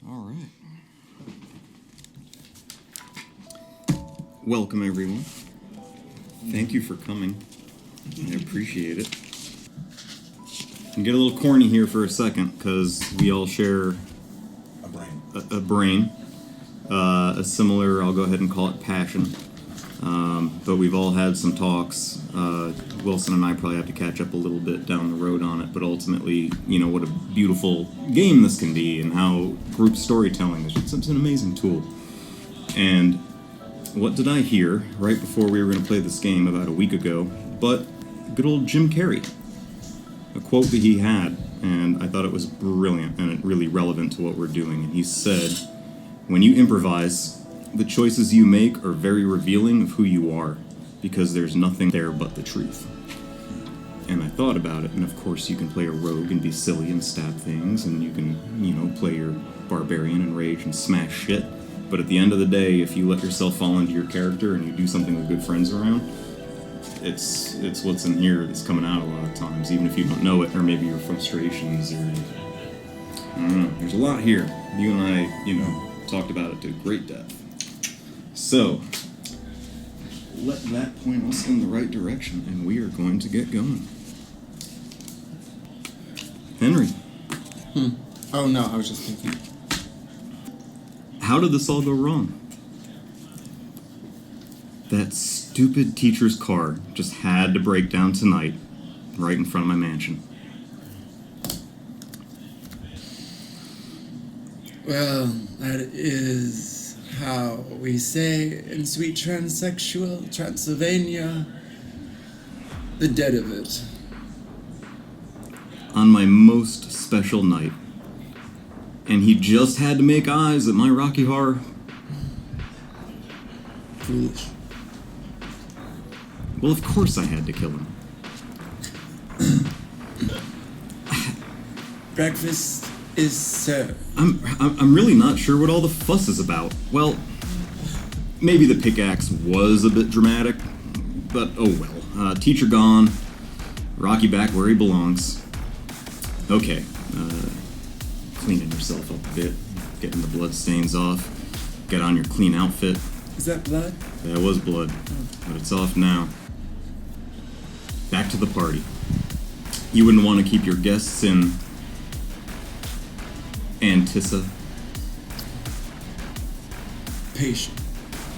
All right. Welcome, everyone. Thank you for coming. I appreciate it. And get a little corny here for a second, because we all share a brain. A similar, I'll go ahead and call it passion. But we've all had some talks. Wilson and I probably have to catch up a little bit down the road on it, but ultimately, you know, what a beautiful game this can be, and how group storytelling is just an amazing tool. And what did I hear right before we were going to play this game about a week ago? But good old Jim Carrey. A quote that he had, and I thought it was brilliant and really relevant to what we're doing. And he said, "When you improvise, the choices you make are very revealing of who you are, because there's nothing there but the truth." And I thought about it, and of course you can play a rogue and be silly and stab things, and you can, you know, play your barbarian and rage and smash shit. But at the end of the day, if you let yourself fall into your character and you do something with good friends around, it's what's in here that's coming out a lot of times, even if you don't know it, or maybe your frustrations, or I don't know. There's a lot here. You and I, you know, talked about it to great depth. So, let that point us in the right direction, and we are going to get going. Henry. Oh no, I was just thinking. How did this all go wrong? That stupid teacher's car just had to break down tonight, right in front of my mansion. Well, that is how we say in sweet transsexual Transylvania, the dead of it. On my most special night. And he just had to make eyes at my Rocky Horror. Foolish. Well, of course I had to kill him. Breakfast is served. I'm really not sure what all the fuss is about. Well, maybe the pickaxe was a bit dramatic, but oh well. Teacher gone. Rocky back where he belongs. Okay. Cleaning yourself up a bit. Getting the blood stains off. Get on your clean outfit. Is that blood? That was blood, but it's off now. Back to the party. You wouldn't want to keep your guests in Antissa. Patient.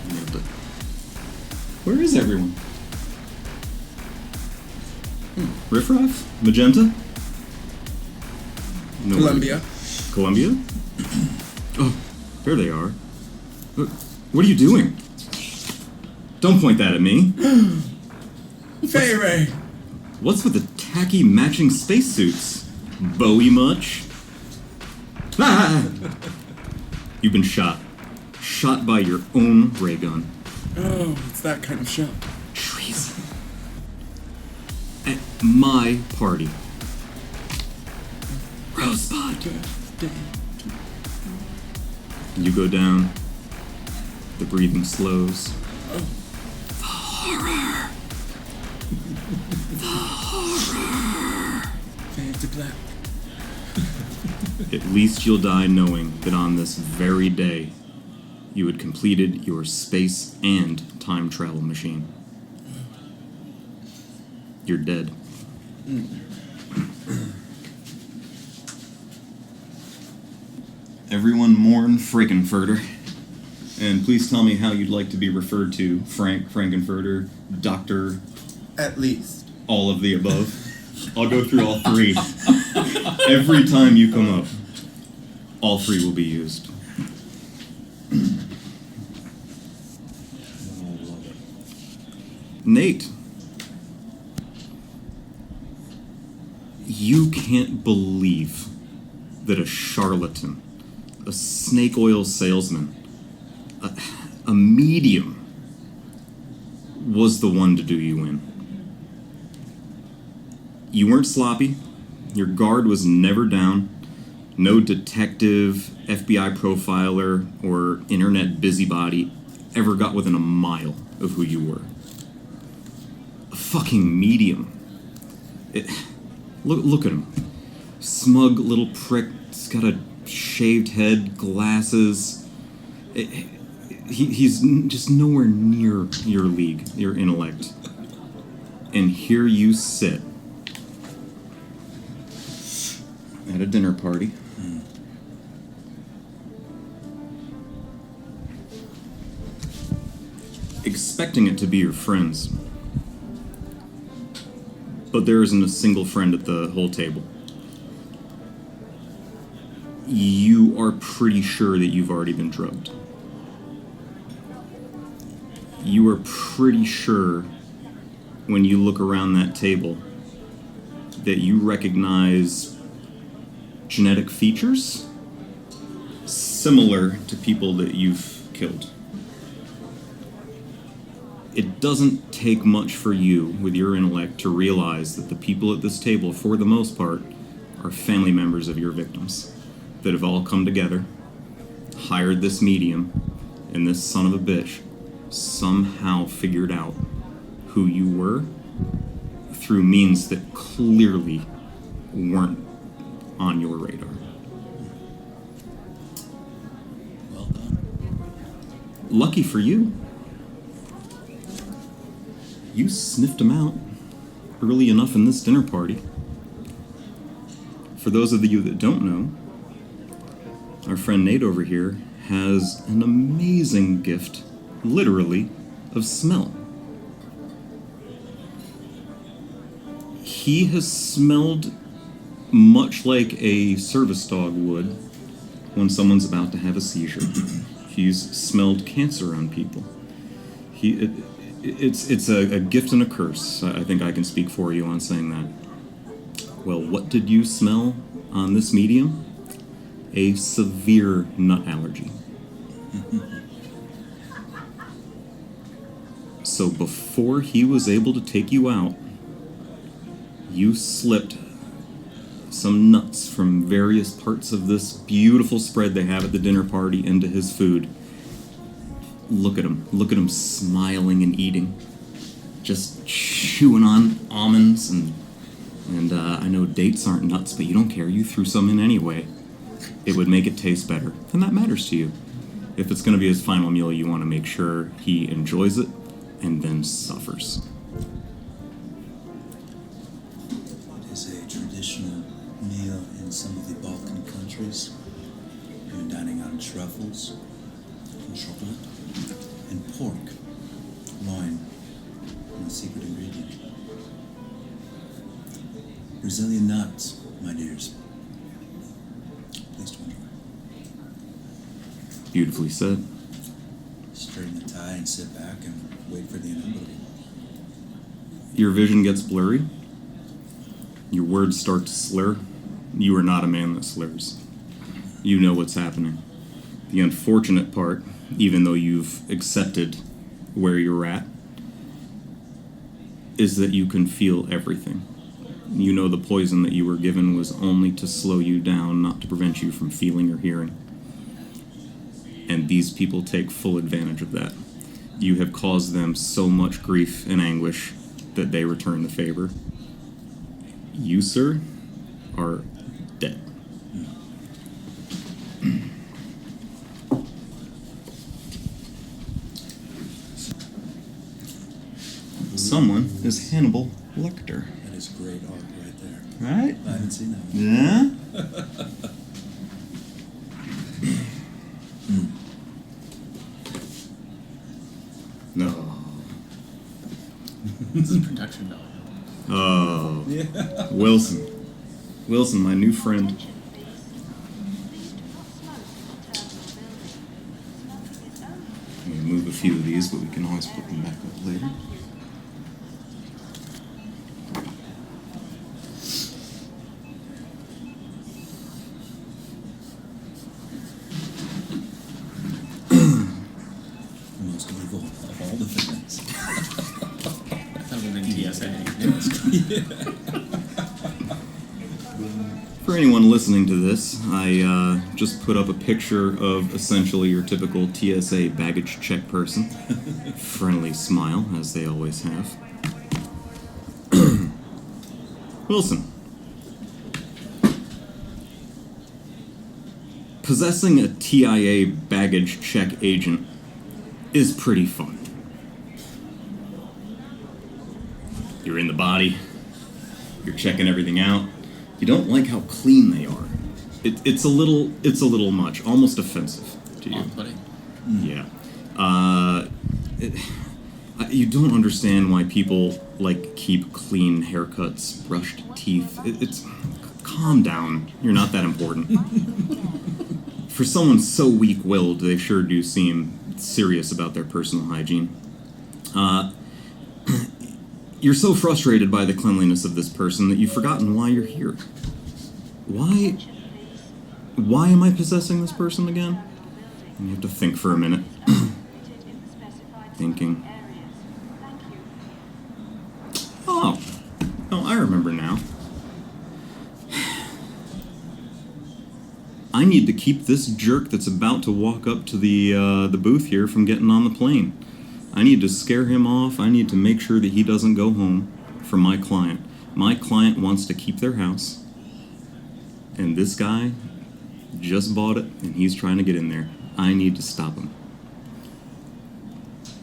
Yeah, but where is everyone? Riffraff? Magenta? No Columbia. Columbia? Oh, there they are. What are you doing? Don't point that at me. Fay Ray. What's with the tacky matching spacesuits? Bowie much? Ah! You've been shot. Shot by your own ray gun. Oh, it's that kind of shot. Treason. At my party. Rosebud. You go down. The breathing slows. The horror. The horror. Fade to black. At least you'll die knowing that on this very day, you had completed your space and time travel machine. You're dead. Everyone mourn Frankenfurter. And please tell me how you'd like to be referred to. Frank, Frankenfurter, Dr. At least. All of the above. I'll go through all three. Every time you come up, all three will be used. Nate. You can't believe that a charlatan, a snake oil salesman, a medium was the one to do you in. You weren't sloppy. Your guard was never down. No detective, FBI profiler, or internet busybody ever got within a mile of who you were. A fucking medium. Look at him. Smug little prick. He's got a shaved head, glasses. He's just nowhere near your league, your intellect. And here you sit at a dinner party. Expecting it to be your friends. But there isn't a single friend at the whole table. You are pretty sure that you've already been drugged. You are pretty sure when you look around that table that you recognize genetic features similar to people that you've killed. It doesn't take much for you, with your intellect, to realize that the people at this table, for the most part, are family members of your victims that have all come together, hired this medium, and this son of a bitch somehow figured out who you were through means that clearly weren't on your radar. Well done. Lucky for you, you sniffed him out early enough in this dinner party. For those of you that don't know, our friend Nate over here has an amazing gift, literally, of smell. He has smelled much like a service dog would when someone's about to have a seizure. He's smelled cancer on people. It's a gift and a curse. I think I can speak for you on saying that. Well, what did you smell on this medium? A severe nut allergy. So before he was able to take you out, you slipped some nuts from various parts of this beautiful spread they have at the dinner party into his food. Look at him. Look at him smiling and eating. Just chewing on almonds and I know dates aren't nuts, but you don't care. You threw some in anyway. It would make it taste better. And that matters to you. If it's going to be his final meal, you want to make sure he enjoys it and then suffers. It is a traditional meal in some of the Balkan countries. You're dining on truffles and chocolate and pork, loin, and a secret ingredient. Brazilian nuts, my dears. Please to enjoy. Beautifully said. Straighten the tie and sit back and wait for the inevitable. Your vision gets blurry. Your words start to slur. You are not a man that slurs. You know what's happening. The unfortunate part, even though you've accepted where you're at, is that you can feel everything. You know the poison that you were given was only to slow you down, not to prevent you from feeling or hearing. And these people take full advantage of that. You have caused them so much grief and anguish that they return the favor. You, sir, are dead. Someone is Hannibal Lecter. That is great art right there. Right? I haven't seen that one. Yeah? No. This is production value. Oh. Yeah. Wilson. Wilson, my new friend. I'm going to move a few of these, but we can always put them back up later. Most evil of all the villains. That would have been TSA. For anyone listening to this, I just put up a picture of essentially your typical TSA baggage check person. Friendly smile, as they always have. possessing a TIA baggage check agent is pretty fun. You're in the body. You're checking everything out. You don't like how clean they are. It's a little much, almost offensive to you. Off-putting. Yeah. You don't understand why people keep clean haircuts, brushed teeth. It's calm down. You're not that important. For someone so weak-willed, they sure do seem serious about their personal hygiene. You're so frustrated by the cleanliness of this person that you've forgotten why you're here. Why am I possessing this person again? And you have to think for a minute. Thinking. Oh, I remember now. I need to keep this jerk that's about to walk up to the booth here from getting on the plane. I need to scare him off. I need to make sure that he doesn't go home for my client. My client wants to keep their house, and this guy just bought it, and he's trying to get in there. I need to stop him.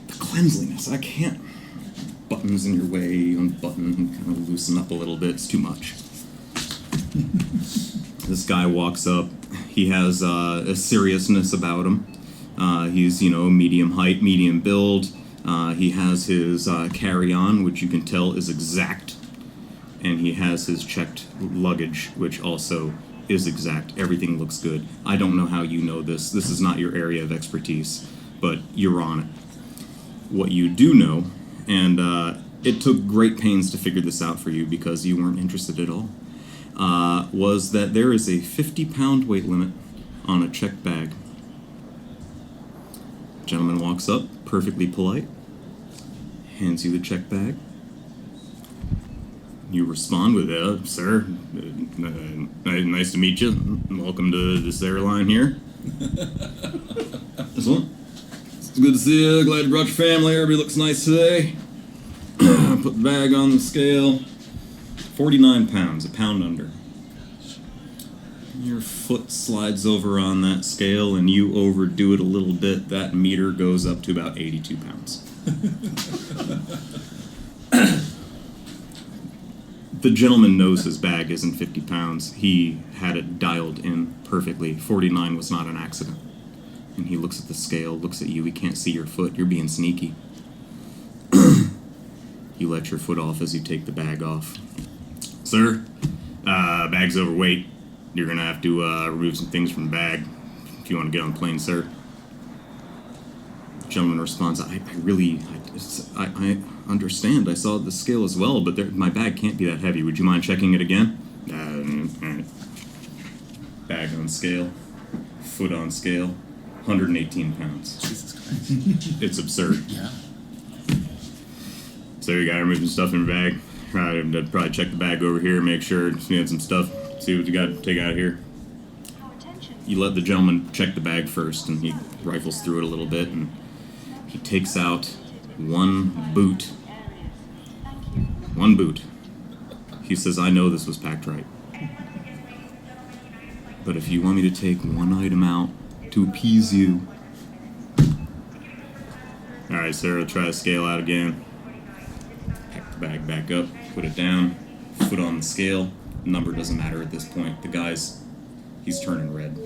The cleanliness, I can't. Buttons in your way, unbutton, and kind of loosen up a little bit. It's too much. This guy walks up. He has a seriousness about him. He's, medium height, medium build. He has his carry-on, which you can tell is exact. And he has his checked luggage, which also is exact. Everything looks good. I don't know how you know this. This is not your area of expertise, but you're on it. What you do know, and it took great pains to figure this out for you because you weren't interested at all, was that there is a 50-pound weight limit on a checked bag. Gentleman walks up, perfectly polite, hands you the check bag. You respond with, sir, nice to meet you. Welcome to this airline here. This one? It's good to see you. Glad you brought your family. Everybody looks nice today. Put the bag on the scale. 49 pounds, a pound under. Your foot slides over on that scale and you overdo it a little bit. That meter goes up to about 82 pounds. The gentleman knows his bag isn't 50 pounds. He had it dialed in perfectly. 49 was not an accident. And he looks at the scale, looks at you. He can't see your foot. You're being sneaky. You let your foot off as you take the bag off. Sir, bag's overweight. You're going to have to remove some things from the bag if you want to get on the plane, sir. The gentleman responds, I understand. I saw the scale as well, but my bag can't be that heavy. Would you mind checking it again? All right. Bag on scale, foot on scale, 118 pounds. Jesus Christ. It's absurd. Yeah. So you got to remove some stuff in your bag. I'd probably check the bag over here, make sure you had some stuff. See what you got to take out of here. You let the gentleman check the bag first, and he rifles through it a little bit, and he takes out one boot. One boot. He says, I know this was packed right. But if you want me to take one item out to appease you... Alright, sir, I'll try to scale out again. Pack the bag back up, put it down, foot on the scale. Number doesn't matter at this point. The guy's, he's turning red.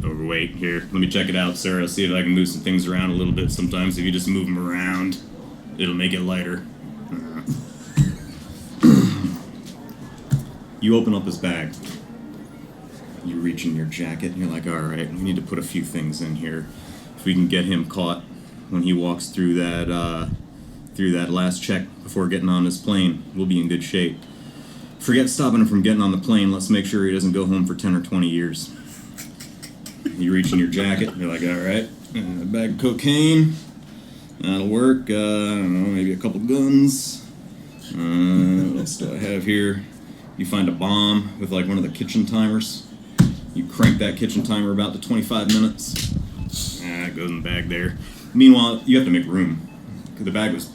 Overweight. Here, let me check it out, sir. I'll see if I can move some things around a little bit. Sometimes if you just move them around, it'll make it lighter. You open up his bag. You reach in your jacket and you're like, all right, we need to put a few things in here. If we can get him caught when he walks through that last check before getting on his plane, we'll be in good shape. Forget stopping him from getting on the plane. Let's make sure he doesn't go home for 10 or 20 years. You reach in your jacket. You're like, all right, a bag of cocaine. That'll work. I don't know, maybe a couple guns. What else do I have here? You find a bomb with like one of the kitchen timers. You crank that kitchen timer about to 25 minutes. It goes in the bag there. Meanwhile, you have to make room. Because the bag was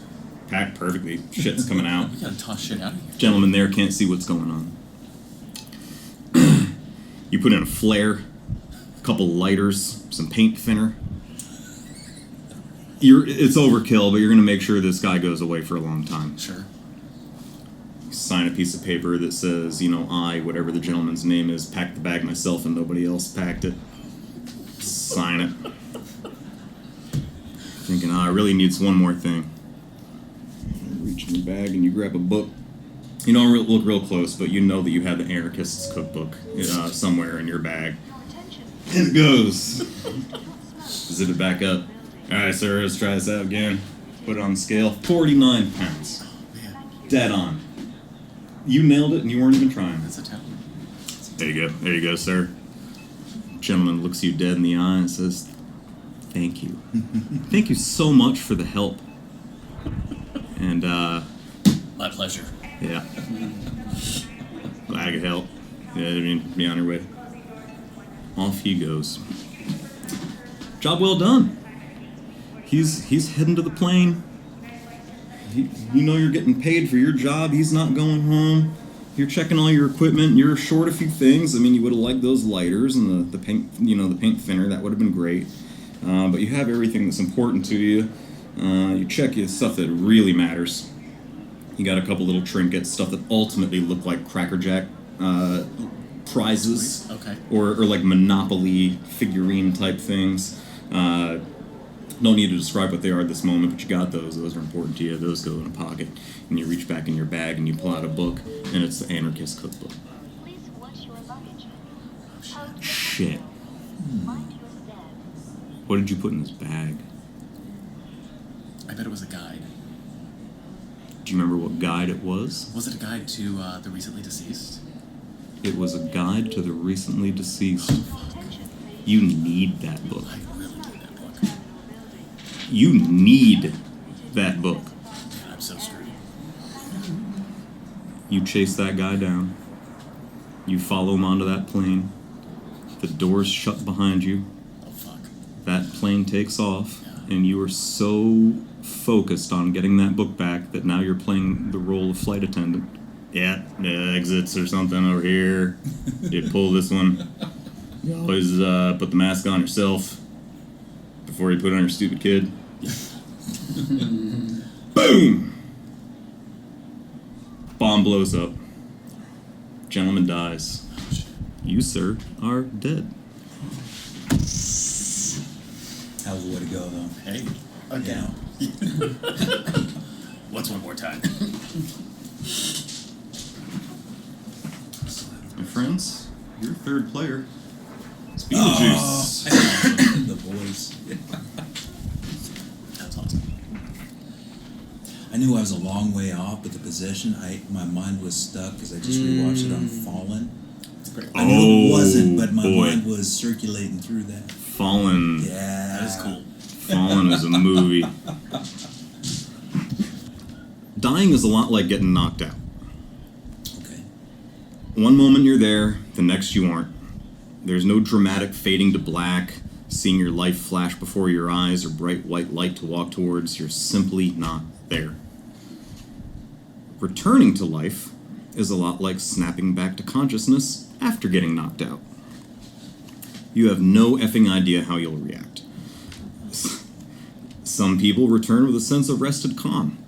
packed perfectly. Shit's coming out. We gotta toss shit out of here. Gentleman there can't see what's going on. You put in a flare. couple lighters, some paint thinner. It's overkill, but you're going to make sure this guy goes away for a long time. Sure. Sign a piece of paper that says, I, whatever the gentleman's name is, packed the bag myself and nobody else packed it. Sign it. Thinking, I really needs one more thing. You reach in your bag and you grab a book. You don't look real close, but you know that you have the anarchist's cookbook somewhere in your bag. In it goes. Zip it back up. All right, sir, let's try this out again. Put it on the scale. 49 pounds. Oh, man. Dead on. You nailed it and you weren't even trying. That's a talent. There you go. There you go, sir. Gentleman looks you dead in the eye and says, thank you. Thank you so much for the help. And, My pleasure. yeah. Glad I could help. Yeah, be on your way. Off he goes. Job well done. He's heading to the plane. You're getting paid for your job. He's not going home. You're checking all your equipment. You're short a few things. You would have liked those lighters and the paint, the paint thinner. That would have been great. But you have everything that's important to you. You check your stuff that really matters. You got a couple little trinkets, stuff that ultimately look like Cracker Jack prizes. Okay. Or like Monopoly figurine type things. Don't need to describe what they are at this moment, but you got those. Those are important to you. Those go in a pocket. And you reach back in your bag and you pull out a book, and it's the Anarchist Cookbook. Please watch your luggage. Shit. Mind your step. What did you put in this bag? I bet it was a guide. Do you remember what guide it was? Was it a guide to the recently deceased? It was a guide to the recently deceased. Attention. You need that book. I really need that book. You need that book. Man, I'm so screwed. You chase that guy down. You follow him onto that plane. The doors shut behind you. Oh, fuck. That plane takes off, and you are so focused on getting that book back that now you're playing the role of flight attendant. Yeah, the exits or something over here. You pull this one. You always put the mask on yourself before you put it on your stupid kid. Boom! Bomb blows up. Gentleman dies. You, sir, are dead. Hell of a way to go, though. Hey. Again. What's one more time? My friends, your third player. It's Beetlejuice. The voice. That's awesome. I knew I was a long way off, but the position, my mind was stuck because I just rewatched it on Fallen. It's great. I knew it wasn't, but my boy. mind was circulating through that. Fallen. Yeah. That is cool. Fallen is a movie. Dying is a lot like getting knocked out. Okay. One moment you're there, the next you aren't. There's no dramatic fading to black, seeing your life flash before your eyes, or bright white light to walk towards. You're simply not there. Returning to life is a lot like snapping back to consciousness after getting knocked out. You have no effing idea how you'll react. Some people return with a sense of rested calm.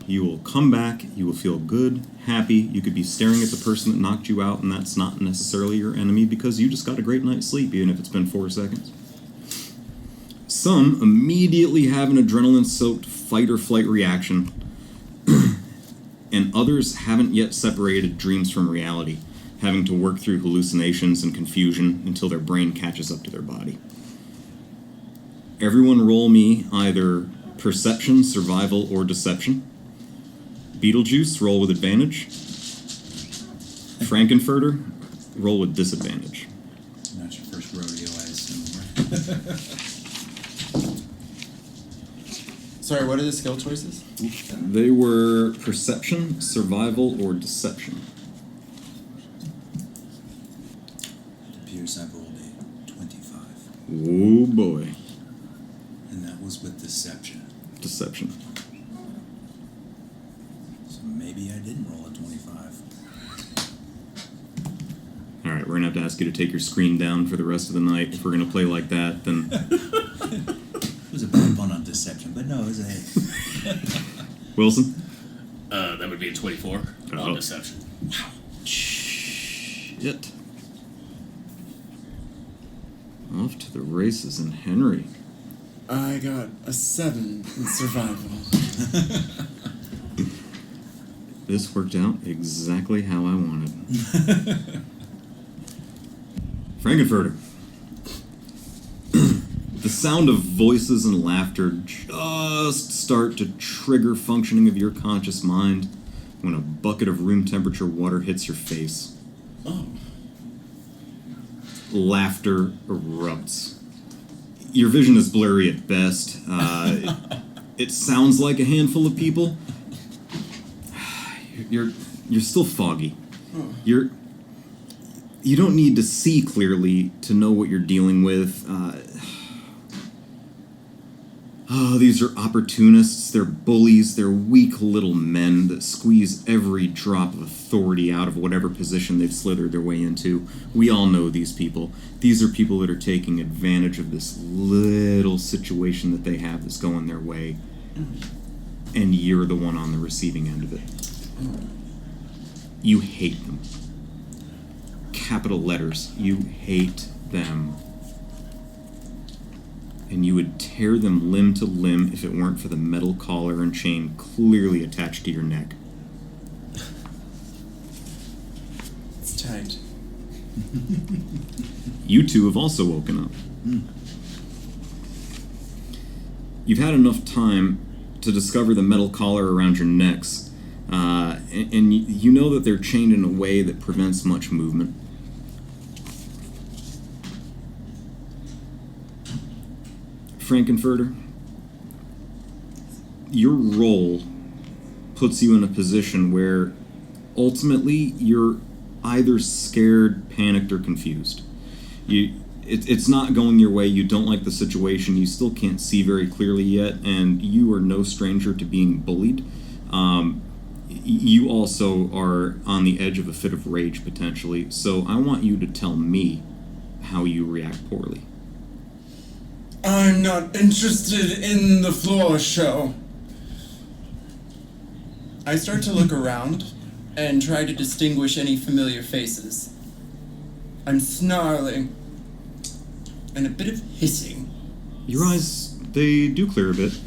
You will come back, you will feel good, happy, you could be staring at the person that knocked you out, and that's not necessarily your enemy because you just got a great night's sleep, even if it's been 4 seconds. Some immediately have an adrenaline-soaked fight or flight reaction, and others haven't yet separated dreams from reality, having to work through hallucinations and confusion until their brain catches up to their body. Everyone roll me either perception, survival, or deception. Beetlejuice, roll with advantage. Frankenfurter, roll with disadvantage. Not your first rodeo, I assume. Sorry, what are the skill choices? They were perception, survival, or deception. It appears I rolled a 25. Oh boy. And that was with deception. Deception. So maybe I didn't roll a 25. Alright, Alright, we're gonna have to ask you to take your screen down for the rest of the night. If we're gonna play like that, then... It was a bad pun on deception, but no, it was a hit. Wilson? That would be a 24 Oh. on deception. Shit. Off to the races in Henry. I got a 7 in survival. This worked out exactly how I wanted. Frankenfurter. The sound of voices and laughter just start to trigger functioning of your conscious mind when a bucket of room temperature water hits your face. Oh. Laughter erupts. Your vision is blurry at best. It sounds like a handful of people. You're still foggy. You don't need to see clearly to know what you're dealing with. These are opportunists, they're bullies, they're weak little men that squeeze every drop of authority out of whatever position they've slithered their way into. We all know these people. These are people that are taking advantage of this little situation that they have that's going their way. And you're the one on the receiving end of it. You hate them. Capital letters. You hate them. And you would tear them limb to limb if it weren't for the metal collar and chain clearly attached to your neck. It's tight. You two have also woken up. You've had enough time to discover the metal collar around your necks, and you know that they're chained in a way that prevents much movement. Frankenfurter, your role puts you in a position where ultimately you're either scared, panicked, or confused. It's not going your way, you don't like the situation, you still can't see very clearly yet, and you are no stranger to being bullied. You also are on the edge of a fit of rage, potentially, so I want you to tell me how you react poorly. I'm not interested in the floor show. I start to look around and try to distinguish any familiar faces. I'm snarling and a bit of hissing. Your eyes, they do clear a bit,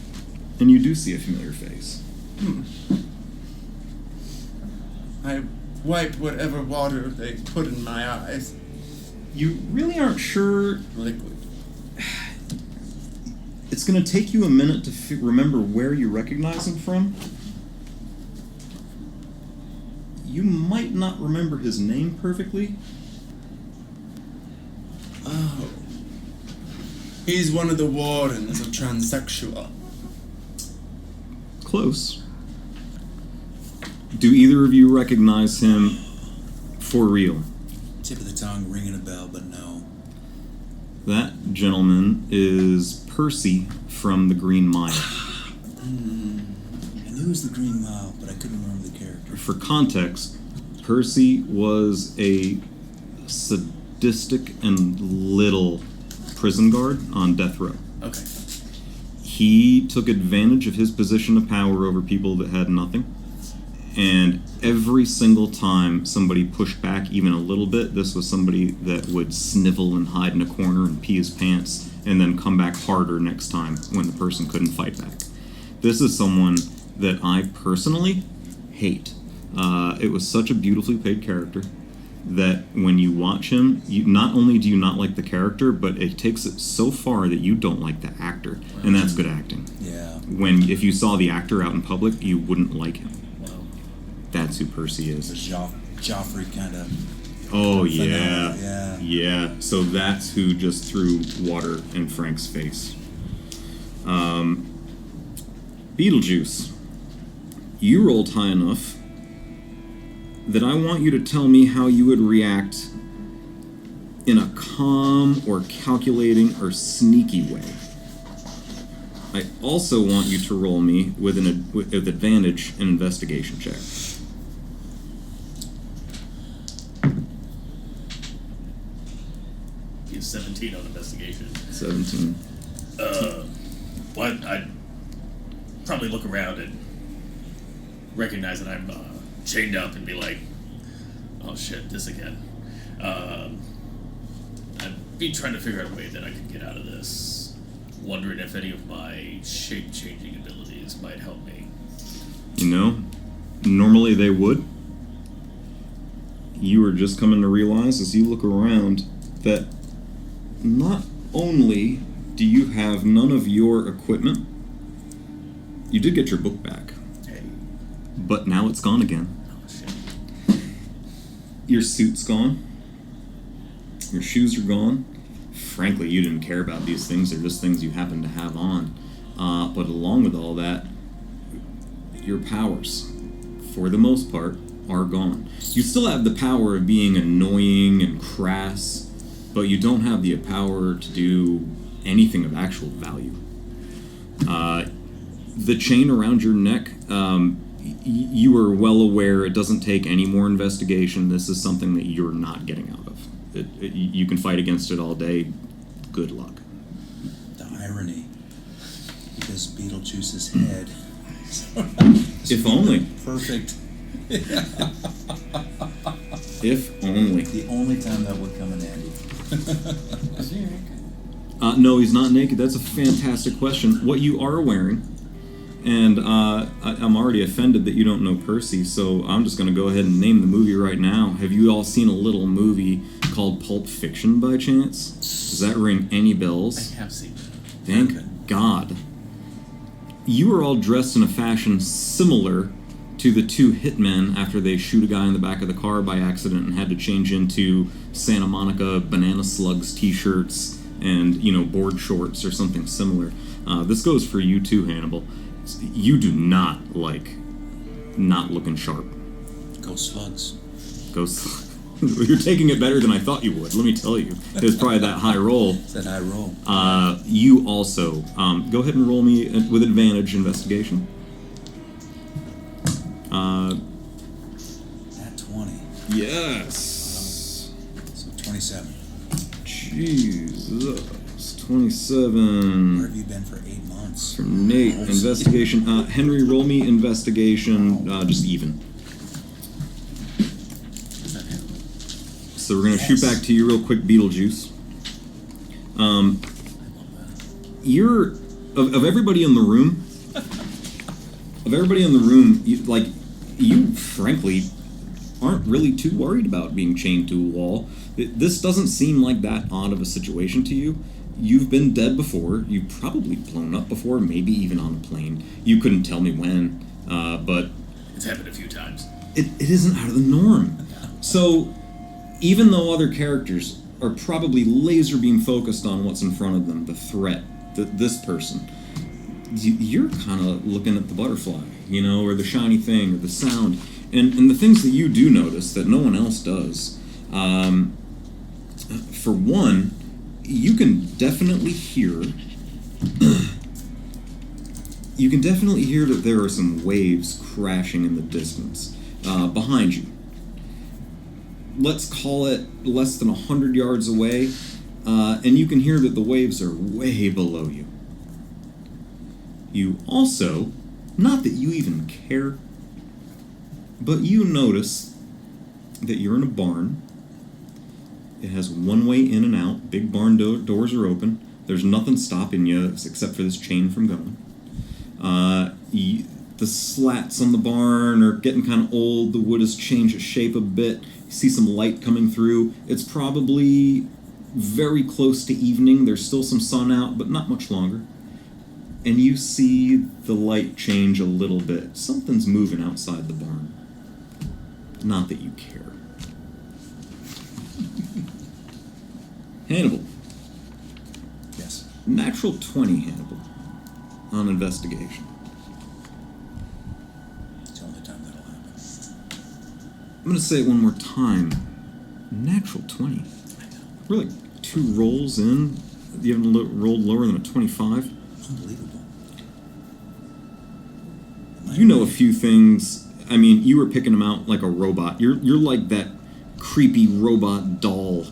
and you do see a familiar face. I wipe whatever water they put in my eyes. You really aren't sure. Liquid. It's going to take you a minute to remember where you recognize him from. You might not remember his name perfectly. Oh. He's one of the wardens of transsexual. Close. Do either of you recognize him for real? Tip of the tongue ringing a bell, but no. That gentleman is Percy from the Green Mile. I knew it was the Green Mile, but I couldn't remember the character. For context, Percy was a sadistic and little prison guard on death row. Okay. He took advantage of his position of power over people that had nothing. And every single time somebody pushed back even a little bit, this was somebody that would snivel and hide in a corner and pee his pants and then come back harder next time when the person couldn't fight back. This is someone that I personally hate. It was such a beautifully played character that when you watch him, you not only do you not like the character, but it takes it so far that you don't like the actor, and that's good acting. Yeah. If you saw the actor out in public, you wouldn't like him. Wow. That's who Percy It's a is. Joffrey kind of. Oh yeah. Yeah. Yeah. So that's who just threw water in Frank's face. Beetlejuice, you rolled high enough that I want you to tell me how you would react in a calm or calculating or sneaky way. I also want you to roll me with advantage an investigation check. 17 on investigation. 17. But I'd probably look around and recognize that I'm chained up and be like, oh shit, this again. I'd be trying to figure out a way that I could get out of this. Wondering if any of my shape-changing abilities might help me. You know, normally they would. You are just coming to realize as you look around that not only do you have none of your equipment, you did get your book back, Hey. but now it's gone again. Oh shit. Your suit's gone. Your shoes are gone. Frankly, you didn't care about these things. They're just things you happen to have on. But along with all that, your powers, for the most part, are gone. You still have the power of being annoying and crass, but you don't have the power to do anything of actual value. The chain around your neck, you are well aware it doesn't take any more investigation. This is something that you're not getting out of. You can fight against it all day. Good luck. The irony, because Beetlejuice's head. If only. Perfect. If only. The only time that would come in handy. No, he's not naked. That's a fantastic question. What you are wearing, and I'm already offended that you don't know Percy, so I'm just going to go ahead and name the movie right now. Have you all seen a little movie called Pulp Fiction by chance? Does that ring any bells? I have seen that. Thank God. You are all dressed in a fashion similar to the two hitmen after they shoot a guy in the back of the car by accident and had to change into Santa Monica Banana Slugs t-shirts and, board shorts or something similar. This goes for you too, Hannibal. You do not like not looking sharp. Go Slugs. Go slugs. You're taking it better than I thought you would, let me tell you. It was probably that high roll. It's that high roll. You also, go ahead and roll me with advantage investigation. At 20. Yes. So 27. Jesus. 27. Where have you been for 8 months? For Nate, investigation. Henry, roll me investigation, just even. So we're going to shoot back to you real quick, Beetlejuice. You're... Of everybody in the room... you frankly aren't really too worried about being chained to a wall. This doesn't seem like that odd of a situation to you. You've been dead before. You've probably blown up before, maybe even on a plane. You couldn't tell me when, but... It's happened a few times. It isn't out of the norm. So, even though other characters are probably laser beam focused on what's in front of them, the threat, this person, you're kind of looking at the butterfly, or the shiny thing, or the sound, and the things that you do notice that no one else does. For one, you can definitely hear. You can definitely hear that there are some waves crashing in the distance behind you. Let's call it less than 100 yards away, and you can hear that the waves are way below you. You also, not that you even care, but you notice that you're in a barn. It has one way in and out. Big barn doors are open. There's nothing stopping you except for this chain from going. The slats on the barn are getting kind of old. The wood has changed its shape a bit. You see some light coming through. It's probably very close to evening. There's still some sun out, but not much longer. And you see the light change a little bit. Something's moving outside the barn. Not that you care. Hannibal. Yes. Natural 20, Hannibal. On investigation. It's the only time that'll happen. I'm going to say it one more time. Natural 20. Really, 2 rolls in. You haven't rolled lower than a 25. Unbelievable. You know a few things. I mean, you were picking them out like a robot. You're like that creepy robot doll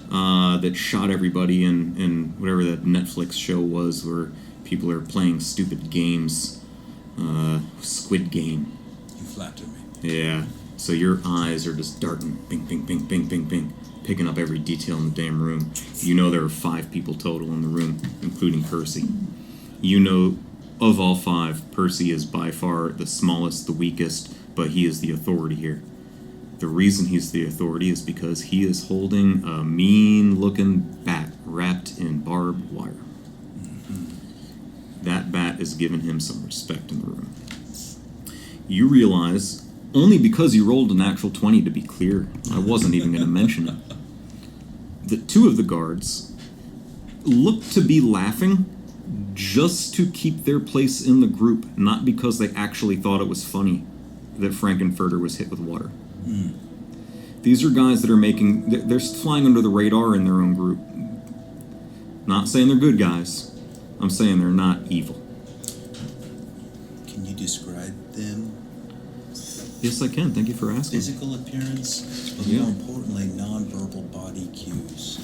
that shot everybody in whatever that Netflix show was where people are playing stupid games. Squid Game. You flatter me. Yeah. So your eyes are just darting, bing, bing, bing, bing, bing, bing, picking up every detail in the damn room. You know there are 5 people total in the room, including Percy. You know, of all 5, Percy is by far the smallest, the weakest, but he is the authority here. The reason he's the authority is because he is holding a mean-looking bat wrapped in barbed wire. That bat is giving him some respect in the room. You realize, only because you rolled an actual 20 to be clear, I wasn't even going to mention it, that 2 of the guards look to be laughing just to keep their place in the group, not because they actually thought it was funny that Frankenfurter was hit with water. These are guys that are they're flying under the radar in their own group. Not saying they're good guys. I'm saying they're not evil. Can you describe them? Yes, I can. Thank you for asking. Physical appearance, but Yeah. more importantly, non-verbal body cues.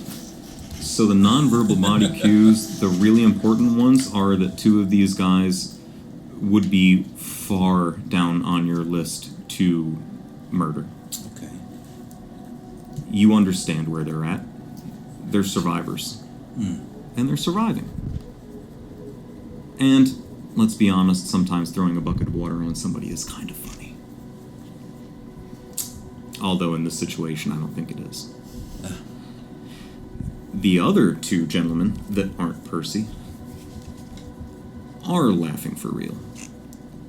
So the non-verbal body cues, the really important ones are that 2 of these guys would be far down on your list to murder. Okay. You understand where they're at. They're survivors. And they're surviving. And, let's be honest, sometimes throwing a bucket of water on somebody is kind of funny. Although in this situation, I don't think it is. The other 2 gentlemen that aren't Percy are laughing for real.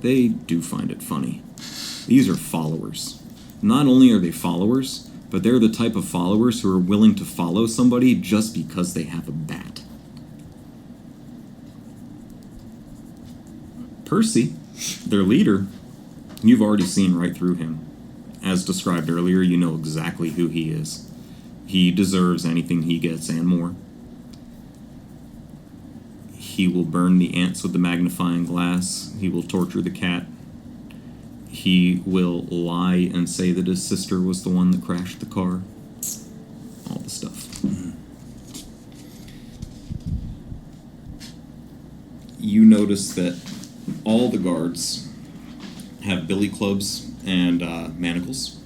They do find it funny. These are followers. Not only are they followers, but they're the type of followers who are willing to follow somebody just because they have a bat. Percy, their leader, you've already seen right through him. As described earlier, you know exactly who he is. He deserves anything he gets and more. He will burn the ants with the magnifying glass. He will torture the cat. He will lie and say that his sister was the one that crashed the car. All the stuff. You notice that all the guards have billy clubs and manacles.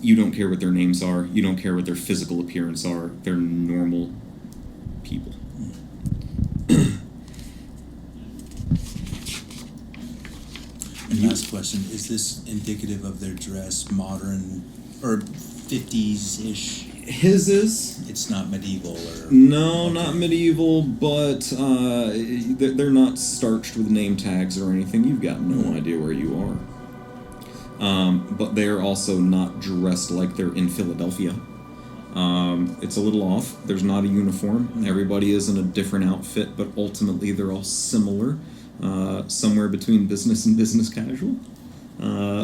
You don't care what their names are. You don't care what their physical appearance are. They're normal people. And last question, is this indicative of their dress, modern, or 50s-ish? His is. It's not medieval or... No, Okay. not medieval, but they're not starched with name tags or anything. You've got no idea where you are. But they're also not dressed like they're in Philadelphia. It's a little off. There's not a uniform. Everybody is in a different outfit, but ultimately they're all similar. Somewhere between business and business casual.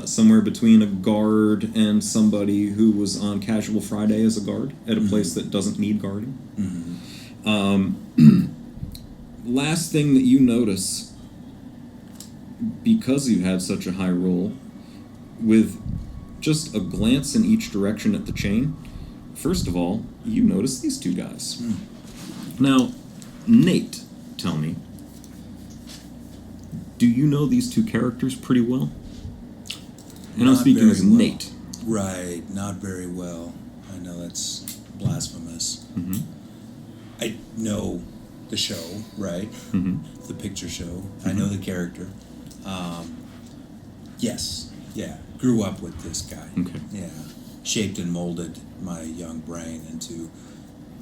Somewhere between a guard and somebody who was on Casual Friday as a guard at a place that doesn't need guarding. Last thing that you notice, because you had such a high roll, with just a glance in each direction at the chain, first of all, you notice these 2 guys. Now, Nate, tell me, do you know these 2 characters pretty well? And I'm Not speaking very as well. Nate. Right, not very well. I know that's blasphemous. I know the show, right? The picture show. I know the character. Yes, yeah. Grew up with this guy. Okay. Yeah. Shaped and molded my young brain into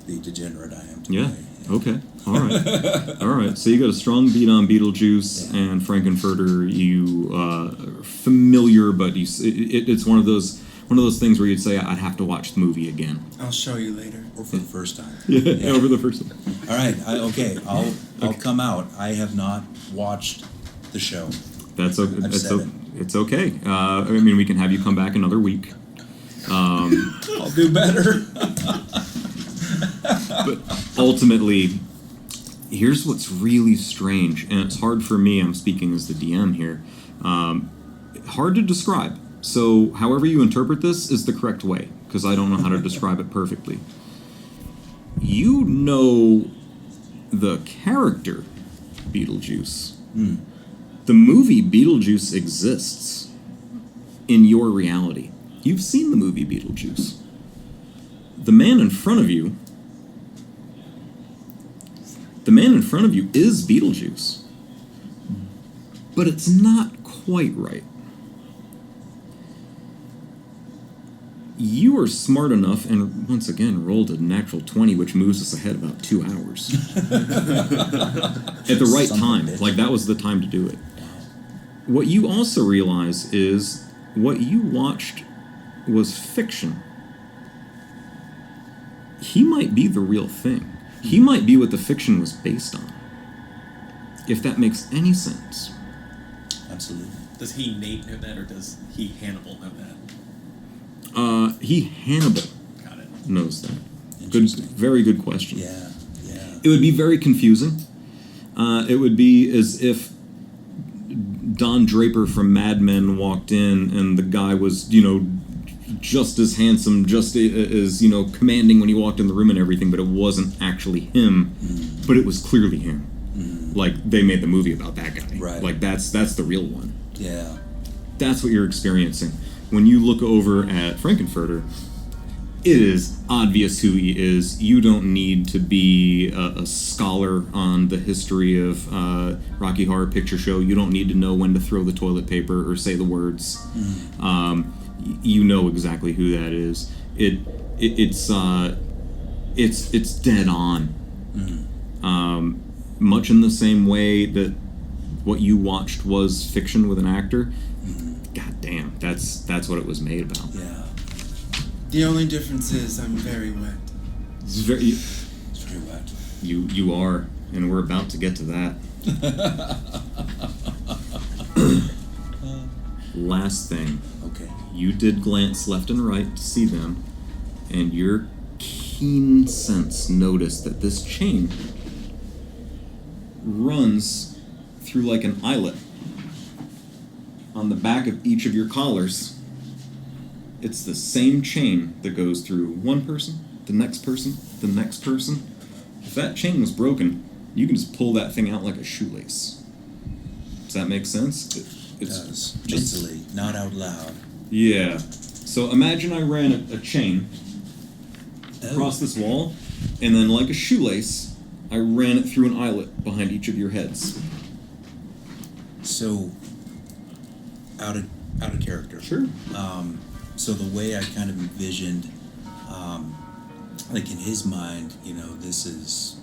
the degenerate I am today. Yeah. Okay. All right. All right. So you got a strong beat on Beetlejuice and Frankenfurter. You are familiar, but it's one of those things where you'd say I'd have to watch the movie again. I'll show you later. Or for the first time. Yeah. Over the first time. All right. I'll come out. I have not watched the show. That's okay. I've said it. It's okay. I mean, we can have you come back another week. I'll do better. But ultimately, here's what's really strange, and it's hard for me, I'm speaking as the DM here, hard to describe. So however you interpret this is the correct way. because I don't know how to describe it perfectly. You know the character Beetlejuice. The movie Beetlejuice exists in your reality. You've seen the movie Beetlejuice. The man in front of you is Beetlejuice. But it's not quite right. You are smart enough, and once again rolled a natural 20, which moves us ahead about 2 hours. At the right Son of a time. bitch. Like, that was the time to do it. What you also realize is what you watched was fiction. He might be the real thing. He might be what the fiction was based on. If that makes any sense. Absolutely. Does he Nate know that, or does he Hannibal know that? He Hannibal Got it. knows that. Good, Interesting. very good question. Yeah, yeah. It would be very confusing. It would be as if Don Draper from Mad Men walked in and the guy was, just as handsome, just as, commanding when he walked in the room and everything, but it wasn't actually him, but it was clearly him. Like, they made the movie about that guy. Right. Like, that's the real one. Yeah. That's what you're experiencing. When you look over at Frankenfurter, it is obvious who he is. You don't need to be a scholar on the history of Rocky Horror Picture Show. You don't need to know when to throw the toilet paper or say the words. You know exactly who that is. It's dead on. Much in the same way that what you watched was fiction with an actor. God damn, that's what it was made about. Yeah. The only difference is I'm very wet. It's very. It's very wet. You are, and we're about to get to that. Last thing, Okay. you did glance left and right to see them, and your keen sense noticed that this chain runs through like an eyelet on the back of each of your collars. It's the same chain that goes through one person, the next person, the next person. If that chain was broken, you can just pull that thing out like a shoelace. Does that make sense? It does. Mentally, not out loud. Yeah. So imagine I ran a chain across this wall, and then like a shoelace, I ran it through an eyelet behind each of your heads. So, out of character. Sure. So the way I kind of envisioned, like in his mind, this is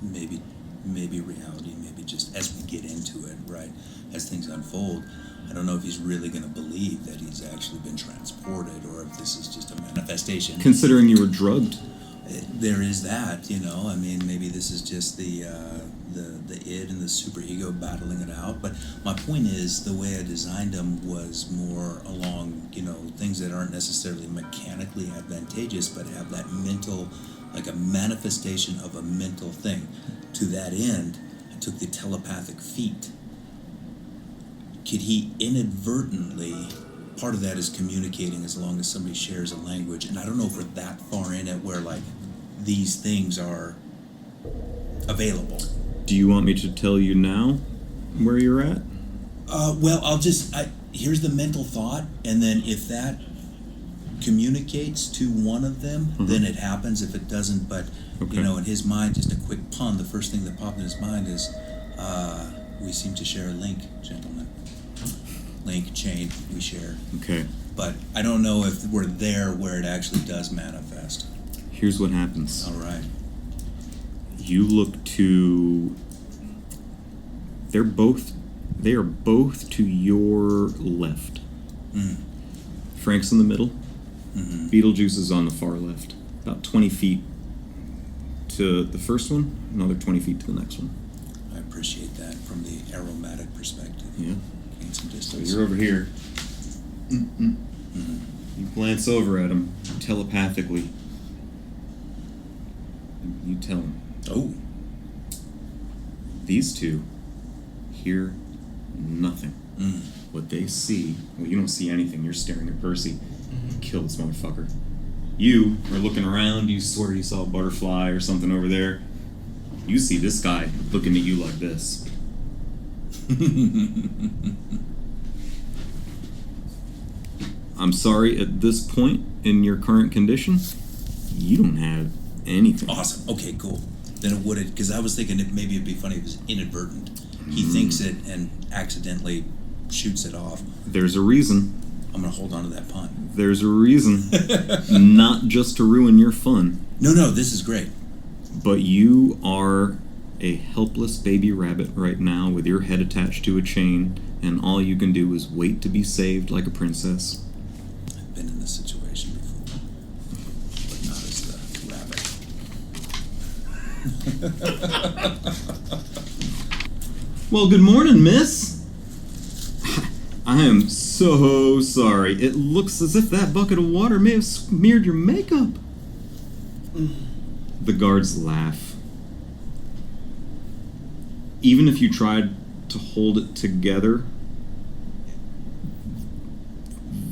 maybe reality, maybe just as we get into it, right? As things unfold, I don't know if he's really going to believe that he's actually been transported, or if this is just a manifestation. Considering you were drugged. There is that, I mean, maybe this is just the id and the superego battling it out. But my point is, the way I designed them was more along, things that aren't necessarily mechanically advantageous, but have that mental, like a manifestation of a mental thing. To that end, I took the telepathic feat. Could he inadvertently, part of that is communicating as long as somebody shares a language, and I don't know if we're that far in it where, like, these things are available. Do you want me to tell you now where you're at? Well, here's the mental thought, and then if that communicates to one of them, then it happens. If it doesn't, but, Okay. in his mind, just a quick pun, the first thing that popped in his mind is, we seem to share a link, gentlemen. Link, chain, we share. Okay. But I don't know if we're there where it actually does manifest. Here's what happens. All right. You look to. They are both to your left. Frank's in the middle. Beetlejuice is on the far left. About 20 feet to the first one, another 20 feet to the next one. I appreciate that from the aromatic perspective. Yeah. Gain some So distance. you're over here. You glance over at him telepathically. You tell him, Oh. these two hear nothing. What they see, well, you don't see anything. You're staring at Percy. Kill this motherfucker. You are looking around, you swear you saw a butterfly or something over there. You see this guy looking at you like this. I'm sorry, at this point in your current condition, you don't have anything. Awesome. Okay, cool. Then it would, because I was thinking that maybe it'd be funny if it was inadvertent. He thinks it and accidentally shoots it off. There's a reason. I'm gonna hold on to that pun. There's a reason. Not just to ruin your fun, No, this is great. but you are a helpless baby rabbit right now with your head attached to a chain, and all you can do is wait to be saved like a princess. I've been in this situation before, but not as the rabbit. Well, good morning, miss. I am so sorry. It looks as if that bucket of water may have smeared your makeup. The guards laugh. Even if you tried to hold it together,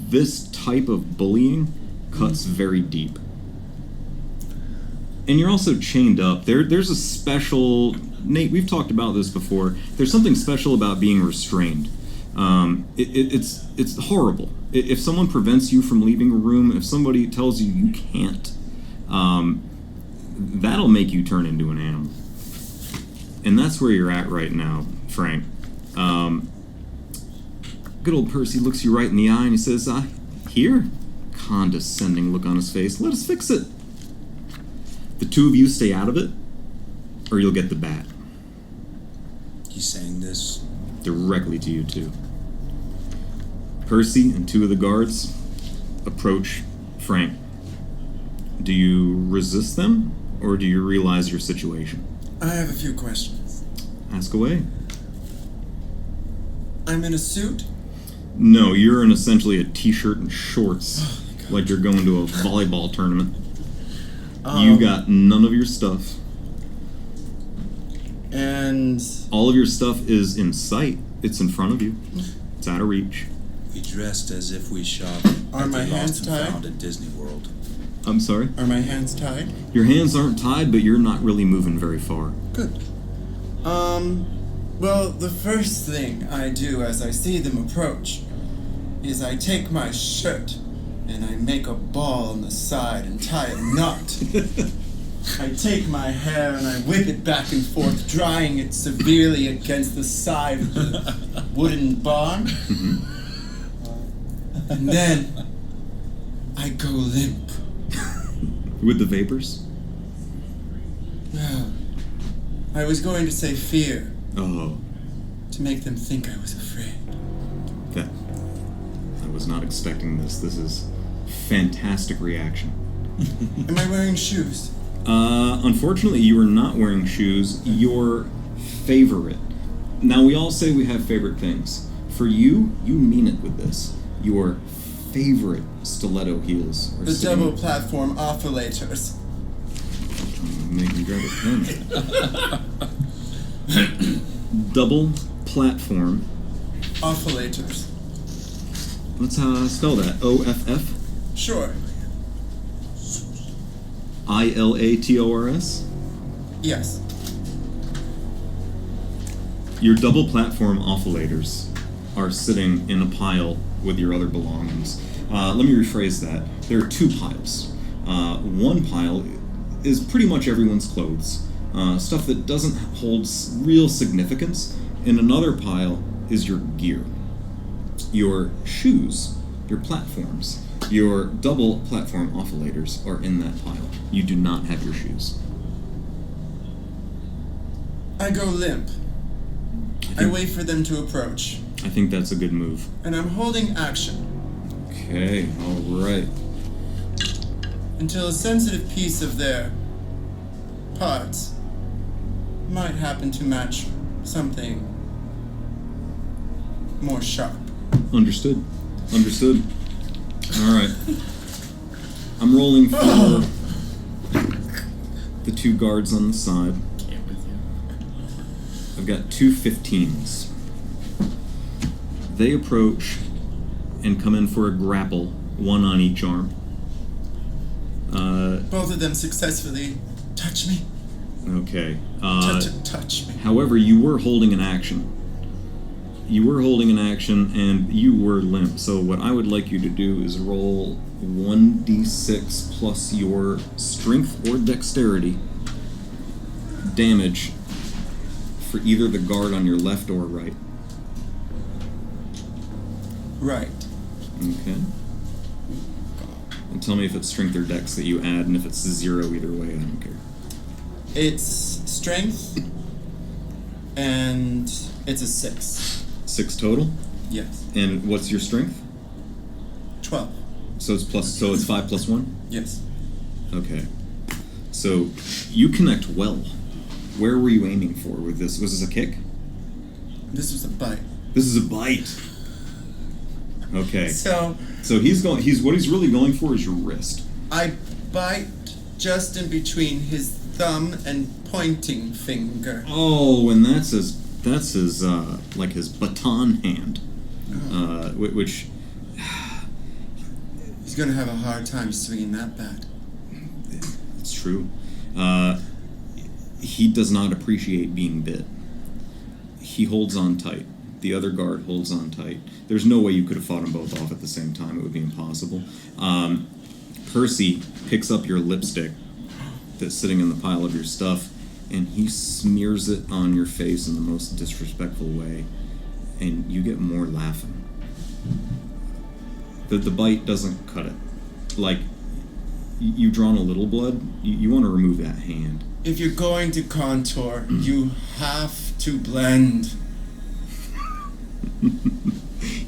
this type of bullying cuts very deep. And you're also chained up. There's a special... Nate, we've talked about this before. There's something special about being restrained. It's horrible. If someone prevents you from leaving a room, if somebody tells you you can't, that'll make you turn into an animal. And that's where you're at right now, Frank. Good old Percy looks you right in the eye and he says, here, condescending look on his face, let us fix it. The two of you stay out of it, or you'll get the bat. He's saying this. Directly to you two. Percy and two of the guards approach Frank. Do you resist them, or do you realize your situation? I have a few questions. Ask away. I'm in a suit? No, you're in essentially a t-shirt and shorts, like you're going to a volleyball tournament. You got none of your stuff. And... All of your stuff is in sight. It's in front of you. It's out of reach. We dressed as if we shop Are at my the hands Lost and tied? Found at Disney World. I'm sorry? Are my hands tied? Your hands aren't tied, but you're not really moving very far. Good. Well, the first thing I do as I see them approach is I take my shirt and I make a ball on the side and tie a knot. I take my hair and I whip it back and forth, drying it severely against the side of the wooden barn. And then I go limp. With the vapors? Well, I was going to say fear, Oh, to make them think I was afraid. that... I was not expecting this. This is fantastic reaction. Am I wearing shoes? Unfortunately, you are not wearing shoes. Your favorite. Now, we all say we have favorite things. For you, you mean it with this. Your favorite stiletto heels are The sitting... double platform oscillators. Make me grab a pen. Double platform. Oscillators. Let's spell that. O-F-F? Sure. I-L-A-T-O-R-S? Yes. Your double platform oscillators are sitting in a pile with your other belongings. Let me rephrase that. There are two piles. One pile is pretty much everyone's clothes, stuff that doesn't hold real significance, and another pile is your gear. Your shoes, your platforms, your double platform oscillators are in that pile. You do not have your shoes. I go limp. I wait for them to approach. I think that's a good move. And I'm holding action Okay, alright. until a sensitive piece of their parts might happen to match something more sharp. Understood. Understood. Alright. I'm rolling for the two guards on the side. Can't with you. I've got two 15s. They approach and come in for a grapple, one on each arm. Both of them successfully touch me. Okay. Touch me. However, you were holding an action. You were holding an action, and you were limp. So what I would like you to do is roll 1d6 plus your strength or dexterity damage for either the guard on your left or right. Right. Okay. And tell me if it's strength or dex that you add, and if it's 0 either way, I don't care. It's strength, and it's a 6. 6 total? Yes. And what's your strength? 12. So it's 5 plus 1? Yes. Okay. So you connect well. Where were you aiming for with this? Was this a kick? This was a bite. This is a bite. Okay. So So what he's really going for is your wrist. I bite just in between his thumb and pointing finger. Oh, and that's his like his baton hand. Which He's gonna have a hard time swinging that bat. it's true. He does not appreciate being bit. He holds on tight. The other guard holds on tight. There's no way you could have fought them both off at the same time. It would be impossible. Percy picks up your lipstick that's sitting in the pile of your stuff, and he smears it on your face in the most disrespectful way, and you get more laughing. The bite doesn't cut it. Like, you've drawn a little blood. You want to remove that hand. If you're going to contour, you have to blend.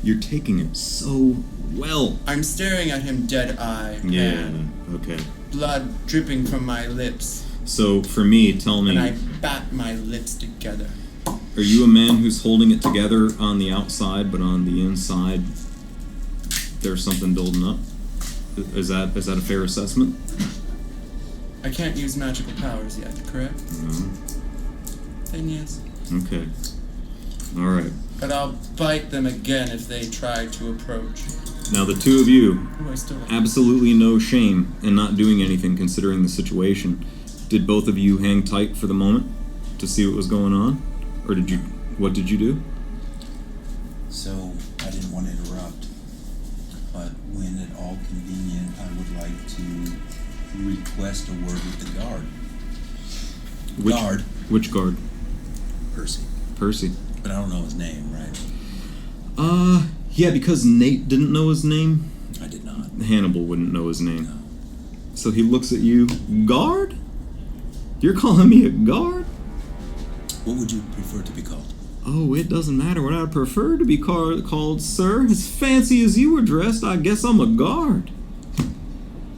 You're taking it so well. I'm staring at him dead-eyed. Yeah, and okay. blood dripping from my lips. So, for me, tell me, And I bat my lips together. are you a man who's holding it together on the outside, but on the inside there's something building up? Is that a fair assessment? I can't use magical powers yet, correct? No. Then yes. Okay. Alright. But I'll bite them again if they try to approach. Now, the two of you, Oh, I still have absolutely no shame in not doing anything considering the situation. Did both of you hang tight for the moment to see what was going on? Or what did you do? So, I didn't want to interrupt, but when at all convenient, I would like to request a word with the guard. Guard? Which guard? Percy. Percy. But I don't know his name, right? Yeah, because Nate didn't know his name, I did not. Hannibal wouldn't know his name. No. So he looks at you, guard? You're calling me a guard? What would you prefer to be called? Oh, it doesn't matter what I prefer to be called, sir. As fancy as you were dressed, I guess I'm a guard.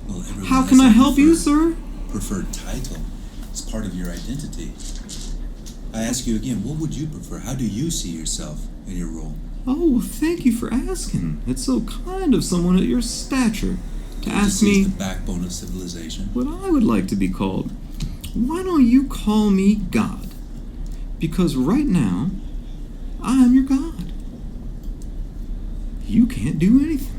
Well, everyone How has can a I help you, sir? preferred title. It's part of your identity. I ask you again, what would you prefer? How do you see yourself in your role? Oh, thank you for asking. It's so kind of someone at your stature to ask This me is the backbone of civilization. what I would like to be called. Why don't you call me God? Because right now, I am your God. You can't do anything.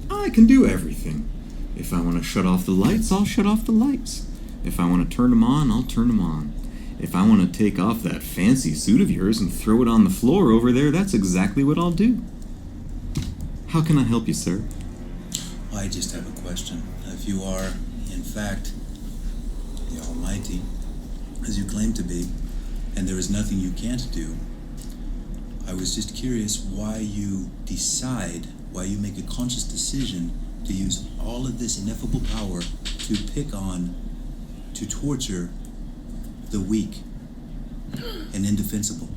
I can do everything. If I want to shut off the lights, I'll shut off the lights. If I want to turn them on, I'll turn them on. If I want to take off that fancy suit of yours and throw it on the floor over there, that's exactly what I'll do. How can I help you, sir? I just have a question. If you are, in fact, the Almighty, as you claim to be, and there is nothing you can't do, I was just curious why you make a conscious decision to use all of this ineffable power to pick on, to torture the weak and indefensible.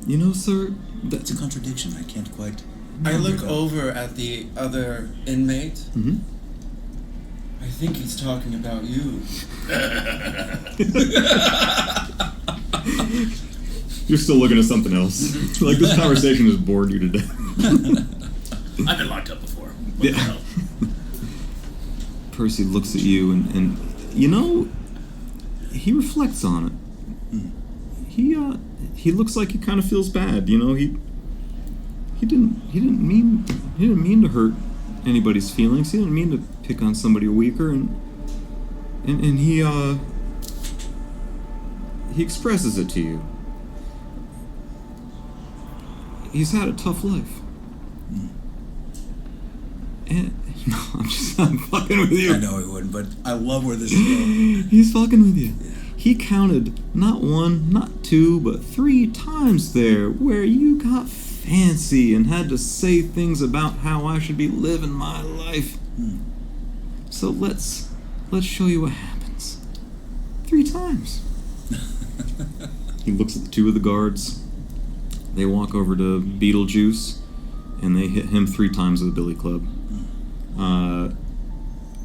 You know, sir, It's a contradiction. I can't quite. I look over at the other inmate. Mhm. I think he's talking about you. You're still looking at something else. Like, this conversation has bored you to death. I've been locked up before. What the Yeah. hell? Percy looks at you and you know, he reflects on it. He looks like he kind of feels bad, you know. He didn't mean to hurt anybody's feelings. He didn't mean to pick on somebody weaker, and he expresses it to you. He's had a tough life. And I'm fucking with you. I know he wouldn't, but I love where this is going. He's fucking with you. Yeah. He counted not one, not two, but 3 times there where you got fancy and had to say things about how I should be living my life. So let's show you what happens. 3 times. He looks at the 2 of the guards. They walk over to Beetlejuice, and they hit him 3 times with a billy club.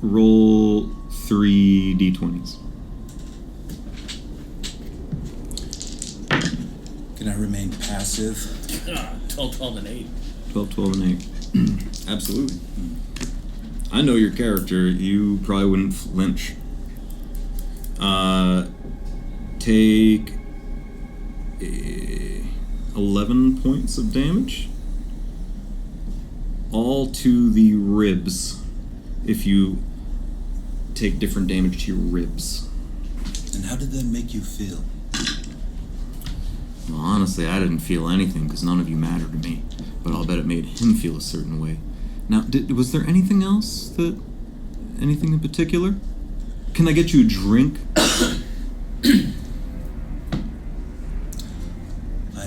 Roll 3 d20s. Can I remain passive? 12, 12, and 8. 12, 12, and 8. Absolutely. I know your character. You probably wouldn't flinch. Take 11 points of damage. All to the ribs. If you take different damage to your ribs. And how did that make you feel? Well, honestly, I didn't feel anything because none of you mattered to me. But I'll bet it made him feel a certain way. Now, was there anything else anything in particular? Can I get you a drink? I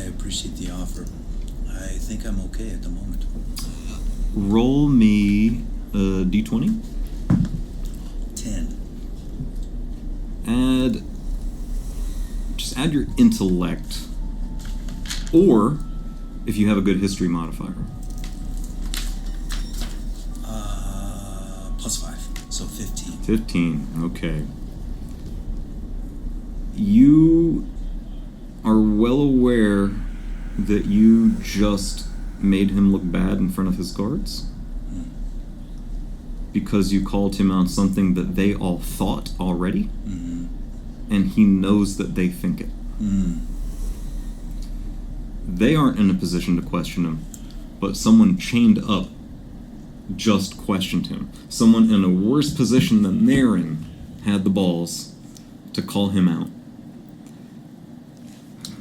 appreciate the offer. I think I'm okay at the moment. Roll me a d20. 10. Just add your intellect. Or, if you have a good history modifier. +5, so 15. 15, okay. You are well aware that you just made him look bad in front of his guards? Because you called him on something that they all thought already? Mm-hmm. And he knows that they think it. They aren't in a position to question him, but someone chained up just questioned him. Someone in a worse position than they're in had the balls to call him out.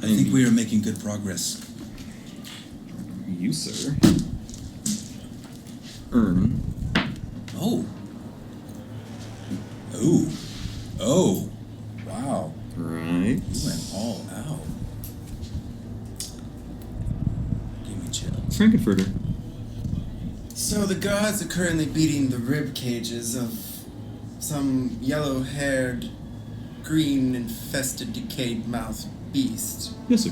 I think we are making good progress. You, sir, earn... Oh. Ooh. Oh. Wow. Right. You went all out. Give me chills. Frankenfurter. So the guards are currently beating the rib cages of some yellow-haired, green-infested, decayed-mouthed beast. Yes, sir.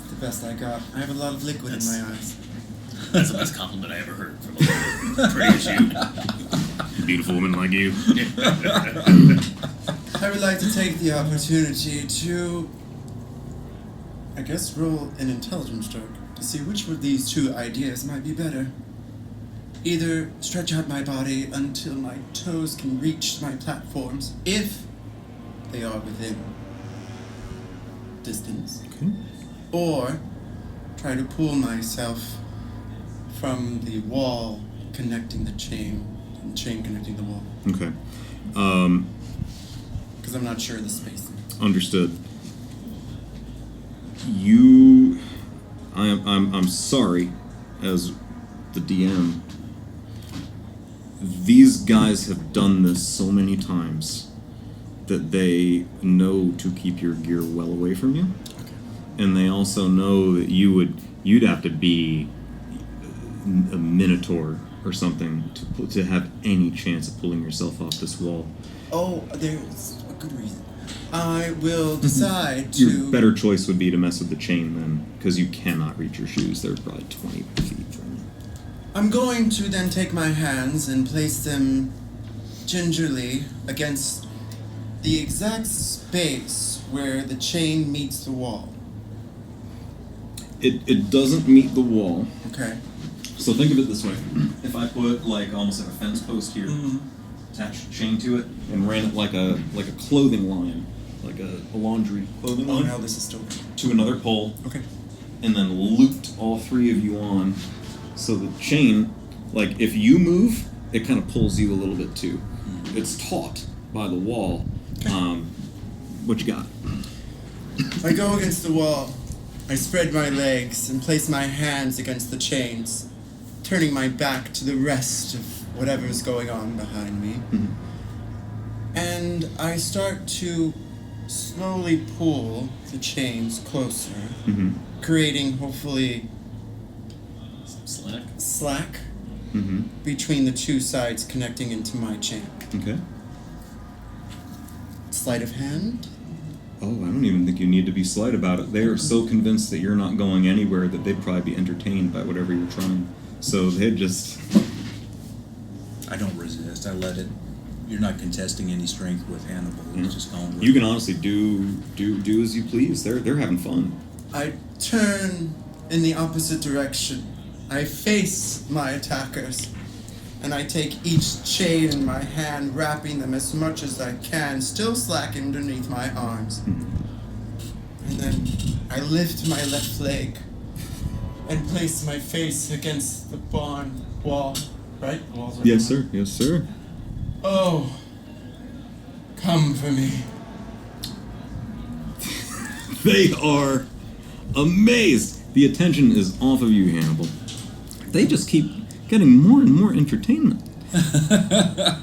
The best I got. I have a lot of liquid in my eyes. That's the best compliment I ever heard from a pretty as you. Beautiful woman like you. I would like to take the opportunity to, I guess, roll an intelligence check to see which of these 2 ideas might be better. Either stretch out my body until my toes can reach my platforms, if they are within distance, Okay. or try to pull myself from the wall connecting the chain, and the chain connecting the wall. Okay. Because I'm not sure of the spacing. Understood. I'm sorry, as the DM. These guys have done this so many times that they know to keep your gear well away from you. Okay. And they also know that you'd have to be a minotaur or something to have any chance of pulling yourself off this wall. Oh, there's a good reason. I will decide to... Your better choice would be to mess with the chain then, because you cannot reach your shoes. They're probably 20 feet from you. I'm going to then take my hands and place them gingerly against the exact space where the chain meets the wall. It doesn't meet the wall. Okay. So think of it this way. If I put almost like a fence post here, attached a chain to it, and ran it like a clothing line, like a laundry clothing Oh line, no, this is still... to another pole, Okay. and then looped all 3 of you on, so the chain Like, if you move, it kind of pulls you a little bit too. It's taut by the wall. What you got? I go against the wall. I spread my legs and place my hands against the chains, turning my back to the rest of whatever's going on behind me. And I start to slowly pull the chains closer, creating hopefully slack between the two sides connecting into my chain. Okay. Sleight of hand? Oh, I don't even think you need to be slight about it. They are so convinced that you're not going anywhere that they'd probably be entertained by whatever you're trying. So they'd just... I don't resist. I let it. You're not contesting any strength with Hannibal. He's just going with You can it. honestly do as you please. They're having fun. I turn in the opposite direction. I face my attackers, and I take each chain in my hand, wrapping them as much as I can, still slack underneath my arms. And then I lift my left leg and place my face against the barn wall. Right? The walls are Yes, down. sir. Yes, sir. Oh, come for me. They are amazed. The attention is off of you, Hannibal. They just keep getting more and more entertainment. I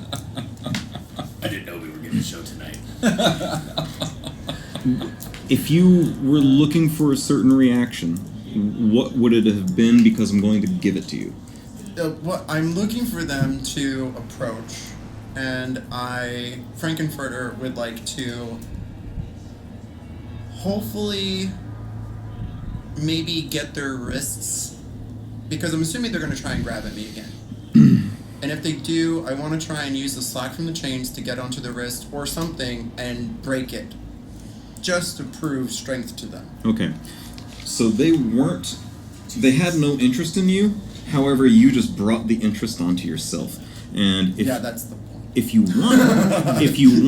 didn't know we were getting a show tonight. If you were looking for a certain reaction, what would it have been? Because I'm going to give it to you. What I'm looking for them to approach, and Frankenfurter would like to hopefully maybe get their wrists, because I'm assuming they're going to try and grab at me again. And if they do, I want to try and use the slack from the chains to get onto the wrist or something and break it, just to prove strength to them. Okay. So they had no interest in you. However, you just brought the interest onto yourself. And if, Yeah, that's the point. if you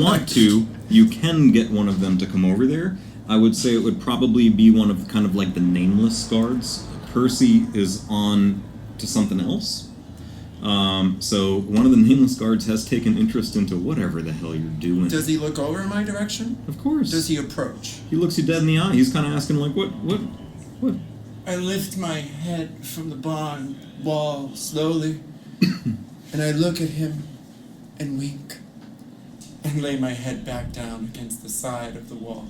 want to, you can get one of them to come over there. I would say it would probably be one of kind of like the nameless guards. Percy is on to something else. So one of the nameless guards has taken interest into whatever the hell you're doing. Does he look over in my direction? Of course. Does he approach? He looks you dead in the eye. He's kind of asking like, what? I lift my head from the barn wall slowly, and I look at him and wink, and lay my head back down against the side of the wall.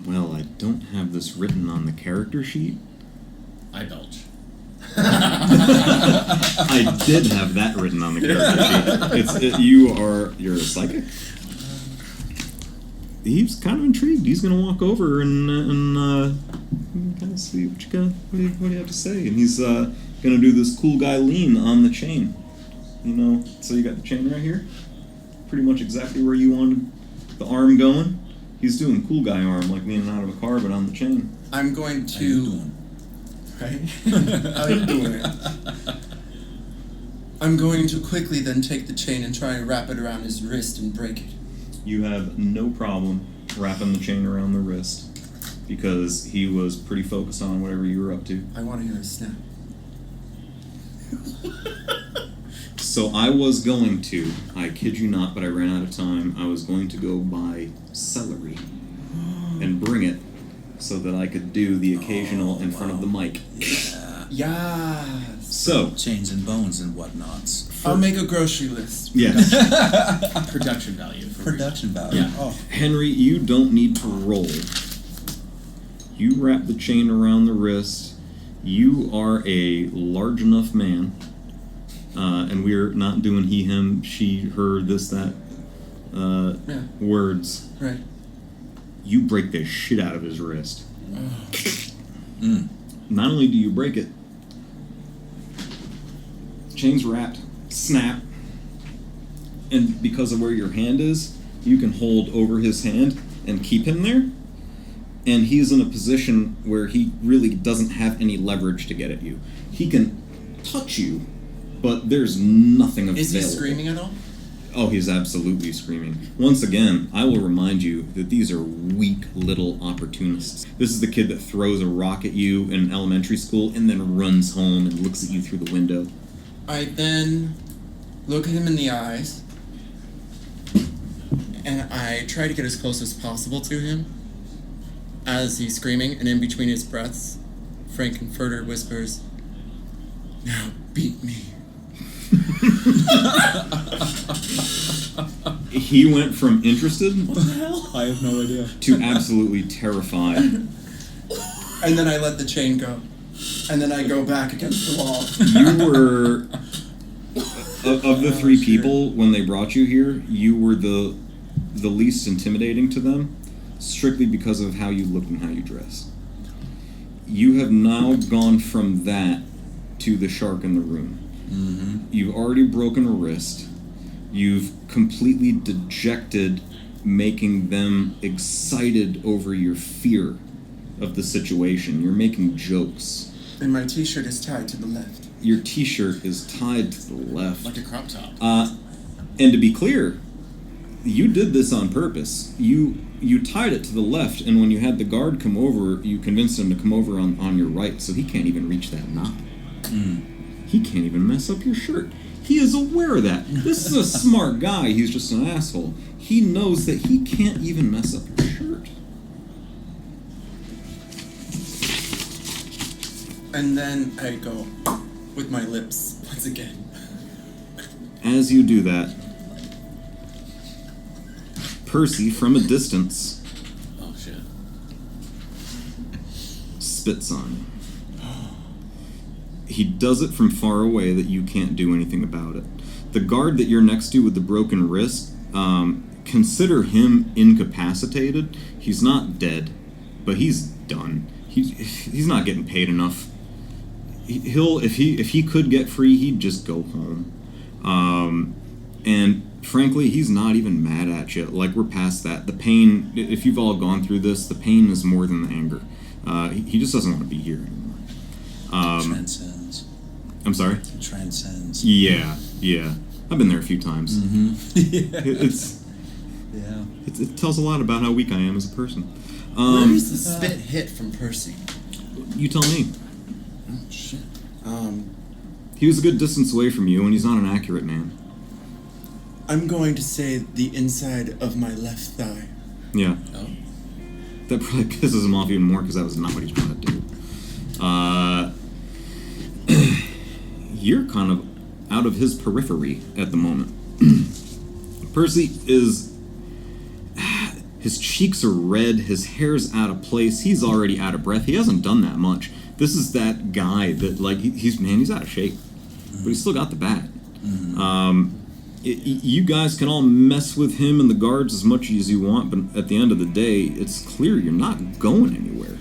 Well, I don't have this written on the character sheet. I belch. I did have that written on the character sheet. You're a psychic. He's kind of intrigued. He's gonna walk over and kind of see what you got. What do you have to say? And he's gonna do this cool guy lean on the chain. You know, so you got the chain right here, pretty much exactly where you wanted the arm going. He's doing cool guy arm, like leaning out of a car, but on the chain. I'm going How you to. doing? Right? How you doing? I'm going to quickly then take the chain and try and wrap it around his wrist and break it. You have no problem wrapping the chain around the wrist because he was pretty focused on whatever you were up to. I want to hear a snap. So I was going to, I kid you not, but I ran out of time. I was going to go buy celery and bring it so that I could do the occasional in front of the mic. Yes. So, Chains and bones and whatnots. I'll make a grocery list. yes, Production value. For Production value. Yeah. Oh, Henry, you don't need to roll. You wrap the chain around the wrist. You are a large enough man. And we're not doing he, him, she, her, this, that words. Right. You break the shit out of his wrist. Mm. Not only do you break it, chain's wrapped, snap, and because of where your hand is, you can hold over his hand and keep him there. And he's in a position where he really doesn't have any leverage to get at you. He can touch you, but there's nothing available. Is he screaming at all? Oh, he's absolutely screaming. Once again, I will remind you that these are weak little opportunists. This is the kid that throws a rock at you in elementary school and then runs home and looks at you through the window. I then look at him in the eyes, and I try to get as close as possible to him as he's screaming, and in between his breaths, Frankenfurter whispers, "Now beat me." He went from interested I have no idea. to absolutely terrified. And then I let the chain go. And then I go back against the wall. You were of the three people when they brought you here. You were the least intimidating to them, strictly because of how you looked and how you dressed. You have now gone from that to the shark in the room. Mm-hmm. You've already broken a wrist. You've completely dejected, making them excited over your fear of the situation. You're making jokes. And my t-shirt is tied to the left. Your t-shirt is tied to the left. Like a crop top. And to be clear, you did this on purpose. You tied it to the left, and when you had the guard come over, you convinced him to come over on your right, so he can't even reach that knot. He can't even mess up your shirt. He is aware of that. This is a smart guy. He's just an asshole. He knows that he can't even mess up your shirt. And then I go with my lips once again. As you do that, Percy, from a distance, Oh shit. spits on you. He does it from far away that you can't do anything about it. The guard that you're next to with the broken wrist, consider him incapacitated. He's not dead, but he's done. He's not getting paid enough. He'll if he could get free, he'd just go home. And frankly, he's not even mad at you. Like, we're past that. The pain, if you've all gone through this, the pain is more than the anger. He just doesn't want to be here anymore. Transcends. I'm sorry? It transcends. Yeah. I've been there a few times. Yeah. It tells a lot about how weak I am as a person. Where does the spit hit from Percy? You tell me. Oh, shit. He was a good distance away from you, and he's not an accurate man. I'm going to say the inside of my left thigh. Yeah. Oh. That probably pisses him off even more, because that was not what he's trying to do. You're kind of out of his periphery at the moment. Percy is... His cheeks are red, his hair's out of place, he's already out of breath, he hasn't done that much. This is that guy that, like, he's out of shape, but he's still got the bat. You guys can all mess with him and the guards as much as you want, but at the end of the day, it's clear you're not going anywhere.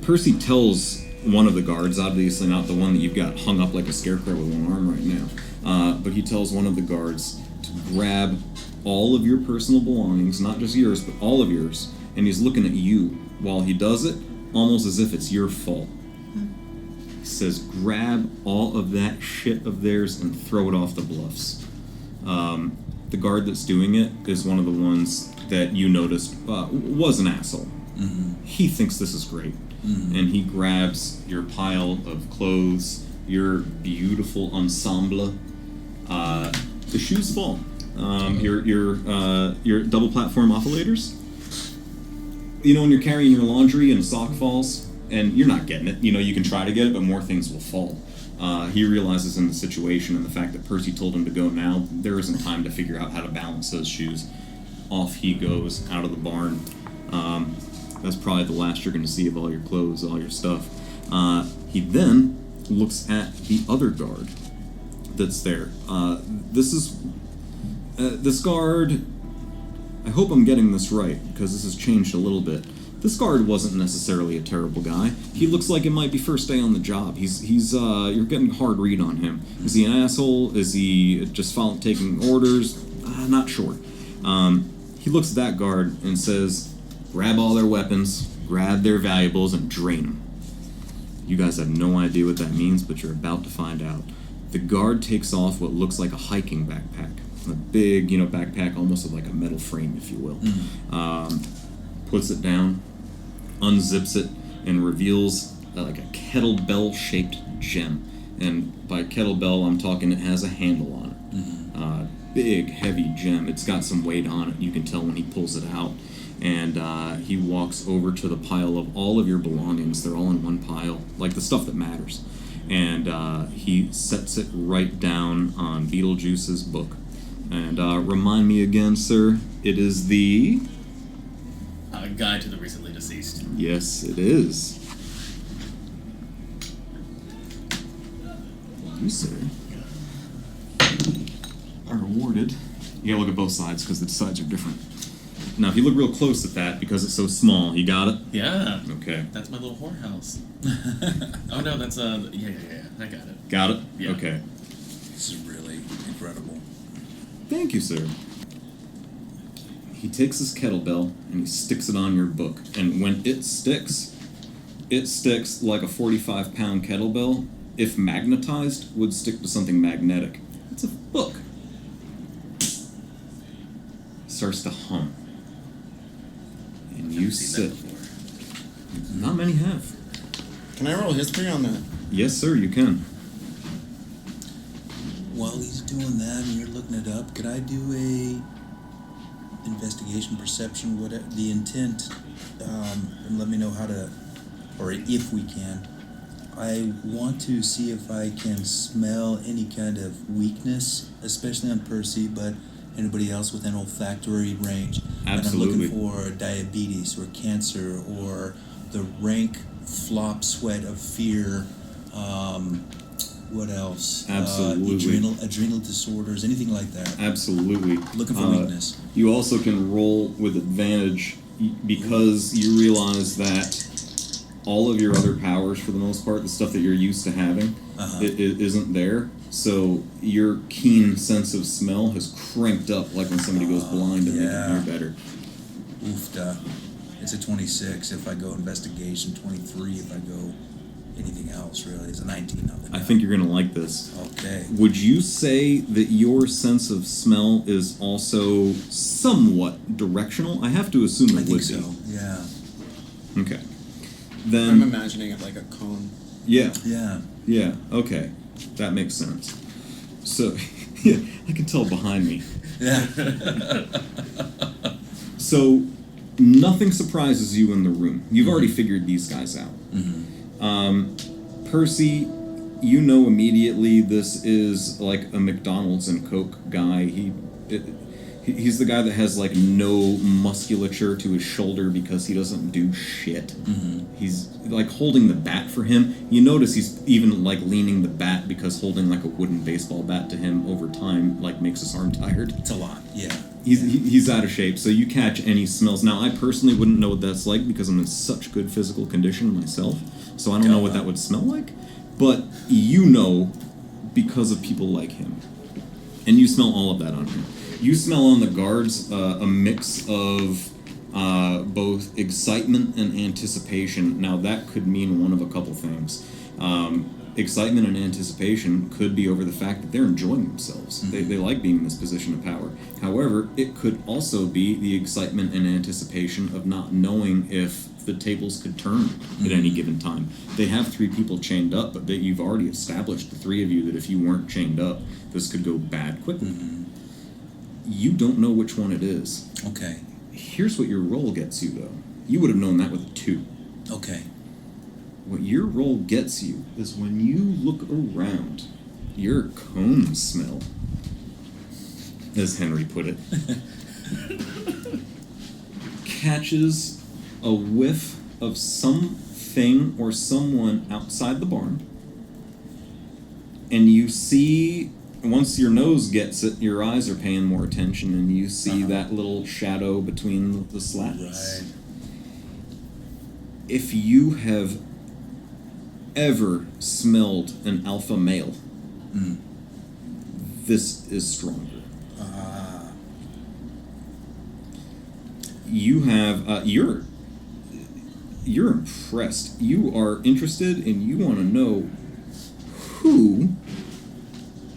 Percy tells one of the guards, obviously not the one that you've got hung up like a scarecrow with one arm right now, but he tells one of the guards to grab all of your personal belongings, not just yours, but all of yours, and he's looking at you while he does it, almost as if it's your fault. He says, grab all of that shit of theirs and throw it off the bluffs. The guard that's doing it is one of the ones that you noticed was an asshole. He thinks this is great. And he grabs your pile of clothes, your beautiful ensemble. The shoes fall. Your double platform oscillators. You know when you're carrying your laundry and a sock falls, and you're not getting it. You know you can try to get it, but more things will fall. He realizes in the situation and the fact that Percy told him to go now, there isn't time to figure out how to balance those shoes. Off he goes out of the barn. That's probably the last you're going to see of all your clothes, all your stuff. He then looks at the other guard that's there. This guard, I hope I'm getting this right, because this has changed a little bit. This guard wasn't necessarily a terrible guy. He looks like it might be first day on the job. You're getting a hard read on him. Is he an asshole? Is he just taking orders? Not sure. He looks at that guard and says, grab all their weapons, grab their valuables, and drain them. You guys have no idea what that means, but you're about to find out. The guard takes off what looks like a hiking backpack. A big, backpack, almost like a metal frame, if you will. Puts it down, unzips it, and reveals like a kettlebell-shaped gem. And by kettlebell, I'm talking it has a handle on it. Big, heavy gem. It's got some weight on it. You can tell when he pulls it out. And he walks over to the pile of all of your belongings. They're all in one pile, like the stuff that matters. And he sets it right down on Beetlejuice's book. And remind me again, sir, it is the... Guide to the Recently Deceased. Yes, it is. You, sir, are awarded. You gotta look at both sides because the sides are different. Now, if you look real close at that, because it's so small, you got it? Yeah. Okay. That's my little whorehouse. Oh no, that's yeah, I got it. Got it? Yeah. Okay. This is really incredible. Thank you, sir. He takes his kettlebell and he sticks it on your book. And when it sticks like a 45-pound kettlebell, if magnetized, would stick to something magnetic. It's a book. Starts to hum. And you Never seen that sit. before. Not many have. Can I roll history on that? Yes, sir, you can. While he's doing that and you're looking it up, could I do a investigation, perception, whatever the intent, and let me know how to, or if we can. I want to see if I can smell any kind of weakness, especially on Percy, but anybody else within olfactory range. Absolutely. And I'm looking for diabetes or cancer or the rank flop sweat of fear. What else? Absolutely. Adrenal disorders, anything like that. Absolutely. Looking for weakness. You also can roll with advantage because you realize that all of your other powers, for the most part, the stuff that you're used to having, it isn't there. So your keen sense of smell has cranked up, like when somebody goes blind and they can hear better. Oofda. It's a 26 if I go investigation, 23 if I go anything else, really. It's a 19 on the I think you're going to like this. Okay. Would you say that your sense of smell is also somewhat directional? I have to assume it I think would so, be. yeah. Okay. I'm Then, imagining it like a cone. yeah. Yeah. Okay. That makes sense. So, yeah, I can tell behind me. Yeah. So, nothing surprises you in the room. You've already figured these guys out. Percy, you know immediately this is like a McDonald's and Coke guy. He's the guy that has like no musculature to his shoulder because he doesn't do shit. He's like holding the bat for him. You notice he's even like leaning the bat because holding like a wooden baseball bat to him over time like makes his arm tired. It's a lot, yeah. He's out of shape, so you catch any smells. Now, I personally wouldn't know what that's like because I'm in such good physical condition myself, so I don't know what that would smell like. But you know because of people like him. And you smell all of that on him. You smell on the guards a mix of both excitement and anticipation. Now, that could mean one of a couple things. Excitement and anticipation could be over the fact that they're enjoying themselves. They like being in this position of power. However, it could also be the excitement and anticipation of not knowing if the tables could turn at any given time. They have 3 people chained up, but you've already established, the 3 of you, that if you weren't chained up, this could go bad quickly. You don't know which one it is. Okay. Here's what your roll gets you, though. You would have known that with a 2. Okay. What your roll gets you is when you look around, your cone smell, as Henry put it, catches a whiff of something or someone outside the barn, and you see, once your nose gets it, your eyes are paying more attention, and you see that little shadow between the slats. Right. If you have ever smelled an alpha male, this is stronger. You have you're impressed. You are interested, and you want to know who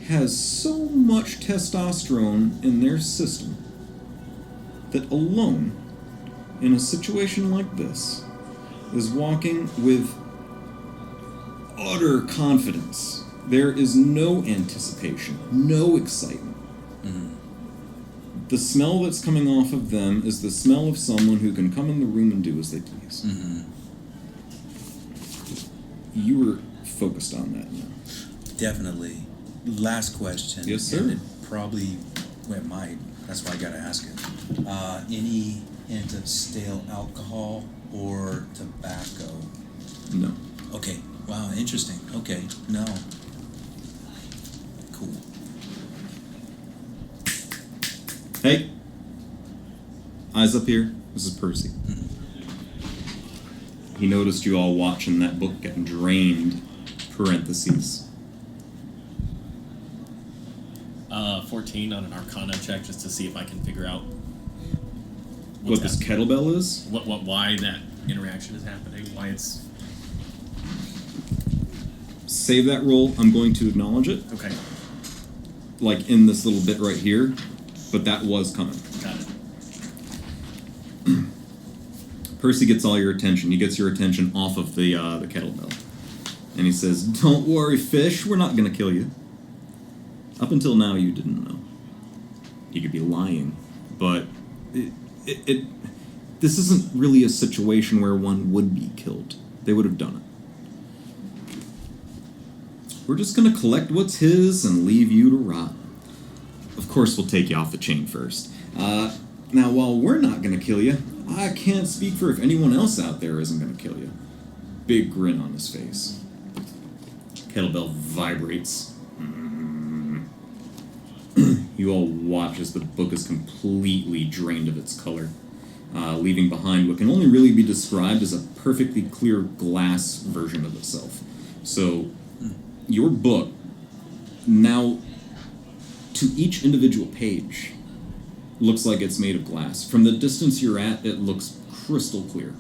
has so much testosterone in their system that alone, in a situation like this, is walking with utter confidence There is no anticipation, no excitement. The smell that's coming off of them is the smell of someone who can come in the room and do as they please. You were focused on that now. Definitely. Last question. Yes, sir. And it probably, well, it might. That's why I gotta ask it. Any hint of stale alcohol or tobacco? No. Okay. Wow, interesting. Okay. No. Cool. Hey! Eyes up here. This is Percy. He noticed you all watching that book get drained. Parentheses. 14 on an Arcana check just to see if I can figure out What this kettlebell is? why that interaction is happening, why it's... Save that roll. I'm going to acknowledge it. Okay, Like in this little bit right here. But that was coming. got it. Percy gets all your attention. He gets your attention off of the kettlebell. And he says, "Don't worry, fish. We're not going to kill you." Up until now, you didn't know. You could be lying. But this isn't really a situation where one would be killed. They would have done it. We're just going to collect what's his and leave you to rot. Of course, we'll take you off the chain first. Now, while we're not going to kill you, I can't speak for if anyone else out there isn't going to kill you. Big grin on his face. Kettlebell vibrates. You all watch as the book is completely drained of its color, leaving behind what can only really be described as a perfectly clear glass version of itself. So, your book, now, to each individual page, looks like it's made of glass. From the distance you're at, it looks crystal clear.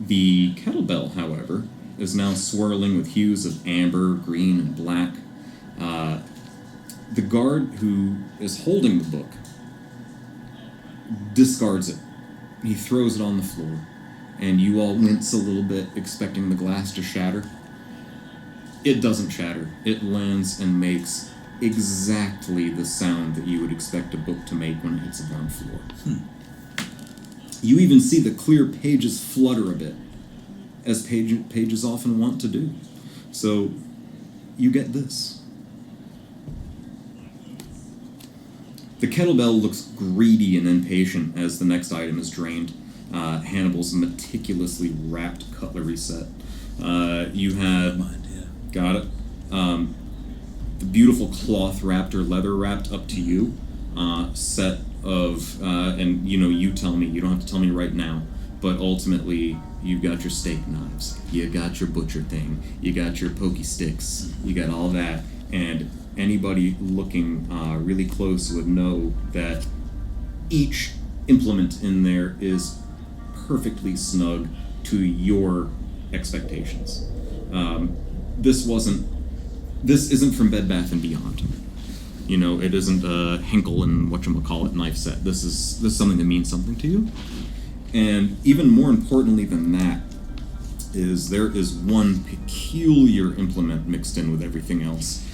The kettlebell, however, is now swirling with hues of amber, green, and black. The guard who is holding the book discards it. He throws it on the floor, and you all wince a little bit, expecting the glass to shatter. It doesn't shatter. It lands and makes exactly the sound that you would expect a book to make when it hits the ground floor. You even see the clear pages flutter a bit, as pages often want to do. So, you get this. The kettlebell looks greedy and impatient as the next item is drained. Hannibal's meticulously wrapped cutlery set. You had... Mind, yeah. Got it. The beautiful cloth wrapped or leather wrapped up to you. Set of, and you tell me, you don't have to tell me right now, but ultimately, you've got your steak knives, you got your butcher thing, you got your pokey sticks, you got all that, and anybody looking really close would know that each implement in there is perfectly snug to your expectations. This isn't from Bed Bath & Beyond. It isn't a Henkel and whatchamacallit knife set. This is something that means something to you. And even more importantly than that is there is one peculiar implement mixed in with everything else.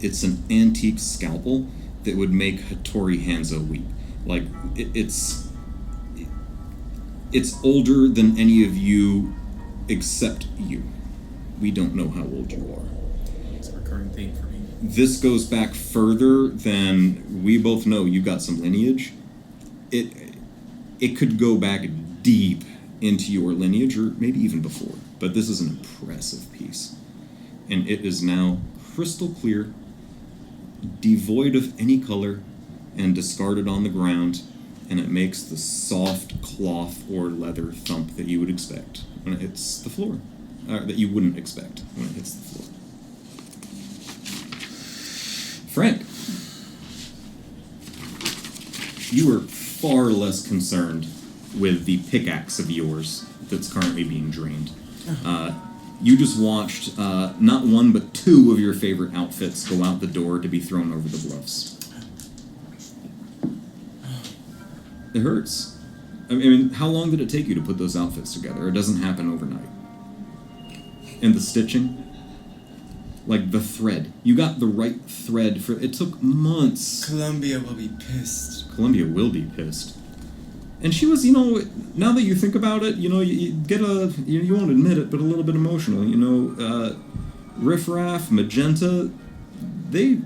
It's an antique scalpel that would make Hattori Hanzo weep. Like, it's older than any of you except you. We don't know how old you are. It's a recurring theme for me. This goes back further than we both know. You've got some lineage. It could go back deep into your lineage, or maybe even before. But this is an impressive piece. And it is now crystal clear, devoid of any color, and discarded on the ground, and it makes the soft cloth or leather thump that you would expect when it hits the floor. That you wouldn't expect when it hits the floor. Frank, you are far less concerned with the pickaxe of yours that's currently being drained. You just watched not one but two of your favorite outfits go out the door to be thrown over the bluffs. It hurts. I mean, how long did it take you to put those outfits together? It doesn't happen overnight. And the stitching. Like the thread. You got the right thread for... It took months. Columbia will be pissed. Columbia will be pissed. And she was, now that you think about it, you get you won't admit it, but a little bit emotional. Riff Raff, Magenta, they...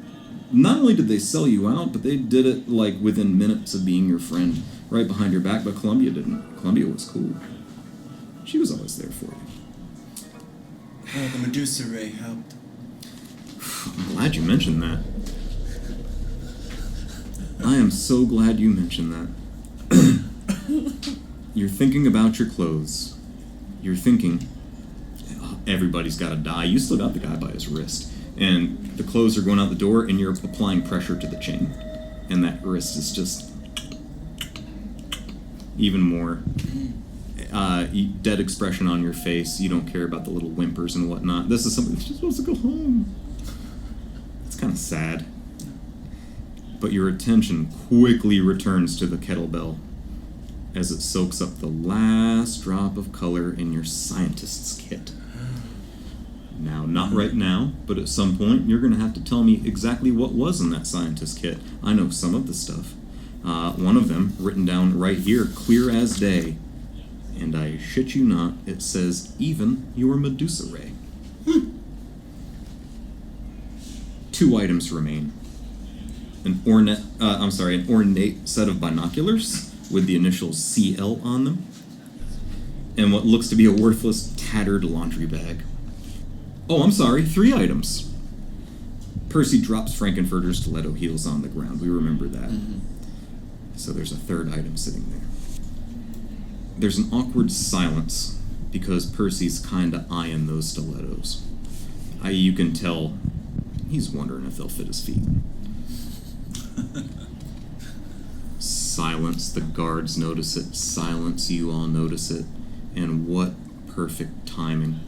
Not only did they sell you out, but they did it, like, within minutes of being your friend, right behind your back, but Columbia didn't. Columbia was cool. She was always there for you. Oh, the Medusa Ray helped. I'm glad you mentioned that. I am so glad you mentioned that. You're thinking about your clothes. You're thinking, oh, everybody's got to die. You still got the guy by his wrist. And the clothes are going out the door, and you're applying pressure to the chain. And that wrist is just even more dead expression on your face. You don't care about the little whimpers and whatnot. This is somebody that just wants to go home. It's kind of sad. But your attention quickly returns to the kettlebell as it soaks up the last drop of color in your scientist's kit. Now, not right now, but at some point, you're going to have to tell me exactly what was in that scientist kit. I know some of the stuff. One of them, written down right here, clear as day. And I shit you not, it says, even your Medusa Ray. 2 items remain. An ornate set of binoculars with the initials CL on them. And what looks to be a worthless, tattered laundry bag. Oh, I'm sorry, 3 items. Percy drops Frankenfurter's stiletto heels on the ground. We remember that. Mm-hmm. So there's a 3rd item sitting there. There's an awkward silence because Percy's kinda eyeing those stilettos. You can tell he's wondering if they'll fit his feet. Silence, the guards notice it. Silence, you all notice it. And what perfect timing.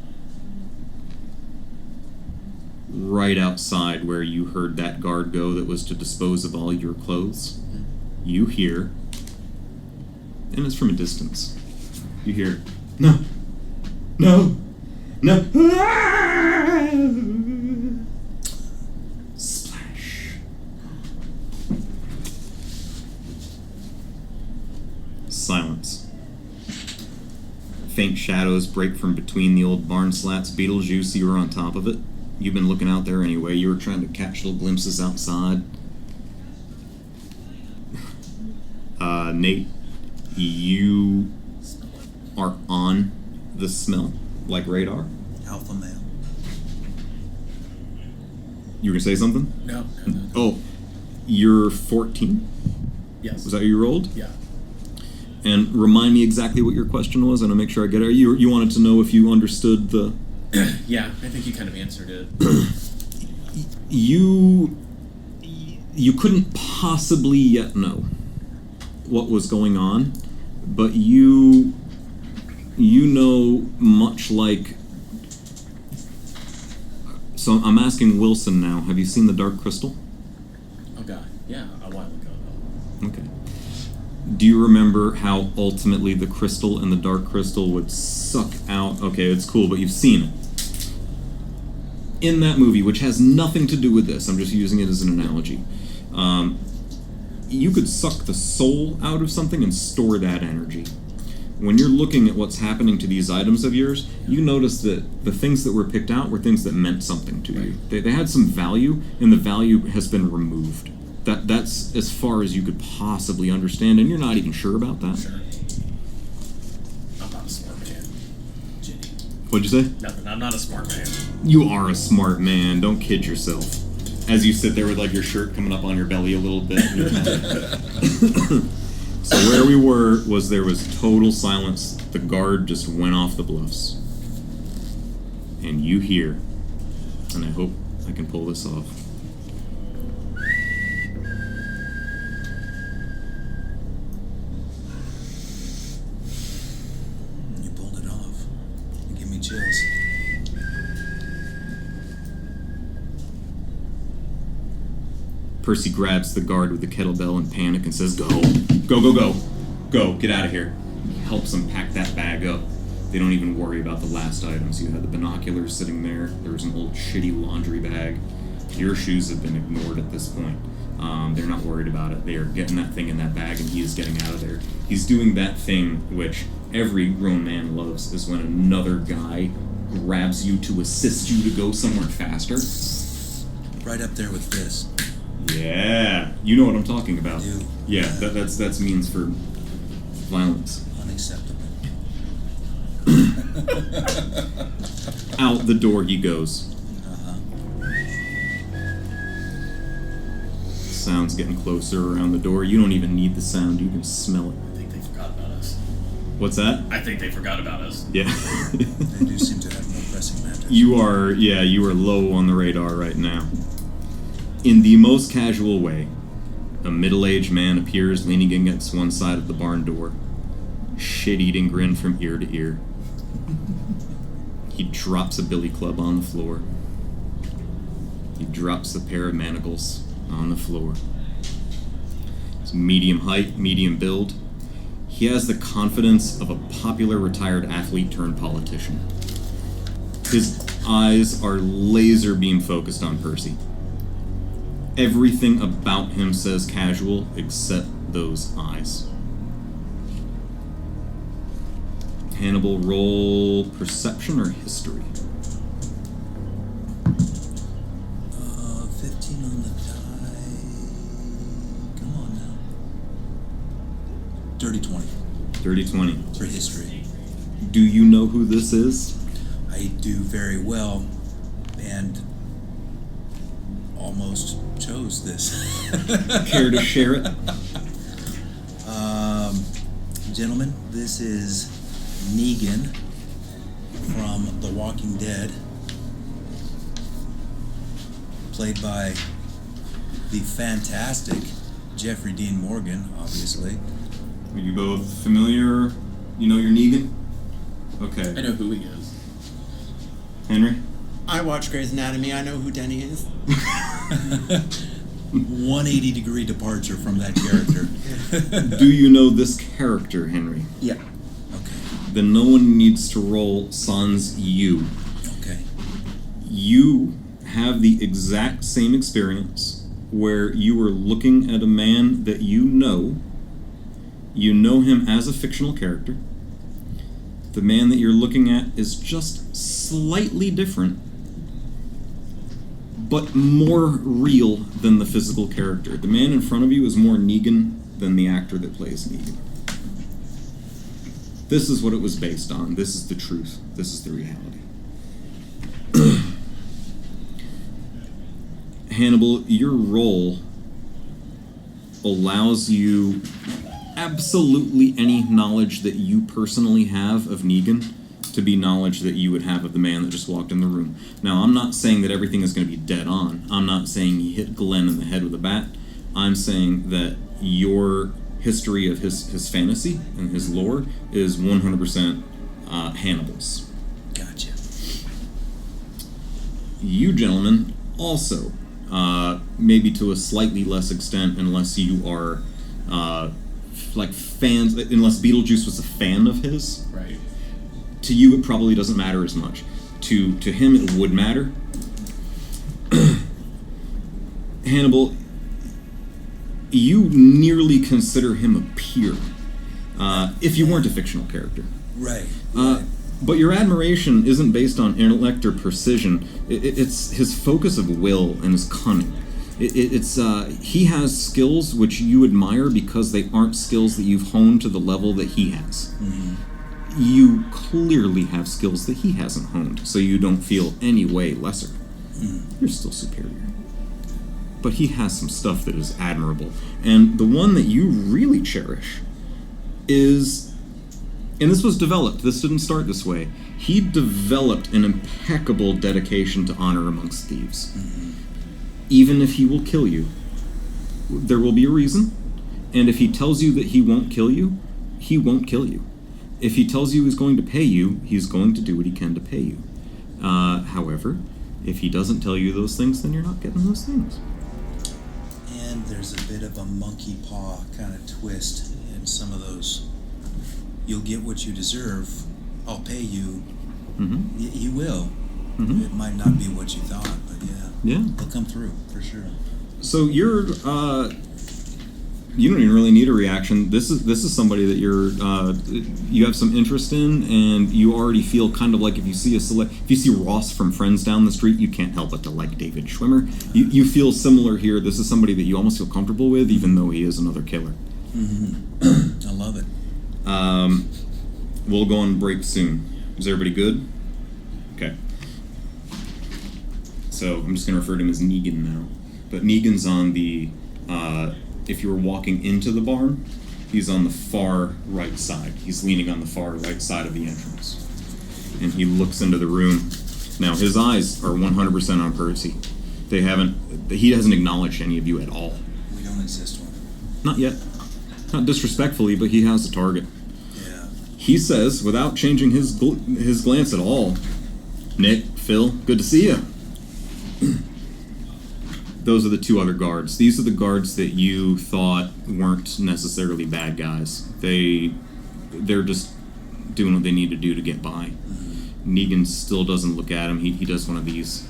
Right outside where you heard that guard go that was to dispose of all your clothes, you hear, and it's from a distance, you hear, no, no, no, splash. Silence. Faint shadows break from between the old barn slats. Beetlejuice, you were on top of it. You've been looking out there anyway. You were trying to catch little glimpses outside. Nate, you are on the smell, like radar. Alpha male. You were gonna say something? No. Oh, you're 14? Yes. Was that you rolled? Yeah. And remind me exactly what your question was, and I'll make sure I get it. You wanted to know if you understood the... Yeah, I think you kind of answered it. You couldn't possibly yet know what was going on, but you know, much like... So I'm asking Wilson now, have you seen The Dark Crystal? Oh god, yeah, a while ago though. Okay. Do you remember how ultimately the crystal and the dark crystal would suck out... Okay, it's cool, but you've seen it. In that movie, which has nothing to do with this, I'm just using it as an analogy, you could suck the soul out of something and store that energy. When you're looking at what's happening to these items of yours, you notice that the things that were picked out were things that meant something to you. They had some value, and the value has been removed. That's as far as you could possibly understand, and you're not even sure about that. Sure. I'm not a smart man, Ginny. What'd you say? Nothing, I'm not a smart man. You are a smart man. Don't kid yourself. As you sit there with like your shirt coming up on your belly a little bit. So where we were was there was total silence. The guard just went off the bluffs. And you hear, and I hope I can pull this off. You pulled it off. You give me chills. Percy grabs the guard with the kettlebell in panic and says, Go. Go, go, go. Go, get out of here. He helps him pack that bag up. They don't even worry about the last items. You had the binoculars sitting there. There was an old shitty laundry bag. Your shoes have been ignored at this point. They're not worried about it. They are getting that thing in that bag, and he is getting out of there. He's doing that thing which every grown man loves, is when another guy grabs you to assist you to go somewhere faster. Right up there with this. Yeah, you know what I'm talking about. I do. Yeah, that's means for violence. Unacceptable. Out the door he goes. Sound's getting closer around the door. You don't even need the sound. You can smell it. I think they forgot about us. What's that? I think they forgot about us. Yeah. They do seem to have more pressing matters. You are low on the radar right now. In the most casual way, a middle-aged man appears leaning against one side of the barn door. Shit-eating grin from ear to ear. He drops a billy club on the floor. He drops a pair of manacles on the floor. He's medium height, medium build. He has the confidence of a popular retired athlete turned politician. His eyes are laser beam focused on Percy. Everything about him says casual except those eyes. Hannibal, roll perception or history? 15 on the die. Come on now. Dirty 20 Dirty 20. for history. Do you know who this is? I do very well, and almost chose this. Care to share it? Gentlemen, this is Negan from The Walking Dead, played by the fantastic Jeffrey Dean Morgan, obviously. Are you both familiar? You know your Negan? I Okay. know who he is. Henry? I watch Grey's Anatomy. I know who Denny is. 180-degree departure from that character. Do you know this character, Henry? Yeah. Okay. Then no one needs to roll sans you. Okay. You have the exact same experience where you are looking at a man that you know him as a fictional character. The man that you're looking at is just slightly different, but more real than the physical character. The man in front of you is more Negan than the actor that plays Negan. This is what it was based on. This is the truth. This is the reality. Hannibal, your role allows you absolutely any knowledge that you personally have of Negan to be knowledge that you would have of the man that just walked in the room. Now, I'm not saying that everything is going to be dead on. I'm not saying he hit Glenn in the head with a bat. I'm saying that your history of his fantasy and his lore is 100% Hannibal's. Gotcha. You gentlemen also, maybe to a slightly less extent, unless you are like fans, unless Beetlejuice was a fan of his. Right. To you, it probably doesn't matter as much. To him, it would matter. Hannibal, you nearly consider him a peer, if you weren't a fictional character. Right. But your admiration isn't based on intellect or precision. It's his focus of will and his cunning. He has skills which you admire because they aren't skills that you've honed to the level that he has. Mm-hmm. You clearly have skills that he hasn't honed, so you don't feel any way lesser. You're still superior. But he has some stuff that is admirable. And the one that you really cherish is, and this was developed, this didn't start this way, he developed an impeccable dedication to honor amongst thieves. Even if he will kill you, there will be a reason, and if he tells you that he won't kill you, he won't kill you. If he tells you he's going to pay you, he's going to do what he can to pay you. However, if he doesn't tell you those things, then you're not getting those things. And there's a bit of a monkey paw kind of twist in some of those. You'll get what you deserve, I'll pay you. Mm-hmm. You will. Mm-hmm. It might not be what you thought, but yeah. Yeah. They'll come through, for sure. So you're you don't even really need a reaction. This is somebody that you have some interest in, and you already feel kind of like if you see Ross from Friends down the street, you can't help but to like David Schwimmer. You feel similar here. This is somebody that you almost feel comfortable with, even though he is another killer. Mm-hmm. I love it. We'll go on break soon. Is everybody good? Okay. So I'm just going to refer to him as Negan now. But Negan's on the, if you were walking into the barn, he's on the far right side. He's leaning on the far right side of the entrance. And he looks into the room. Now, his eyes are 100% on Percy. He hasn't acknowledged any of you at all. We don't exist one. Not yet. Not disrespectfully, but he has a target. Yeah. He says, without changing his glance at all, Nick, Phil, good to see you. Those are the two other guards. These are the guards that you thought weren't necessarily bad guys. They're just doing what they need to do to get by. Negan still doesn't look at him. He does one of these.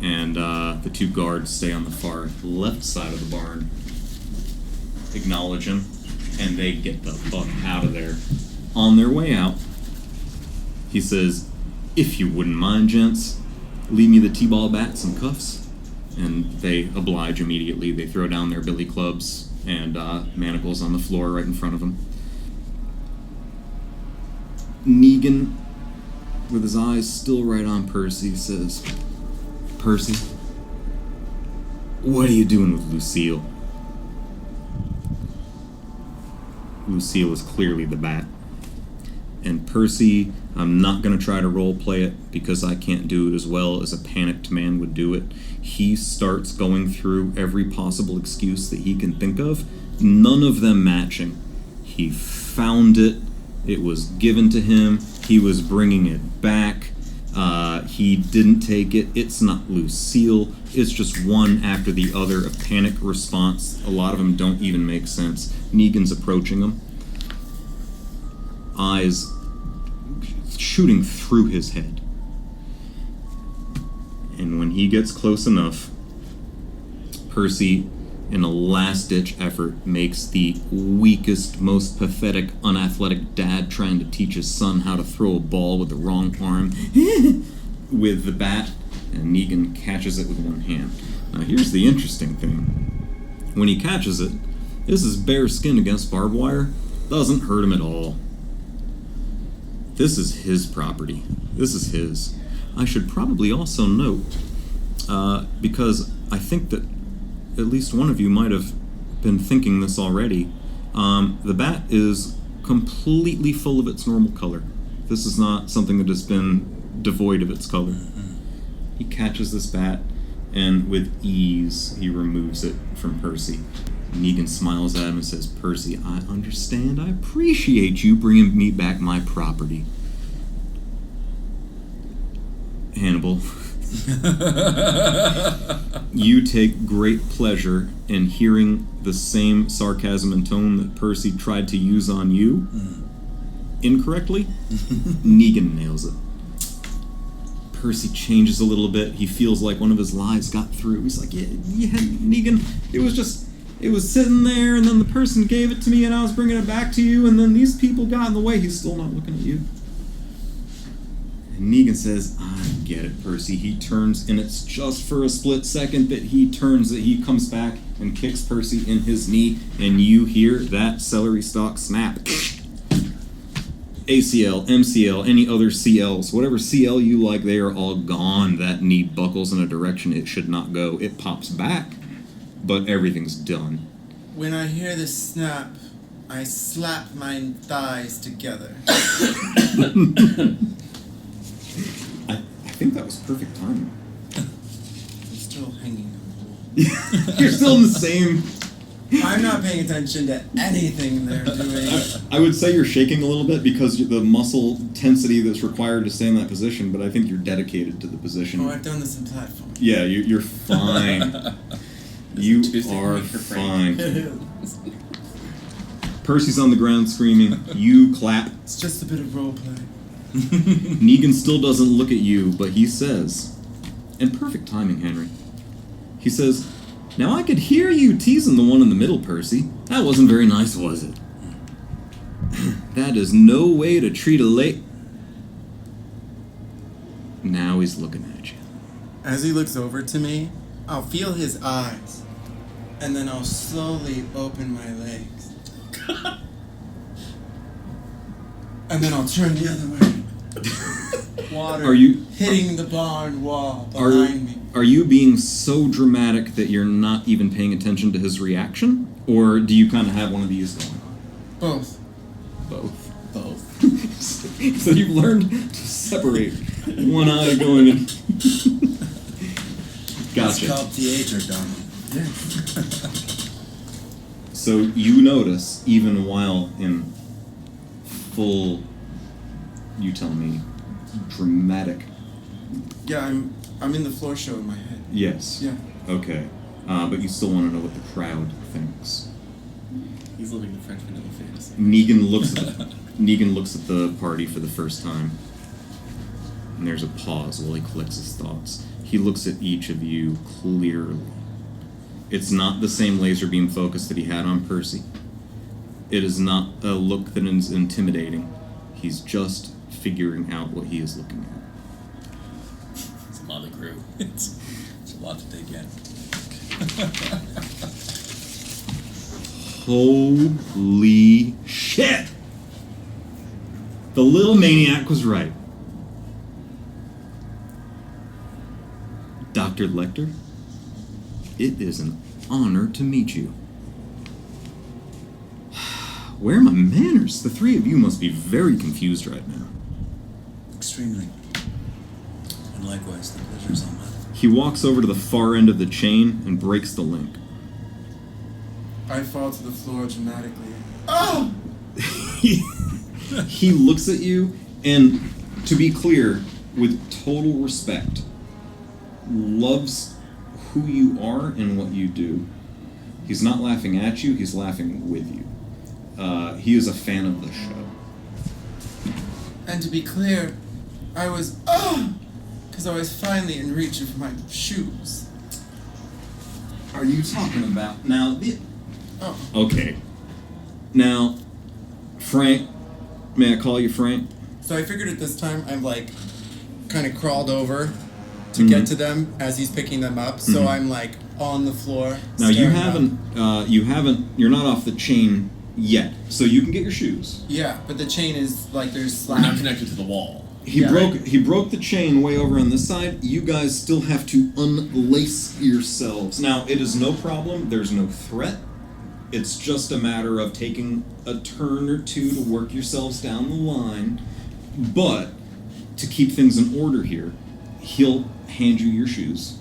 And the two guards stay on the far left side of the barn, acknowledge him, and they get the fuck out of there. On their way out, he says, if you wouldn't mind, gents, leave me the t-ball bats and cuffs. And they oblige immediately. They throw down their billy clubs and manacles on the floor right in front of them. Negan, with his eyes still right on Percy, says, Percy, what are you doing with Lucille? Lucille is clearly the bat. And Percy, I'm not going to try to role play it because I can't do it as well as a panicked man would do it. He starts going through every possible excuse that he can think of, none of them matching. He found it. It was given to him. He was bringing it back. He didn't take it. It's not Lucille. It's just one after the other, a panic response. A lot of them don't even make sense. Negan's approaching him. Eyes shooting through his head. And when he gets close enough, Percy, in a last-ditch effort, makes the weakest, most pathetic, unathletic dad trying to teach his son how to throw a ball with the wrong arm with the bat, and Negan catches it with one hand. Now here's the interesting thing. When he catches it, this is bare skin against barbed wire. Doesn't hurt him at all. This is his property. This is his. I should probably also note, because I think that at least one of you might have been thinking this already, the bat is completely full of its normal color. This is not something that has been devoid of its color. He catches this bat, and with ease, he removes it from Percy. Negan smiles at him and says, Percy, I understand. I appreciate you bringing me back my property. Hannibal, you take great pleasure in hearing the same sarcasm and tone that Percy tried to use on you incorrectly. Negan nails it. Percy changes a little bit. He feels like one of his lies got through. He's like, yeah, Negan, it was sitting there, and then the person gave it to me, and I was bringing it back to you, and then these people got in the way. He's still not looking at you. And Negan says, I get it, Percy. He turns, and it's just for a split second that he comes back and kicks Percy in his knee, and you hear that celery stalk snap. ACL, MCL, any other CLs, whatever CL you like, they are all gone. That knee buckles in a direction it should not go. It pops back, but everything's done. When I hear the snap, I slap my thighs together. I think that was perfect timing. I'm still hanging on the wall. You're still in the same... I'm not paying attention to anything they're doing. I would say you're shaking a little bit because the muscle tensity that's required to stay in that position, but I think you're dedicated to the position. Oh, I've done this in platform. Yeah, you're fine. You are fine. Percy's on the ground screaming. You clap. It's just a bit of role play. Negan still doesn't look at you, but he says, and perfect timing, Henry. He says, "Now I could hear you teasing the one in the middle, Percy. That wasn't very nice, was it? That is no way to treat a late..." Now he's looking at you. As he looks over to me, I'll feel his eyes, and then I'll slowly open my legs. And then I'll turn the other way. Water Are you- hitting the barn wall behind me. Are you being so dramatic that you're not even paying attention to his reaction? Or do you kind of have one of these going on? Both. Both. Both. So you've learned to separate one eye going in. It's Gotcha. called theater, darling. So you notice, even while in full, you tell me, dramatic. Yeah, I'm in the floor show in my head. Yes. Yeah. Okay. But you still want to know what the crowd thinks. He's living the French vanilla fantasy. Negan looks at the party for the first time. And there's a pause while he collects his thoughts. He looks at each of you clearly. It's not the same laser beam focus that he had on Percy. It is not a look that is intimidating. He's just figuring out what he is looking at. It's a lot of crew. It's a lot to take in. Holy shit! The little maniac was right. Dr. Lecter, it is an honor to meet you. Where are my manners? The three of you must be very confused right now. Extremely. And likewise, the pleasure's all mine. He walks over to the far end of the chain and breaks the link. I fall to the floor dramatically. Oh! He looks at you, and to be clear, with total respect, loves who you are and what you do. He's not laughing at you, he's laughing with you. He is a fan of the show. And to be clear, I was because I was finally in reach of my shoes. Are you talking about now? Oh. Okay. Now, Frank, may I call you Frank? So I figured at this time I'm like kind of crawled over to get to them as he's picking them up. So I'm like on the floor. Now you staring up. you're not off the chain yet, so you can get your shoes. Yeah, but the chain is like there's We're not slabs. connected to the wall. He Yeah. broke the chain way over on this side. You guys still have to unlace yourselves. Now it is no problem. There's no threat. It's just a matter of taking a turn or two to work yourselves down the line. But to keep things in order here, he'll hand you your shoes.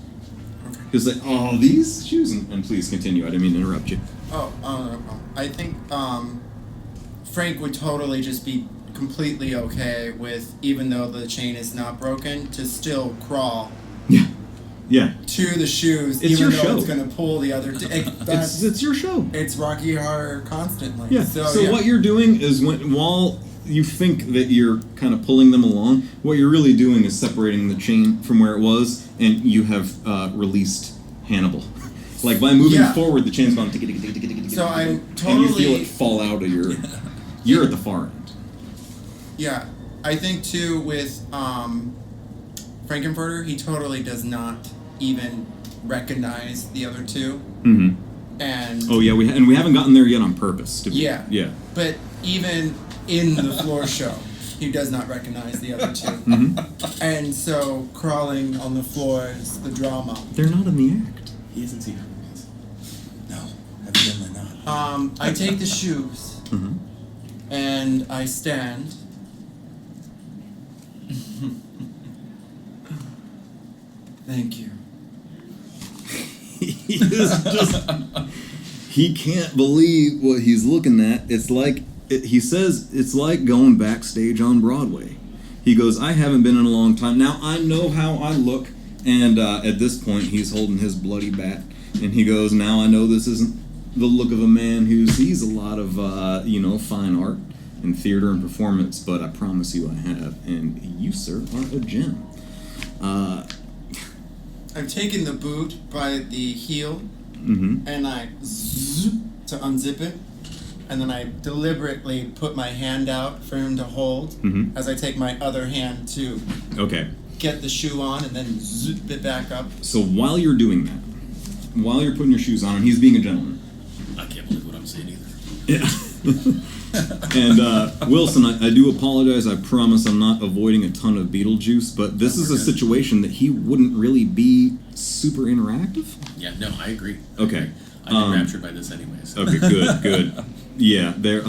Okay. He'll say, "Oh, these shoes," and please continue. I didn't mean to interrupt you. Oh, I think Frank would totally just be completely okay with, even though the chain is not broken, to still crawl Yeah, to the shoes, It's even your though show. it's gonna pull the other. it's your show. It's Rocky Horror constantly. Yeah. So what you're doing is while you think that you're kind of pulling them along, what you're really doing is separating the chain from where it was, and you have released Hannibal. Like by moving Yeah. forward, the chain's gone. So I'm and you totally- feel it fall out of your. You're at the far end. Yeah, I think too with Frankenfurter, he totally does not even recognize the other two, Mm-hmm. and Oh yeah, we haven't gotten there yet on purpose. Yeah. Yeah. but even in the floor show, he does not recognize the other two, Mm-hmm. and so crawling on the floor is the drama. They're not in the act. He hasn't seen Hercules. No, evidently not. I take the shoes Mm-hmm. and I stand. Thank you. He is just. He can't believe what he's looking at. It's like he says it's like going backstage on Broadway. He goes, "I haven't been in a long time. Now I know how I look." And at this point, he's holding his bloody bat, and he goes, "Now I know this isn't the look of a man who sees a lot of, fine art and theater and performance, but I promise you I have, and you, sir, are a gem. I've taken the boot by the heel, Mm-hmm. and I zzz to unzip it, and then I deliberately put my hand out for him to hold Mm-hmm. as I take my other hand to Okay. get the shoe on and then zip it back up. So while you're doing that, while you're putting your shoes on, and he's being a gentleman. I can't believe what I'm saying either. Yeah. And Wilson, I do apologize. I promise I'm not avoiding a ton of Beetlejuice, but this is a situation that he wouldn't really be super interactive. Yeah, no, I agree. Okay. I'm enraptured by this anyways. Okay, good. Yeah, there.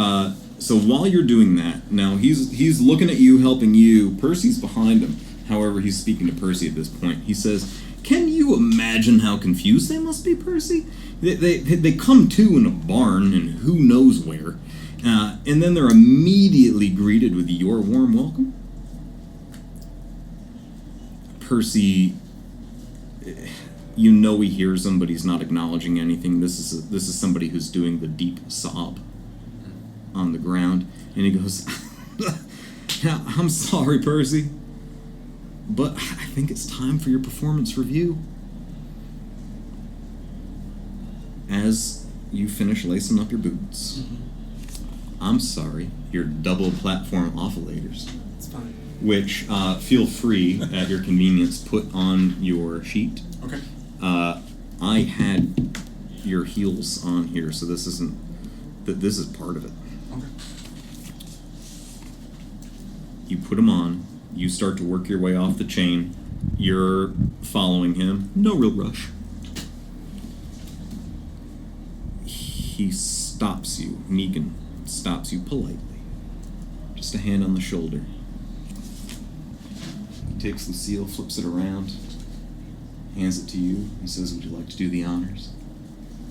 So while you're doing that, now he's looking at you, helping you. Percy's behind him. However, he's speaking to Percy at this point. He says, "Can you imagine how confused they must be, Percy? They come to in a barn and who knows where, and then they're immediately greeted with your warm welcome." Percy, you know he hears them, but he's not acknowledging anything. This is somebody who's doing the deep sob on the ground, and he goes, "I'm sorry, Percy, but I think it's time for your performance review." As you finish lacing up your boots, I'm sorry, your double platform oscillators, It's fine. which feel free at your convenience put on your sheet. Okay. I had your heels on here, so this isn't. This is part of it. Okay. You put them on. You start to work your way off the chain. You're following him. No real rush. He stops you. Negan stops you politely. Just a hand on the shoulder. He takes the seal, flips it around, hands it to you. He says, "Would you like to do the honors?"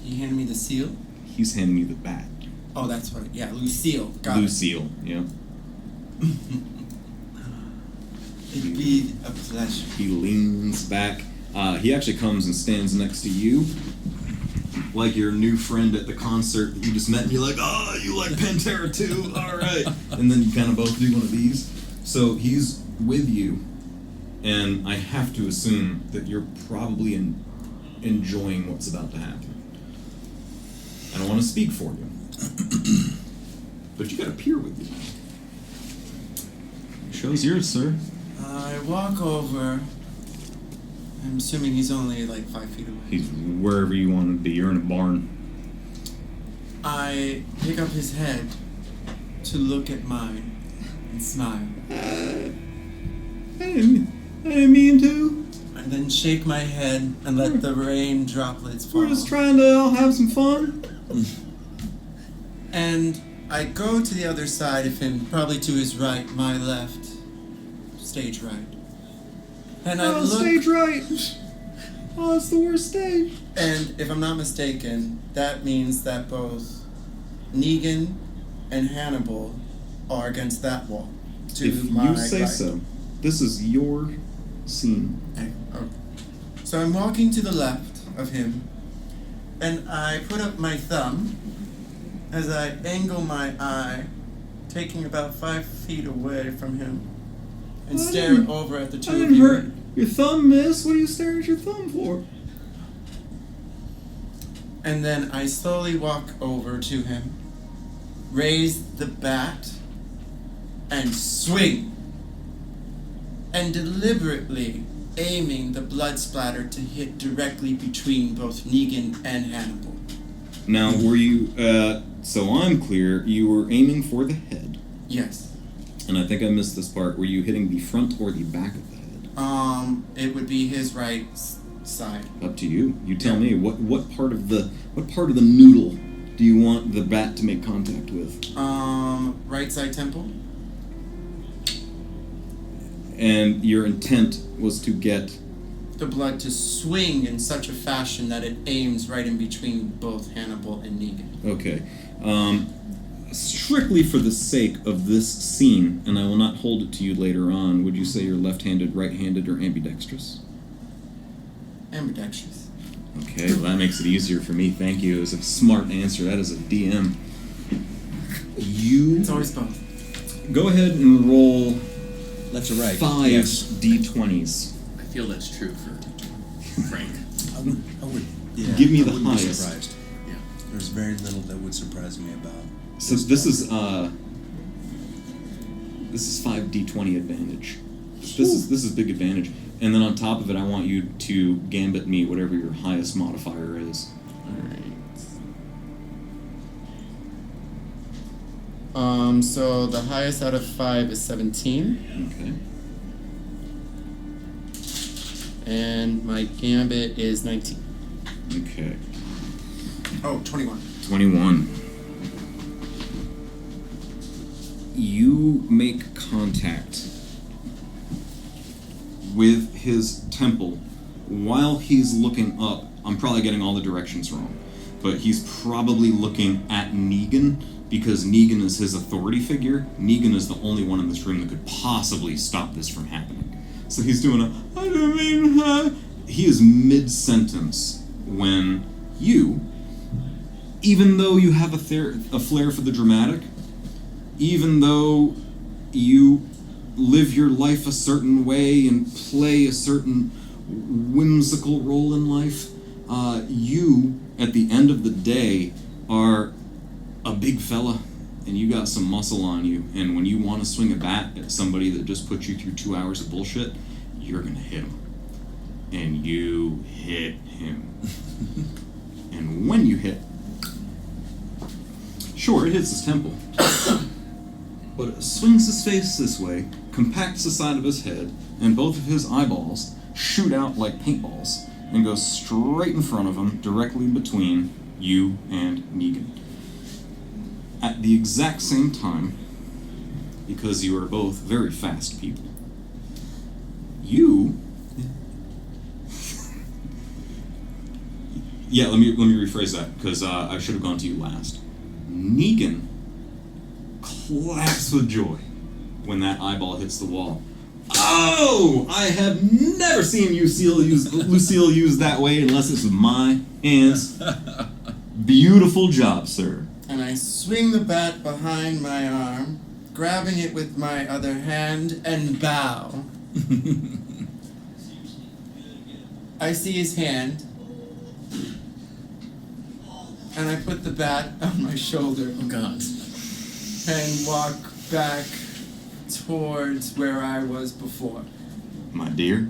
You hand me the seal? He's handing you the bat. Oh, that's what. Yeah, Lucille. Got it. Lucille, yeah. It'd be a pleasure. He leans back. He actually comes and stands next to you, like your new friend at the concert that you just met, and you're like, "Oh, you like Pantera too? All right." And then you kind of both do one of these. So he's with you, and I have to assume that you're probably enjoying what's about to happen. I don't want to speak for you, but you got a peer with you. Show's yours, sir. I walk over. I'm assuming he's only like 5 feet away. He's wherever you want him to be. You're in a barn. I pick up his head to look at mine and smile. I didn't mean to. And then shake my head and let the rain droplets fall. We're just trying to all have some fun. And I go to the other side of him, probably to his right, my left, stage right. And I look, Stage right. Oh, it's the worst stage. and if I'm not mistaken, that means that both Negan and Hannibal are against that wall. To If my you say right. so. This is your scene. Okay. So I'm walking to the left of him, and I put up my thumb as I angle my eye, taking about 5 feet away from him, and I stare didn't- over at the two I of didn't you. hurt your thumb, miss. What are you staring at your thumb for? And then I slowly walk over to him, raise the bat, and swing. And deliberately aiming the blood splatter to hit directly between both Negan and Hannibal. Now, were you, so I'm clear, you were aiming for the head. Yes. And I think I missed this part. Were you hitting the front or the back of the head? It would be his right side. Up to you. You tell me. What part of the noodle do you want the bat to make contact with? Right side temple? And your intent was to get... The blood to swing in such a fashion that it aims right in between both Hannibal and Negan. Okay. Strictly for the sake of this scene, and I will not hold it to you later on, would you say you're left-handed, right-handed, or ambidextrous? Ambidextrous. Okay, well that makes it easier for me. Thank you. It was a smart answer. That is a DM. You It's always both. go ahead and roll Left to right. 5 Yes. d20s. I feel that's true for Frank. I would. Yeah. Give me I the wouldn't be highest. surprised. Yeah. There's very little that would surprise me about. So this is 5 d20 advantage. This is big advantage. And then on top of it, I want you to gambit me whatever your highest modifier is. So the highest out of 5 is 17, Okay. and my gambit is 19. Okay. Oh, 21. 21. You make contact with his temple while he's looking up. I'm probably getting all the directions wrong, but he's probably looking at Negan because Negan is his authority figure. Negan is the only one in this room that could possibly stop this from happening. So he's doing I don't mean, he is mid-sentence when you, even though you have a flair for the dramatic, even though you live your life a certain way and play a certain whimsical role in life, you, at the end of the day, are a big fella, and you got some muscle on you, and when you want to swing a bat at somebody that just put you through 2 hours of bullshit, you're gonna hit him. And you hit him. And when you hit, sure, it hits his temple, but it swings his face this way, compacts the side of his head, and both of his eyeballs shoot out like paintballs and go straight in front of him, directly between you and Negan. At the exact same time, because you are both very fast people, you... Yeah, let me rephrase that, because I should have gone to you last. Negan claps with joy when that eyeball hits the wall. Oh! I have never seen Lucille use that way unless it's with my hands. Beautiful job, sir. And I swing the bat behind my arm, grabbing it with my other hand, and bow. I see his hand, and I put the bat on my shoulder Oh God. and walk back towards where I was before. My dear,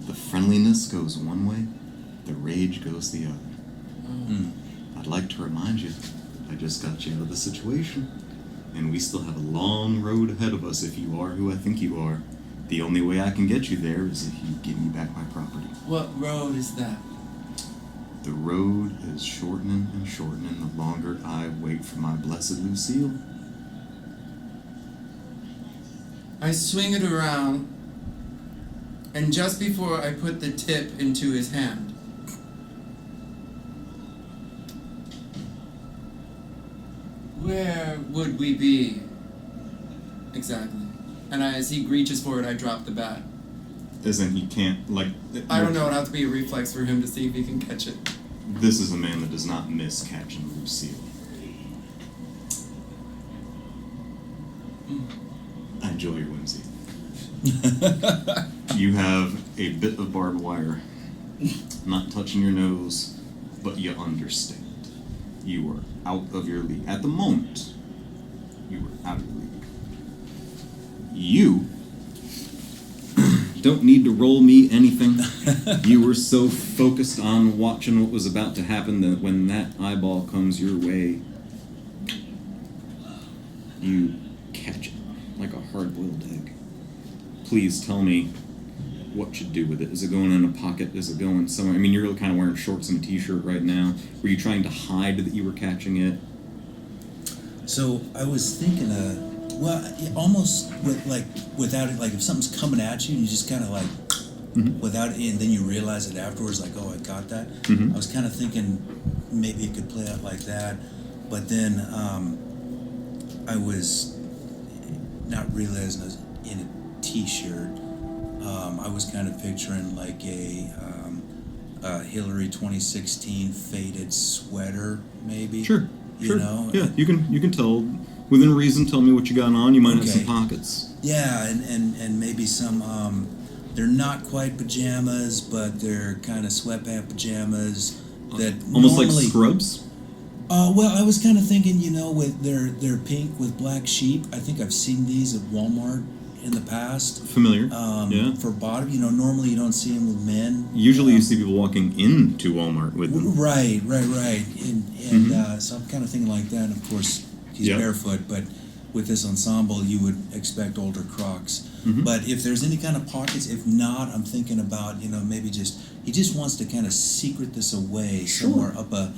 the friendliness goes one way, the rage goes the other. I'd like to remind you, I just got you out of the situation, and we still have a long road ahead of us if you are who I think you are. The only way I can get you there is if you give me back my property. What road is that? The road is shortening and shortening the longer I wait for my blessed Lucille. I swing it around, and just before I put the tip into his hand, where would we be exactly? And as he reaches for it, I drop the bat. As in, he can't, like... I don't know, it'll have to be a reflex for him to see if he can catch it. This is a man that does not miss catching Lucille. I enjoy your whimsy. You have a bit of barbed wire, not touching your nose, but you understand. You are out of your league. At the moment, you are out of your league. You don't need to roll me anything. You were so focused on watching what was about to happen that when that eyeball comes your way, you catch it like a hard-boiled egg. Please tell me what you do with it. Is it going in a pocket? Is it going somewhere? I mean, you're kind of wearing shorts and a t-shirt right now. Were you trying to hide that you were catching it? So I was thinking, almost without it, like if something's coming at you, you just kind of like, without it, and then you realize it afterwards, like, oh, I got that. I was kind of thinking maybe it could play out like that, but then I was not realizing I was in a t-shirt. I was kind of picturing like a Hillary 2016 faded sweater, maybe. Sure. You Sure. know? Yeah, you can tell within reason. Tell me what you got on. You might have Okay. some pockets. Yeah, and maybe some. They're not quite pajamas, but they're kind of sweatpant pajamas that Almost normally, like scrubs. Well, I was kind of thinking, with they're pink with black sheep. I think I've seen these at Walmart in the past. Familiar. Yeah. For bottom, normally you don't see them with men. Usually you see people walking into Walmart with them. Right. And so I'm kind of thinking like that. And of course, he's Yeah. barefoot, but with this ensemble, you would expect older Crocs. Mhm. But if there's any kind of pockets, if not, I'm thinking about, maybe he just wants to kind of secret this away Sure. somewhere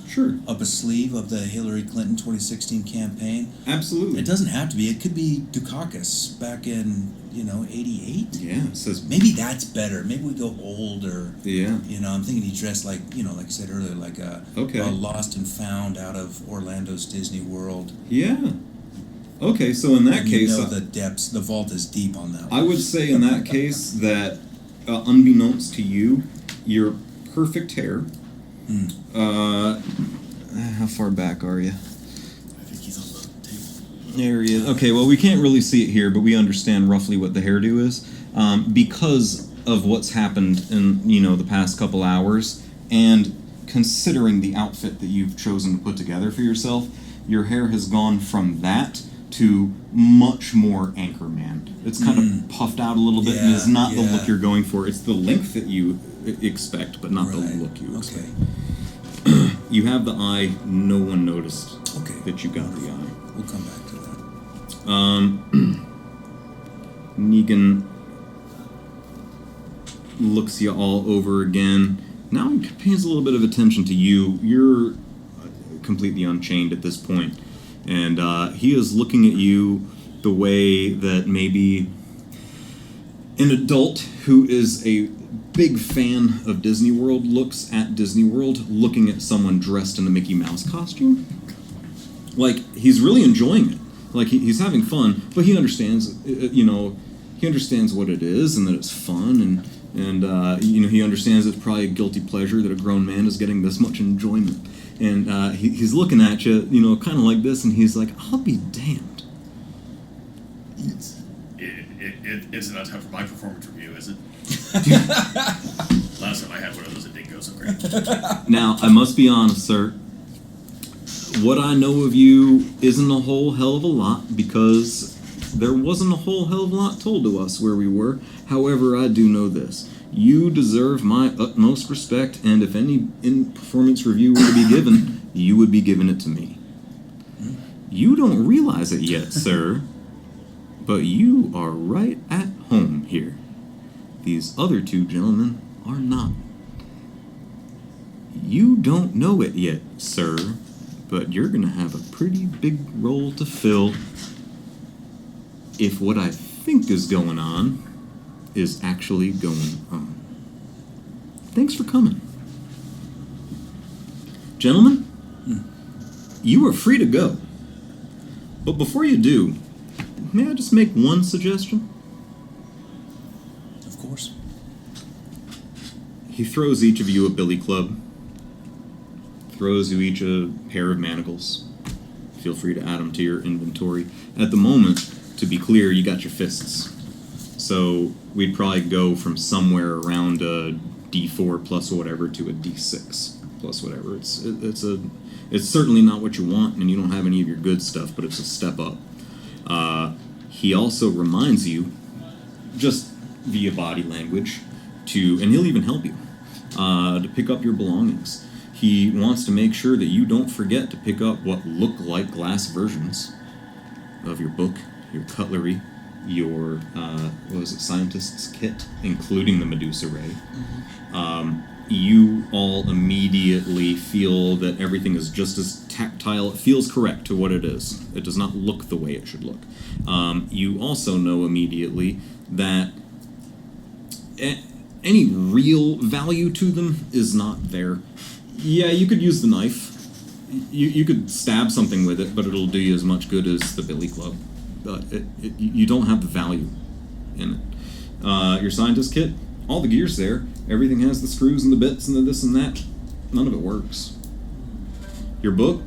Sure. up a sleeve of the Hillary Clinton 2016 campaign. Absolutely. It doesn't have to be. It could be Dukakis back in, 88. Yeah. It says. Maybe that's better. Maybe we go older. Yeah. I'm thinking he dressed like, like I said earlier, like a lost and found out of Orlando's Disney World. Yeah. Okay, so in that And case, the depths, the vault is deep on that one. I would say in that case that, unbeknownst to you, your perfect hair. How far back are you? I think he's on the table. There he is. Okay, well, we can't really see it here, but we understand roughly what the hairdo is. Because of what's happened in, the past couple hours, and considering the outfit that you've chosen to put together for yourself, your hair has gone from that to much more Anchorman. It's kind of puffed out a little bit, and it's not the look you're going for. It's the length that you expect, but not the look you expect. Okay. You have the eye. No one noticed that you got Wonderful. the eye. We'll come back to that. Negan looks you all over again. Now he pays a little bit of attention to you. You're completely unchained at this point. And he is looking at you the way that maybe an adult who is a big fan of Disney World looks at Disney World, looking at someone dressed in a Mickey Mouse costume. Like, he's really enjoying it. Like, he's having fun, but he understands, he understands what it is and that it's fun, and he understands it's probably a guilty pleasure that a grown man is getting this much enjoyment. And he's looking at you, kind of like this, and he's like, I'll be damned. It's not time for my performance review, is it? Last time I had one of those, it didn't go so great. Now, I must be honest, sir. What I know of you isn't a whole hell of a lot, because there wasn't a whole hell of a lot told to us where we were. However, I do know this. You deserve my utmost respect, and if any performance review were to be given, you would be giving it to me. You don't realize it yet, sir, but you are right at home here. These other two gentlemen are not. You don't know it yet, sir, but you're going to have a pretty big role to fill if what I think is going on is actually going on. Thanks for coming. Gentlemen, you are free to go. But before you do, may I just make one suggestion? Of course. He throws each of you a billy club, throws you each a pair of manacles. Feel free to add them to your inventory. At the moment, to be clear, you got your fists. So we'd probably go from somewhere around a D4 plus whatever to a D6 plus whatever. It's certainly not what you want, and you don't have any of your good stuff, but it's a step up. He also reminds you, just via body language, and he'll even help you, to pick up your belongings. He wants to make sure that you don't forget to pick up what look like glass versions of your book, your cutlery, your scientist's kit, including the Medusa ray. You all immediately feel that everything is just as tactile. It feels correct to what it is. It does not look the way it should look. You also know immediately that any real value to them is not there. Yeah, you could use the knife. You could stab something with it, but it'll do you as much good as the billy club. But you don't have the value in it. Your scientist kit, all the gear's there. Everything has the screws and the bits and the this and that. None of it works. Your book,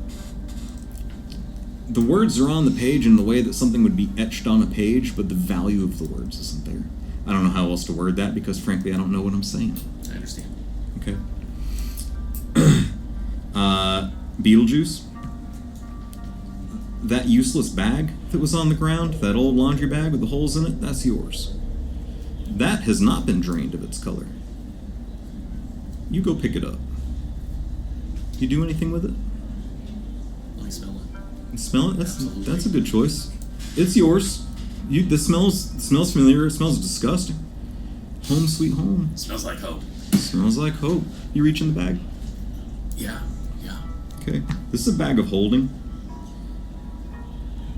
the words are on the page in the way that something would be etched on a page, but the value of the words isn't there. I don't know how else to word that because, frankly, I don't know what I'm saying. I understand. Okay. Beetlejuice. That useless bag that was on the ground, that old laundry bag with the holes in it, that's yours. That has not been drained of its color. You go pick it up. You do anything with it? Let me smell it. You smell it? Absolutely. That's a good choice. It's yours. The smells familiar. It smells disgusting. Home sweet home. Smells like hope. Smells like hope. You reach in the bag. Yeah. Okay. This is a bag of holding.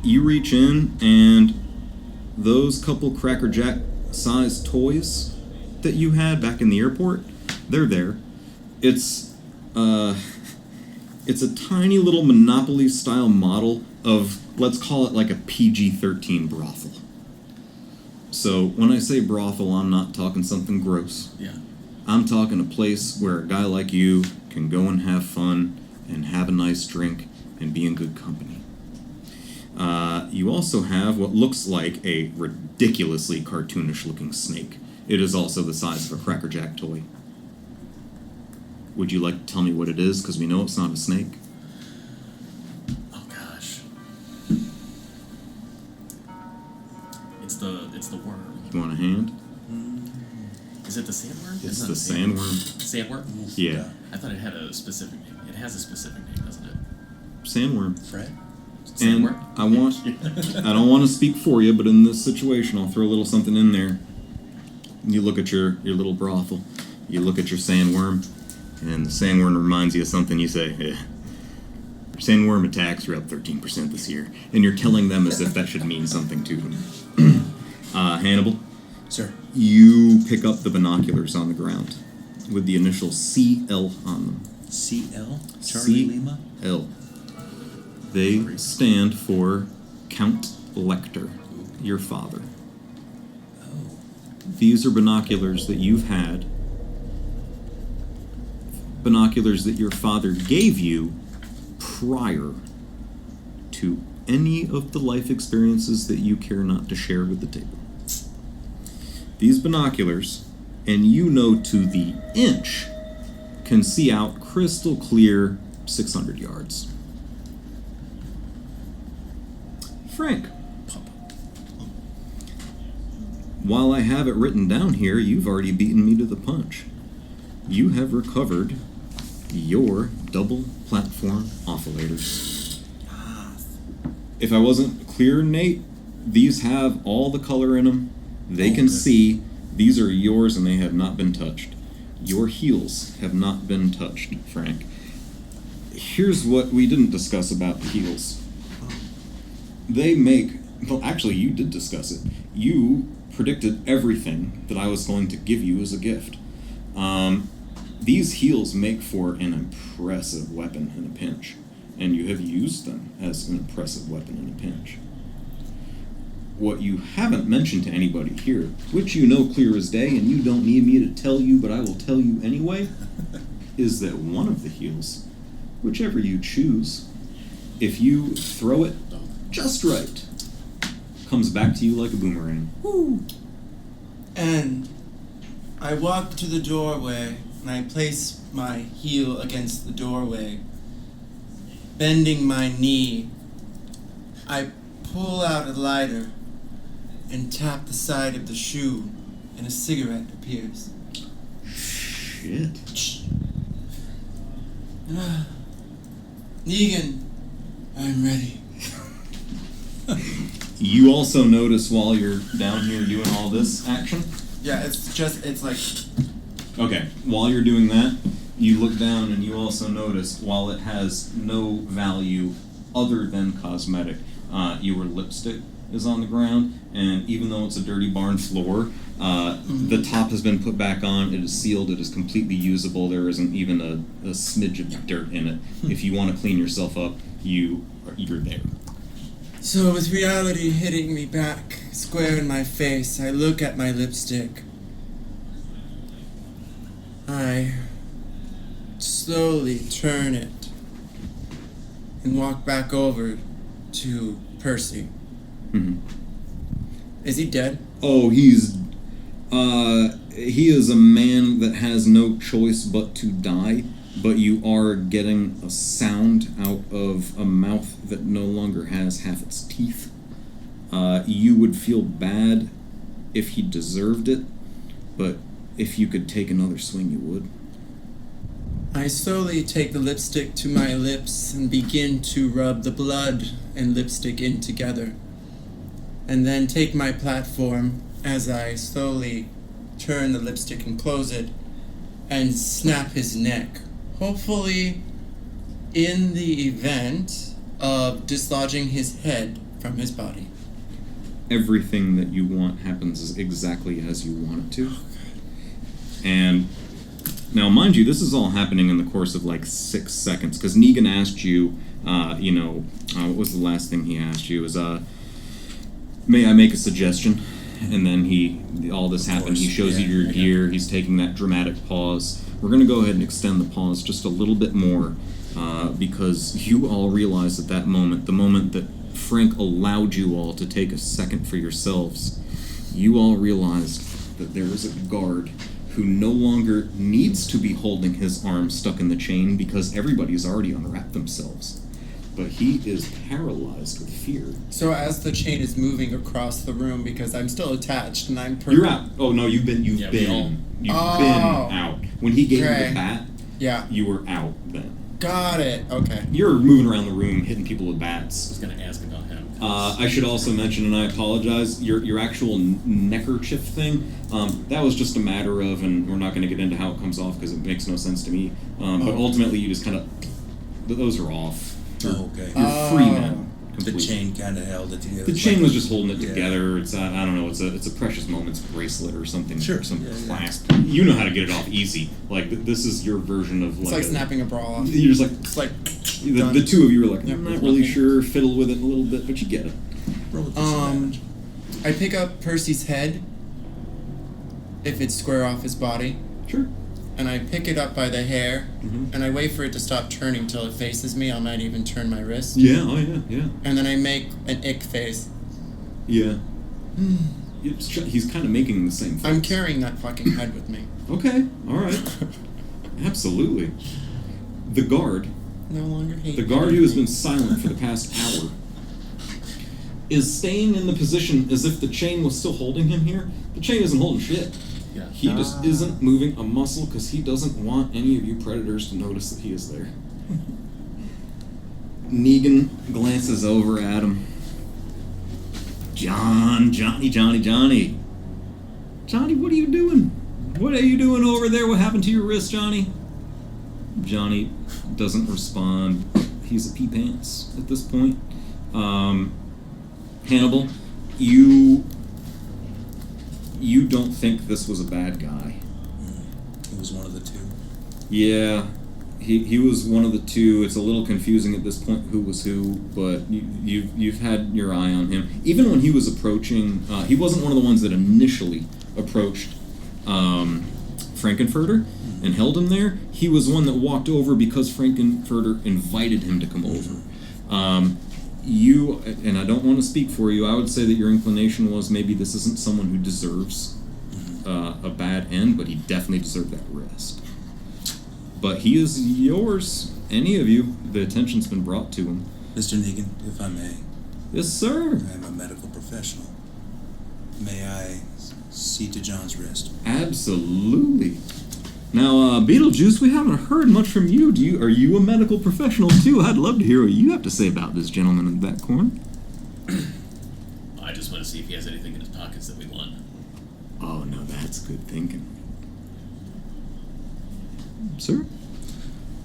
You reach in, and those couple Cracker Jack sized toys that you had back in the airport, they're there. It's a tiny little Monopoly style model of, let's call it like a PG-13 brothel. So when I say brothel, I'm not talking something gross. Yeah. I'm talking a place where a guy like you can go and have fun and have a nice drink and be in good company. You also have what looks like a ridiculously cartoonish looking snake. It is also the size of a Cracker Jack toy. Would you like to tell me what it is? Because we know it's not a snake. Oh gosh. It's the worm. You want a hand? Is it the sandworm? It's not the a sandworm. Sandworm? Yeah. I thought it had a specific name. It has a specific name, doesn't it? Sandworm. Fred? And Sandworm? I don't want to speak for you, but in this situation, I'll throw a little something in there. You look at your little brothel. You look at your sandworm, and the sandworm reminds you of something. You say, your sandworm attacks are up 13% this year. And you're telling them as if that should mean something to them. Hannibal, Sir. you pick up the binoculars on the ground with the initial CL on them. CL? Charlie Lima? CL. They stand for Count Lecter, your father. Oh. These are binoculars that you've had. Binoculars that your father gave you prior to any of the life experiences that you care not to share with the table. These binoculars, and you know to the inch, can see out crystal clear 600 yards. Frank, while I have it written down here, you've already beaten me to the punch. You have recovered your double platform oscillators. If I wasn't clear, Nate, these have all the color in them. They can see. These are yours and they have not been touched. Your heels have not been touched, Frank. Here's what we didn't discuss about the heels. They make... Well, actually, you did discuss it. You predicted everything that I was going to give you as a gift. These heels make for an impressive weapon in a pinch, and you have used them as an impressive weapon in a pinch. What you haven't mentioned to anybody here, which you know clear as day, and you don't need me to tell you, but I will tell you anyway, is that one of the heels, whichever you choose, if you throw it just right, comes back to you like a boomerang. Woo. And I walk to the doorway and I place my heel against the doorway. Bending my knee, I pull out a lighter and tap the side of the shoe, and a cigarette appears. Shit. Negan, I'm ready. You also notice while you're down here doing all this action? Yeah, it's like... Okay, while you're doing that, you look down and you also notice, while it has no value other than cosmetic, your lipstick is on the ground, and even though it's a dirty barn floor, the top has been put back on, it is sealed, it is completely usable, there isn't even a smidge of dirt in it. If you want to clean yourself up, you're there. So with reality hitting me back square in my face, I look at my lipstick. I slowly turn it and walk back over to Percy. Mhm. Is he dead? Oh, he is a man that has no choice but to die, but you are getting a sound out of a mouth that no longer has half its teeth. You would feel bad if he deserved it, but if you could take another swing, you would. I slowly take the lipstick to my lips and begin to rub the blood and lipstick in together. And then take my platform as I slowly turn the lipstick and close it and snap his neck. Hopefully, in the event of dislodging his head from his body. Everything that you want happens exactly as you want it to. And now, mind you, this is all happening in the course of like 6 seconds, because Negan asked you, what was the last thing he asked you? It was, may I make a suggestion? And then all this happened. He shows you your gear. He's taking that dramatic pause. We're going to go ahead and extend the pause just a little bit more, because you all realize at that moment, the moment that Frank allowed you all to take a second for yourselves, you all realized that there is a guard who no longer needs to be holding his arm stuck in the chain because everybody's already unwrapped themselves. But he is paralyzed with fear. So as the chain is moving across the room, because I'm still attached and I'm You're out. Oh no, you've been Oh. out. When he gave you Okay. the bat, Yeah. you were out then. Got it. Okay. You're moving around the room, hitting people with bats. I was going to ask about him. I should also mention, and I apologize, your actual neckerchief thing, that was just a matter of, and we're not going to get into how it comes off because it makes no sense to me, but ultimately you just kind of, those are off. Oh, okay. You're free, man. The Completely. chain kind of held it together. The It's chain like was a- just holding it yeah. together. It's I don't know. It's a precious moments bracelet or something. Sure. Or some Yeah, yeah. clasp. You know how to get it off easy. Like this is your version of It's like snapping a bra off. You're just like It's like the two of you are like, Yep. I'm not really Okay. sure. Fiddle with it a little bit, but you get it. Roll with disadvantage. I pick up Percy's head if it's square off his body, Sure. and I pick it up by the hair, Mhm. and I wait for it to stop turning till it faces me. I might even turn my wrist, Yeah. Oh yeah. Yeah. and then I make an ick face. Yeah. He's kind of making the same thing. I'm carrying that fucking head with me. Okay. All right. Absolutely. The guard. No longer hate The guard me. who has been silent for the past hour is staying in the position as if the chain was still holding him here. The chain isn't holding shit. Yeah. He just isn't moving a muscle because he doesn't want any of you predators to notice that he is there. Negan glances over at him. Johnny. Johnny, what are you doing? What are you doing over there? What happened to your wrist, Johnny? Johnny doesn't respond. He's a pee pants at this point. Hannibal, you don't think this was a bad guy. He was one of the two. Yeah, he was one of the two. It's a little confusing at this point who was who, but you've had your eye on him. Even when he was approaching, he wasn't one of the ones that initially approached Frankenfurter and held him there. He was one that walked over because Frankenfurter invited him to come over. You, and I don't want to speak for you, I would say that your inclination was maybe this isn't someone who deserves a bad end, but he definitely deserved that rest. But he is yours, any of you. The attention's been brought to him. Mr. Negan, if I may, Yes, sir. I am a medical professional. May I see to John's wrist? Absolutely. Now, Beetlejuice, we haven't heard much from you. Are you a medical professional too? I'd love to hear what you have to say about this gentleman in that corner. I just want to see if he has anything in his pockets that we want. Oh, no, that's good thinking. Sir?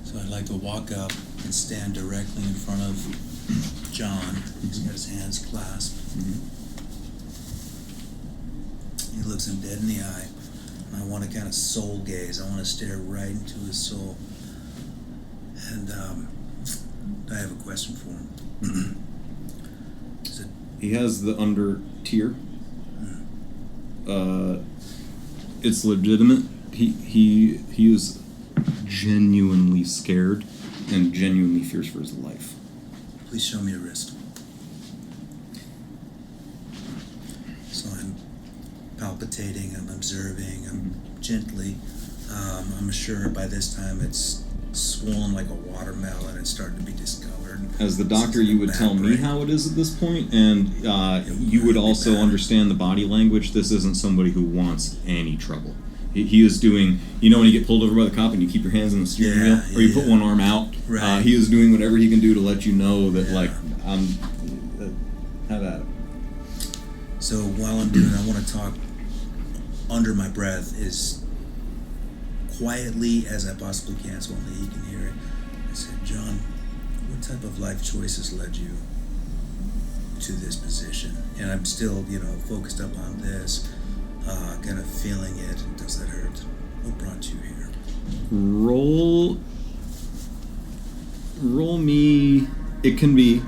So I'd like to walk up and stand directly in front of John. He's got his hands clasped. He looks him dead in the eye. And I want to kind of soul gaze. I want to stare right into his soul. And I have a question for him. Is it He has the under tier. It's legitimate. He is genuinely scared and genuinely fears for his life. Please show me your wrist. So I'm palpitating, I'm observing, I'm gently. I'm sure by this time it's swollen like a watermelon and starting to be discolored. As the doctor, you would tell me how it is at this point, and you would also understand the body language. This isn't somebody who wants any trouble. He is doing, you know, when you get pulled over by the cop and you keep your hands on the steering wheel, or you put one arm out. Right. He is doing whatever he can do to let you know that, like, have at it. So while I'm doing it, I want to talk under my breath as quietly as I possibly can so only he can hear it. I said, John, what type of life choices led you to this position? And I'm still, focused up on this, kind of feeling it. Does that hurt? What brought you here? Roll me, it can be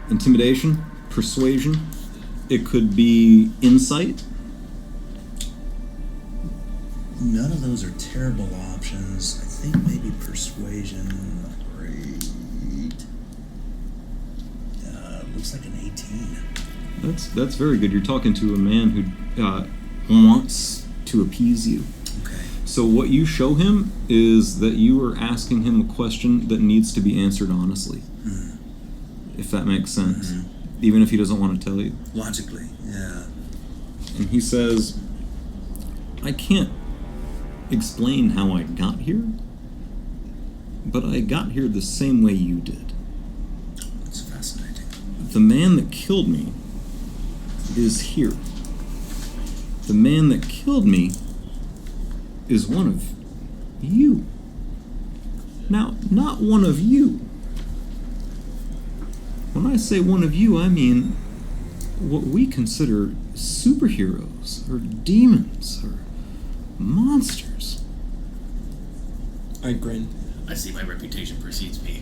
intimidation, persuasion, it could be insight. None of those are terrible options. I think maybe persuasion. Great. Looks like an 18. That's very good. You're talking to a man who wants to appease you. Okay. So what you show him is that you are asking him a question that needs to be answered honestly. If that makes sense. Even if he doesn't want to tell you. Logically, yeah. And he says, I can't explain how I got here, but I got here the same way you did. It's fascinating. The man that killed me is here. The man that killed me is one of you. Now, not one of you. When I say one of you, I mean what we consider superheroes or demons or monsters. I grin. I see my reputation precedes me.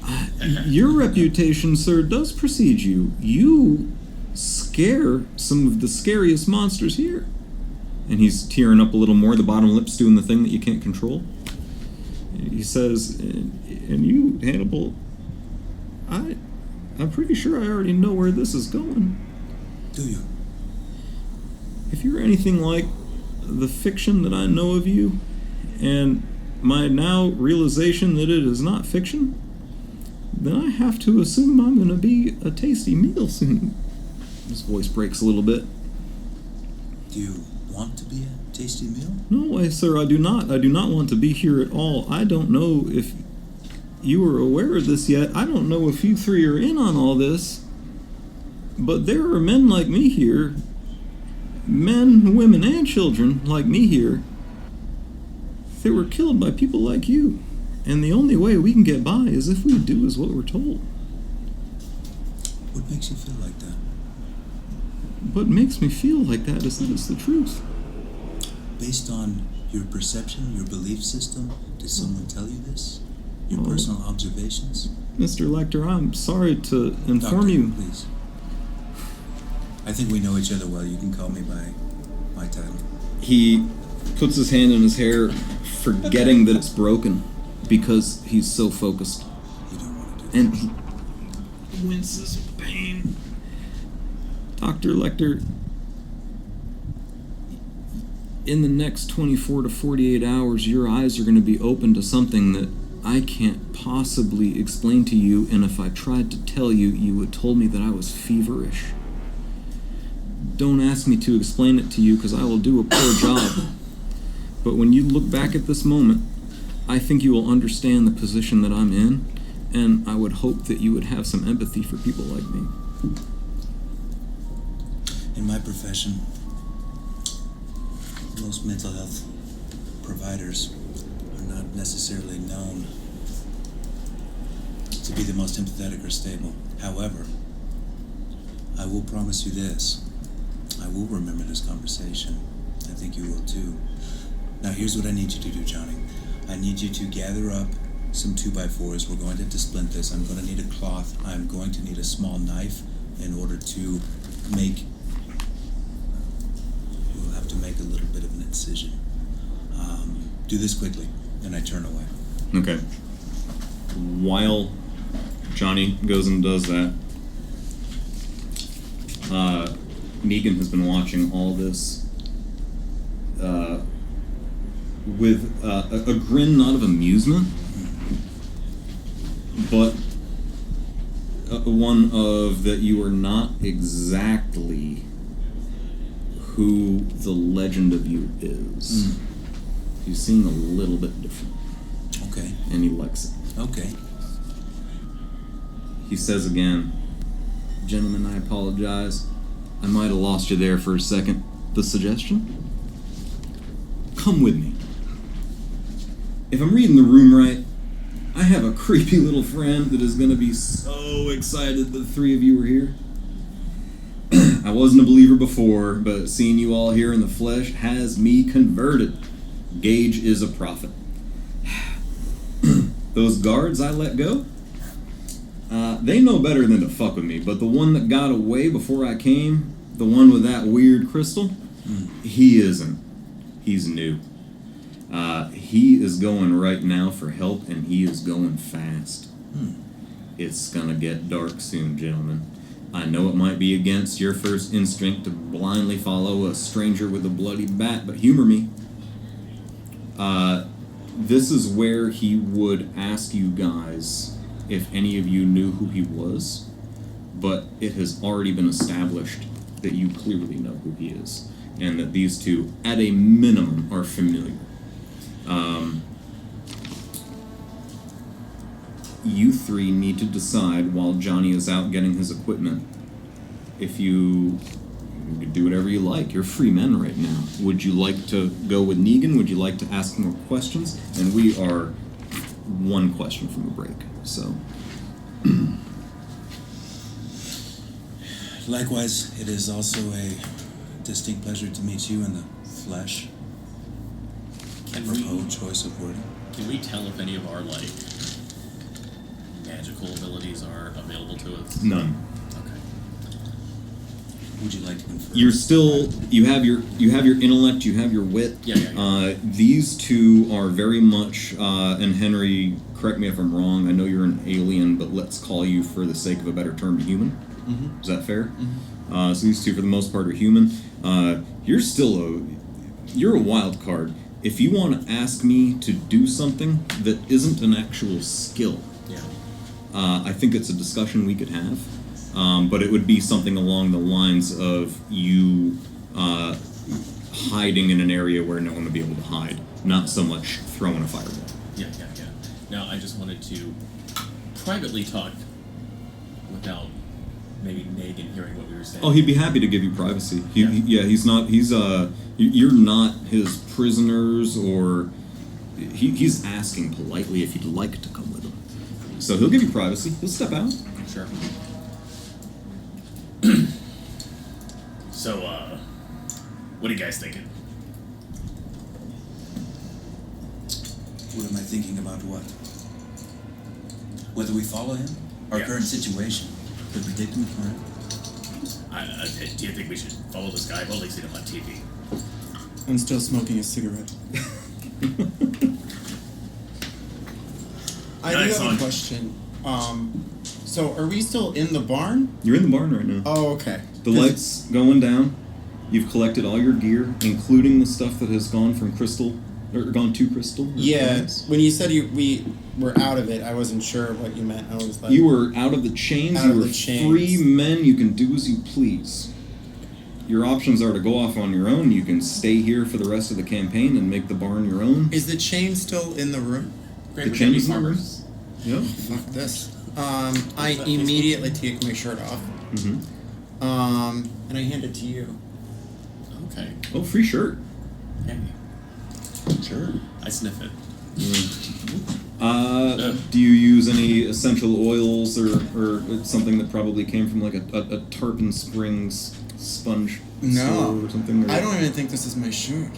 Your reputation, sir, does precede you. You scare some of the scariest monsters here. And he's tearing up a little more, the bottom lip's doing the thing that you can't control. He says, and you, Hannibal, I'm pretty sure I already know where this is going. Do you? If you're anything like the fiction that I know of you, and my now realization that it is not fiction, then I have to assume I'm going to be a tasty meal soon. His voice breaks a little bit. Do you want to be a tasty meal? No, sir, I do not. I do not want to be here at all. I don't know if you are aware of this yet. I don't know if you three are in on all this, but there are men like me here, men, women, and children like me here, that were killed by people like you. And the only way we can get by is if we do as what we're told. What makes you feel like that? What makes me feel like that is that it's the truth. Based on your perception, your belief system, did someone tell you this? Your personal observations? Mr. Lecter, I'm sorry to inform Doctor, you. please. I think we know each other well. You can call me by my title. He puts his hand in his hair, forgetting that it's broken, because he's so focused. You don't want to do that. And he winces in pain. Dr. Lecter, in the next 24 to 48 hours, your eyes are going to be open to something that I can't possibly explain to you, and if I tried to tell you, you would told me that I was feverish. Don't ask me to explain it to you, because I will do a poor job. But when you look back at this moment, I think you will understand the position that I'm in, and I would hope that you would have some empathy for people like me. In my profession, most mental health providers are not necessarily known to be the most empathetic or stable. However, I will promise you this. I will remember this conversation. I think you will too. Now here's what I need you to do, Johnny. I need you to gather up some 2x4s. We're going to have to splint this. I'm going to need a cloth. I'm going to need a small knife in order to make... We'll have to make a little bit of an incision. Do this quickly. And I turn away. Okay. While Johnny goes and does that, Negan has been watching all this with a grin, not of amusement, but one of that you are not exactly who the legend of you is. You seem a little bit different. Okay. And he likes it. Okay. He says again, "Gentlemen, I apologize. I might have lost you there for a second. The suggestion? Come with me. If I'm reading the room right, I have a creepy little friend that is going to be so excited the three of you are here. I wasn't a believer before, but seeing you all here in the flesh has me converted. Gage is a prophet. Those guards I let go, they know better than to fuck with me, but the one that got away before I came, the one with that weird crystal, he isn't. He's new. He is going right now for help, and he is going fast. It's gonna get dark soon, gentlemen. I know it might be against your first instinct to blindly follow a stranger with a bloody bat, but humor me. This is where he would ask you guys if any of you knew who he was, but it has already been established that you clearly know who he is, and that these two, at a minimum, are familiar. You three need to decide while Johnny is out getting his equipment if you can do whatever you like. You're free men right now. Would you like to go with Negan? Would you like to ask more questions? And we are one question from a break, so. Likewise, it is also a distinct pleasure to meet you in the flesh. Apropos choice of wording. Can we tell if any of our magical abilities are available to us? None. Okay. Would you like to confirm? You're still, you have your intellect, you have your wit. Yeah. These two are very much, and Henry, correct me if I'm wrong, I know you're an alien, but let's call you, for the sake of a better term, human. Is that fair? So these two, for the most part, are human. You're a wild card. If you want to ask me to do something that isn't an actual skill, I think it's a discussion we could have. But it would be something along the lines of you hiding in an area where no one would be able to hide, not so much throwing a fireball. Yeah. Now, I just wanted to privately talk without maybe Negan hearing what we were saying. Oh, he'd be happy to give you privacy. You're not his prisoners, or he's asking politely if you'd like to come with him. So he'll give you privacy. He'll step out. Sure. So, what are you guys thinking? What am I thinking about what? Whether we follow him? Our current situation? The predicament we're in? Do you think we should follow this guy? I've only seen him on TV. I'm still smoking a cigarette. I do have a question. So are we still in the barn? You're in the barn right now. Oh, okay. The light's going down. You've collected all your gear, including the stuff that has gone from Crystal, or gone to Crystal. Yeah. When you said we were out of it, I wasn't sure what you meant. I was like, you were out of the chains. Out you of were the chains. free men. You can do as you please. Your options are to go off on your own. You can stay here for the rest of the campaign and make the barn your own. is the chain still in the room? The chain is in the room. Yeah. Fuck this. I immediately take my shirt off. Mm-hmm. And I hand it to you. Okay. Oh, free shirt. Hey. Sure. I sniff it. Do you use any essential oils or something that probably came from like a Tarpon Springs sponge store or something? Or I don't even think this is my shirt.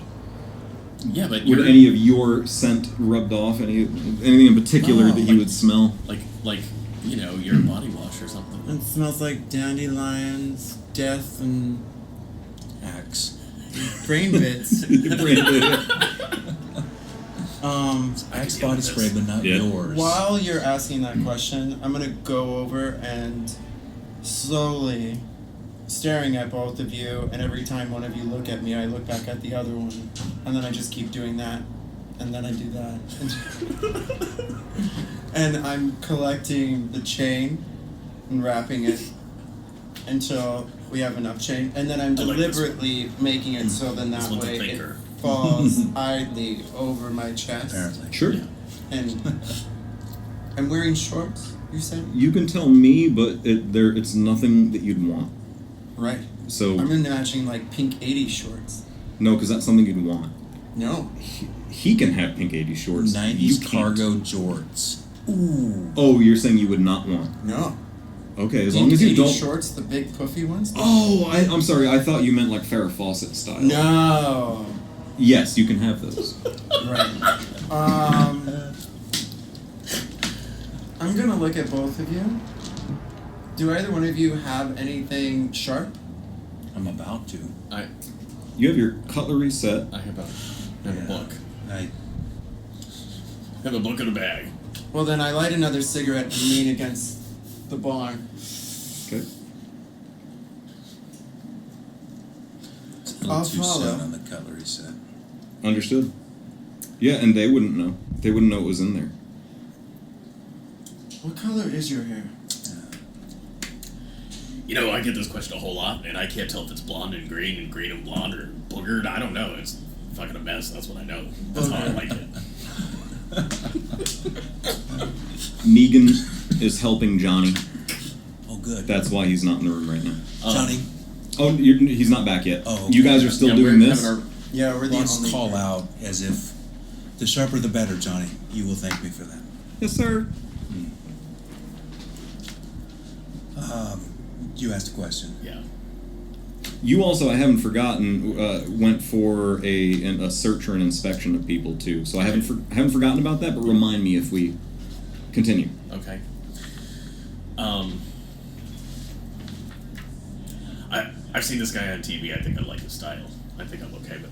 Yeah, but would any of your scent rubbed off? Anything in particular that you would smell? Like your body wash or something. It smells like dandelions, death, and Axe. brain bits. Your brain did. Axe body spray, but not Yeah. yours. While you're asking that question, I'm gonna go over and slowly staring at both of you, and every time one of you look at me, I look back at the other one, and then I just keep doing that, and then I do that. And I'm collecting the chain and wrapping it until we have enough chain, and then I'm I like this deliberately making it so then This that one's a way it thinker. falls idly over my chest. Apparently. Sure. Yeah. And I'm wearing shorts, you said? You can tell me, but it's nothing that you'd want. Right. So I'm imagining like pink 80s shorts. no, because that's something you'd want. No. He can have pink 80 shorts. 90s You can't. cargo jorts. Ooh. Oh, you're saying you would not want? No. Okay, as Pink long as you 80s don't. shorts, the big puffy ones? Oh, I'm sorry. I thought you meant like Farrah Fawcett style. No. Yes, you can have those. Right. I'm gonna look at both of you. Do either one of you have anything sharp? I'm about to. You have your cutlery set. I have a book. I I have a book in a bag. Well, then I light another cigarette and lean against the barn. Okay. it's a little I'll too follow. soon on the cutlery set. Understood. Yeah, and they wouldn't know. They wouldn't know it was in there. What color is your hair? You know, I get this question a whole lot, and I can't tell if it's blonde and green and blonde, or boogered. I don't know. It's fucking a mess. That's what I know. That's how I Booger. like it. Negan is helping Johnny. Oh, good. That's why he's not in the room right now. Johnny, Oh, he's not back yet. Oh, You okay. guys are still Yeah, doing we're this? having our- Yeah, we're the let's only call out as if the sharper the better, Johnny. You will thank me for that. Yes, sir. You asked a question. Yeah. You also, I haven't forgotten, went for a search or an inspection of people too. So I haven't forgotten about that. But remind me if we continue. Okay. I've seen this guy on TV. I think I like his style. I think I'm okay with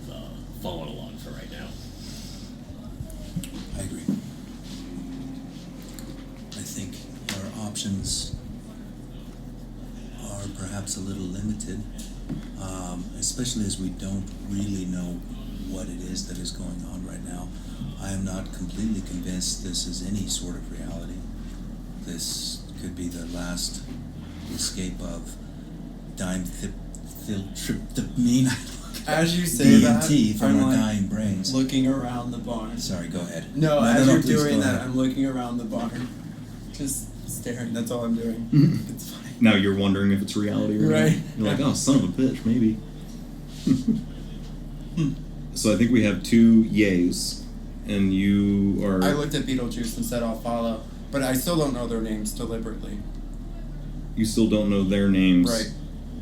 following along for right now. I agree. I think our options are perhaps a little limited, especially as we don't really know what it is that is going on right now. I am not completely convinced this is any sort of reality. This could be the last escape of dimethyltryptamine. As you say DMT that, from I'm our like dying brains. looking around the barn. Sorry, go ahead. No, as you're please doing go that, ahead. I'm looking around the barn. Just staring, that's all I'm doing. Mhm. It's fine. Now you're wondering if it's reality or Right. not. You're like, oh, son of a bitch, maybe. So I think we have 2 yays, and you are. I looked at Beetlejuice and said I'll follow, but I still don't know their names deliberately. You still don't know their names. Right.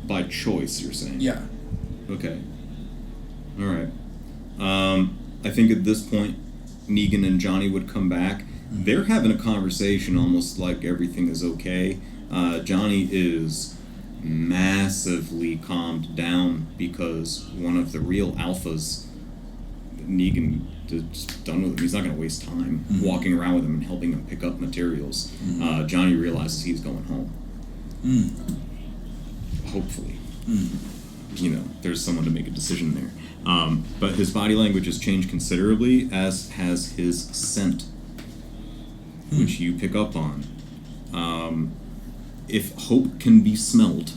By choice, you're saying. Yeah. Okay. All right. I think at this point, Negan and Johnny would come back. They're having a conversation almost like everything is okay. Johnny is massively calmed down because one of the real alphas, Negan, just done with him. He's not going to waste time walking around with him and helping him pick up materials. Johnny realizes he's going home. Hopefully. You know, there's someone to make a decision there. But his body language has changed considerably, as has his scent, which you pick up on. If hope can be smelled,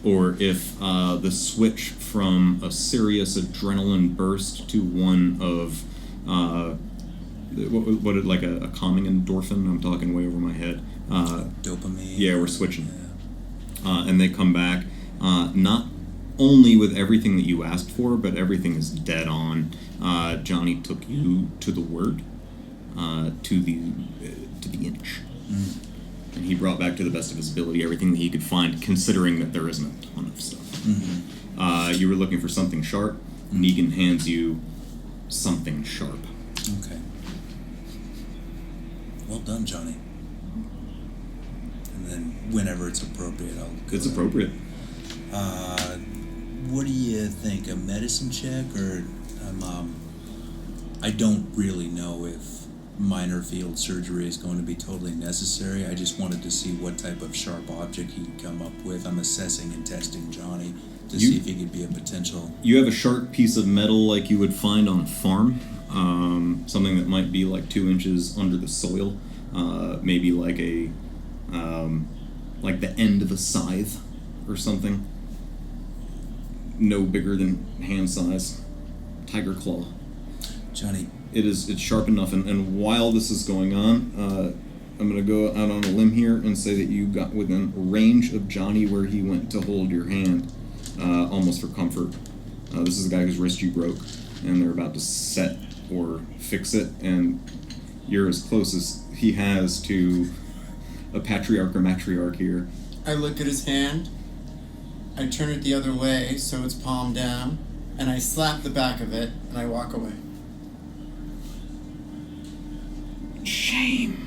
or if the switch from a serious adrenaline burst to one of what like a calming endorphin. I'm talking way over my head. Dopamine. Yeah, we're switching. Yeah. And they come back not only with everything that you asked for, but everything is dead on. Johnny took you to the word, to the inch. And he brought back to the best of his ability everything that he could find, considering that there isn't a ton of stuff. You were looking for something sharp. Negan hands you something sharp. Okay. Well done, Johnny. And then, whenever it's appropriate, I'll. Go It's ahead. appropriate. What do you think? A medicine check or I don't really know if minor field surgery is going to be totally necessary. I just wanted to see what type of sharp object he could come up with. I'm assessing and testing Johnny to see if he could be a potential. You have a sharp piece of metal like you would find on a farm, something that might be like 2 inches under the soil, maybe like a like the end of a scythe or something. No bigger than hand size. Tiger claw. Johnny, It's sharp enough, and while this is going on, I'm going to go out on a limb here and say that you got within range of Johnny where he went to hold your hand, almost for comfort. This is a guy whose wrist you broke, and they're about to set or fix it, and you're as close as he has to a patriarch or matriarch here. I look at his hand, I turn it the other way so it's palm down, and I slap the back of it, and I walk away. Shame.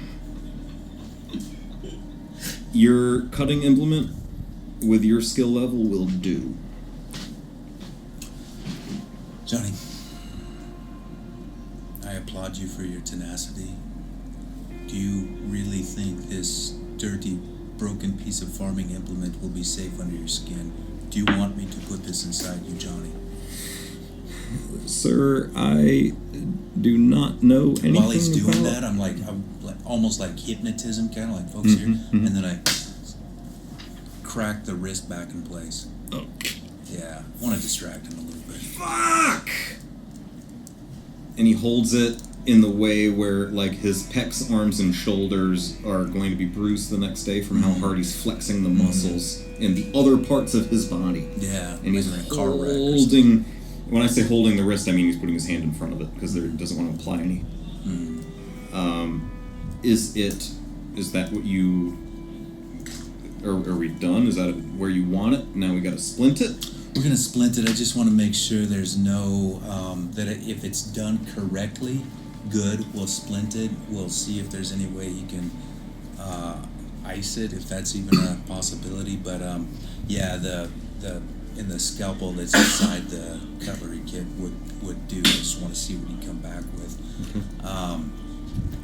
Your cutting implement with your skill level will do. Johnny, I applaud you for your tenacity. Do you really think this dirty, broken piece of farming implement will be safe under your skin? Do you want me to put this inside you, Johnny? Sir, I do not know anything While he's doing about... that, I'm like almost like hypnotism, kind of like folks here, and then I crack the wrist back in place. Oh. Yeah, I want to distract him a little bit. Fuck! And he holds it in the way where, like, his pecs, arms, and shoulders are going to be bruised the next day from how hard he's flexing the muscles in the other parts of his body. Yeah, And he's like in a car wreck or something. holding... When I say holding the wrist, I mean he's putting his hand in front of it because there doesn't want to apply any. Is that what you... Are we done? Is that where you want it? Now we gotta splint it? We're gonna splint it. I just want to make sure there's no if it's done correctly, good. We'll splint it. We'll see if there's any way he can ice it, if that's even a possibility. But yeah, the in the scalpel that's inside the cutlery kit would do. I just want to see what he come back with.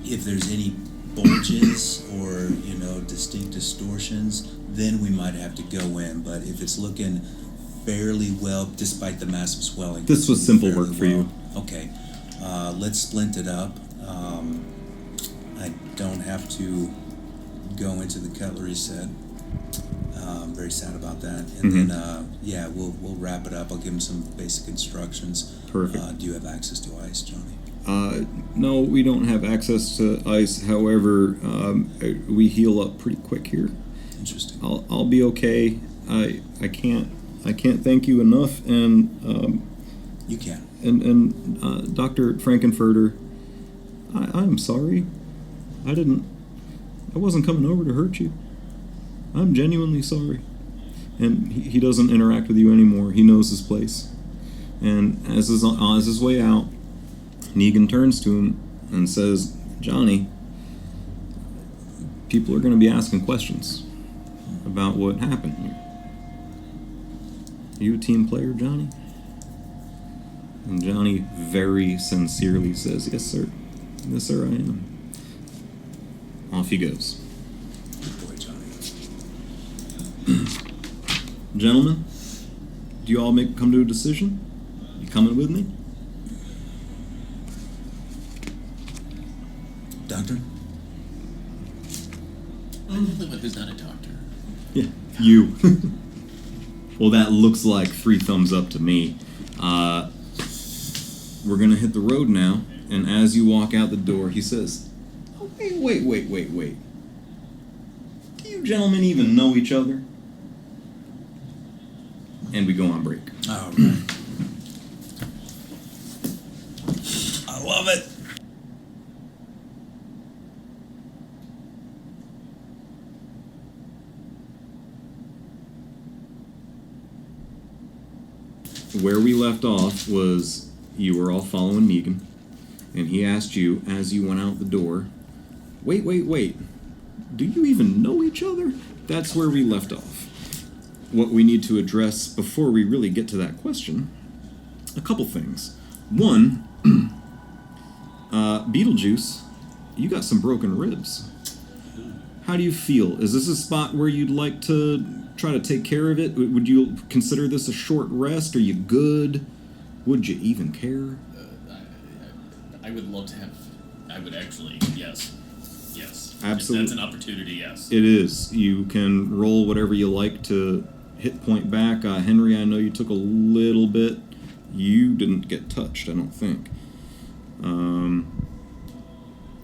If there's any bulges or distinct distortions, then we might have to go in. But if it's looking fairly well, despite the massive swelling, This was simple fairly work for you. Okay, let's splint it up. I don't have to go into the cutlery set. I'm very sad about that. And then we'll wrap it up. I'll give him some basic instructions. Perfect. Do you have access to ice, Johnny? No, we don't have access to ice. However, we heal up pretty quick here. Interesting. I'll be okay. I can't thank you enough. And You can. and Dr. Frankenfurter, I'm sorry. I wasn't coming over to hurt you. I'm genuinely sorry. And he doesn't interact with you anymore. He knows his place. And as his way out, Negan turns to him and says, Johnny, people are going to be asking questions about what happened here. Are you a team player, Johnny? And Johnny very sincerely says, yes, sir. Yes, sir, I am. Off he goes. Good boy, Johnny. Gentlemen, do you all come to a decision? You coming with me? Doctor? I'm the only one who's not a doctor. Yeah, you. Well, that looks like 3 thumbs up to me. We're gonna hit the road now, and as you walk out the door, he says, oh, wait. Do you gentlemen even know each other? And we go on break. All right. I love it. Where we left off was you were all following Negan, and he asked you as you went out the door, wait, do you even know each other? That's where we left off. What we need to address before we really get to that question, a couple things. One, Beetlejuice, you got some broken ribs. How do you feel? Is this a spot where you'd like to try to take care of it? Would you consider this a short rest? Are you good? Would you even care? I would love to have. I would actually, yes. Absolutely. If that's an opportunity, yes. It is. You can roll whatever you like to hit point back. Henry, I know you took a little bit. You didn't get touched, I don't think. I don't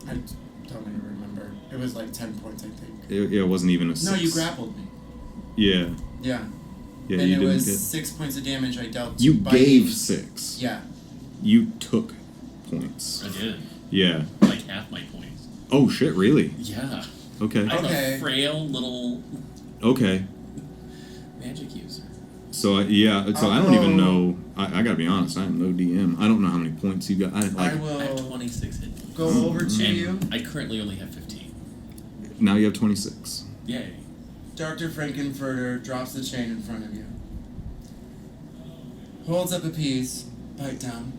even remember. It was like 10 points, I think. It wasn't even a 6. No, you grappled me. Yeah. Yeah. Yeah, And you it didn't was get... 6 points of damage I dealt to You biting. gave 6. Yeah. You took points. I did. Yeah. Like half my points. Oh, shit, really? Yeah. Okay. I'm Okay. a frail little Okay. magic user. So, I don't even know... I gotta be honest, I am no DM. I don't know how many points you got. I I have will 26 hit points. go over to And you. I currently only have 15. Now you have 26. Yay. Dr. Frankenfurter drops the chain in front of you. Holds up a piece. Bite down.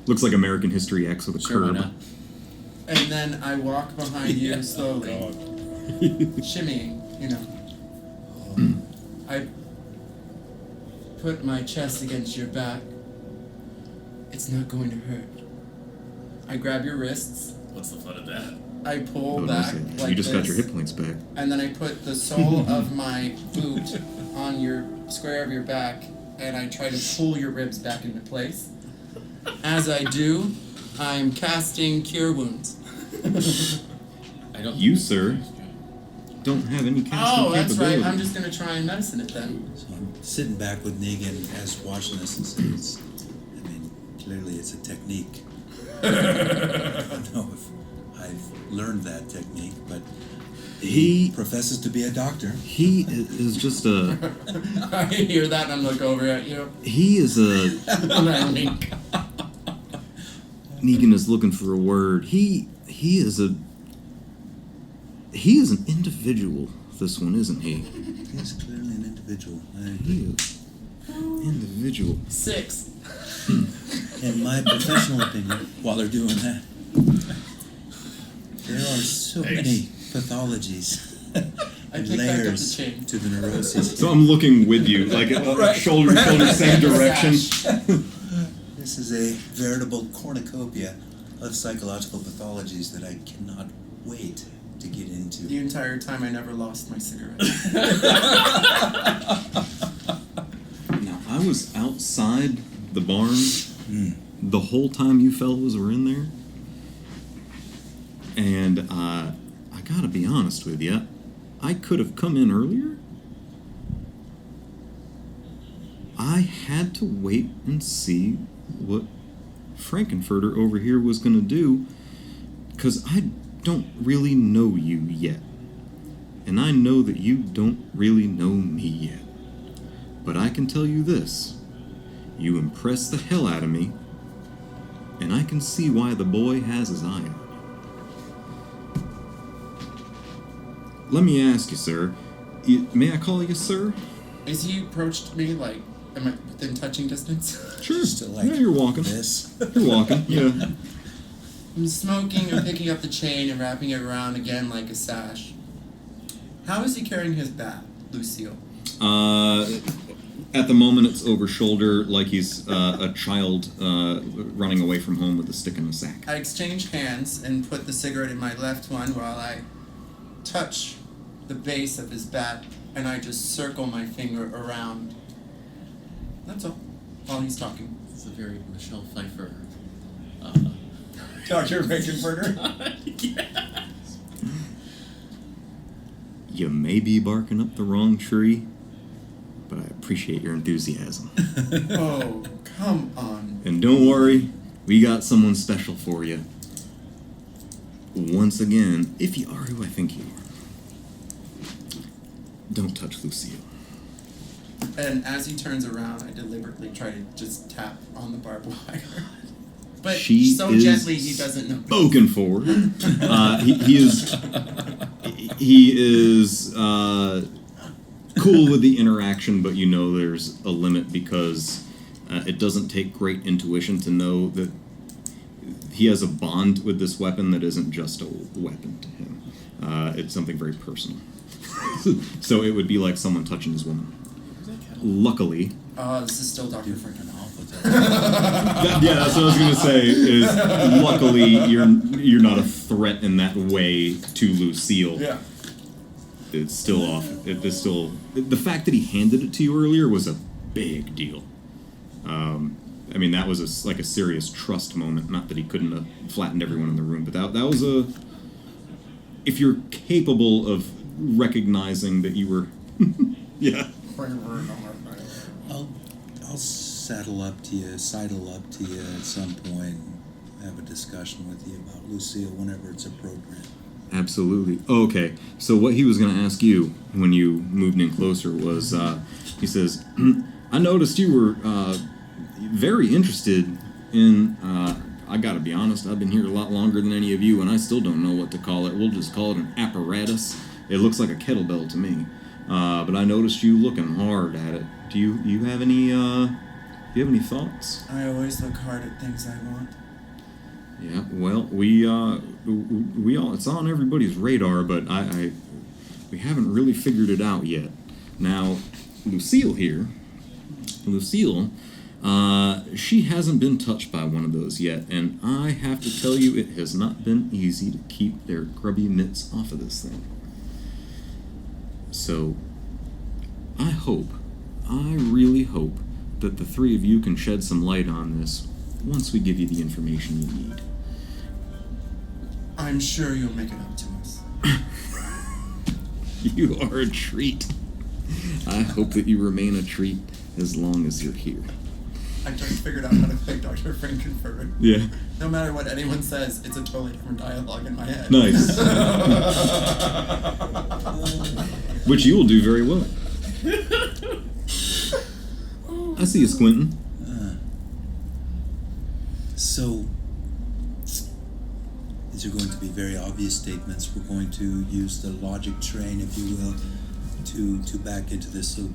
Looks like American History X with a Sure, why curb. not? And then I walk behind you Yeah. slowly. Oh, Shimmying, you know. I put my chest against your back. It's not going to hurt. I grab your wrists. What's the fun of that? I pull Oh, back listen, like you just got this, your hit points back. and then I put the sole of my boot on your square of your back, and I try to pull your ribs back into place. As I do, I'm casting Cure Wounds. I don't. You, sir, don't have any casting Oh, that's right. capability. I'm just gonna try and medicine it then. So I'm sitting back with Negan as watching this and saying, clearly it's a technique. I don't know if I've learned that technique, but He professes to be a doctor. he is just a I hear that and I look over at you. he is a And I wink. Negan is looking for a word. He is an individual. This one, isn't he? He's clearly an individual. I He agree. is individual. 6. In my professional opinion, while they're doing that, there are so Thanks. many pathologies I and pick back up the layers chain. to the neuroses. So I'm looking with you, like shoulder to shoulder, same direction. This is a veritable cornucopia of psychological pathologies that I cannot wait to get into. The entire time I never lost my cigarette. Now I was outside the barn Mm. the whole time you fellows were in there, and I gotta be honest with you, I could have come in earlier. I had to wait and see what Frankenfurter over here was gonna do, because I don't really know you yet. And I know that you don't really know me yet. But I can tell you this. You impress the hell out of me, and I can see why the boy has his eye on you. Let me ask you, sir. May I call you sir? Is he approached me like, am I within touching distance? Sure. Still like Yeah, you're walking. this. You're walking, yeah. I'm smoking and picking up the chain and wrapping it around again like a sash. How is he carrying his bat, Lucille? At the moment, it's over shoulder, like he's a child running away from home with a stick in a sack. I exchange hands and put the cigarette in my left one while I touch the base of his bat, and I just circle my finger around. That's all. While he's talking. It's a very Michelle Pfeiffer. Dr. Frankenfurter. Yeah. You may be barking up the wrong tree, but I appreciate your enthusiasm. Oh, come on. And don't worry, we got someone special for you. Once again, if you are who I think you are, don't touch Lucille. And as he turns around, I deliberately try to just tap on the barbed wire. But She so is gently he doesn't know. Spoken for. He is cool with the interaction, but you know there's a limit because It doesn't take great intuition to know that he has a bond with this weapon that isn't just a weapon to him. It's something very personal. So it would be like someone touching his woman. Luckily, This is still Dr. Franken. yeah, that's what I was gonna say. Is luckily you're not a threat in that way to Lucille. Yeah. It's still off. It is still the fact that he handed it to you earlier was a big deal. I mean, that was like a serious trust moment. Not that he couldn't have flattened everyone in the room, but that was a. If you're capable of recognizing that you were, yeah. I'll sidle up to you at some point, and have a discussion with you about Lucille whenever it's appropriate. Absolutely. Okay, so what he was going to ask you when you moved in closer was, he says, I noticed you were very interested in, I gotta be honest, I've been here a lot longer than any of you, and I still don't know what to call it. We'll just call it an apparatus. It looks like a kettlebell to me. But I noticed you looking hard at it. Do you have any thoughts? I always look hard at things I want. Yeah, well, we all, it's on everybody's radar, but we haven't really figured it out yet. Now, Lucille here, she hasn't been touched by one of those yet, and I have to tell you, it has not been easy to keep their grubby mitts off of this thing. So, I really hope that the three of you can shed some light on this once we give you the information you need. I'm sure you'll make it up to us. You are a treat. I hope that you remain a treat as long as you're here. I just figured out how to thank Dr. Frankenfurter. Yeah. No matter what anyone says, it's a totally different dialogue in my head. Nice. Which you will do very well. I see you squinting. So, these are going to be very obvious statements. We're going to use the logic train, if you will, to back into this. So,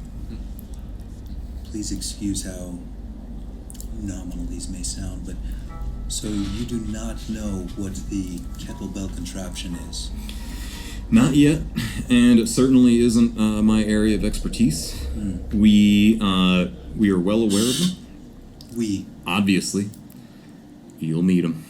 please excuse how nominal these may sound, but so you do not know what the kettlebell contraption is? Not yet, and it certainly isn't my area of expertise. We are well aware of them. Obviously, you'll meet them.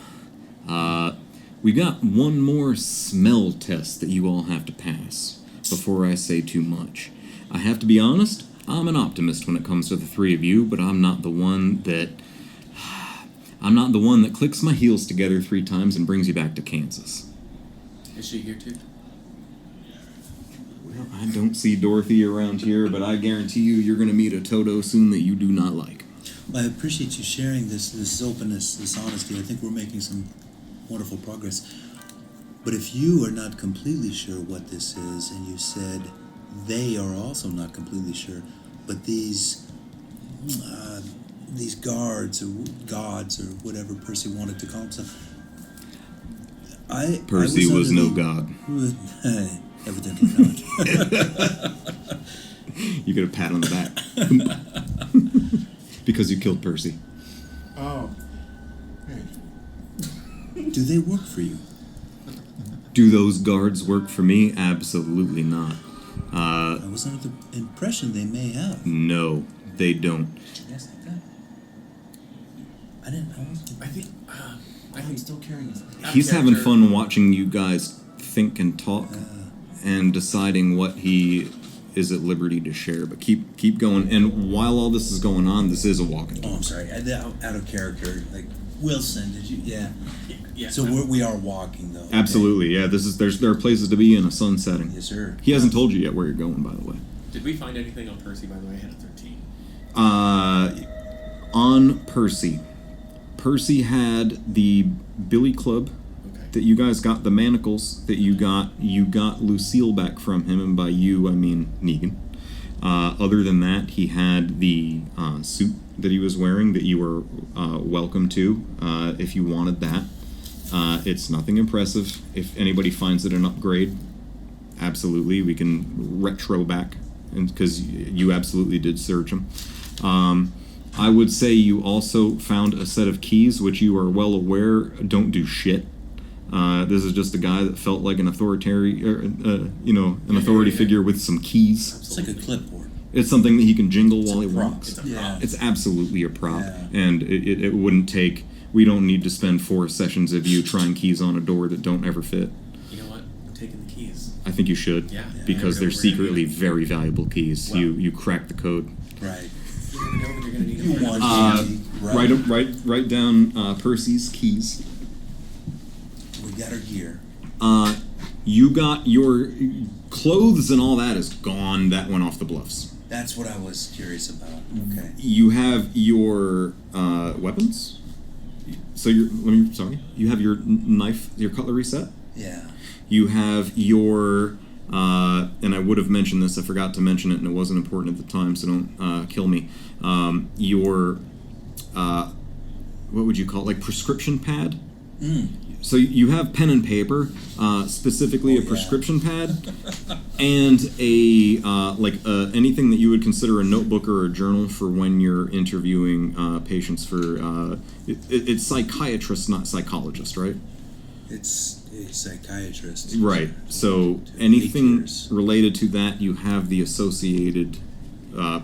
We've got one more smell test that you all have to pass before I say too much. I have to be honest, I'm an optimist when it comes to the three of you, but I'm not the one that clicks my heels together 3 times and brings you back to Kansas. Is she here too? Well, I don't see Dorothy around here, but I guarantee you're going to meet a Toto soon that you do not like. Well, I appreciate you sharing this openness, this honesty. I think we're making some wonderful progress. But if you are not completely sure what this is, and you said they are also not completely sure, but these guards or gods or whatever Percy wanted to call himself, Percy was no god. Evidently not. You get a pat on the back. Because you killed Percy. Oh. Do they work for you? Do those guards work for me? Absolutely not. I was under the impression they may have. No, they don't. Yes, like that. I didn't know. I'm still carrying this. He's having fun watching you guys think and talk and deciding what he is at liberty to share. But keep going. And while all this is going on, this is a walking. Oh, I'm sorry. Out of character. Like, Wilson, did you? Yeah. Yeah. So we are walking, though. Absolutely, yeah. There are places to be in a sun setting. Yes, sir. He hasn't told you yet where you're going, by the way. Did we find anything on Percy, by the way? I had a 13. On Percy. Percy had the billy club that you guys got, the manacles that you got Lucille back from him, and by you I mean Negan. Other than that, he had the suit that he was wearing that you were welcome to if you wanted that. It's nothing impressive. If anybody finds it an upgrade, absolutely, we can retro back, because you absolutely did search him. I would say you also found a set of keys, which you are well aware don't do shit. This is just a guy that felt like an authority figure with some keys. It's like a clipboard. It's something that he can jingle while he prop. walks. It's a Yeah. prop. It's absolutely a prop, Yeah. and it wouldn't take. We don't need to spend 4 sessions of you trying keys on a door that don't ever fit. You know what? I'm taking the keys. I think you should, Yeah. because they're We're gonna secretly need very valuable keys. Well- You cracked the code. Right. You never know when you're gonna need You them. want Uh, candy, write down Percy's keys. We got our gear. You got your clothes and all that is gone. That went off the bluffs. That's what I was curious about. Okay. You have your weapons. So you have your knife, your cutlery set. Yeah. You have your, and I would have mentioned this, I forgot to mention it, and it wasn't important at the time, so don't kill me. Your, what would you call it, like prescription pad? So you have pen and paper, specifically Oh, a yeah. prescription pad, and a anything that you would consider a notebook or a journal for when you're interviewing patients for. It's psychiatrist, not psychologist, right? It's a psychiatrist. Right. So 8 anything years. related to that, you have the associated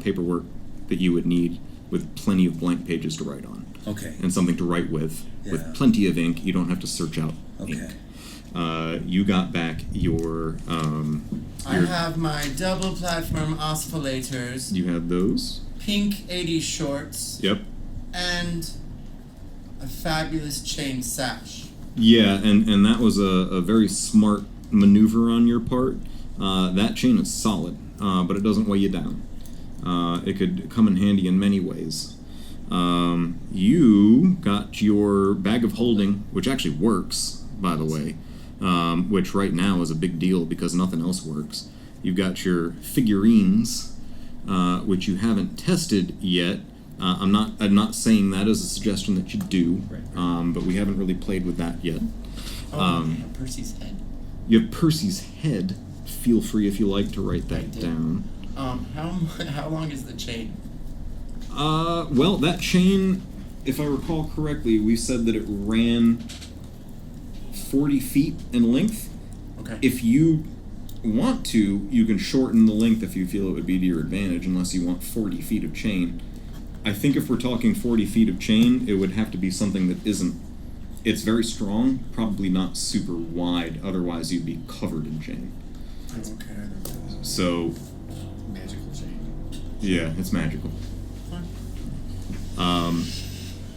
paperwork that you would need with plenty of blank pages to write on. Okay. And something to write with Yeah. plenty of ink. You don't have to search out Okay. ink. You got back your I have my double platform oscillators, you had those. pink 80s shorts, Yep. and a fabulous chain sash. Yeah, and that was a very smart maneuver on your part. That chain is solid, but it doesn't weigh you down. It could come in handy in many ways. You got your bag of holding, which actually works, by the way, which right now is a big deal because nothing else works. You've got your figurines, which you haven't tested yet. I'm not saying that as a suggestion that you do, but we haven't really played with that yet. Percy's head. You have Percy's head. Feel free if you like to write that did. down. How long is the chain? Well, that chain, if I recall correctly, we said that it ran 40 feet in length. Okay. If you want to, you can shorten the length if you feel it would be to your advantage, unless you want 40 feet of chain. I think if we're talking 40 feet of chain, it would have to be something that isn't... It's very strong, probably not super wide, otherwise you'd be covered in chain. Okay. So, Magical chain. yeah, it's magical.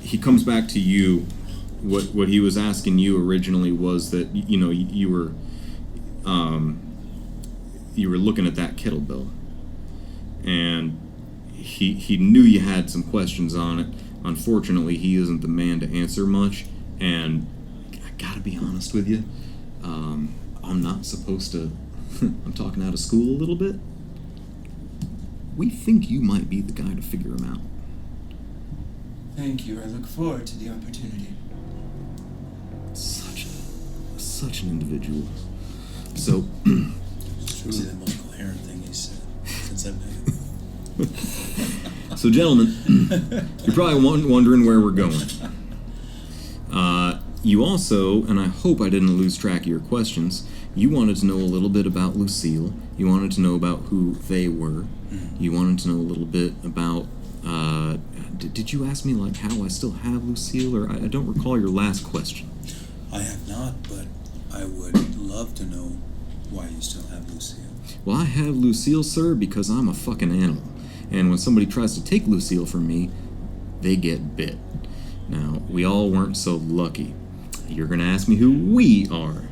He comes back to you. What he was asking you originally was that you were looking at that kettlebell, and he knew you had some questions on it. Unfortunately, he isn't the man to answer much, and I gotta be honest with you, I'm not supposed to. I'm talking out of school a little bit. We think you might be the guy to figure him out. Thank you. I look forward to the opportunity. Such an individual. So, It's truly the most coherent thing he's said since I've met him. so gentlemen, you're probably wondering where we're going. You also, and I hope I didn't lose track of your questions, you wanted to know a little bit about Lucille. You wanted to know about who they were. You wanted to know a little bit about, did you ask me like how I still have Lucille, or I don't recall your last question. I have not, but I would love to know why you still have Lucille. Well, I have Lucille, sir, because I'm a fucking animal. And when somebody tries to take Lucille from me, they get bit. Now, we all weren't so lucky. You're gonna ask me who we are.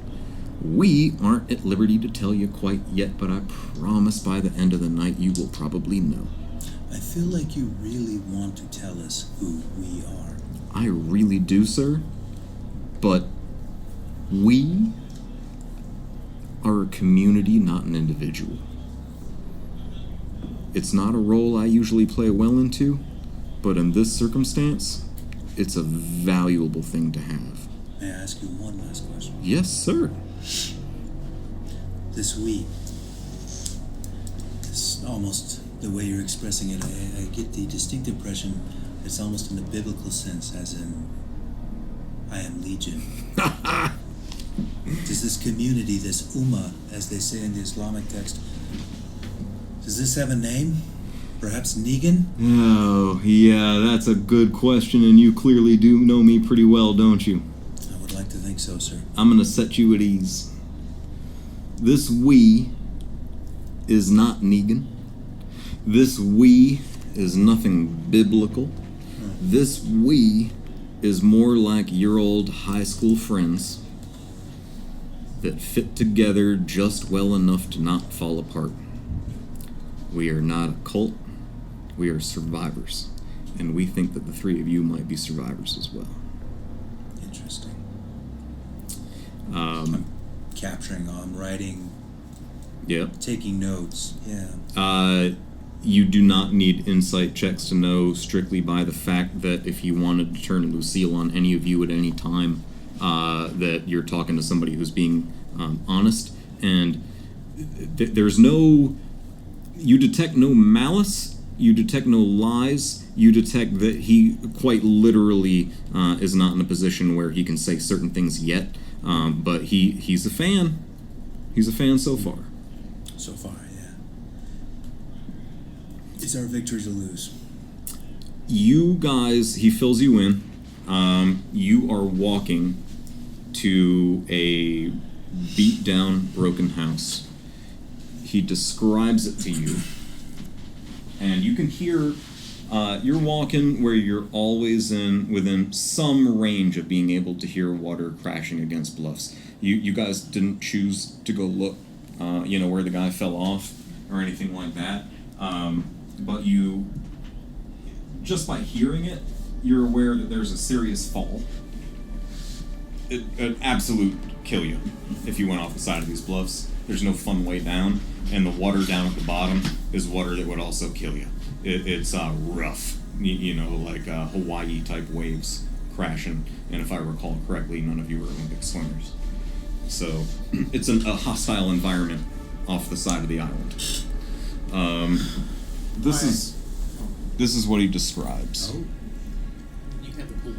We aren't at liberty to tell you quite yet, but I promise by the end of the night you will probably know. I feel like you really want to tell us who we are. I really do, sir. But we are a community, not an individual. It's not a role I usually play well into, but in this circumstance, it's a valuable thing to have. May I ask you one last question? Yes, sir. This we, this almost the way you're expressing it, I get the distinct impression It's almost in the biblical sense, as in, I am legion. Does this community, this ummah, as they say in the Islamic text, does this have a name? Perhaps Negan? Oh, yeah, that's a good question, and you clearly do know me pretty well, don't you? I would like to think so, sir. I'm gonna set you at ease. This we is not Negan. This we is nothing biblical. This we is more like your old high school friends that fit together just well enough to not fall apart. We are not a cult. We are survivors. And we think that the three of you might be survivors as well. Interesting. Um, Capturing on, writing, yep. taking notes. Yeah. You do not need insight checks to know strictly by the fact that if you wanted to turn Lucille on any of you at any time, that you're talking to somebody who's being honest. And there's no... You detect no malice. You detect no lies. You detect that he quite literally is not in a position where he can say certain things yet. But he's a fan. He's a fan so far. So far, yeah. Is our victory to lose? You guys, he fills you in. You are walking to a beat down, broken house. He describes it to you. And you can hear, you're walking where you're always within some range of being able to hear water crashing against bluffs. You guys didn't choose to go look, where the guy fell off or anything like that. But you, just by hearing it, you're aware that there's a serious fall. It absolute kill you if you went off the side of these bluffs. There's no fun way down, and the water down at the bottom is water that would also kill you. It's rough, like Hawaii type waves crashing. And if I recall correctly, none of you are Olympic swimmers. So it's a hostile environment off the side of the island. This is what he describes. Oh. You have the pool,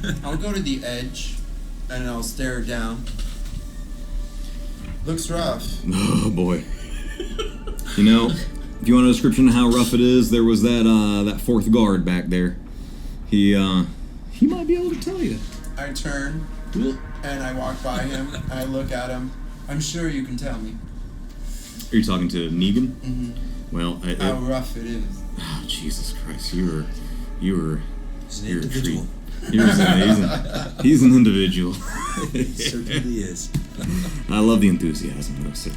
right? I'll go to the edge and I'll stare down. Looks rough. Oh boy. If you want a description of how rough it is, there was that fourth guard back there. He might be able to tell you. I turn and I walk by him. I look at him. I'm sure you can tell me. Are you talking to Negan? Mm-hmm. Well, How rough it is. Oh, Jesus Christ, you were He's an you're a treat. individual. He's an individual. Certainly is. I love the enthusiasm, though, sir.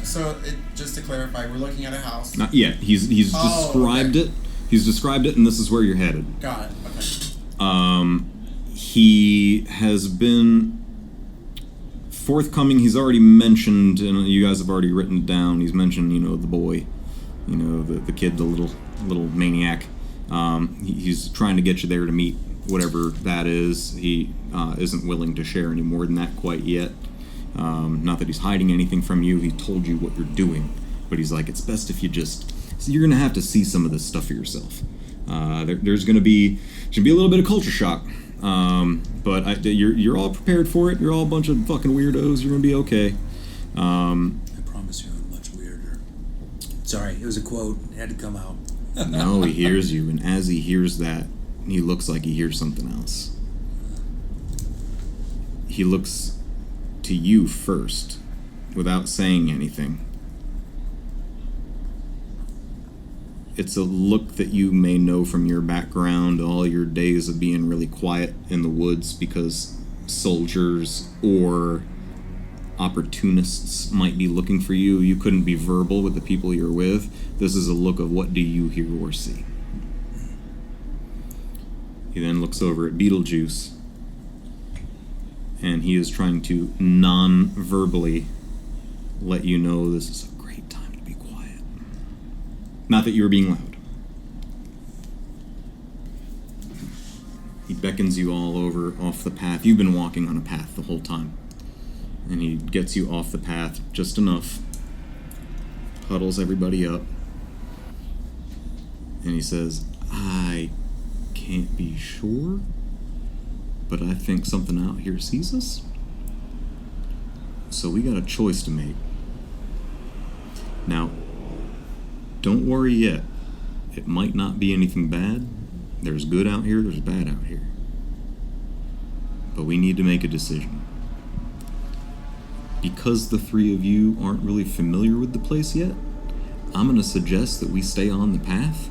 So just to clarify, we're looking at a house. Not yet. He's described okay. it. He's described it, and this is where you're headed. Got it. Okay. He has been forthcoming. He's already mentioned, and you guys have already written it down. He's mentioned, the boy, the kid, the little maniac. He's trying to get you there to meet whatever that is. He isn't willing to share any more than that quite yet. Not that he's hiding anything from you. He told you what you're doing, but he's like, it's best if you just. So you're gonna have to see some of this stuff for yourself. There's gonna be a little bit of culture shock, but you're all prepared for it. You're all a bunch of fucking weirdos. You're gonna be okay. I promise you I'm much weirder. Sorry, it was a quote. It had to come out. No, he hears you, and as he hears that, he looks like he hears something else. He looks to you first, without saying anything. It's a look that you may know from your background, all your days of being really quiet in the woods because soldiers or opportunists might be looking for you. You couldn't be verbal with the people you're with. This is a look of what do you hear or see. He then looks over at Beetlejuice, and he is trying to non-verbally let you know this is a great time to be quiet. Not that you were being loud. He beckons you all over off the path. You've been walking on a path the whole time. And he gets you off the path just enough, huddles everybody up, And he says, I can't be sure, but I think something out here sees us. So we got a choice to make. Now, don't worry yet. It might not be anything bad. There's good out here, there's bad out here. But we need to make a decision. Because the three of you aren't really familiar with the place yet, I'm going to suggest that we stay on the path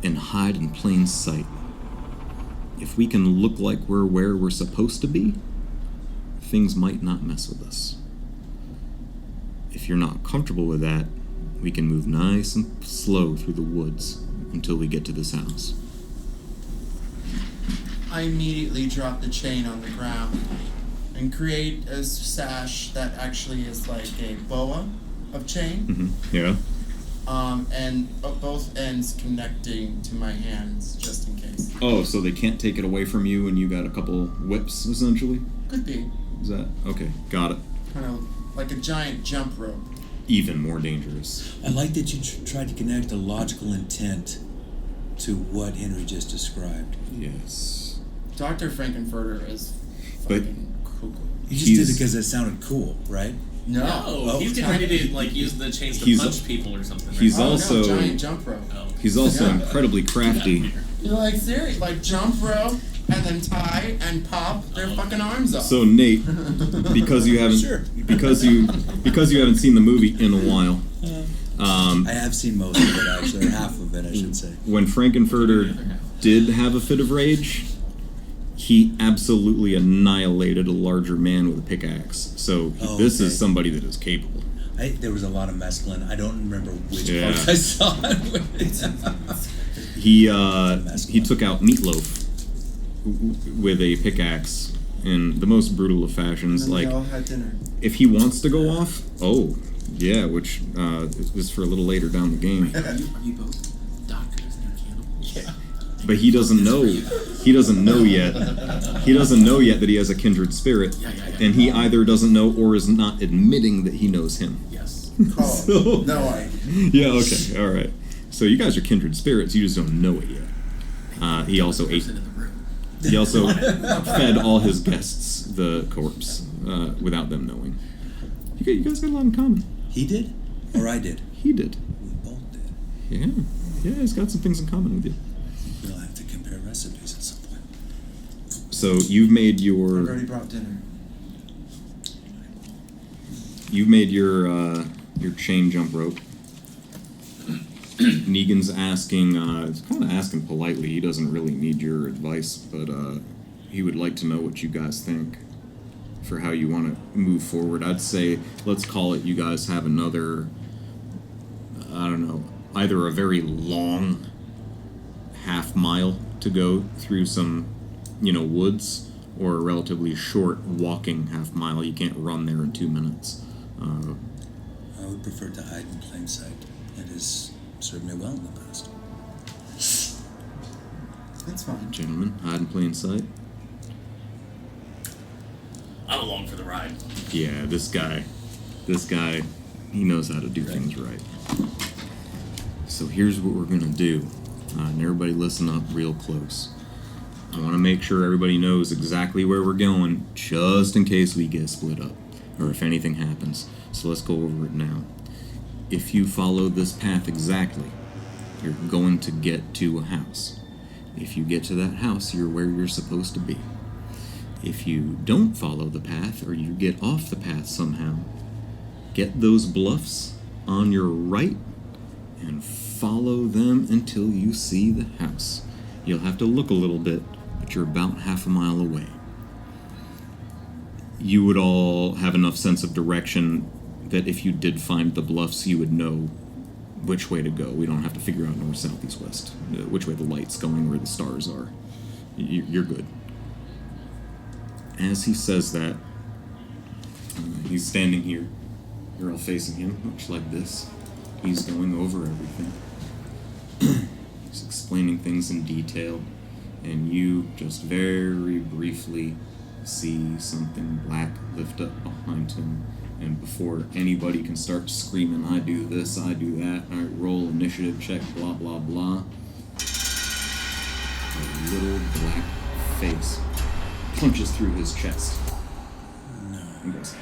and hide in plain sight. If we can look like we're where we're supposed to be, things might not mess with us. If you're not comfortable with that, we can move nice and slow through the woods until we get to this house. I immediately drop the chain on the ground and create a sash that actually is like a boa of chain. Yeah? And both ends connecting to my hands just in case. Oh, so they can't take it away from you and you got a couple whips, essentially? Could be. Is that? Okay, got it. Kind of like a giant jump rope. Even more dangerous. I like that you tried to connect a logical intent to what Henry just described. Yes. Dr. Frankenfurter is But- fucking cuckoo. You just did He's- it because it sounded cool, right? No. Oh, he's getting ready to like use the chains to He's- punch people or something. Right? he's Oh, also- no, giant jump rope. Oh. He's also Yeah. incredibly crafty. You're like, serious, like jump rope and then tie and pop their fucking arms off. So Nate, because you haven't Sure. because you haven't seen the movie in a while, I have seen most of it, actually, or half of it, I should say. when Frankenfurter did have a fit of rage, he absolutely annihilated a larger man with a pickaxe. So Oh, this okay. is somebody that is capable. There was a lot of mescaline. I don't remember which Yeah. part I saw it with. He took out Meatloaf with a pickaxe in the most brutal of fashions. And then Like, we all had dinner. if he wants to go off, oh yeah, which is for a little later down the game. Are you both doctors and cannibals? Yeah. But he doesn't know. He doesn't know yet. He doesn't know yet that he has a kindred spirit, Yeah. and he either doesn't know or is not admitting that he knows him. Yes. Oh, So- no idea. Yeah. Okay. All right. So you guys are kindred spirits. You just don't know it yet. He also ate. Person in the room. He also fed all his guests the corpse without them knowing. You guys got a lot in common. He did? Or I did? He did. We both did. Yeah. Yeah. He's got some things in common with you. We'll have to compare recipes at some point. So you've made I your already brought dinner. your chain jump rope. Negan's asking, kind of asking politely. He doesn't really need your advice, but he would like to know what you guys think for how you want to move forward. I'd say, let's call it, you guys have another, I don't know, either a very long half mile to go through some, woods, or a relatively short walking half mile. You can't run there in 2 minutes. I would prefer to hide in plain sight. It has served me well in the past. It's fine. Gentlemen, hide in plain sight. I'm along for the ride. Yeah, this guy, he knows how to do things right. So here's what we're gonna do, and everybody listen up real close. I want to make sure everybody knows exactly where we're going, just in case we get split up, or if anything happens. So let's go over it now. If you follow this path exactly, you're going to get to a house. If you get to that house, you're where you're supposed to be. If you don't follow the path, or you get off the path somehow, get those bluffs on your right and follow them until you see the house. You'll have to look a little bit, but you're about half a mile away. You would all have enough sense of direction that if you did find the bluffs, you would know which way to go. We don't have to figure out north, south, east, west, which way the light's going, where the stars are. You're good. As he says that, he's standing here. You're all facing him, much like this. He's going over everything. He's explaining things in detail, and you just very briefly see something black lift up behind him, and before anybody can start screaming, I do this, I do that, alright, roll initiative check, blah blah blah, a little black face punches through his chest. No. And goes,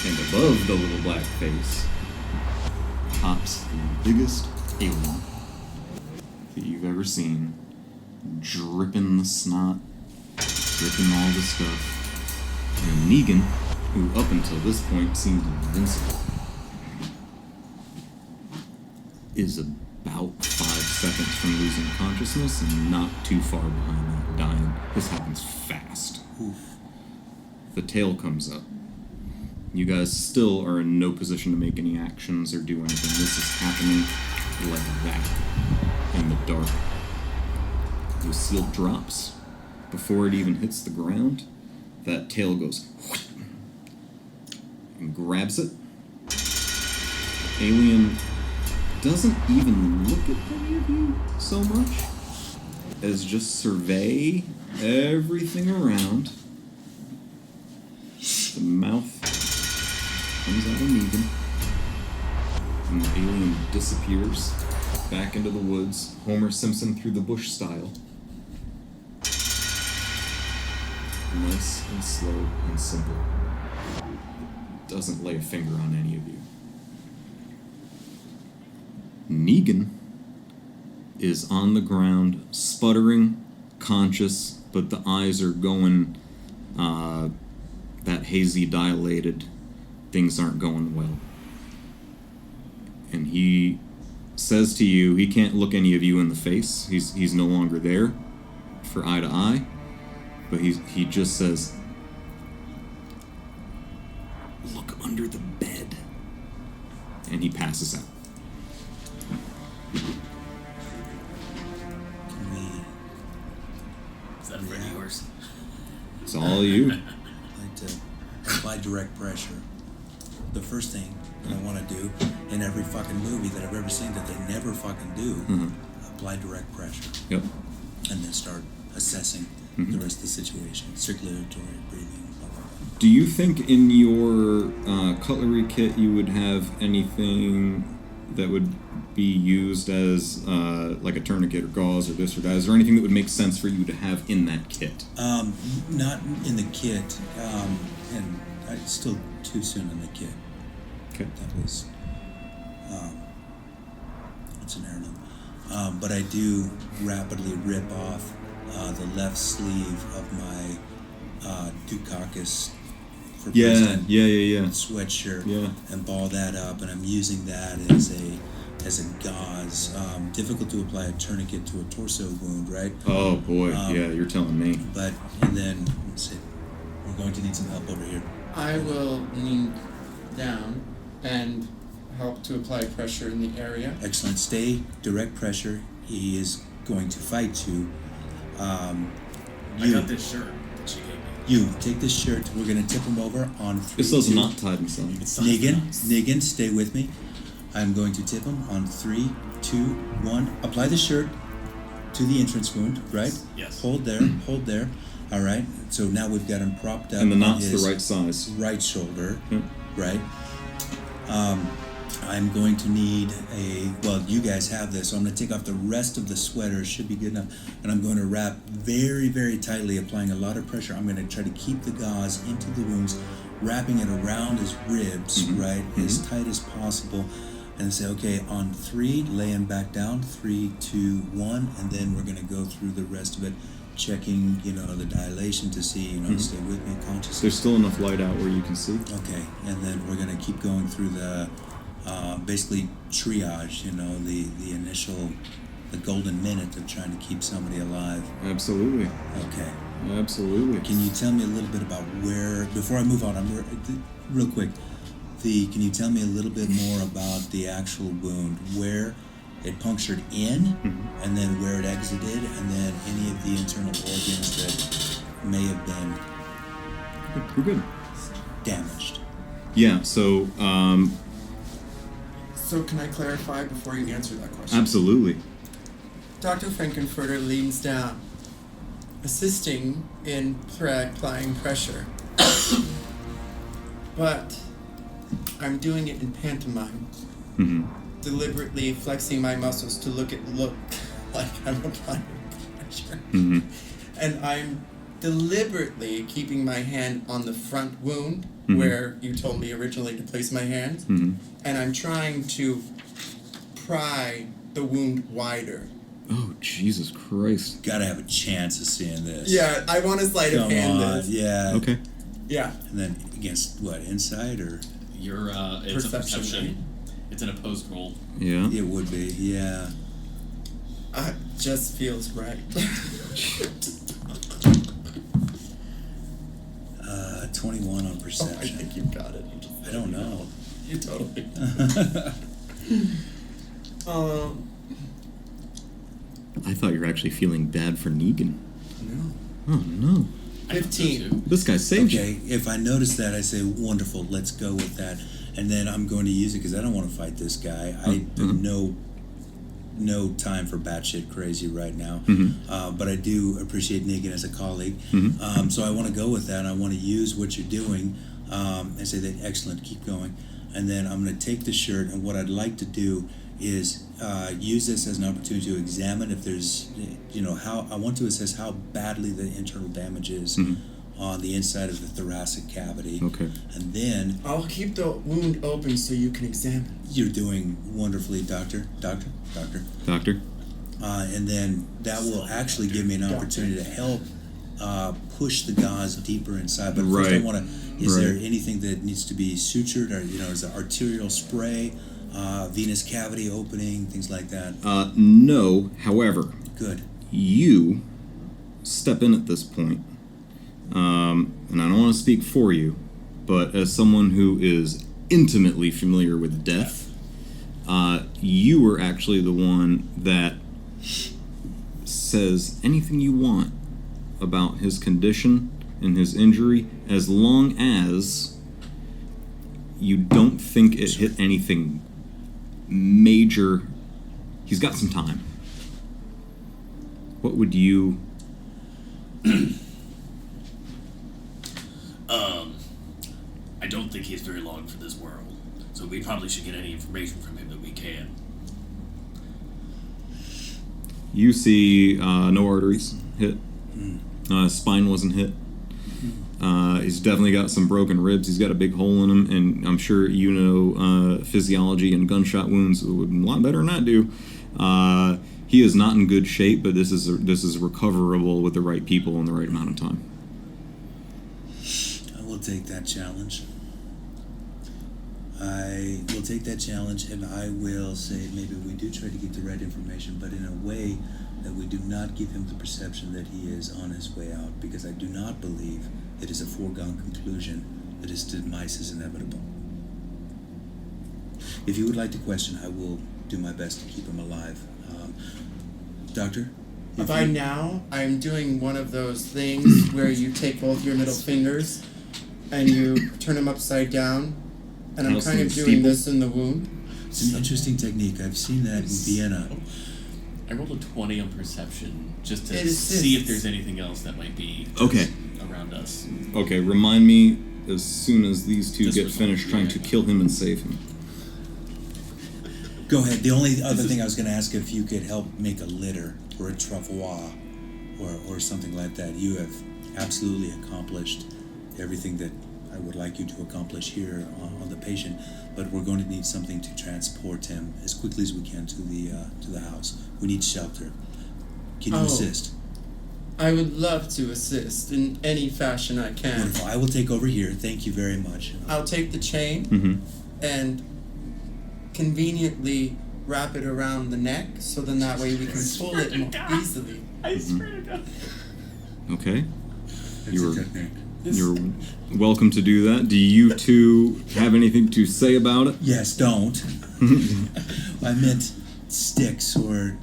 and above the little black face pops the biggest alien that you've ever seen, dripping the snot, dripping all the stuff. And Negan, who up until this point seemed invincible, is about 5 seconds from losing consciousness and not too far behind that dying. This happens fast. Oof. The tail comes up. You guys still are in no position to make any actions or do anything. This is happening like that in the dark. Lucille drops. Before it even hits the ground, that tail goes and grabs it. The alien doesn't even look at any of you so much as just survey everything around. The mouth comes out of Negan, and the alien disappears back into the woods, Homer Simpson through the bush style. Nice and slow and simple. Doesn't lay a finger on any of you. Negan is on the ground, sputtering, conscious, but the eyes are going that hazy, dilated. Things aren't going well. And he says to you, he can't look any of you in the face. He's no longer there for eye to eye. But he just says, look under the bed. And he passes out. Can we Is that a friend of yours? It's all you. like to apply direct pressure? The first thing that I want to do in every fucking movie that I've ever seen that they never fucking do, apply direct pressure. Yep. And then start assessing the rest of the situation. Circulatory breathing, blah, blah, blah. Do you think in your cutlery kit you would have anything that would be used as like a tourniquet or gauze or this or that? Is there anything that would make sense for you to have in that kit? Not in the kit, and it's still too soon in the kit. Okay. That was, it's an heirloom. But I do rapidly rip off the left sleeve of my Dukakis for president Yeah. sweatshirt, Yeah. and ball that up, and I'm using that as a gauze. Difficult to apply a tourniquet to a torso wound, right? Oh boy, yeah, you're telling me. But, and then, let's see, we're going to need some help over here. I will lean down and help to apply pressure in the area. Excellent. Stay direct pressure. He is going to fight you. I You, got this shirt that she gave me. you take this shirt. We're going to tip him over on 3, This does 2. not tied inside. It's Negan, stay with me. I'm going to tip him on 3, 2, 1. Apply the shirt to the entrance wound, right? Yes. Hold there. All right. So now we've got him propped up And the on knot's his the right size. right shoulder, Yep. right? I'm going to need well, you guys have this, so I'm going to take off the rest of the sweater, should be good enough, and I'm going to wrap very, very tightly, applying a lot of pressure. I'm going to try to keep the gauze into the wounds, wrapping it around his ribs, right, as tight as possible, and say, okay, on 3, lay him back down, 3, 2, 1, and then we're going to go through the rest of it, checking, the dilation to see, stay with me, consciousness. There's still enough light out where you can see. Okay, and then we're gonna keep going through the basically triage. The initial, the golden minute of trying to keep somebody alive. Absolutely. Okay. Absolutely. Can you tell me a little bit about where? Before I move on, real quick. Can you tell me a little bit more about the actual wound, where it punctured in, and then where it exited, and then any of the internal organs that may have been We're good. damaged? Yeah, so, So can I clarify before you answer that question? absolutely. Dr. Frankenfurter leans down, assisting in applying pressure. But I'm doing it in pantomime, Mm-hmm. deliberately flexing my muscles to look like I'm applying pressure. Mm-hmm. And I'm deliberately keeping my hand on the front wound Mhm. where you told me originally to place my hand. Mm-hmm. And I'm trying to pry the wound wider. Oh, Jesus Christ. Gotta have a chance of seeing this. Yeah, I want to sleight of Come hand on, this. yeah. Okay. Yeah. And then against what, inside or? Your it's a Perception, perception. It's an opposed roll. Yeah. It would be, yeah. It just feels right. 21 on Oh, I perception. think you got it. I don't know. You totally. I thought you were actually feeling bad for Negan. No. Oh, no. I thought so 15. too. This guy saved you. Okay, if I notice that, I say, wonderful, let's go with that. And then I'm going to use it because I don't want to fight this guy. I have no time for batshit crazy right now. Mhm. But I do appreciate Negan as a colleague. Mhm. So I want to go with that. I want to use what you're doing and say that, excellent, keep going. And then I'm going to take the shirt, and what I'd like to do is use this as an opportunity to examine if there's, how I want to assess how badly the internal damage is on the inside of the thoracic cavity. Okay. And then I'll keep the wound open so you can examine. you're doing wonderfully, doctor. Doctor? And then that will actually give me an opportunity to help push the gauze deeper inside. But first I Right. want to, is Right. there anything that needs to be sutured, or, is there arterial spray, venous cavity opening, things like that? No. However, Good. you step in at this point, and I don't want to speak for you, but as someone who is intimately familiar with death, you were actually the one that says anything you want about his condition and his injury, as long as you don't think it hit anything major. He's got some time. What would you... I don't think he's very long for this world, so we probably should get any information from him that we can. You see no arteries hit. Spine wasn't hit. He's definitely got some broken ribs. He's got a big hole in him, and I'm sure you know physiology and gunshot wounds would a lot better than I do. He is not in good shape, but this is recoverable with the right people in the right amount of time. I will take that challenge. I will take that challenge, and I will say maybe we do try to get the right information, but in a way that we do not give him the perception that he is on his way out, because I do not believe it is a foregone conclusion that his demise is inevitable. If you would like to question, I will do my best to keep him alive. Doctor? By now, I'm doing one of those things where you take both your middle fingers and you turn them upside down, and I'm House kind of and doing steeple. this in the wound. It's an interesting technique. I've seen that in Vienna. I rolled a 20 on perception just to It assists. see if there's anything else that might be Okay. around us. Okay, remind me as soon as these two This get was- finished trying to kill him and save him. Go ahead. The only other thing I was going to ask if you could help make a litter or a travois or something like that. You have absolutely accomplished everything that I would like you to accomplish here on the patient, but we're going to need something to transport him as quickly as we can to the house. We need shelter. Can you Oh. assist? I would love to assist in any fashion I can. Wonderful. I will take over here. Thank you very much. I'll take the chain Mm-hmm. and conveniently wrap it around the neck, so then that way we can pull it more easily. I swear to God. Okay. You're technique. you're welcome to do that. Do you two have anything to say about it? Yes, don't. I meant sticks or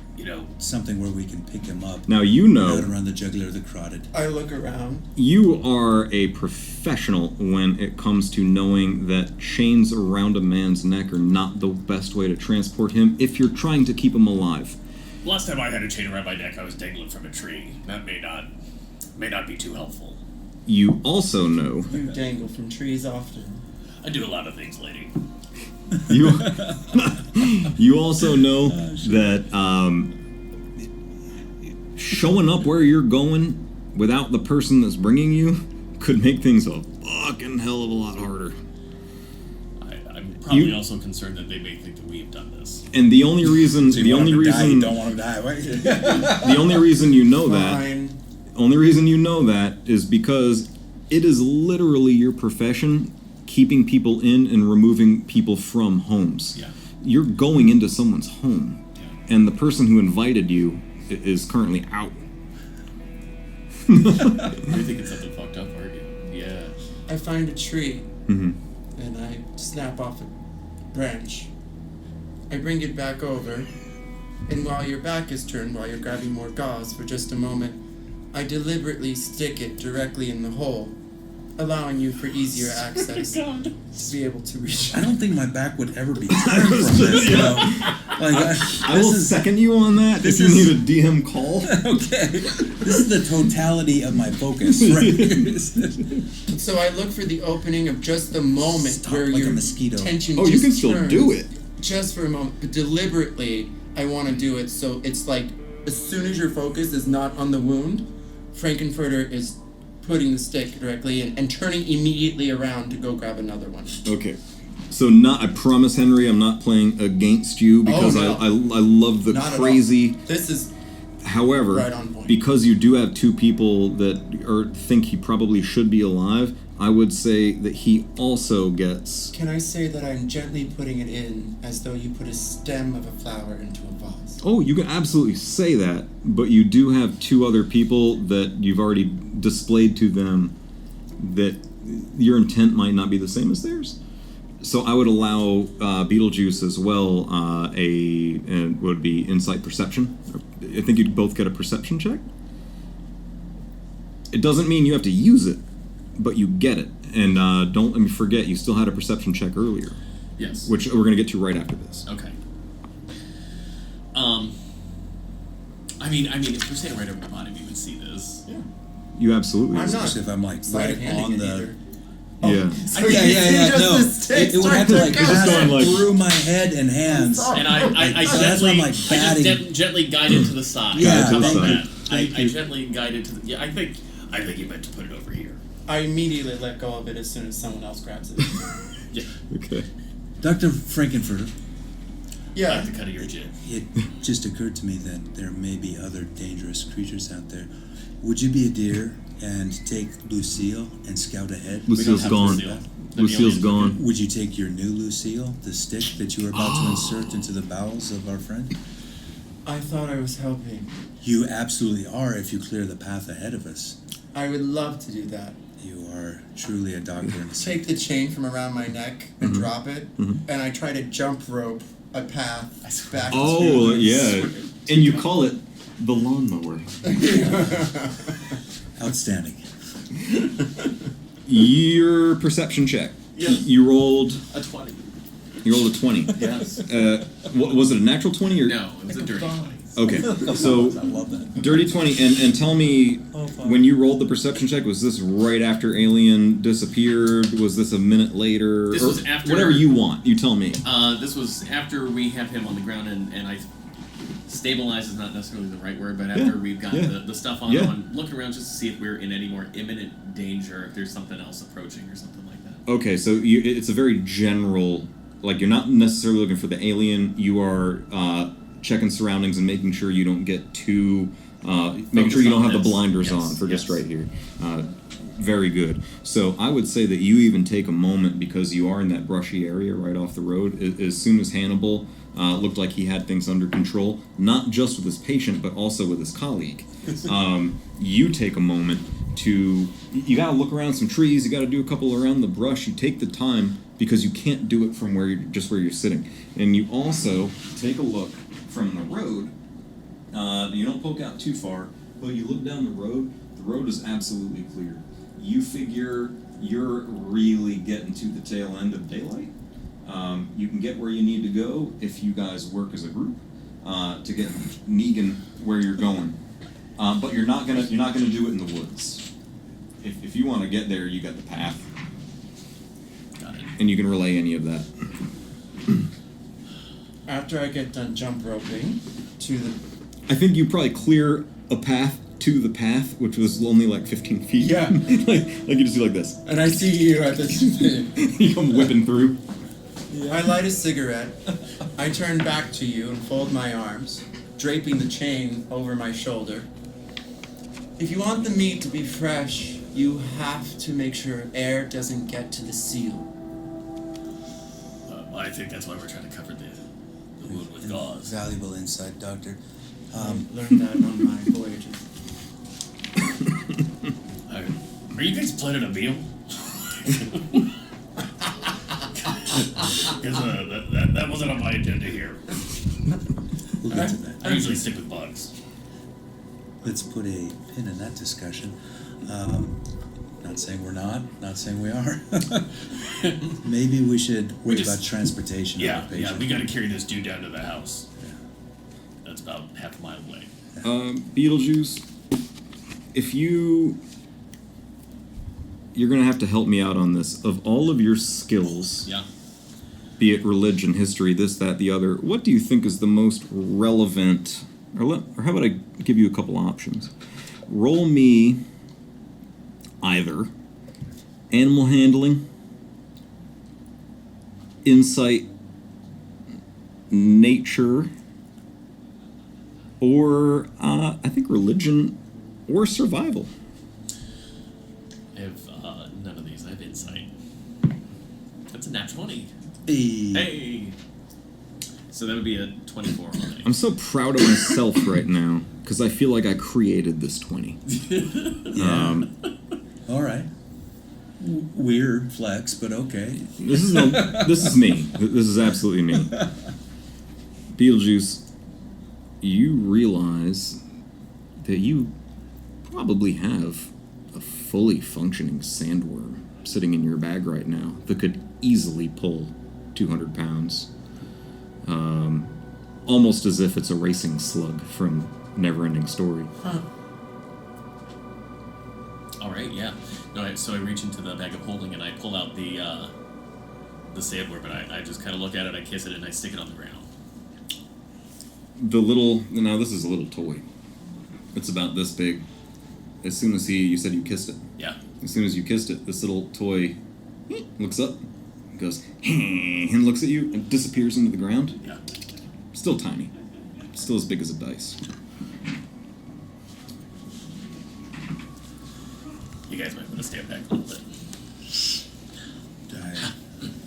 something where we can pick him up. Now you Out know around the jugular or the carotid. I look around. you are a professional when it comes to knowing that chains around a man's neck are not the best way to transport him if you're trying to keep him alive. Last time I had a chain around my neck, I was dangling from a tree. That may not be too helpful. You also know You dangle from trees often. I do a lot of things, lady. you you also know that showing up where you're going without the person that's bringing you could make things a fucking hell of a lot harder. I'm probably also concerned that they may think that we have done this. And the only reason, So you the want only him to die, reason, you don't want him to die. Right? the only reason you know that, Fine. only reason you know that is because it is literally your profession keeping people in and removing people from homes. Yeah. You're going into someone's home, Yeah. and the person who invited you is currently out. You're thinking something fucked up, aren't you? Yeah. I find a tree Mm-hmm. and I snap off a branch. I bring it back over, and while your back is turned, while you're grabbing more gauze for just a moment, I deliberately stick it directly in the hole, allowing you for easier access to be able to reach. I don't think my back would ever be turned from this. You know? Like, I will second you on that if this you is- need a DM call. Okay, this is the totality of my focus, right? So I look for the opening of just the moment Stop where like a your mosquito. tension Oh, you just can still turns. do it. Just for a moment, but deliberately, I want to do it so it's like as soon as your focus is not on the wound, Frankenfurter is putting the stick directly in and turning immediately around to go grab another one. Okay. So I promise, Henry, I'm not playing against you because no. I love the Not at all. crazy. This is However, Right on point. because you do have two people that think he probably should be alive, I would say that he also gets. Can I say that I'm gently putting it in as though you put a stem of a flower into a vase? Oh, you can absolutely say that, but you do have two other people that you've already displayed to them that your intent might not be the same as theirs. So I would allow Beetlejuice as well would be insight perception. I think you'd both get a perception check. It doesn't mean you have to use it, but you get it. And don't let me forget, you still had a perception check earlier, Yes. which we're going to get to right after this. Okay. I mean, if you're standing right over the bottom, you would see this. Yeah. You absolutely I'm would. not Especially if I'm like sleight of right handing on it the. either. Yeah. So Yeah, you yeah, see yeah. just No, the stick it would have to start like go. Just going like- through my head and hands. And I So that's why I'm gently, like batting. gently guide it to the side. Yeah, How about to the that? side. Thank I you. gently guide it to the. Yeah, I think you meant to put it over here. I immediately let go of it as soon as someone else grabs it. Yeah. Okay. Dr. Frankenfurter, I Yeah. like the cut of your chin. it just occurred to me that there may be other dangerous creatures out there. Would you be a deer and take Lucille and scout ahead? Lucille's have gone. Lucille. The Lucille's aliens are gone. Would you take your new Lucille, the stick that you were about to insert into the bowels of our friend? I thought I was helping. You absolutely are if you clear the path ahead of us. I would love to do that. You are truly a doctor in a Take the chain from around my neck and drop it, and I try to jump rope a path back Oh, to yeah. And you call it the lawnmower. Outstanding. Your perception check. Yes. You rolled. A 20. You rolled a 20. Yes. Was it a natural 20 or? No, it was a dirty 20. Okay. So I love that. dirty 20, and tell me when you rolled the perception check. Was this right after Alien disappeared? Was this a minute later? This Or was after- Whatever you want. You tell me. This was after we have him on the ground, and I stabilize is not necessarily the right word, but after Yeah, we've got yeah. the stuff on, Yeah. I'm looking around just to see if we're in any more imminent danger, if there's something else approaching or something like that. Okay, so it's a very general. Like you're not necessarily looking for the alien. You are checking surroundings and making sure you don't get too. Making sure you don't have the Focus on blinders this. on for just Yes. right here. Very good. So I would say that you even take a moment because you are in that brushy area right off the road. As soon as Hannibal looked like he had things under control, not just with his patient but also with his colleague, you take a moment to. You got to look around some trees. You got to do a couple around the brush. You take the time because you can't do it from where you're sitting, and you also take a look from the road. You don't poke out too far, but you look down the road. The road is absolutely clear. You figure you're really getting to the tail end of daylight. You can get where you need to go if you guys work as a group. to get Negan where you're going, but you're not gonna do it in the woods. If you want to get there, you got the path, Got it. and you can relay any of that. After I get done jump roping to the... I think you probably clear a path to the path, which was only like 15 feet. Yeah. like you just do like this. And I see you at the thing. You come whipping through. I light a cigarette. I turn back to you and fold my arms, draping the chain over my shoulder. If you want the meat to be fresh, you have to make sure air doesn't get to the seal. I think that's why we're trying to cover the wound with gauze. Valuable insight, Doctor. I learned that on my voyages. Are you guys planning a meal? Because that wasn't on my agenda here. We'll get to that. I usually stick with bugs. Let's put a pin in that discussion. Not saying we're not saying we are. Maybe we should worry about transportation of the patient. Yeah, we got to carry this dude down to the house. Yeah. That's about half a mile away. Beetlejuice, if you're gonna have to help me out on this. Of all of your skills, Yeah. be it religion, history, this, that, the other, what do you think is the most relevant? Or how about I give you a couple options? Roll me either animal handling, insight, nature, or I think religion or survival. I have none of these. I have insight. That's a nat 20. Hey. Hey! So that would be a 24 on it. I'm so proud of myself right now because I feel like I created this 20. Yeah. All right. Weird flex, but okay. This is me. This is absolutely me. Beetlejuice, you realize that you probably have a fully functioning sandworm sitting in your bag right now that could easily pull 200 pounds. Almost as if it's a racing slug from Neverending Story. Huh. Alright, yeah. No, so I reach into the bag of holding and I pull out the sandworm, and I just kind of look at it, I kiss it, and I stick it on the ground. Now this is a little toy. It's about this big. As soon as you said you kissed it. Yeah. As soon as you kissed it, this little toy looks up, goes, and looks at you, and disappears into the ground. Yeah. Still tiny. Still as big as a dice. You guys might want to stand back a little bit.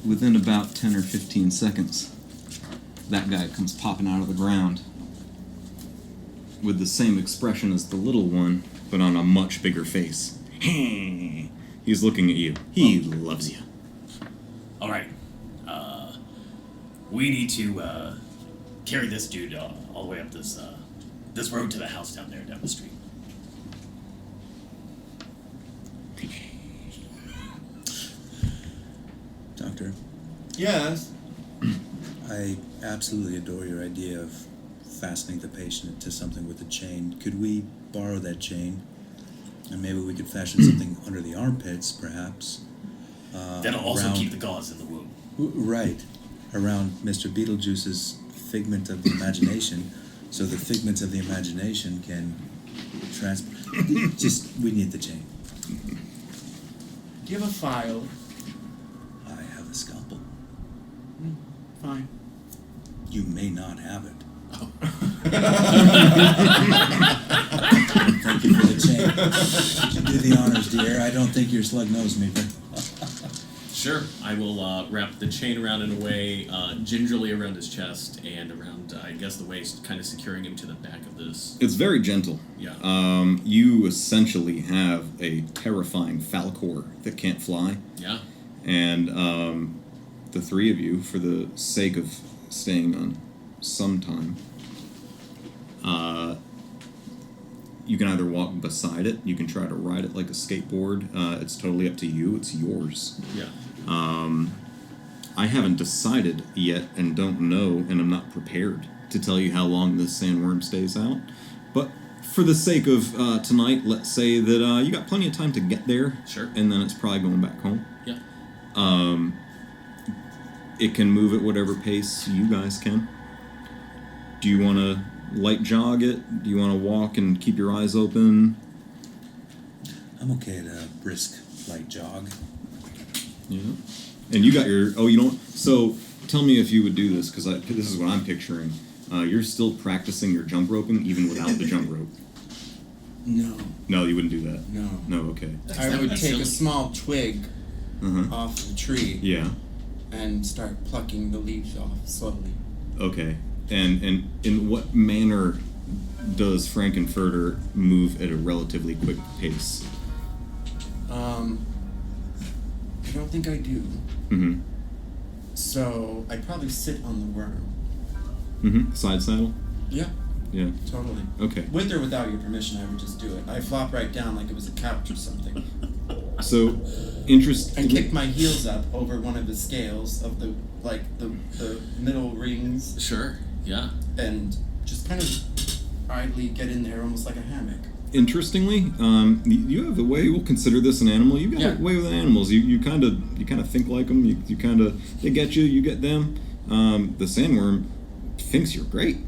Within about 10 or 15 seconds, that guy comes popping out of the ground with the same expression as the little one, but on a much bigger face. He's looking at you. He loves you. All right. We need to carry this dude all the way up this road to the house down there, down the street. Doctor, Yes. I absolutely adore your idea of fastening the patient to something with a chain. Could we borrow that chain? And maybe we could fashion something under the armpits, perhaps. That'll also around- keep the gauze in the wound. Right. Around Mr. Beetlejuice's figment of the imagination, so the figments of the imagination can we need the chain. Do you have a file? I have a scalpel. Fine. You may not have it. Thank you for the chain. You do the honors, dear. I don't think your slug knows me, but Sure. I will wrap the chain around in a way, gingerly around his chest and around, I guess, the waist, kind of securing him to the back of this. It's very gentle. Yeah. You essentially have a terrifying falcor that can't fly. Yeah. And the three of you, for the sake of staying on some time, you can either walk beside it, you can try to ride it like a skateboard. It's totally up to you. It's yours. Yeah. I haven't decided yet and don't know, and I'm not prepared to tell you how long this sandworm stays out. But for the sake of tonight, let's say that you got plenty of time to get there. Sure. And then it's probably going back home. Yeah. It can move at whatever pace you guys can. Do you want to light jog it? Do you want to walk and keep your eyes open? I'm okay at a brisk light jog. Yeah. And you got your... Oh, you don't... So, tell me if you would do this, because this is what I'm picturing. You're still practicing your jump roping, even without the jump rope. No, No, you wouldn't do that. no. No, okay. I That would be take silly. a small twig Uh-huh. off the tree Yeah. and start plucking the leaves off slowly. Okay. And in what manner does Frankenfurter move at a relatively quick pace? I don't think I do. Mm-hmm. So I'd probably sit on the worm. Mm-hmm. Side saddle? Yeah, Yeah. totally. Okay. With or without your permission, I would just do it. I flop right down like it was a couch or something. So, interesting. And kick my heels up over one of the scales of the middle rings Sure. Yeah. and just kind of idly get in there almost like a hammock. Interestingly, you have a way. We'll consider this an animal. You got Yeah. a way with animals. You kind of think like them. You kind of they get you. You get them. The sandworm thinks you're great.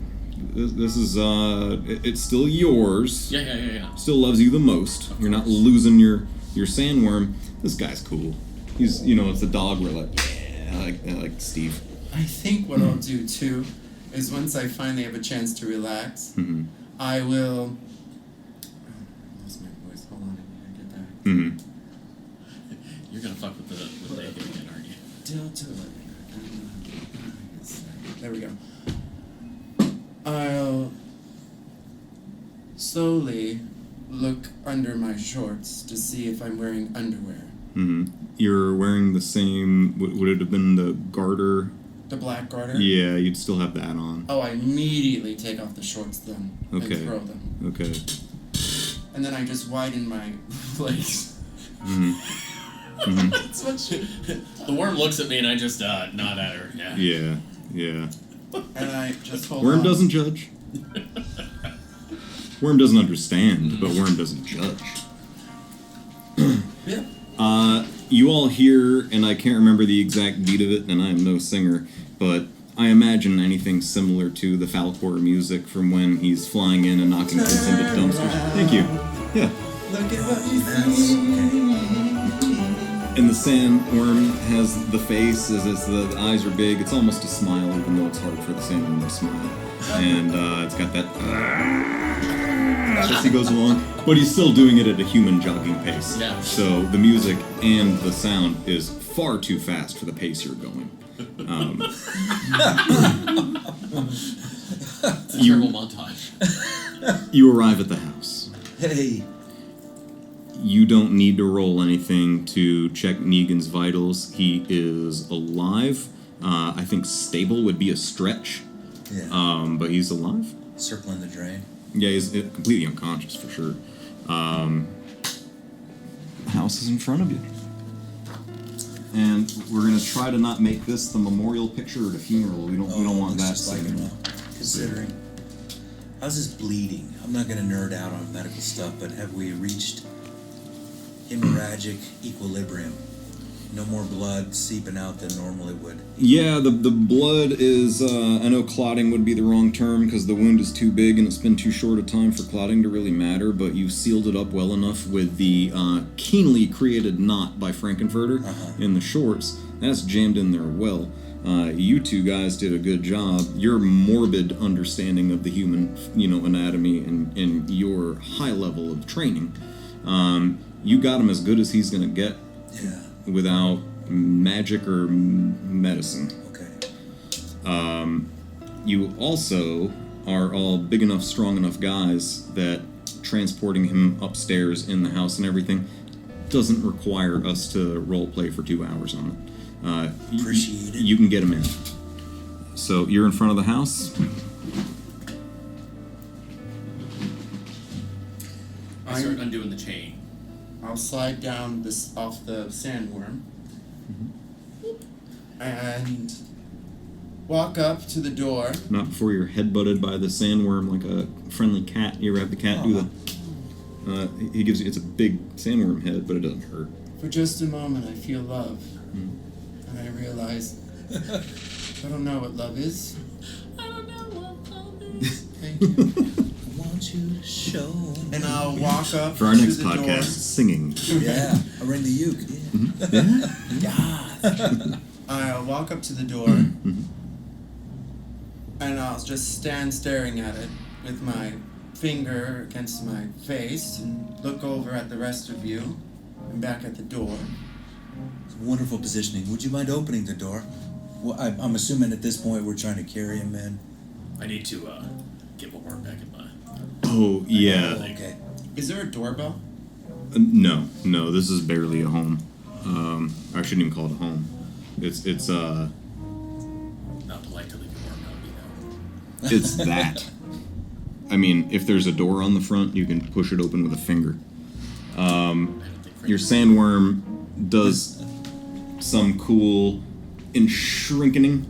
This is it's still yours. Yeah. Still loves you the most. You're not losing your sandworm. This guy's cool. He's it's the dog. We're like I like Steve. I think what I'll do too is once I finally have a chance to relax, Mm-hmm. I will. I lost my voice. Hold on, I need to get that. Mm-hmm. You're gonna fuck with the bacon again, aren't you? There we go. I'll slowly look under my shorts to see if I'm wearing underwear. Mm-hmm. You're wearing the same. Would it have been the garter? The black garter? Yeah, you'd still have that on. Oh, I immediately take off the shorts then Okay. and throw them. Okay. And then I just widen my legs. Mm-hmm. Mm-hmm. That's what she... The worm looks at me and I just nod at her. Yeah. Yeah. And I just hold Worm on. doesn't judge. Worm doesn't understand, but Worm doesn't judge. Yeah. You all hear, and I can't remember the exact beat of it, and I am no singer, but I imagine anything similar to the Falcor music from when he's flying in and knocking things into dumpsters. Thank you. Yeah. Look at what you That's see. And the sandworm has the face, the eyes are big. It's almost a smile, even though it's hard for the sandworm to smile. And it's got that as he goes along, but he's still doing it at a human jogging pace. Yeah. So the music and the sound is far too fast for the pace you're going. It's a terrible montage. You arrive at the house. Hey. You don't need to roll anything to check Negan's vitals. He is alive. I think stable would be a stretch, Yeah. but he's alive. Circling the drain. Yeah, he's completely unconscious for sure. The house is in front of you. And we're gonna try to not make this the memorial picture or the funeral. We don't want looks that just like signal. considering. How's his bleeding? I'm not gonna nerd out on medical stuff, but have we reached hemorrhagic equilibrium? No more blood seeping out than normally would. Yeah, the blood is, I know clotting would be the wrong term because the wound is too big and it's been too short a time for clotting to really matter, but you've sealed it up well enough with the keenly created knot by Frankenfurter in the shorts. That's jammed in there well. You two guys did a good job. Your morbid understanding of the human, anatomy and your high level of training, you got him as good as he's going to get. Yeah. Without magic or medicine. Okay. You also are all big enough, strong enough guys that transporting him upstairs in the house and everything doesn't require us to role play for 2 hours on it. Appreciate it. You can get him in. So you're in front of the house. I start undoing the chain. I'll slide down this off the sandworm. And walk up to the door. Not before you're headbutted by the sandworm like a friendly cat. You ever have the cat do the... he gives you... It's a big sandworm head, but it doesn't hurt. For just a moment, I feel love. And I realize I don't know what love is. I don't know what love is. Thank you. I want you to show. And I'll walk up For our to next the podcast, singing. Yeah, I'll ring the uke. door. I'll walk up to the door. And I'll just stand staring at it with my finger against my face and look over at the rest of you and back at the door. Wonderful positioning. Would you mind opening the door? Well, I'm assuming at this point we're trying to carry him in. I need to get one more back in my. Oh, yeah. Oh, okay. Is there a doorbell? No, this is barely a home. I shouldn't even call it a home. It's Not polite to leave your warm out, you know. it's that. I mean, if there's a door on the front, you can push it open with a finger. I don't think Your sandworm does some cool shrinkening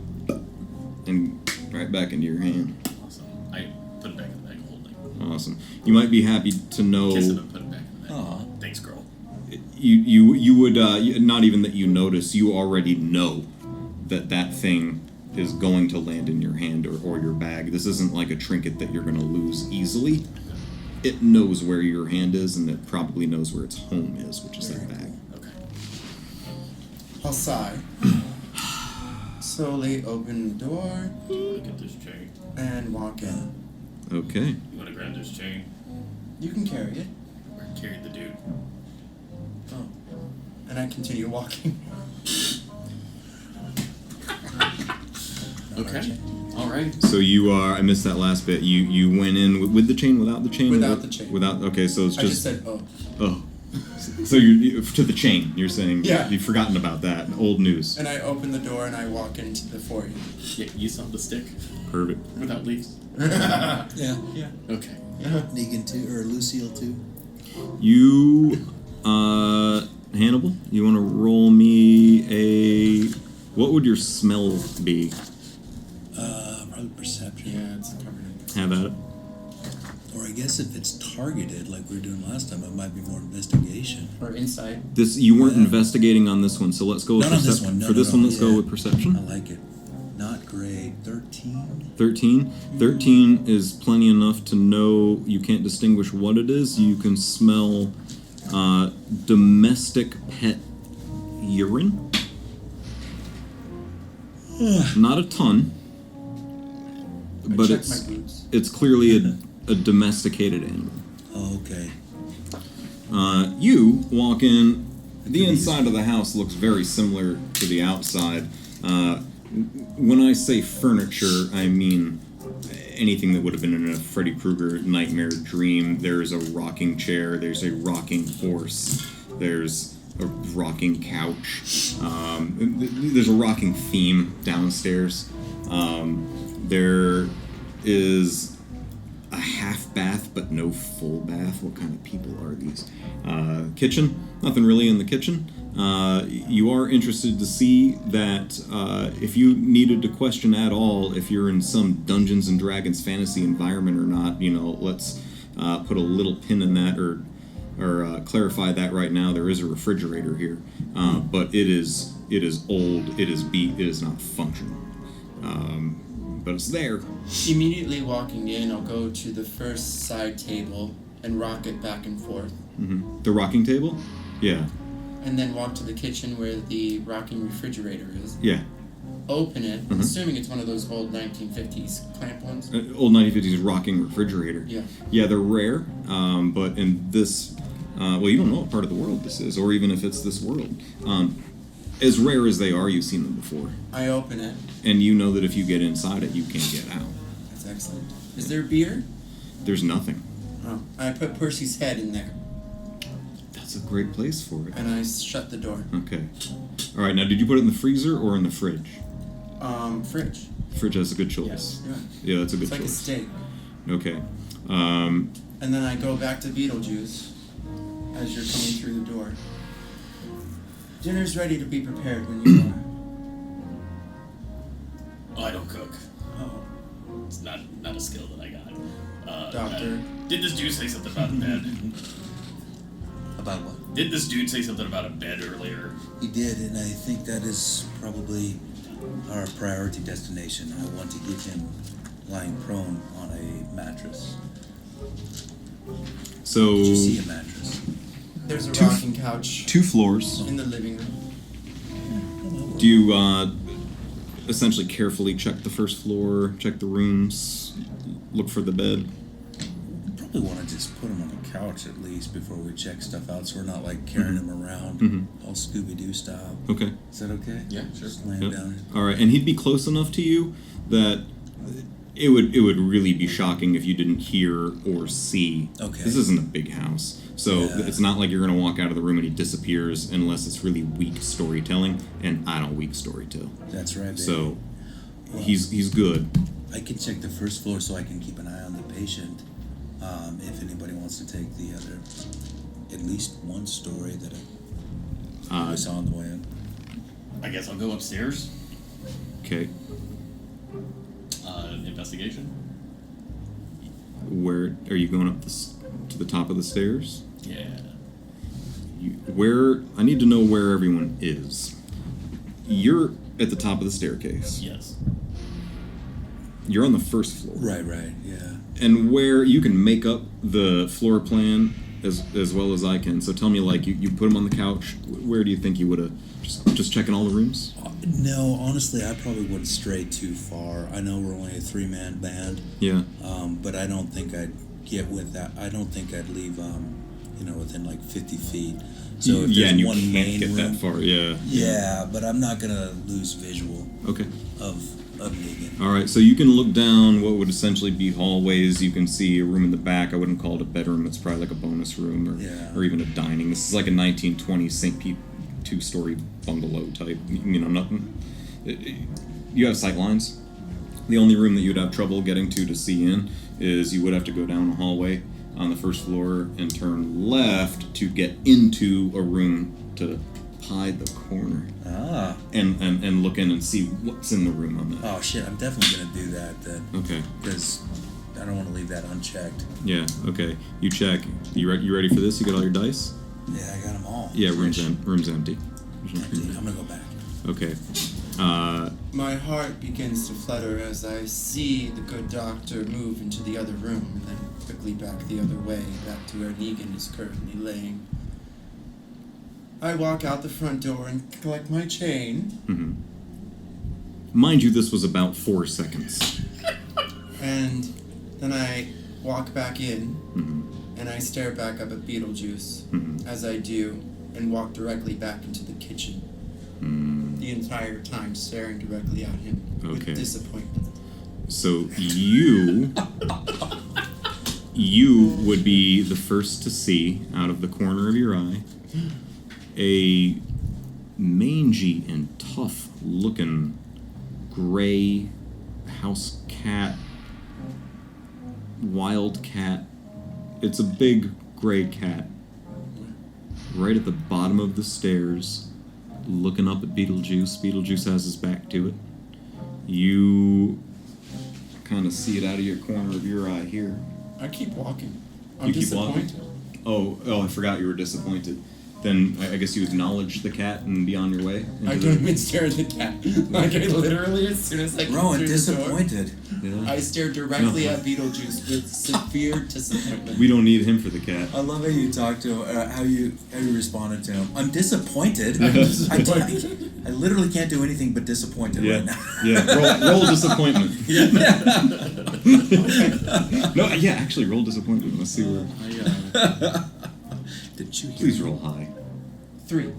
and right back into your hand. Awesome. I put it back in the bag of holding. Awesome. You might be happy to know. Kiss it and put it back in the bag. Aw. Thanks, girl. You would not even that you notice. You already know that thing is going to land in your hand or your bag. This isn't like a trinket that you're going to lose easily. It knows where your hand is, and it probably knows where its home is, which is that bag. Okay. I'll sigh. Slowly open the door Look at this chain. and walk in. Okay. You want to grab this chain? You can carry it. Or carry the dude? Oh. And I continue walking. Okay. All right. So you are. I missed that last bit. You went in with the chain, without the chain. Without the chain. Without. Okay, so it's I just said, oh. Oh. So you to the chain. You're saying Yeah. you've forgotten about that. Old news. And I open the door and I walk into the foyer. Yeah, you saw the stick Perfect. without leaves? Yeah. Yeah. Okay. Negan too, or Lucille too. You, Hannibal. You want to roll me a? What would your smell be? Probably perception. Yeah, it's covered in. Have at it. Or I guess if it's targeted, like we were doing last time, it might be more investigation. Or inside. This you weren't Yeah. investigating on this one, so let's go with Not on this percep- one. No, For no, this no, one, let's yeah. go with perception. I like it. Not great. 13. 13. 13 is plenty enough to know you can't distinguish what it is. You can smell domestic pet urine. Not a ton, but check it's my boots. it's clearly a domesticated animal. Oh, okay. You walk in. The inside of the house looks very similar to the outside. When I say furniture, I mean anything that would have been in a Freddy Krueger nightmare dream. There's a rocking chair. There's a rocking horse. There's a rocking couch. There's a rocking theme downstairs. There is a half bath, but no full bath. What kind of people are these? Kitchen. Nothing really in the kitchen. You are interested to see that if you needed to question at all if you're in some Dungeons and Dragons fantasy environment or not, let's put a little pin in that or clarify that right now. There is a refrigerator here, but it is old. It is beat. It is not functional. But it's there. Immediately walking in, I'll go to the first side table and rock it back and forth. The rocking table? Yeah. And then walk to the kitchen where the rocking refrigerator is. Yeah. Open it, assuming it's one of those old 1950s clamp ones. Old 1950s rocking refrigerator. Yeah. Yeah, they're rare, but in this, you don't know what part of the world this is, or even if it's this world. As rare as they are, you've seen them before. I open it. And you know that if you get inside it, you can't get out. That's excellent. Is there beer? There's nothing. Oh. I put Percy's head in there. That's a great place for it. And I shut the door. Okay. All right, now did you put it in the freezer or in the fridge? Fridge. Fridge, that's a good choice. Yeah. Yeah, that's a good It's like a choice. steak. Okay. And then I go back to Beetlejuice as you're coming through the door. Dinner's ready to be prepared when you are. I don't cook. doctor. Did this dude say something about a bed? About what? Did this dude say something about a bed earlier? He did, and I think that is probably our priority destination. I want to get him lying prone on a mattress. So Did you see a mattress? There's a Two- rocking couch 2 floors. in the living room. Do you essentially carefully check the first floor, check the rooms, look for the bed? Probably want to just put him on the couch at least before we check stuff out, so we're not like carrying him around all Scooby-Doo style. Okay. Is that okay? Yeah, sure. Just laying Yep. down. All right, and he'd be close enough to you that it would really be shocking if you didn't hear or see. Okay. This isn't a big house, so Yeah. it's not like you're gonna walk out of the room and he disappears unless it's really weak storytelling, and I don't weak storytell. That's right, baby. So Well, he's good. I can check the first floor so I can keep an eye on the patient. If anybody wants to take the other, at least one story that I saw on the way in. I guess I'll go upstairs. Okay. Investigation. Where are you going up to the top of the stairs? Yeah. Where I need to know where everyone is. You're at the top of the staircase. Yes. You're on the first floor. Right, yeah. And where you can make up the floor plan as well as I can. So tell me, like, you put him on the couch. Where do you think you would have just checking all the rooms? No, honestly, I probably wouldn't stray too far. I know we're only a 3-man band, Yeah. but I don't think I'd get with that. I don't think I'd leave, within like 50 feet. So if yeah, there's and you one can't main get room, that far. Yeah. yeah, but I'm not gonna lose visual Okay. of Negan. All right. So you can look down what would essentially be hallways. You can see a room in the back. I wouldn't call it a bedroom. It's probably like a bonus room Yeah. or even a dining. This is like a 1920s St. Pete 2-story bungalow type. Nothing. You have sight lines. The only room that you'd have trouble getting to see in is you would have to go down a hallway on the first floor and turn left to get into a room to hide the corner Ah. and look in and see what's in the room on that. Oh shit! I'm definitely gonna do that then, Okay. because I don't want to leave that unchecked. Yeah. Okay. You check. You ready for this? You got all your dice? Yeah, I got them all. Yeah. Room's empty. There's Empty. nothing. I'm gonna go back. Okay. My heart begins to flutter as I see the good doctor move into the other room and then quickly back the other way, back to where Negan is currently laying. I walk out the front door and collect my chain, Mind you, this was about 4 seconds. and then I walk back in, and I stare back up at Beetlejuice, as I do, and walk directly back into the kitchen. The entire time staring directly at him Okay. with disappointment. So you would be the first to see, out of the corner of your eye, a mangy and tough looking gray house cat, wild cat. It's a big gray cat right at the bottom of the stairs, looking up at Beetlejuice. Beetlejuice has his back to it. You kind of see it out of your corner of your eye here. I keep walking. I'm You keep walking? disappointed. Oh, I forgot you were disappointed. Then I guess you acknowledge the cat and be on your way. I into don't the- even stare at the cat. Like, I literally, as soon as I come Rowan, through the door, disappointed. Yeah. I stare directly No. at Beetlejuice with severe disappointment. We don't need him for the cat. I love how you talked to him, how you responded to him. I'm disappointed. I'm disappointed. I literally can't do anything but disappointed right now. Yeah. Roll disappointment. No, yeah. Actually, roll disappointment. Let's see where. Did you hear Please me? roll high. 3.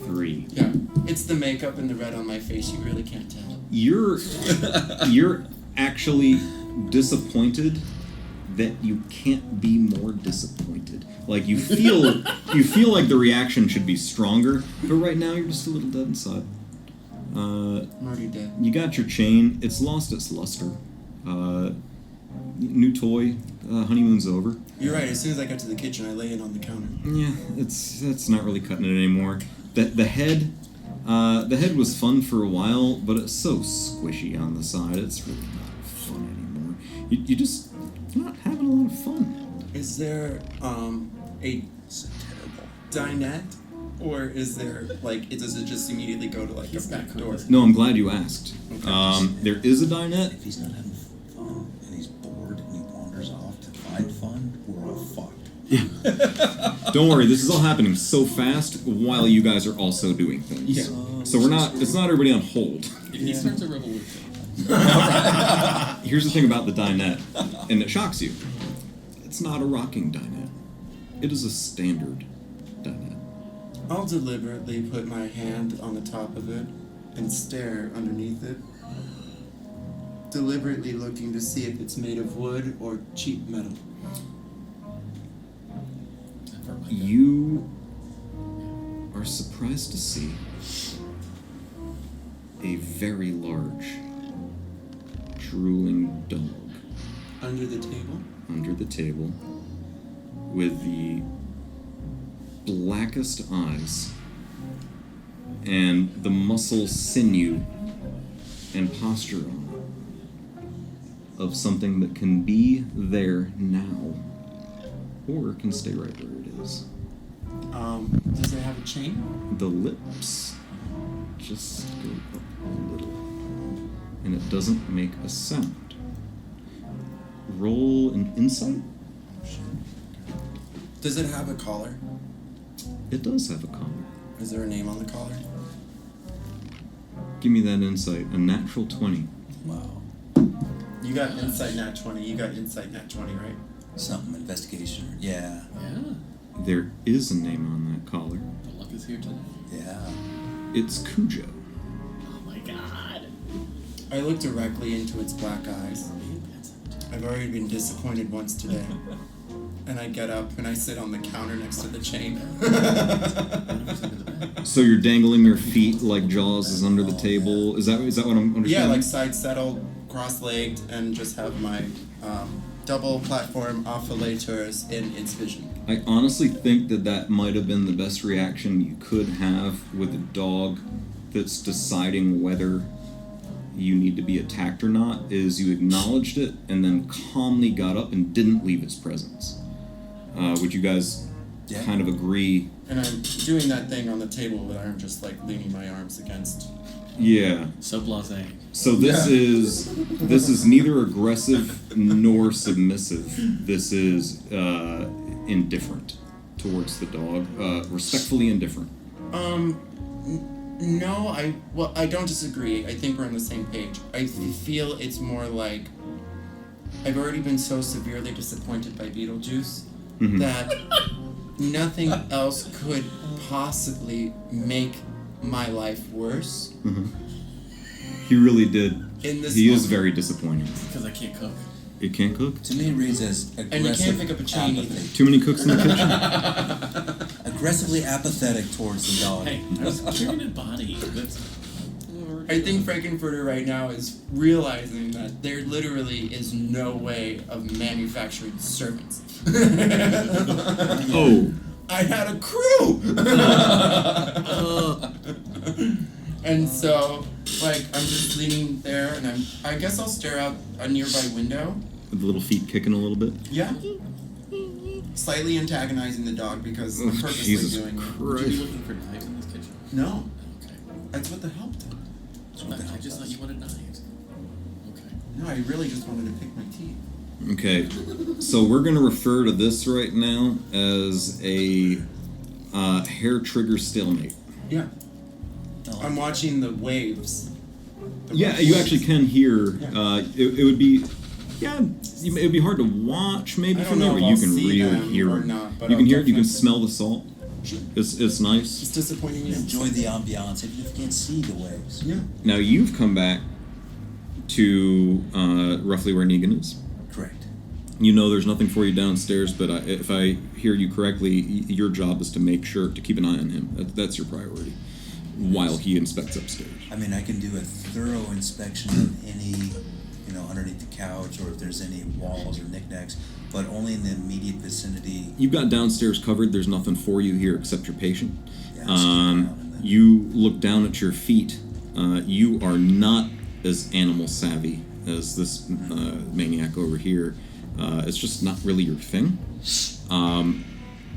3. Yeah. It's the makeup and the red on my face. You really can't tell. You're actually disappointed that you can't be more disappointed. Like you feel like the reaction should be stronger, but right now you're just a little dead inside. I'm already dead. You got your chain. It's lost its luster. New toy. Honeymoon's over. You're right. As soon as I got to the kitchen, I lay it on the counter. Yeah, it's not really cutting it anymore. The head was fun for a while, but it's so squishy on the side. It's really not fun anymore. You're not having a lot of fun. Is there a It's terrible. dinette, or is there does it just immediately go to like a back door? No, I'm glad you asked. Okay. There is a dinette. If he's not having fun and he's bored and he wanders off to find fun, we're all fucked. Don't worry, this is all happening so fast while you guys are also doing things. Yeah. So it's not everybody on hold. If he starts a revolution. Here's the thing about the dinette, and it shocks you. It's not a rocking dinette. It is a standard dinette. I'll deliberately put my hand on the top of it and stare underneath it, deliberately looking to see if it's made of wood or cheap metal. You are surprised to see a very large, drooling dog Under the table? under the table with the blackest eyes and the muscle, sinew, and posture on it of something that can be there now or can stay right where it is. Does it have a chain? The lips just go up a little, and it doesn't make a sound. Roll an insight. Does it have a collar? It does have a collar. Is there a name on the collar? Give me that insight. A natural 20. Wow. You got insight nat 20. You got insight nat 20, right? Something, investigation. Yeah. Yeah. There is a name on that collar. The luck is here tonight. Yeah. It's Cujo. Oh my god. I look directly into its black eyes. I've already been disappointed once today. And I get up and I sit on the counter next to the chain. So you're dangling your feet like Jaws is under the table. Is that what I'm understanding? Yeah, like side settled, cross-legged, and just have my double platform oscillators in its vision. I honestly think that might have been the best reaction you could have with a dog that's deciding whether you need to be attacked or not, is you acknowledged it and then calmly got up and didn't leave its presence. Would you guys Yeah. kind of agree? And I'm doing that thing on the table where I'm just like leaning my arms against. Yeah. So blasé. So this is neither aggressive nor submissive. This is indifferent towards the dog, respectfully indifferent. No, I don't disagree. I think we're on the same page. I feel it's more like I've already been so severely disappointed by Beetlejuice that nothing else could possibly make my life worse. He really did. In this He is moment. very disappointing. Because I can't cook. It can't cook. To me, it reads as aggressive And you can't pick up a chain apathy. either. Too many cooks in the kitchen. Aggressively apathetic towards the dog. Hey, I was carrying a body. That's. I think Frankenfurter right now is realizing that there literally is no way of manufacturing servants. Oh. I had a crew! And so, like, I'm just leaning there, and I guess I'll stare out a nearby window. With the little feet kicking a little bit. Yeah. Slightly antagonizing the dog because I'm purposely Jesus doing it. Would you Christ. be looking for knives in this kitchen? No, Okay. that's what the help did. I just thought you wanted knives. Okay. No, I really just wanted to pick my teeth. Okay, so we're gonna refer to this right now as a hair trigger stalemate. Yeah. I'm watching the waves. The Yeah, rough you waves. actually can hear. Yeah. It would be, yeah, it would be hard to watch maybe I from don't there, know but if you I'll can see really them hear or it. not, but You can I'll hear it. You can definitely- smell the salt. It's nice. It's disappointing. You enjoy the ambiance even if you can't see the waves. Yeah. Now you've come back to roughly where Negan is. Correct. You know there's nothing for you downstairs, but if I hear you correctly, your job is to make sure to keep an eye on him. That's your priority, while he inspects upstairs. I mean, I can do a thorough inspection of any, underneath the couch or if there's any walls or knickknacks, but only in the immediate vicinity. You've got downstairs covered. There's nothing for you here except your patient. Yeah, I'm sticking around in that. You look down at your feet. You are not as animal savvy as this maniac over here. It's just not really your thing.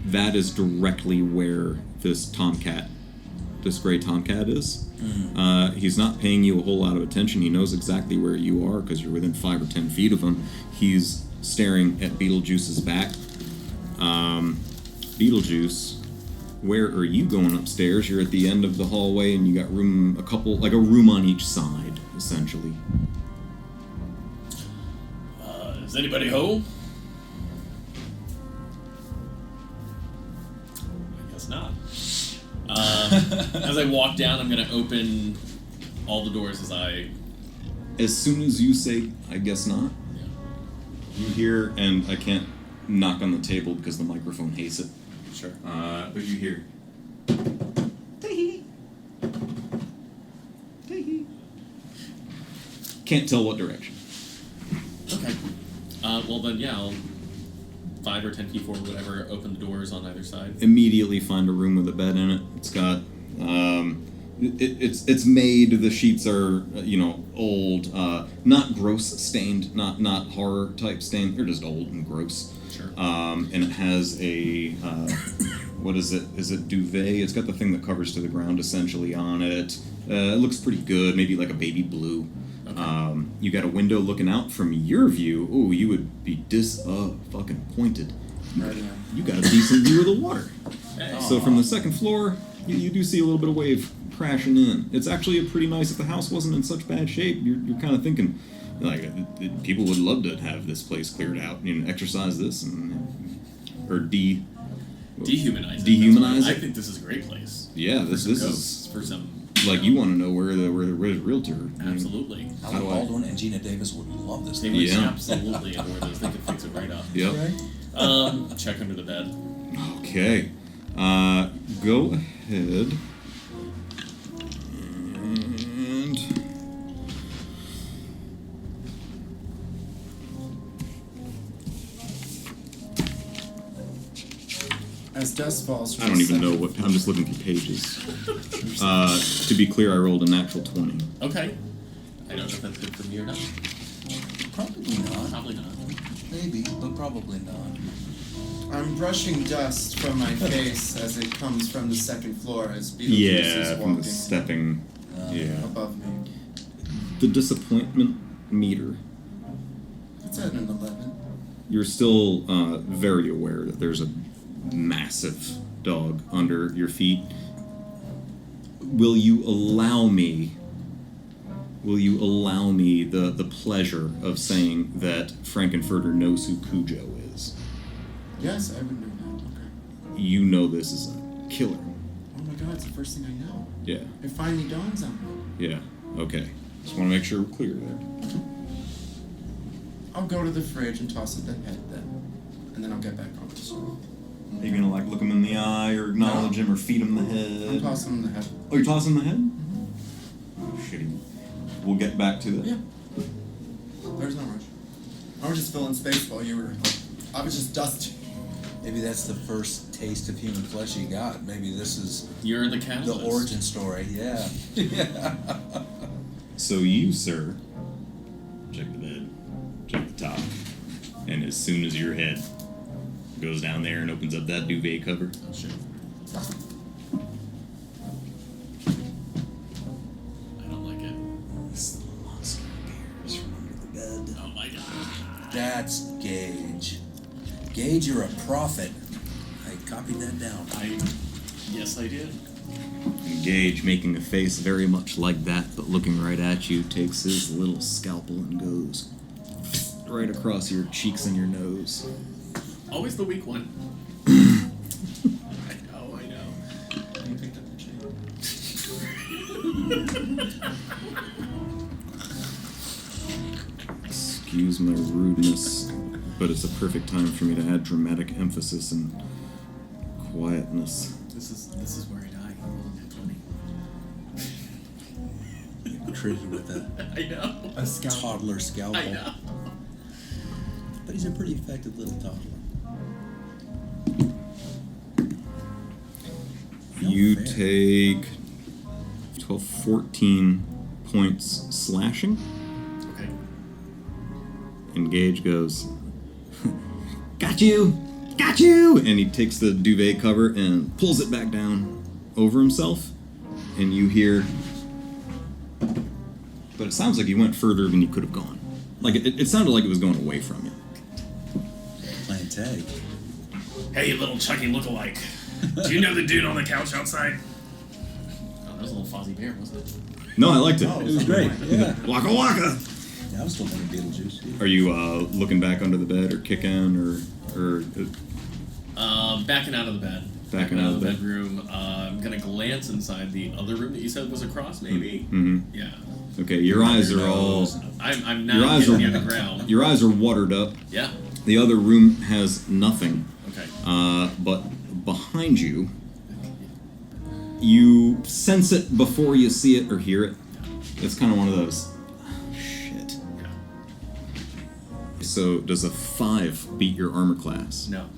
That is directly where this gray tomcat is. He's not paying you a whole lot of attention. He knows exactly where you are because you're within 5 or 10 feet of him. He's staring at Beetlejuice's back. Beetlejuice, where are you going upstairs? You're at the end of the hallway and you got a room on each side, essentially. Is anybody home? I guess not. As I walk down, I'm going to open all the doors As soon as you say, I guess not, Yeah. you hear, and I can't knock on the table because the microphone hates it. Sure. But you hear. Can't tell what direction. Okay. Well then, yeah, I'll 5 or 10 feet forward, whatever, open the doors on either side. Immediately find a room with a bed in it. It's got it's made. The sheets are old, not gross stained, not horror type stained. They're just old and gross. Sure. And it has a what is it? Is it duvet? It's got the thing that covers to the ground essentially on it. It looks pretty good. Maybe like a baby blue. Okay. You got a window looking out from your view. Oh, you would be fucking pointed. Right now. You got a decent view of the water. Hey. So from the second floor, you do see a little bit of wave crashing in. It's actually a pretty nice. If the house wasn't in such bad shape, you're kind of thinking, like, people would love to have this place cleared out and exercise this or Dehumanize it. Dehumanize I it? think this is a great place. Yeah, For this some is ghosts, for some. like you want to know where the realtor. I mean, Absolutely. Alec do I- Baldwin and Gina Davis would love this They place. would Yeah. absolutely adore this. They could fix it right up. Yep. Right? Check under the bed. Okay. Go ahead. And As dust falls from I don't the even know second what. I'm just looking through pages. To be clear, I rolled a natural 20. Okay. I don't know if that's good for me or not. Probably not. Probably not. Maybe, but probably not. I'm brushing dust from my face as it comes from the second floor as Beetlejuice Yeah, is from walking the stepping. Yeah. above me. The disappointment meter. It's at an 11. You're still very aware that there's a massive dog under your feet. Will you allow me the pleasure of saying that Frankenfurter knows who Cujo is? Yes, I would know that. Okay. You know this is a killer. Oh my god, it's the first thing I know. Yeah. It finally dawns on me. Yeah. Okay. Just want to make sure we're clear there. I'll go to the fridge and toss it the head then. And then I'll get back on this. Are you gonna like look him in the eye or acknowledge him or feed him the head? I'm tossing him the head. Oh, you're tossing the head? Oh, shitty. We'll get back to that. Yeah. There's no rush. I was just filling space while you were. I was just dusting. Maybe that's the first taste of human flesh you got. Maybe this is You're the catalyst. the origin story. Yeah. Yeah. So you, sir, check the bed, check the top, and as soon as your head goes down there and opens up that duvet cover, Oh, shit. I don't like it. this little monster appears from under the bed. Oh my god. That's Gage. Gage, you're a prophet. I copied that down. Yes, I did. And Gage, making a face very much like that, but looking right at you, takes his little scalpel and goes right across your cheeks and your nose. Always the weak one. I know. You picked up the chain. Excuse my rudeness, but it's a perfect time for me to add dramatic emphasis and quietness. This is where I die. At 20. Treated with a I know. A scalpel. toddler scalpel. I know. But he's a pretty effective little toddler. You fair. take 12, 14 points slashing. Okay. And Gage goes, Got you! Got you! And he takes the duvet cover and pulls it back down over himself. And you hear... But it sounds like he went further than you could have gone. Like, it sounded like it was going away from you. Playing tag. Hey, you little Chucky lookalike. Do you know the dude on the couch outside? Oh, that was a little Fozzie Bear, wasn't it? No, I liked it. Oh, it was great. Yeah. Waka waka! Yeah, I was still thinking Beetlejuice. Are you looking back under the bed or kicking or Backing out of the bed. Backing out of the bed. bedroom. I'm gonna glance inside the other room that you said was across, maybe. Mm-hmm. Yeah. Okay, your eyes are all... I'm Your now eyes getting are- near the ground. Your eyes are watered up. Yeah. The other room has nothing. Okay. But behind you, you sense it before you see it or hear it. It's kind of one of those. Shit. Yeah. So does a 5 beat your armor class? No.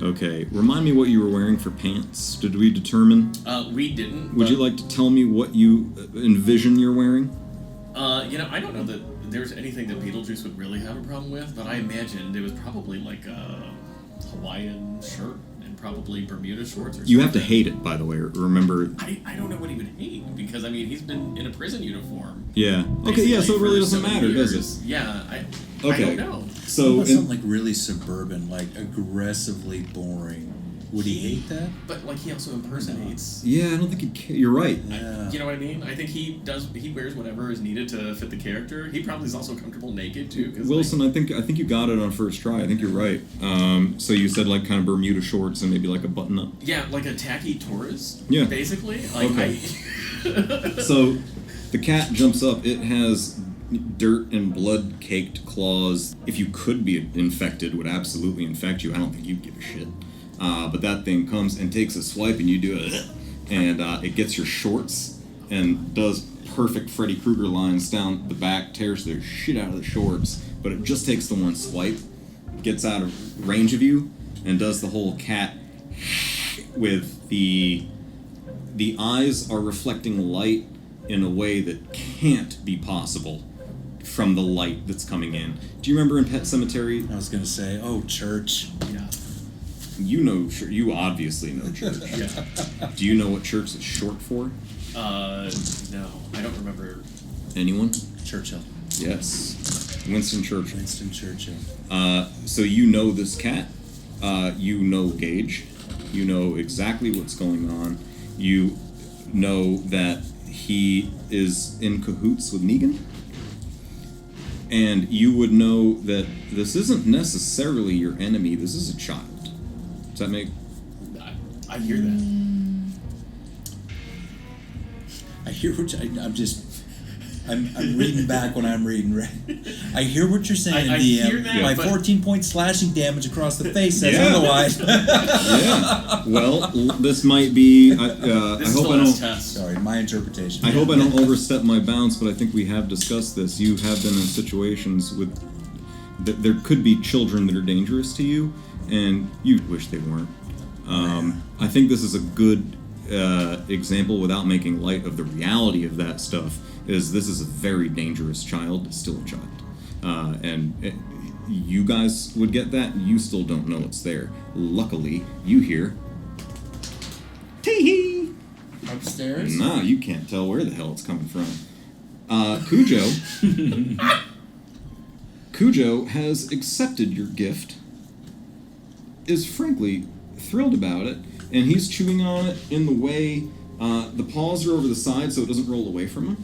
Okay. Remind me what you were wearing for pants. Did we determine? We didn't. Would but, you like to tell me what you envision you're wearing? I don't know that there's anything that Beetlejuice would really have a problem with, but I imagined it was probably like a Hawaiian shirt and probably Bermuda shorts or something. You have to hate it, by the way. Remember. I don't know what he would hate, because, I mean, he's been in a prison uniform. Yeah. Okay. Yeah. So it really doesn't matter, does it? Yeah. I Okay. don't know. So Something like really suburban, like aggressively boring. Would he hate that? But, like, he also impersonates. yeah, I don't think he'd care. You're right. Yeah. You know what I mean? I think he wears whatever is needed to fit the character. He probably is also comfortable naked, too. 'Cause, Wilson, I think you got it on first try. I think you're right. So you said like kind of Bermuda shorts and maybe like a button up. yeah, like a tacky tourist, Yeah. basically. Like, Okay. So the cat jumps up. It has dirt and blood caked claws. If you could be infected, would absolutely infect you. I don't think you'd give a shit. But that thing comes and takes a swipe, and you do it, and it gets your shorts and does perfect Freddy Krueger lines down the back, tears the shit out of the shorts. But it just takes the one swipe, gets out of range of you, and does the whole cat with the eyes are reflecting light in a way that can't be possible from the light that's coming in. Do you remember in Pet Sematary? I was gonna say, oh, church. yeah. You know, you obviously know church. Yeah. Do you know what church is short for? No, I don't remember. Anyone? Churchill. Yes. Winston Churchill. Winston Churchill. So you know this cat. You know Gage. You know exactly what's going on. You know that he is in cahoots with Negan. And you would know that this isn't necessarily your enemy. This is a child. Does that make... I hear that. I hear what I'm reading back when I'm reading. Right? I hear what you're saying, I DM. hear that, My but- 14-point slashing damage across the face says Yeah. otherwise. Yeah. Well, this might be... This I is hope the I last don't... test. Sorry, my interpretation. I hope I don't overstep my bounds, but I think we have discussed this. You have been in situations with... There could be children that are dangerous to you, and you wish they weren't. I think this is a good example, without making light of the reality of that stuff, is this is a very dangerous child. It's still a child. You guys would get that, you still don't know it's there. Luckily, you hear... Tee-hee! Upstairs? No, you can't tell where the hell it's coming from. Cujo... Cujo has accepted your gift, is frankly thrilled about it, and he's chewing on it in the way the paws are over the side so it doesn't roll away from him.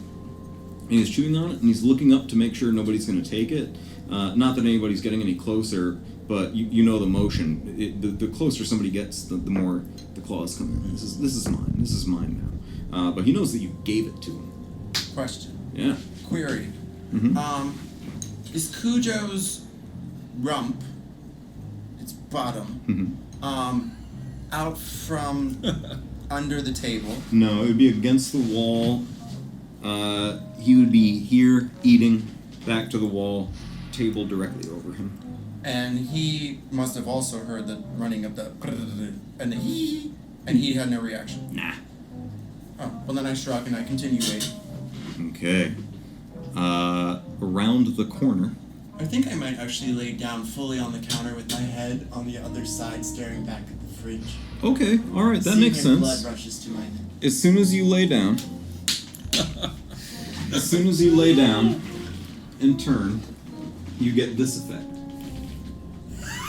And he's chewing on it, and he's looking up to make sure nobody's going to take it. Not that anybody's getting any closer, but you know the motion. The closer somebody gets, the more the claws come in. This is mine. This is mine now. But he knows that you gave it to him. Question. Yeah. Query. Mm-hmm. Is Cujo's rump, its bottom, out from under the table? No, it would be against the wall. He would be here eating, back to the wall, table directly over him. And he must have also heard the running of the and the hee, and he had no reaction. Nah. Oh, well then I shrug and I continue waiting. Okay. Around the corner, I think I might actually lay down fully on the counter with my head on the other side, staring back at the fridge. Okay, all right, that Seeing makes if sense. Blood rushes to my head. As soon as you lay down, and turn, you get this effect.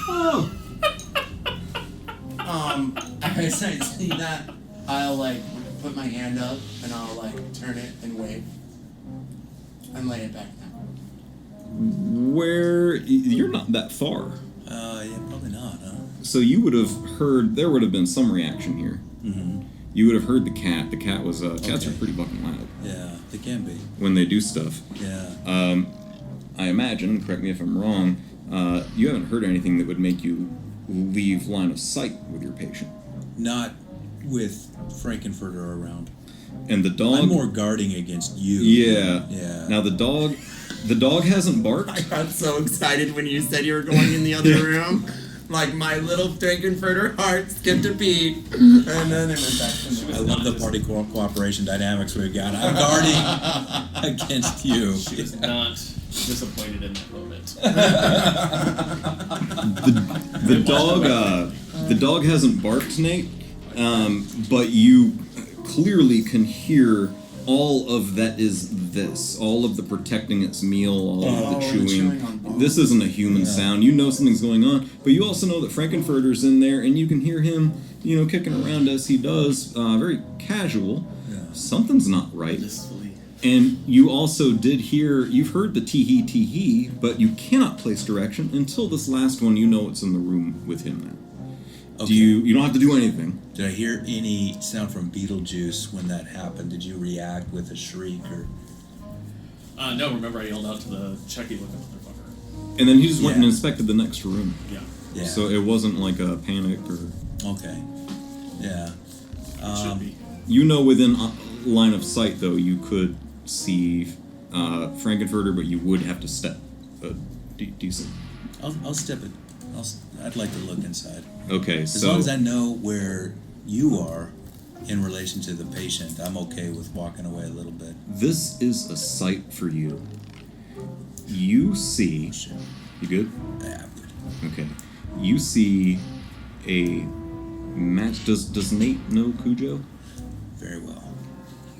Oh. As I see that, I'll like put my hand up and I'll like turn it and wave and lay it back down. Where you're not that far, Yeah, probably not, huh? so you would have heard. There would have been some reaction here. Mm-hmm. You would have heard the cat. The cat was cats are Okay. pretty fucking loud Yeah, they can be. when they do stuff. Yeah. I imagine. Correct me if I'm wrong. You haven't heard anything that would make you leave line of sight with your patient. Not with Frankenfurter around. And the dog. I'm more guarding against you. Yeah. Yeah. Now the dog hasn't barked. I got so excited when you said you were going in the other room. Like my little Frankenfurter heart skipped a beat, and then it went back to I normal. love the party cooperation dynamics we've got. I'm guarding against you. She was not disappointed in that moment. The dog hasn't barked, Nate, but you clearly can hear all of that is this, all of the protecting its meal, all of the the chewing. chewing on bones. This isn't a human Yeah. sound. You know something's going on, but you also know that Frankenfurter's in there, and you can hear him, kicking around as he does, very casual. Yeah. Something's not right. Blissfully. And you also you've heard the tee-hee, but you cannot place direction until this last one. You know what's in the room with him now. Okay. You don't have to do anything. Did I hear any sound from Beetlejuice when that happened? Did you react with a shriek or? No, remember I yelled out to the Chucky looking motherfucker. And then he just went and Yeah. inspected the next room. Yeah. Yeah. So it wasn't like a panic or... Okay. Yeah. It should be. Within line of sight, though, you could see Frankenfurter, but you would have to step decent. I'll step it. I'd like to look inside. Okay, As so... long as I know where you are in relation to the patient, I'm okay with walking away a little bit. This is a sight for you. You see... Shit. You good? Yeah, I'm good. Okay. You see a match. Does Nate know Cujo? Very well.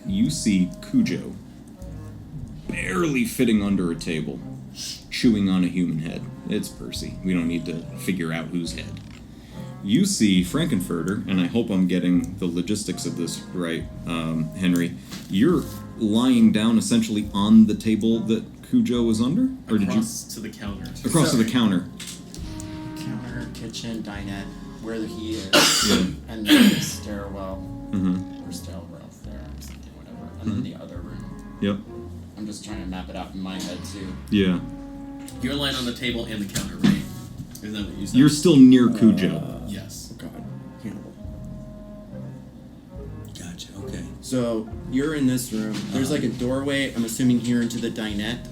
You see Cujo barely fitting under a table, chewing on a human head. It's Percy. We don't need to figure out whose head. You see Frankenfurter, and I hope I'm getting the logistics of this right, Henry. You're lying down essentially on the table that Cujo was under? Or Across to the counter. Across to the counter. Counter, kitchen, dinette, where he is, Yeah. and then the stairwell, Mm-hmm. or stairwell there, or something, whatever, and then the other room. Yep. I'm just trying to map it out in my head too. Yeah. You're lying on the table and the counter, right? Is that what you said? You're still near Cujo. Yes. Oh God, Hannibal. Gotcha. Okay. So you're in this room. There's like a doorway. I'm assuming here into the dinette.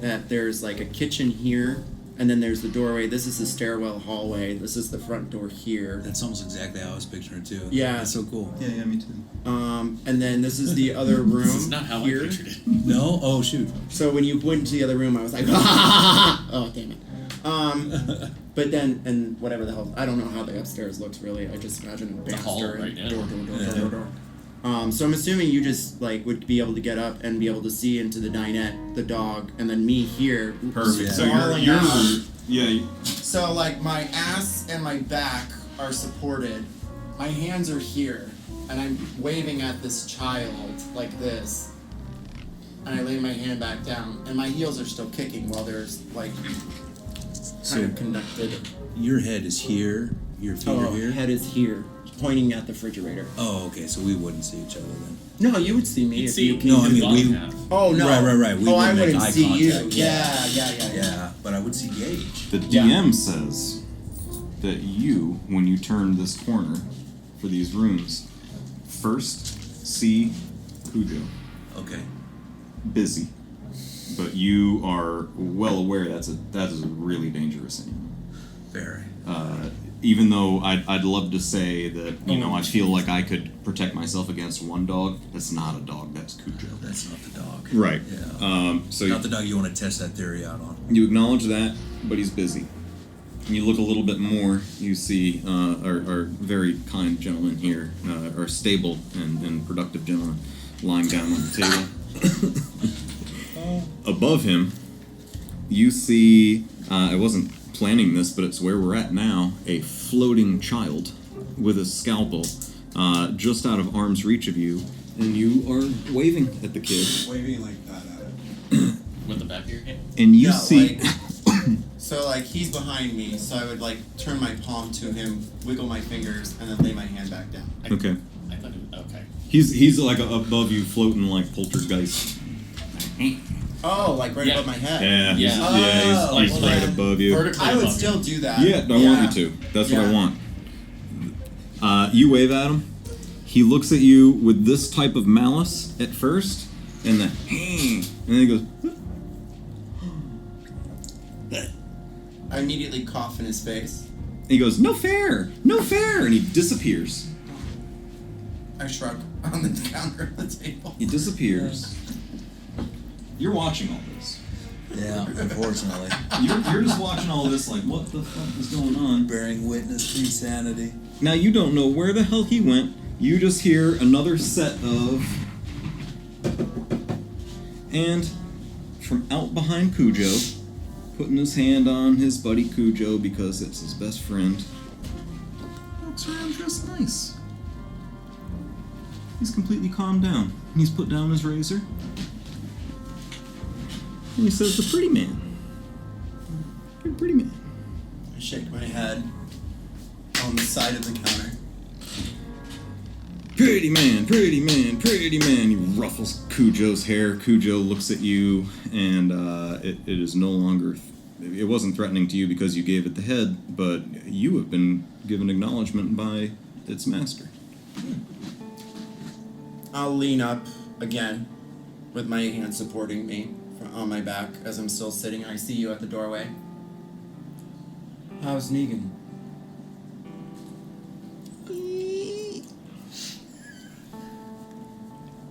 That there's like a kitchen here, and then there's the doorway. This is the stairwell hallway. This is the front door here. That's almost exactly how I was picturing it too. Yeah. That's so cool. Yeah, me too. And then this is the other room. This is not how here. I pictured it. No? Oh shoot. So when you went into the other room, I was like, oh damn it. But then, and whatever the hell, I don't know how the upstairs looks really. I just imagine a hall banister right and now. door. So I'm assuming you just like would be able to get up and be able to see into the dinette, the dog, and then me here. Perfect. So falling out. Yeah. So like my ass and my back are supported. My hands are here, and I'm waving at this child like this. And I lay my hand back down, and my heels are still kicking while there's like kind of connected. Your head is here. Your feet are here. Head is here, pointing at the refrigerator. Oh, okay. So we wouldn't see each other then. No, you would see me You'd if see you came. No, I to mean, the- we- Oh no! Right. We I wouldn't make wouldn't eye see you. contact. Yeah. Yeah, but I would see Gage. The Yeah. DM says that you, when you turn this corner for these rooms, first see Cujo. Okay. Busy. But you are well aware that is a really dangerous animal. Very. even though I'd love to say that, I feel like I could protect myself against one dog, that's not a dog, that's Cujo. That's not the dog. Right. Yeah. So Not the dog you want to test that theory out on. you acknowledge that, but he's busy. You look a little bit more, you see our very kind gentleman here, our stable and productive gentleman, lying down on the table. Above him, you see, I wasn't planning this, but it's where we're at now, a floating child with a scalpel just out of arm's reach of you, and you are waving at the kid. Waving like that at it. With the back of your hand? And you Yeah, see... So like he's behind me, so I would like turn my palm to him, wiggle my fingers, and then lay my hand back down. Okay. I thought it was... Okay. He's like above you, floating like poltergeist. Oh, like right Yeah. above my head. Yeah, Yeah. he's Oh, right well, above you. Vertically I would above still you. do that. Yeah, I want you to. That's what I Yeah. want. You wave at him. He looks at you with this type of malice at first, and then he goes. I immediately cough in his face. He goes, no fair, and he disappears. I shrug on the counter of the table. He disappears. You're watching all this. Yeah, unfortunately. You're just watching all this like, what the fuck is going on? Bearing witness to insanity. Now you don't know where the hell he went. You just hear another set of... And from out behind Cujo, putting his hand on his buddy Cujo because it's his best friend, walks around dressed nice. He's completely calmed down. He's put down his razor. And he says, the pretty man. You're a pretty man. I shake my head on the side of the counter. Pretty man, pretty man, pretty man. He ruffles Cujo's hair. Cujo looks at you, and it is no longer... It wasn't threatening to you because you gave it the head, but you have been given acknowledgement by its master. I'll lean up again with my hand supporting me on my back as I'm still sitting. I see you at the doorway. How's Negan?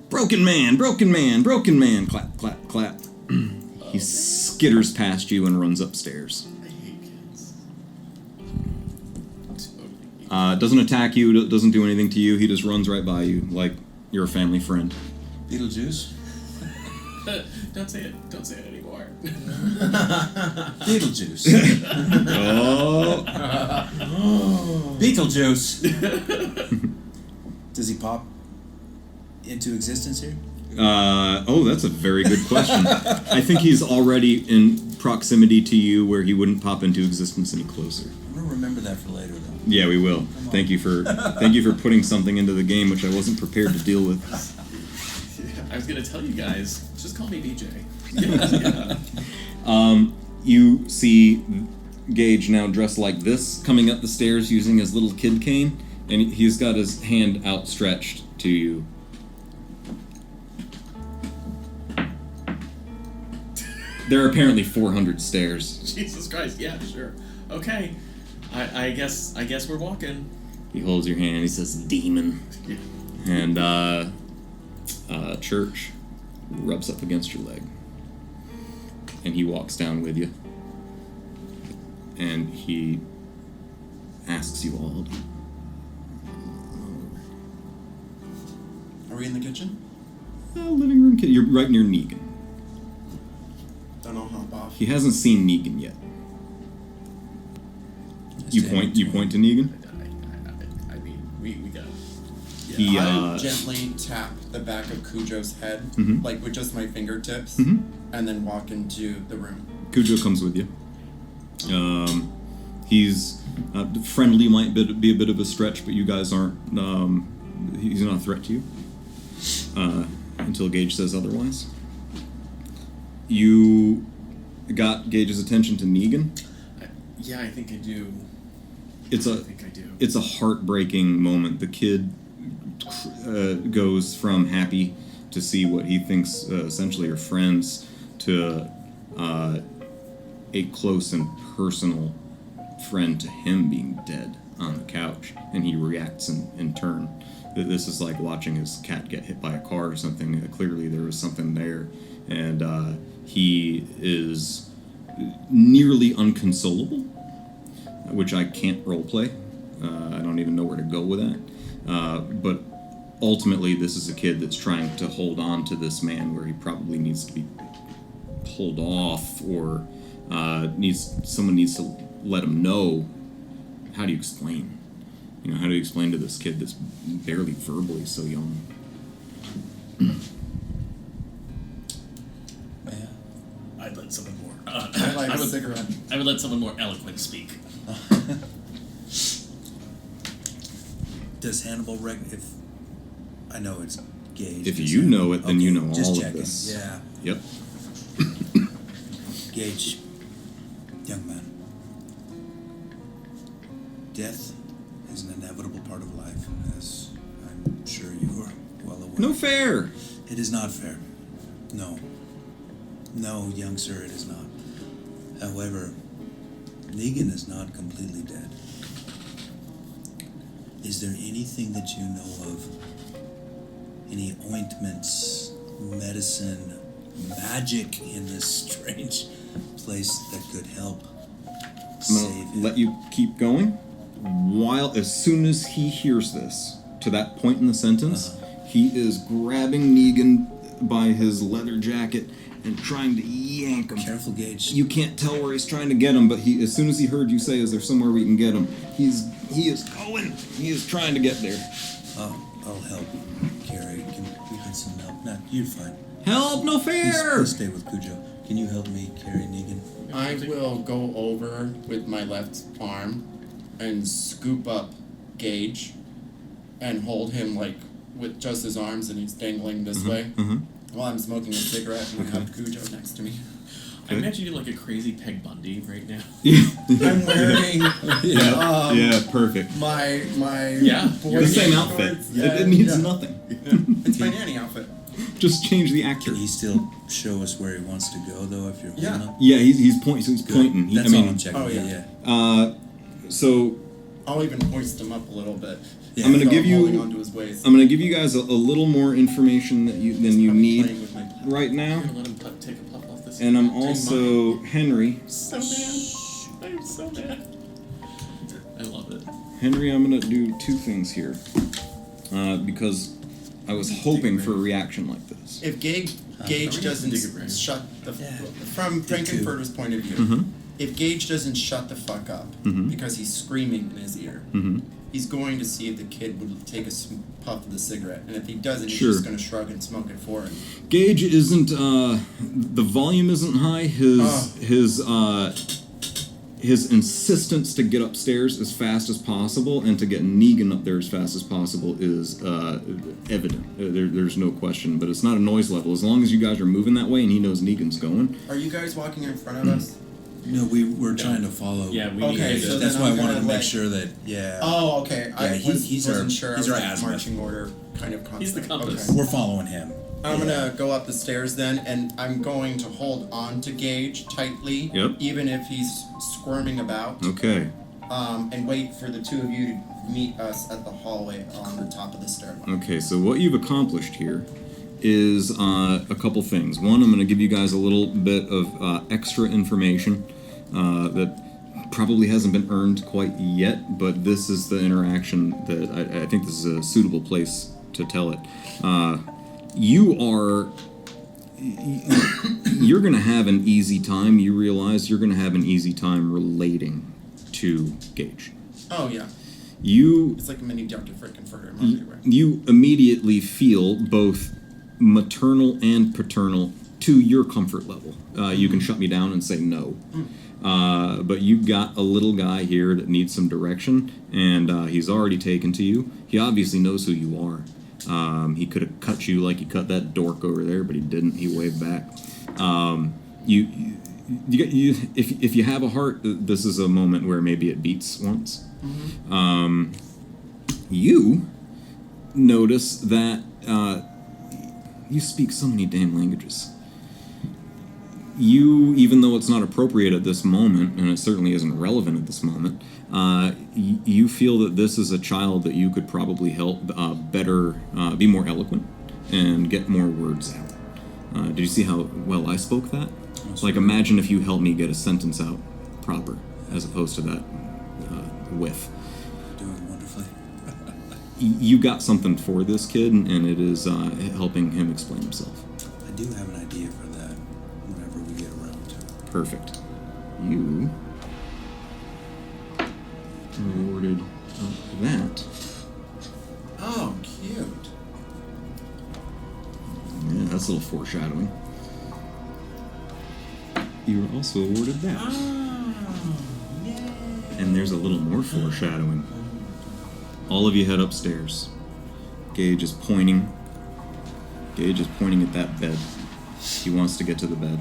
Broken man, broken man, broken man. Clap, clap, clap. He skitters past you and runs upstairs. I hate kids. Doesn't attack you, doesn't do anything to you. He just runs right by you like you're a family friend. Beetlejuice? Don't say it. Don't say it anymore. Beetlejuice. Oh. Beetlejuice. Does he pop into existence here? That's a very good question. I think he's already in proximity to you where he wouldn't pop into existence any closer. I'm gonna remember that for later, though. Yeah, we will. Thank you for putting something into the game which I wasn't prepared to deal with. I was gonna tell you guys. Just call me BJ. You see Gage now dressed like this, coming up the stairs using his little kid cane, and he's got his hand outstretched to you. There are apparently 400 stairs. Jesus Christ. Yeah. Sure. Okay. I guess we're walking. He holds your hand. He says, "Demon," and Church rubs up against your leg, and he walks down with you, and he asks you all. Are we in the kitchen? Living room kid. You're right near Negan. Then I'll hop off. He hasn't seen Negan yet. You point to Negan. I mean, we got. He I gently tap the back of Cujo's head, Mhm. like with just my fingertips, Mhm. and then walk into the room. Cujo comes with you. He's friendly, might be a bit of a stretch, but you guys aren't. He's not a threat to you until Gage says otherwise. You got Gage's attention to Negan. Yeah, I think I do. It's I think I do. It's a heartbreaking moment. The kid goes from happy to see what he thinks essentially are friends to a close and personal friend to him being dead. on the couch, and he reacts in turn. This is like watching his cat get hit by a car or something. Clearly there was something there, and he is nearly unconsolable, which I can't roleplay. I don't even know where to go with that. But ultimately, this is a kid that's trying to hold on to this man where he probably needs to be pulled off, or someone needs to let him know. How do you explain? How do you explain to this kid that's barely verbally so young? Yeah. I'd let someone more. I like a cigarette. I would let someone more eloquent speak. Does Hannibal if I know it's Gage. If does you Hannibal- know it, then okay, you know just all of checking. this. Yeah. Yep. Gage, young man. Death is an inevitable part of life, as I'm sure you are well aware. No fair. It is not fair. No. No, young sir, it is not. However, Negan is not completely dead. Is there anything that you know of? Any ointments, medicine, magic in this strange place that could help I'm save gonna him? let you keep going. As soon as he hears this, to that point in the sentence, he is grabbing Negan by his leather jacket and trying to yank him. Careful, Gage. You can't tell where he's trying to get him, but as soon as he heard you say, "Is there somewhere we can get him?" He is going. He is trying to get there. I'll help. Carrie, we get some help. No, you're fine. Help! No fair. Please stay with Cujo. Can you help me carry Negan? I will go over with my left arm and scoop up Gage and hold him like with just his arms, and he's dangling this way while I'm smoking a cigarette, and I have Cujo next to me. I imagine you like a crazy Peg Bundy right now. I'm wearing Yeah, perfect. my Yeah, You're the same outfit. It needs nothing. It's my nanny outfit. Just change the actor. Can he still show us where he wants to go, though, if you're holding him? Yeah, he's pointing. So he's pointing. That's all I'm checking. Oh, yeah. yeah. So I'll even hoist him up a little bit. Yeah. I'm gonna So give holding you. onto his waist. I'm gonna give you guys a little more information than you I'm playing need with my pet. right now, I'm gonna let him take a puff off this. and I'm Take also Henry. so mad. I'm so mad. I love it. Henry, I'm gonna do two things here, because I was hoping for a reaction like this. If Gage Dig a doesn't brain. shut the Yeah. from Dig two. Frankenfurter's point of view, Mm-hmm. if Gage doesn't shut the fuck up because he's screaming in his ear, he's going to see if the kid would take a puff of the cigarette, and if he doesn't, he's Sure. just going to shrug and smoke it for him. Gage isn't. The volume isn't high. His insistence to get upstairs as fast as possible and to get Negan up there as fast as possible is evident. There's no question. But it's not a noise level. As long as you guys are moving that way and he knows Negan's going. Are you guys walking in front of us? No, we're trying to follow. Yeah, we Okay, need so to. That's then why I I'm wanted to gonna make let- sure that, Oh, okay. Yeah, he's our- wasn't sure. he's I our was like azimuth. marching order kind of concept. He's the compass. Okay. we're following him. I'm Yeah. gonna go up the stairs then, and I'm going to hold on to Gage tightly, Yep. even if he's squirming about, Okay. and wait for the two of you to meet us at the hallway on the top of the stairwell. Okay, so what you've accomplished here is a couple things. One, I'm going to give you guys a little bit of extra information that probably hasn't been earned quite yet, but this is the interaction that I think this is a suitable place to tell it. You're going to have an easy time. You realize you're going to have an easy time relating to Gage. Oh yeah, You it's like a mini Dr. Frankenfurter movie, right? you immediately feel both maternal and paternal to your comfort level. You can shut me down and say no. But you got a little guy here that needs some direction, and he's already taken to you. He obviously knows who you are. He could have cut you like he cut that dork over there, but he didn't. He waved back. If you have a heart, this is a moment where maybe it beats once. You notice that you speak so many damn languages. you, even though it's not appropriate at this moment, and it certainly isn't relevant at this moment, you feel that this is a child that you could probably help better, be more eloquent, and get more words out. Did you see how well I spoke that? Like, imagine if you helped me get a sentence out proper, as opposed to that whiff. Doing wonderfully. You got something for this kid, and it is helping him explain himself. I do have an idea for that whenever we get around to it. Perfect. You rewarded that. Oh, cute. Yeah, that's a little foreshadowing. You were also awarded that. Oh, yay. And there's a little more foreshadowing. All of you head upstairs. Gage is pointing at that bed. He wants to get to the bed.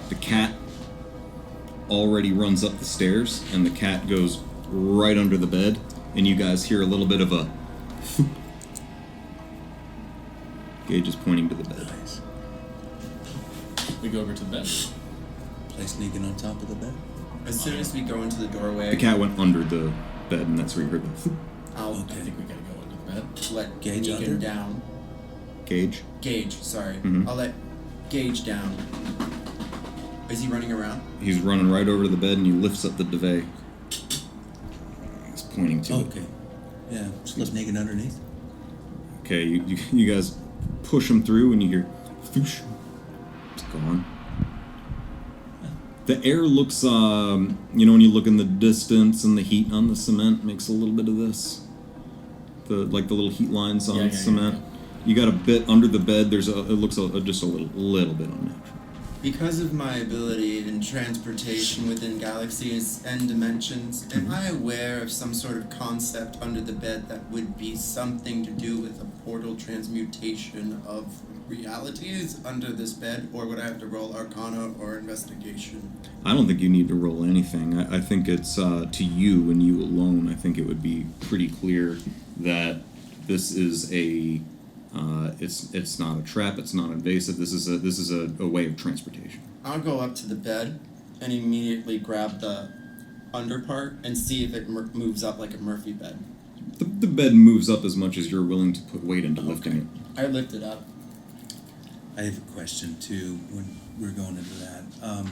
The cat already runs up the stairs, and the cat goes right under the bed, and you guys hear a little bit of a thoop. Gage is pointing to the bed. Nice. We go over to the bed. Place Negan on top of the bed. As soon as we go into the doorway, The cat went under the bed, and that's where you heard the thoop. I'll I think we gotta go into the bed. let Gage Negan under? down. Gage. Gage, sorry. Mhm. I'll let Gage down. Is he running around? He's running right over to the bed, and he lifts up the duvet. He's pointing to it. Okay. Yeah, slip Negan underneath. Okay, you guys push him through, and you hear, thoosh. It's gone. The air looks, when you look in the distance, and the heat on the cement makes a little bit of this. The little heat lines on Yeah, cement. yeah. You got a bit under the bed. It looks just a little bit unnatural. Because of my ability in transportation within galaxies and dimensions, am I aware of some sort of concept under the bed that would be something to do with a portal transmutation of realities under this bed, or would I have to roll Arcana or Investigation? I don't think you need to roll anything. I think it's to you and you alone. I think it would be pretty clear that this is a. It's not a trap. It's not invasive. This is a way of transportation. I'll go up to the bed and immediately grab the under part and see if it moves up like a Murphy bed. The bed moves up as much as you're willing to put weight into lifting it. I lift it up. I have a question too when we're going into that.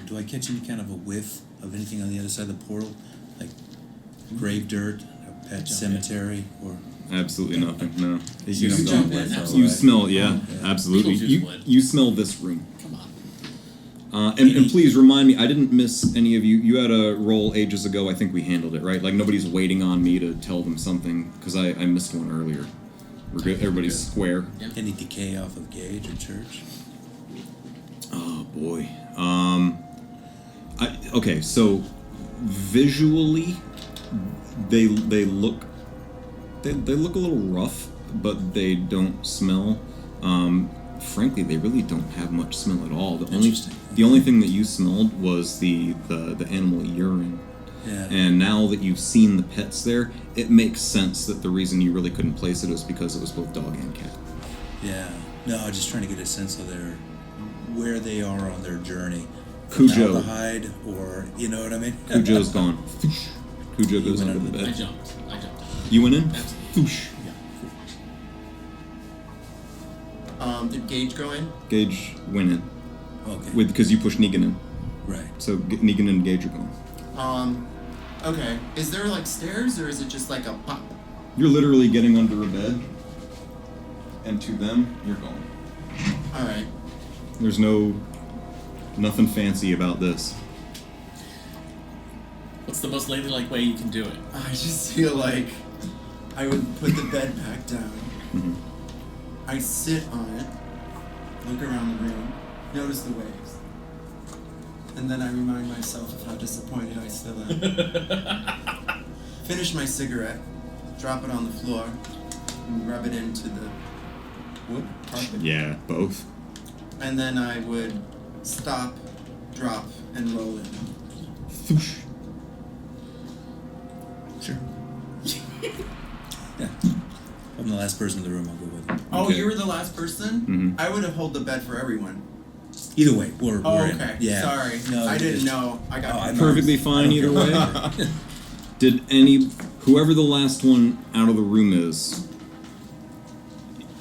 Do I catch any kind of a whiff of anything on the other side of the portal? Like grave dirt, a pet cemetery, or Absolutely nothing. No. You smell, jump in, you absolutely. smell. Yeah, Okay. absolutely. Beetlejuice would. You smell this room. Come on. And please remind me, I didn't miss any of you. You had a roll ages ago. I think we handled it, right? Like, nobody's waiting on me to tell them something, because I missed one earlier. We're good. Everybody's square. any decay off of Gage or Church? Oh, boy. Okay, so visually, they look they look a little rough, but they don't smell. Frankly, they really don't have much smell at all. Interesting. The only thing that you smelled was the animal urine. Yeah. And now that you've seen the pets there, it makes sense that the reason you really couldn't place it was because it was both dog and cat. Yeah. No, I'm just trying to get a sense of where they are on their journey. Cujo. Formaldehyde, or you know what I mean? Cujo's gone. Cujo goes went under under the I bed. jumped. You went in? Absolutely. Thoosh. Yeah. Did Gage go in? Gage went in. Okay. Because you pushed Negan in. Right. So Negan and Gage are gone. Okay. Is there like stairs or is it just like a pop? You're literally getting under a bed, and to them, you're gone. Alright. There's nothing fancy about this. What's the most ladylike way you can do it? I just feel like I would put the bed back down. Mhm. I sit on it, look around the room, notice the waves. And then I remind myself of how disappointed I still am. Finish my cigarette, drop it on the floor, and rub it into the wood carpet. Yeah, both. And then I would stop, drop, and roll in. Thoosh. Sure. Yeah. I'm the last person in the room. I'll go with it. Oh, Okay. you were the last person? Mhm. I would have held the bed for everyone. Either way, we're Oh, in. okay. Yeah. Sorry. No, I didn't it's- know. I got I know. Perfectly fine either way. Did whoever the last one out of the room is,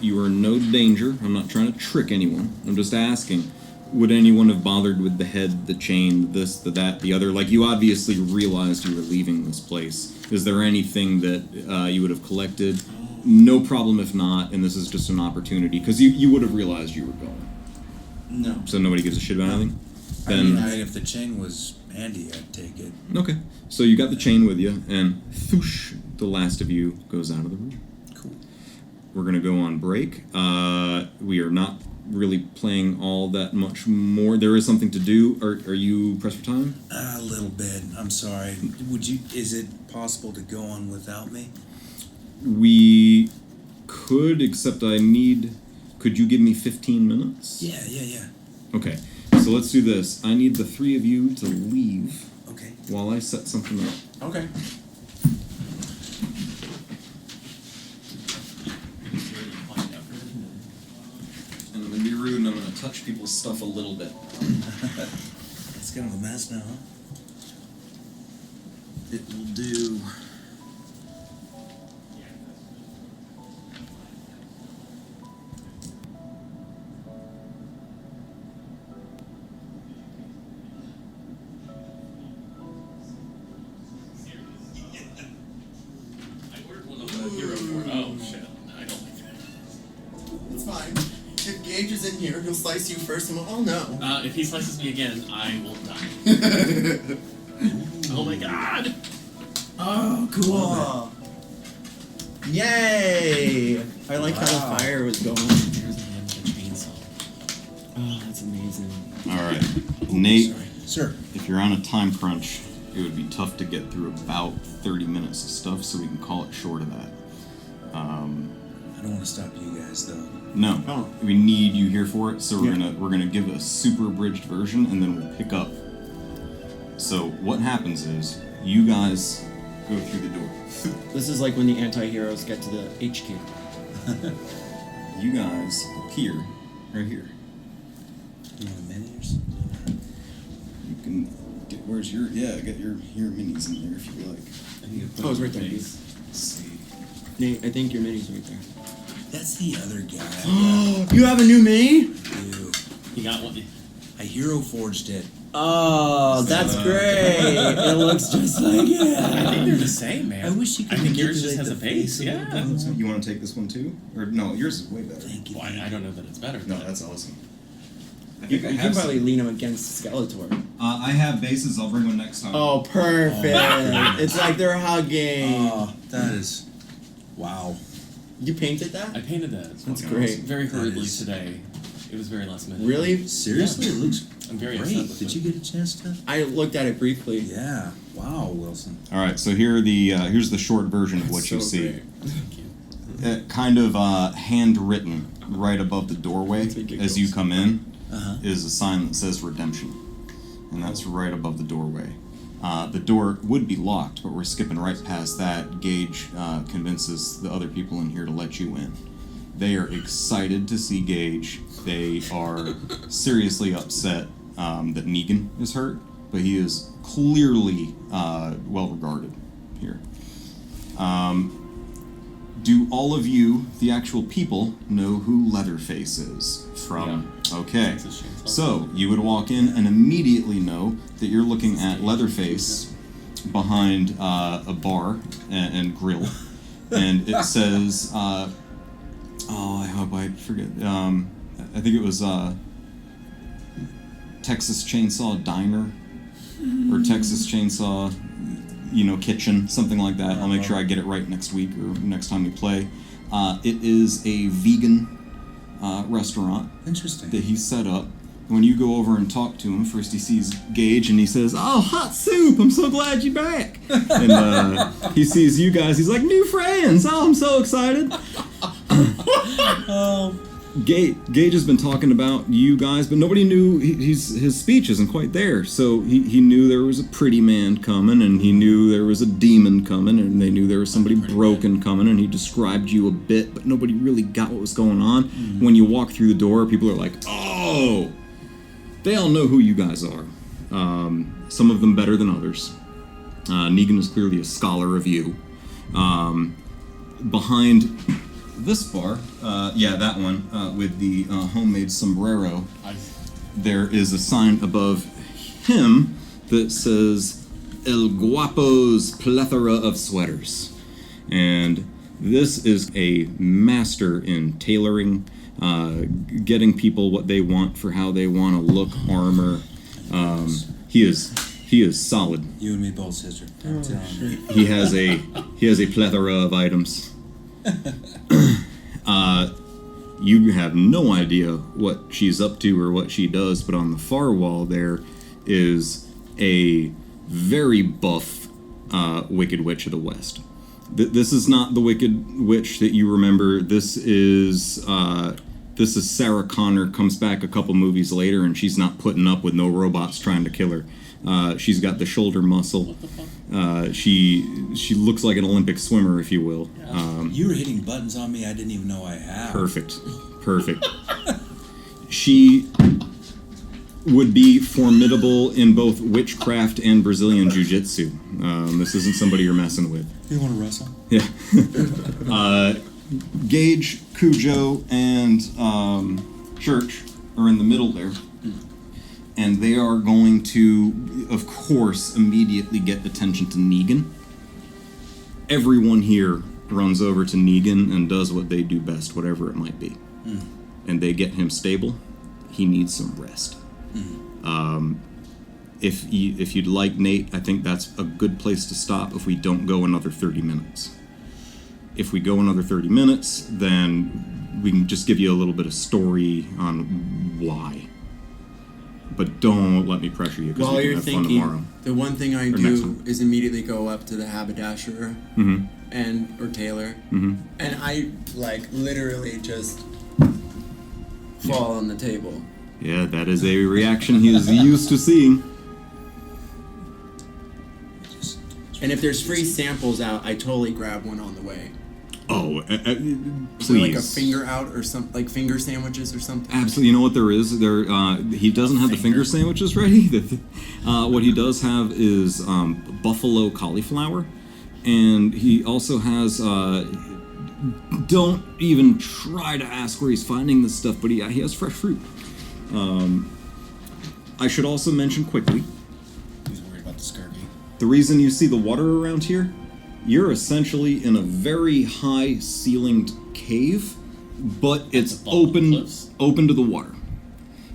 you are in no danger. I'm not trying to trick anyone. I'm just asking, would anyone have bothered with the head, the chain, this, the that, the other? Like, you obviously realized you were leaving this place. Is there anything that you would have collected? No problem if not, and this is just an opportunity, because you would have realized you were going. No. So nobody gives a shit about anything? I Then, mean, if the chain was handy, I'd take it. okay. So you got the chain with you, and thoosh, the last of you goes out of the room. Cool. We're gonna go on break. We are not really playing all that much more. There is something to do. Are you pressed for time? A little bit. I'm sorry. Would you? Is it possible to go on without me? We could, except I need. Could you give me 15 minutes? Yeah. Okay. So let's do this. I need the three of you to leave Okay. while I set something up. Okay. And I'm gonna be rude and I'm gonna touch people's stuff a little bit. It's kind of a mess now, huh? It will do. I ordered one of the hero for. Oh shit! I don't like that. It's fine. If Gage is in here, he'll slice you first and we'll all know. If he slices me again, I will die. Oh my god! Oh, cool. Yay! I like how the fire was going. Here's the hand with the chainsaw. Oh, that's amazing. Alright. Nate, Sorry. Sir. if you're on a time crunch, it would be tough to get through about 30 minutes of stuff, so we can call it short of that. I don't want to stop you guys though. No, Oh. we need you here for it, so Yeah. we're gonna give a super abridged version, and then we'll pick up. So what happens is you guys go through the door. This is like when the anti-heroes get to the HQ. You guys appear right here. You want a mini or something? You can get get your minis in there if you like. I need to put Oh, it's on right my there. face. Let's see. Nate, I think your mini's right there. That's the other guy. You have a new mini? Ew. You got one. I hero forged it. Oh, that's great. It looks just like I it. think they're the same, man. I wish you could I think yours just manipulate has a the base. face a little Yeah. bit. So you want to take this one too? Or no, yours is way better. Thank you. Well, I don't know that it's better. No, but- that's awesome. I You, think I you have can probably some. lean him against Skeletor. I have bases. I'll bring one next time. Oh, perfect. It's like they're hugging. Oh, that is. Wow. You painted that? I painted that. That's fucking great. Very That hurriedly is- today. It was very last minute. Really? Seriously, it looks I'm very upset great. with Did it. you get a chance to? I looked at it briefly. Yeah. Wow, Wilson. All right. So here are the here's the short version of what That's you so see. great. Thank you. Kind of handwritten right above the doorway That's what it as you goes. come in Uh-huh. is a sign that says redemption, and that's right above the doorway. The door would be locked, but we're skipping right past that. Gage convinces the other people in here to let you in. They are excited to see Gage. They are seriously upset that Negan is hurt, but he is clearly well regarded here. Do all of you, the actual people, know who Leatherface is from? Okay. Texas Chainsaw. So you would walk in and immediately know that you're looking at Leatherface behind a bar and grill, and it says, "Oh, I hope I forget." I think it was Texas Chainsaw Diner or Texas Chainsaw, kitchen, something like that. I'll make sure I get it right next week or next time we play. It is a vegan restaurant Interesting. that he set up. When you go over and talk to him, first he sees Gage and he says, "Oh, hot soup! I'm so glad you're back." And he sees you guys. He's like, "New friends! Oh, I'm so excited." Gage has been talking about you guys, but nobody knew his speech isn't quite there. So he knew there was a pretty man coming, and he knew there was a demon coming, and they knew there was somebody broken coming, and he described you a bit, but nobody really got what was going on. When you walk through the door, people are like, "Oh, They all know who you guys are. Some of them better than others. Negan is clearly a scholar of you. Behind this bar, that one, with the homemade sombrero, there is a sign above him that says El Guapo's plethora of sweaters. And this is a master in tailoring, getting people what they want for how they want to look, armor. He is solid. You and me both, sister. I'm telling you. He has a plethora of items. You have no idea what she's up to or what she does, but on the far wall there is a very buff Wicked Witch of the West. This is not the Wicked Witch that you remember. This is Sarah Connor, comes back a couple movies later, and she's not putting up with no robots trying to kill her. She's got the shoulder muscle. She looks like an Olympic swimmer, if you will. You were hitting buttons on me I didn't even know I had. Perfect. She would be formidable in both witchcraft and Brazilian jiu-jitsu. This isn't somebody you're messing with. You want to wrestle? Yeah. Gage, Cujo, and Church are in the middle there. And they are going to, of course, immediately get attention to Negan. Everyone here runs over to Negan and does what they do best, whatever it might be. And they get him stable. He needs some rest. If you'd like, Nate, I think that's a good place to stop if we don't go another 30 minutes. If we go another 30 minutes, then we can just give you a little bit of story on why. But don't let me pressure you, because While we can you're have fun thinking, tomorrow. the one thing I next do time. is immediately go up to the haberdasher or tailor, and I literally just fall on the table. Yeah, that is a reaction he is used to seeing. And if there's free samples out, I totally grab one on the way. Oh, Is there like a please. finger out or something, like finger sandwiches or something? Absolutely. You know what there is? He doesn't have the finger sandwiches ready. What he does have is buffalo cauliflower, and he also has. Don't even try to ask where he's finding this stuff, but he has fresh fruit. I should also mention quickly. He's worried about the scurvy. The reason you see the water around here, you're essentially in a very high ceilinged cave, but it's open to the water.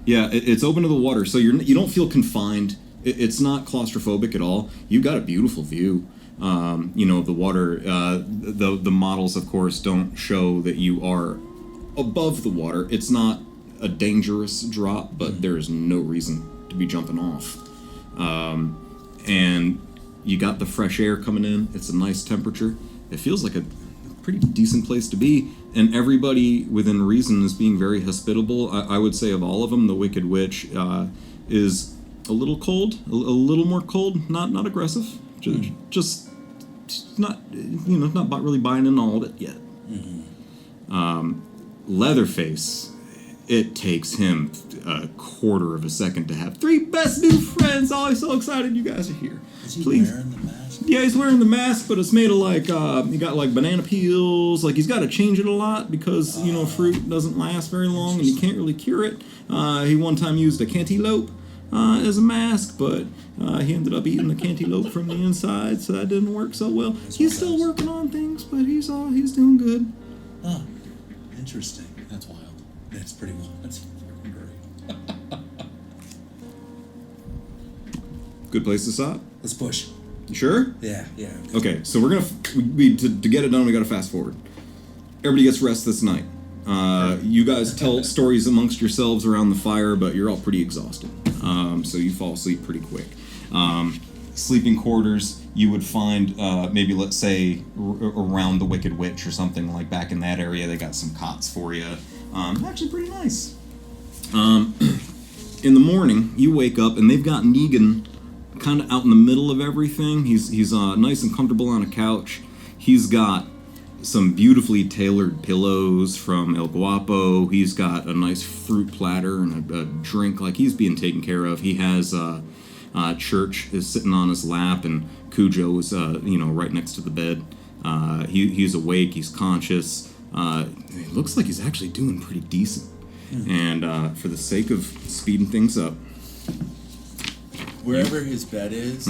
Yeah, it's open to the water, so you don't feel confined. It's not claustrophobic at all. You've got a beautiful view. Of the water. The models, of course, don't show that you are above the water. It's not a dangerous drop, but there is no reason to be jumping off. And you got the fresh air coming in. It's a nice temperature. It feels like a pretty decent place to be, and everybody within reason is being very hospitable. I would say of all of them, the Wicked Witch is a little cold, a little more cold, not aggressive, just not not really buying in all of it yet. Leatherface, it takes him a quarter of a second to have 3 best new friends. Oh, I'm so excited you guys are here. Is he Please. wearing the mask? Yeah, he's wearing the mask, but it's made of he got banana peels. He's got to change it a lot because, fruit doesn't last very long and you can't really cure it. He one time used a cantaloupe as a mask, but he ended up eating the cantaloupe from the inside, so that didn't work so well. He's still working on things, but he's doing good. Oh, interesting. That's wild. That's pretty wild. That's fucking great. Good place to stop. Let's push. You sure? Yeah. Okay, so we're gonna to get it done. We gotta fast forward. Everybody gets rest this night. You guys tell stories amongst yourselves around the fire, but you're all pretty exhausted. So you fall asleep pretty quick. Sleeping quarters, you would find maybe, let's say, around the Wicked Witch or something, like back in that area. They got some cots for you. Actually pretty nice. In the morning, you wake up and they've got Negan kind of out in the middle of everything. He's nice and comfortable on a couch. He's got some beautifully tailored pillows from El Guapo. He's got a nice fruit platter and a drink, like he's being taken care of. He has Church is sitting on his lap, and Cujo is right next to the bed. He's awake. He's conscious. It looks like he's actually doing pretty decent. And for the sake of speeding things up, Wherever his bed is,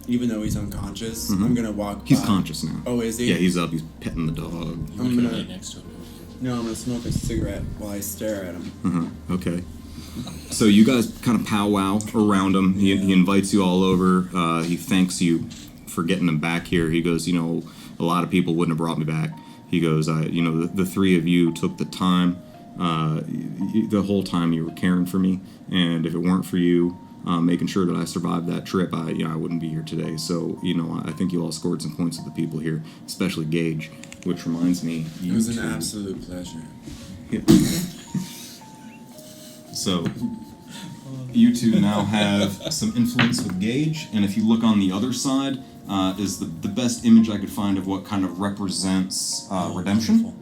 even though he's unconscious, I'm gonna walk. he's by. conscious now. Oh, is he? Yeah, he's up. He's petting the dog. I'm gonna. Right next to him. No, I'm gonna smoke a cigarette while I stare at him. Okay. So you guys kind of powwow around him. He invites you all over. He thanks you for getting him back here. He goes, a lot of people wouldn't have brought me back. He goes, the three of you took the time, the whole time you were caring for me, and if it weren't for you making sure that I survived that trip, I wouldn't be here today. So, I think you all scored some points with the people here, especially Gage, which reminds me... It was an absolute pleasure. So, you two now have some influence with Gage, and if you look on the other side, is the best image I could find of what kind of represents redemption.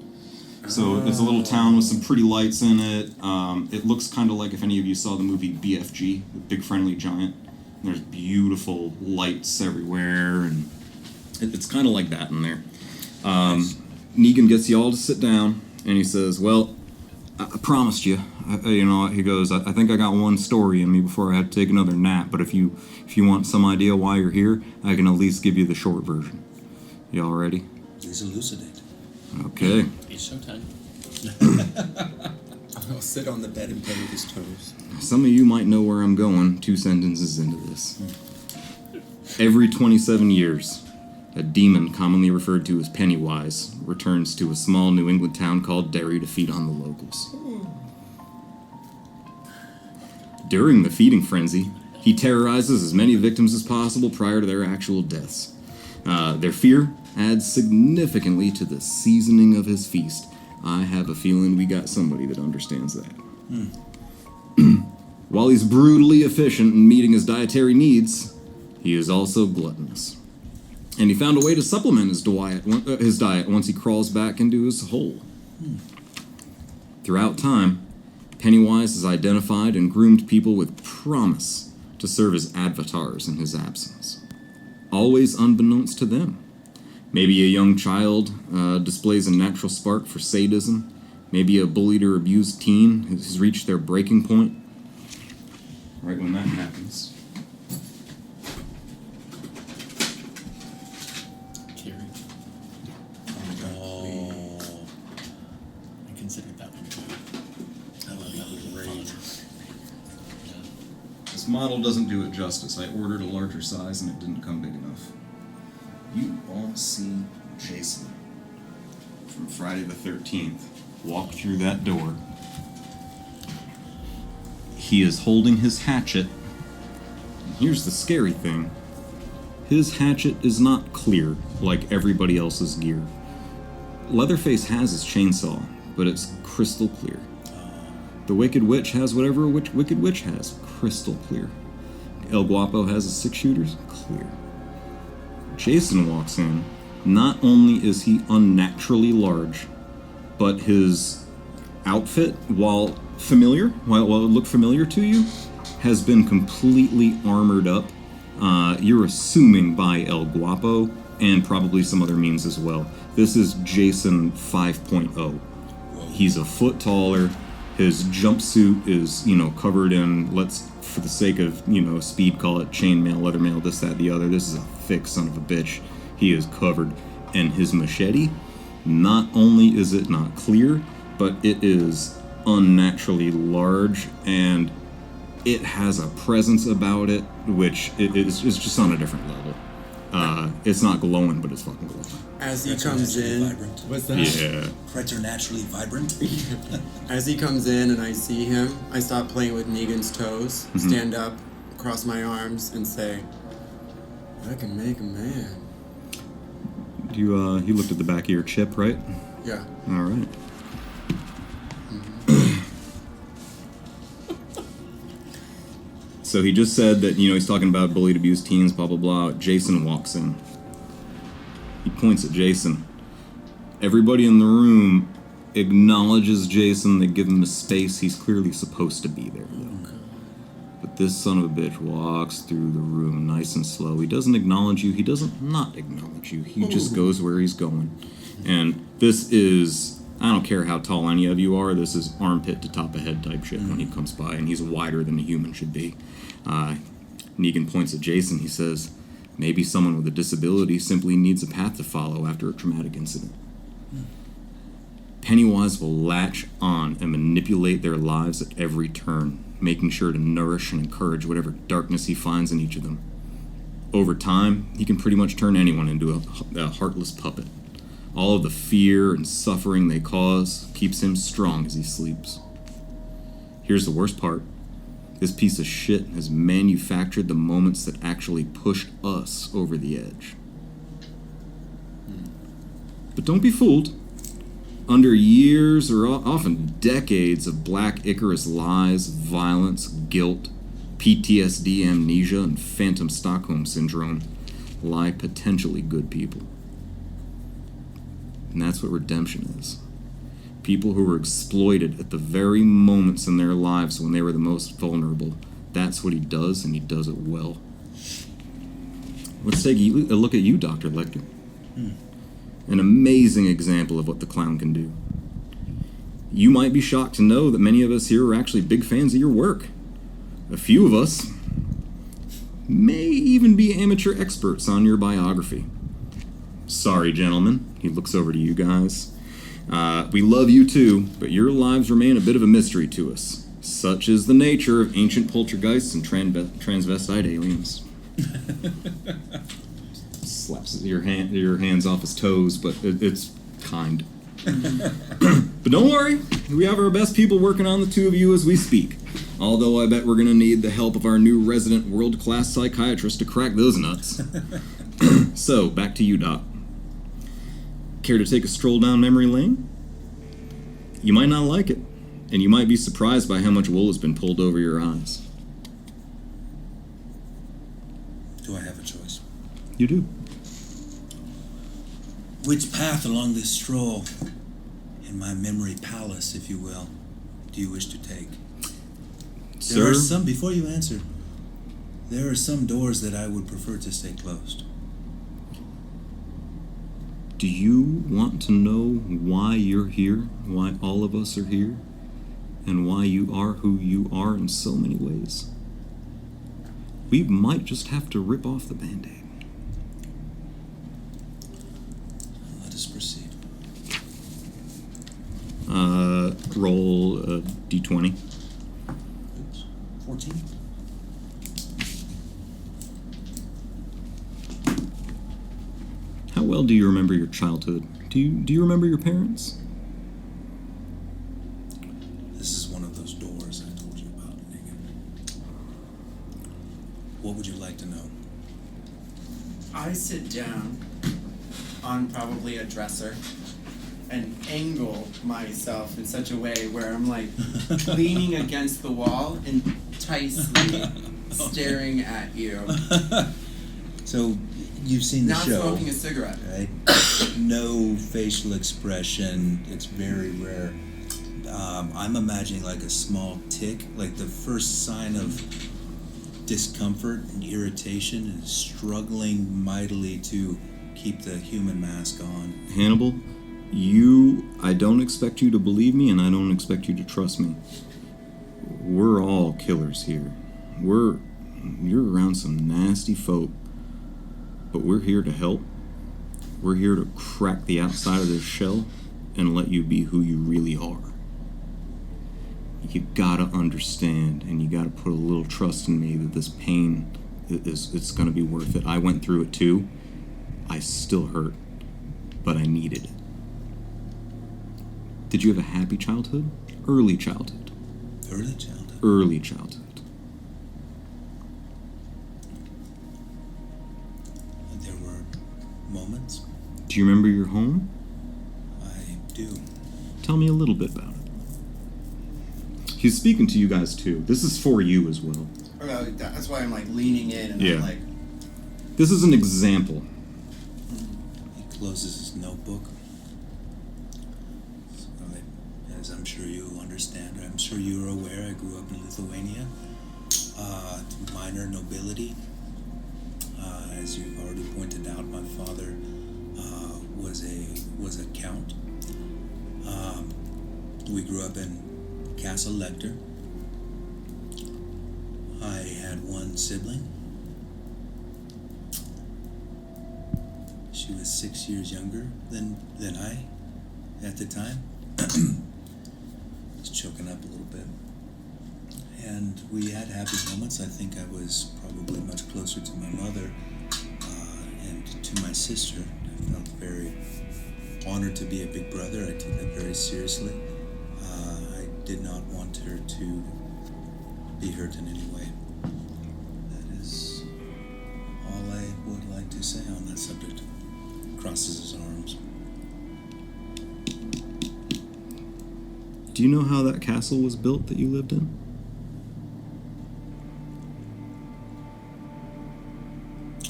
So it's a little town with some pretty lights in it. It looks kind of like if any of you saw the movie BFG, The Big Friendly Giant. There's beautiful lights everywhere, and it's kind of like that in there. Negan gets you all to sit down, and he says, well, I promised you. He goes, I think I got one story in me before I had to take another nap, but if you want some idea why you're here, I can at least give you the short version. Y'all ready? Please elucidate. Okay. It's showtime. I'll sit on the bed and play with his toes. Some of you might know where I'm going 2 sentences into this. Every 27 years, a demon commonly referred to as Pennywise returns to a small New England town called Derry to feed on the locals. During the feeding frenzy, he terrorizes as many victims as possible prior to their actual deaths. Their fear adds significantly to the seasoning of his feast. I have a feeling we got somebody that understands that. While he's brutally efficient in meeting his dietary needs, he is also gluttonous. And he found a way to supplement his diet once he crawls back into his hole. Throughout time, Pennywise has identified and groomed people with promise to serve as avatars in his absence. Always unbeknownst to them. Maybe a young child displays a natural spark for sadism. Maybe a bullied or abused teen has reached their breaking point. Right when that happens. Carrie. Oh, I considered that one too. I love that one. Great. This model doesn't do it justice. I ordered a larger size and it didn't come big enough. You all see Jason from Friday the 13th walk through that door. He is holding his hatchet. And here's the scary thing. His hatchet is not clear like everybody else's gear. Leatherface has his chainsaw, but it's crystal clear. The Wicked Witch has whatever a Wicked Witch has, crystal clear. El Guapo has his 6-shooters, clear. Jason walks in. Not only is he unnaturally large, but his outfit, while it looked familiar to you, has been completely armored up. You're assuming by El Guapo and probably some other means as well. This is Jason 5.0. He's a foot taller. His jumpsuit is, covered in, for the sake of, speed, call it chainmail, leather mail, this, that, the other. This is a thick son of a bitch. He is covered. And his machete, not only is it not clear, but it is unnaturally large, and it has a presence about it, which is just on a different level. It's not glowing, but it's fucking glowing. As he comes in, vibrant. what's that? Yeah. Preternaturally vibrant. As he comes in and I see him, I stop playing with Negan's toes, stand up, cross my arms, and say, I can make a man. You looked at the back of your chip, right? Yeah. All right. So he just said that, he's talking about bullied, abused teens, blah, blah, blah. Jason walks in. He points at Jason. Everybody in the room acknowledges Jason. They give him the space. He's clearly supposed to be there, though. But this son of a bitch walks through the room nice and slow. He doesn't acknowledge you. He doesn't not acknowledge you. He just goes where he's going. And this is, I don't care how tall any of you are, this is armpit to top of head type shit when he comes by. And he's wider than a human should be. Negan points at Jason. He says, maybe someone with a disability simply needs a path to follow after a traumatic incident. Pennywise will latch on and manipulate their lives at every turn, making sure to nourish and encourage whatever darkness he finds in each of them. Over time, he can pretty much turn anyone into a heartless puppet. All of the fear and suffering they cause keeps him strong as he sleeps. Here's the worst part. This piece of shit has manufactured the moments that actually pushed us over the edge. But don't be fooled. Under years or often decades of Black Icarus lies, violence, guilt, PTSD, amnesia, and phantom Stockholm syndrome lie potentially good people. And that's what redemption is. People who were exploited at the very moments in their lives when they were the most vulnerable. That's what he does, and he does it well. Let's take a look at you, Dr. Lecter. An amazing example of what the clown can do. You might be shocked to know that many of us here are actually big fans of your work. A few of us may even be amateur experts on your biography. Sorry, gentlemen. He looks over to you guys. We love you too, but your lives remain a bit of a mystery to us. Such is the nature of ancient poltergeists and transvestite aliens. Slaps your hands off his toes, but it's kind. But don't worry, we have our best people working on the two of you as we speak. Although I bet we're going to need the help of our new resident world-class psychiatrist to crack those nuts. So, back to you, Doc. Care to take a stroll down memory lane? You might not like it, and you might be surprised by how much wool has been pulled over your eyes. Do I have a choice? You do. Which path along this stroll, in my memory palace, if you will, do you wish to take? There Sir? are some, before you answer, there are some doors that I would prefer to stay closed. Do you want to know why you're here, why all of us are here, and why you are who you are in so many ways? We might just have to rip off the Band-Aid. Let us proceed. Roll a d20. Oops. 14. How well do you remember your childhood? Do you remember your parents? This is one of those doors I told you about, Negan. What would you like to know? I sit down on probably a dresser and angle myself in such a way where I'm like leaning against the wall and enticely staring at you. So, you've seen the Not show, smoking a cigarette. right? No facial expression. It's very rare. I'm imagining like a small tick, like the first sign of discomfort and irritation, and struggling mightily to keep the human mask on. Hannibal, I don't expect you to believe me, and I don't expect you to trust me. We're all killers here. You're around some nasty folk, but we're here to help. We're here to crack the outside of this shell and let you be who you really are. You gotta understand, and you gotta put a little trust in me that this pain it's gonna be worth it. I went through it too. I still hurt, but I needed it. Did you have a happy childhood? Early childhood? Early childhood. Early childhood. There were moments. Do you remember your home? I do. Tell me a little bit about it. He's speaking to you guys too. This is for you as well. That's why I'm like leaning in and Yeah. I'm like, This is an example. He closes his notebook. as I'm sure you understand, I'm sure you're aware, I grew up in Lithuania, minor nobility. As you've already pointed out, my father was a count. We grew up in Castle Lecter. I had one sibling. She was 6 years younger than I at the time. Was choking up a little bit. And we had happy moments. I think I was probably much closer to my mother and to my sister. I felt very honored to be a big brother. I took that very seriously. I did not want her to be hurt in any way. That is all I would like to say on that subject. Crosses his arms. Do you know how that castle was built that you lived in?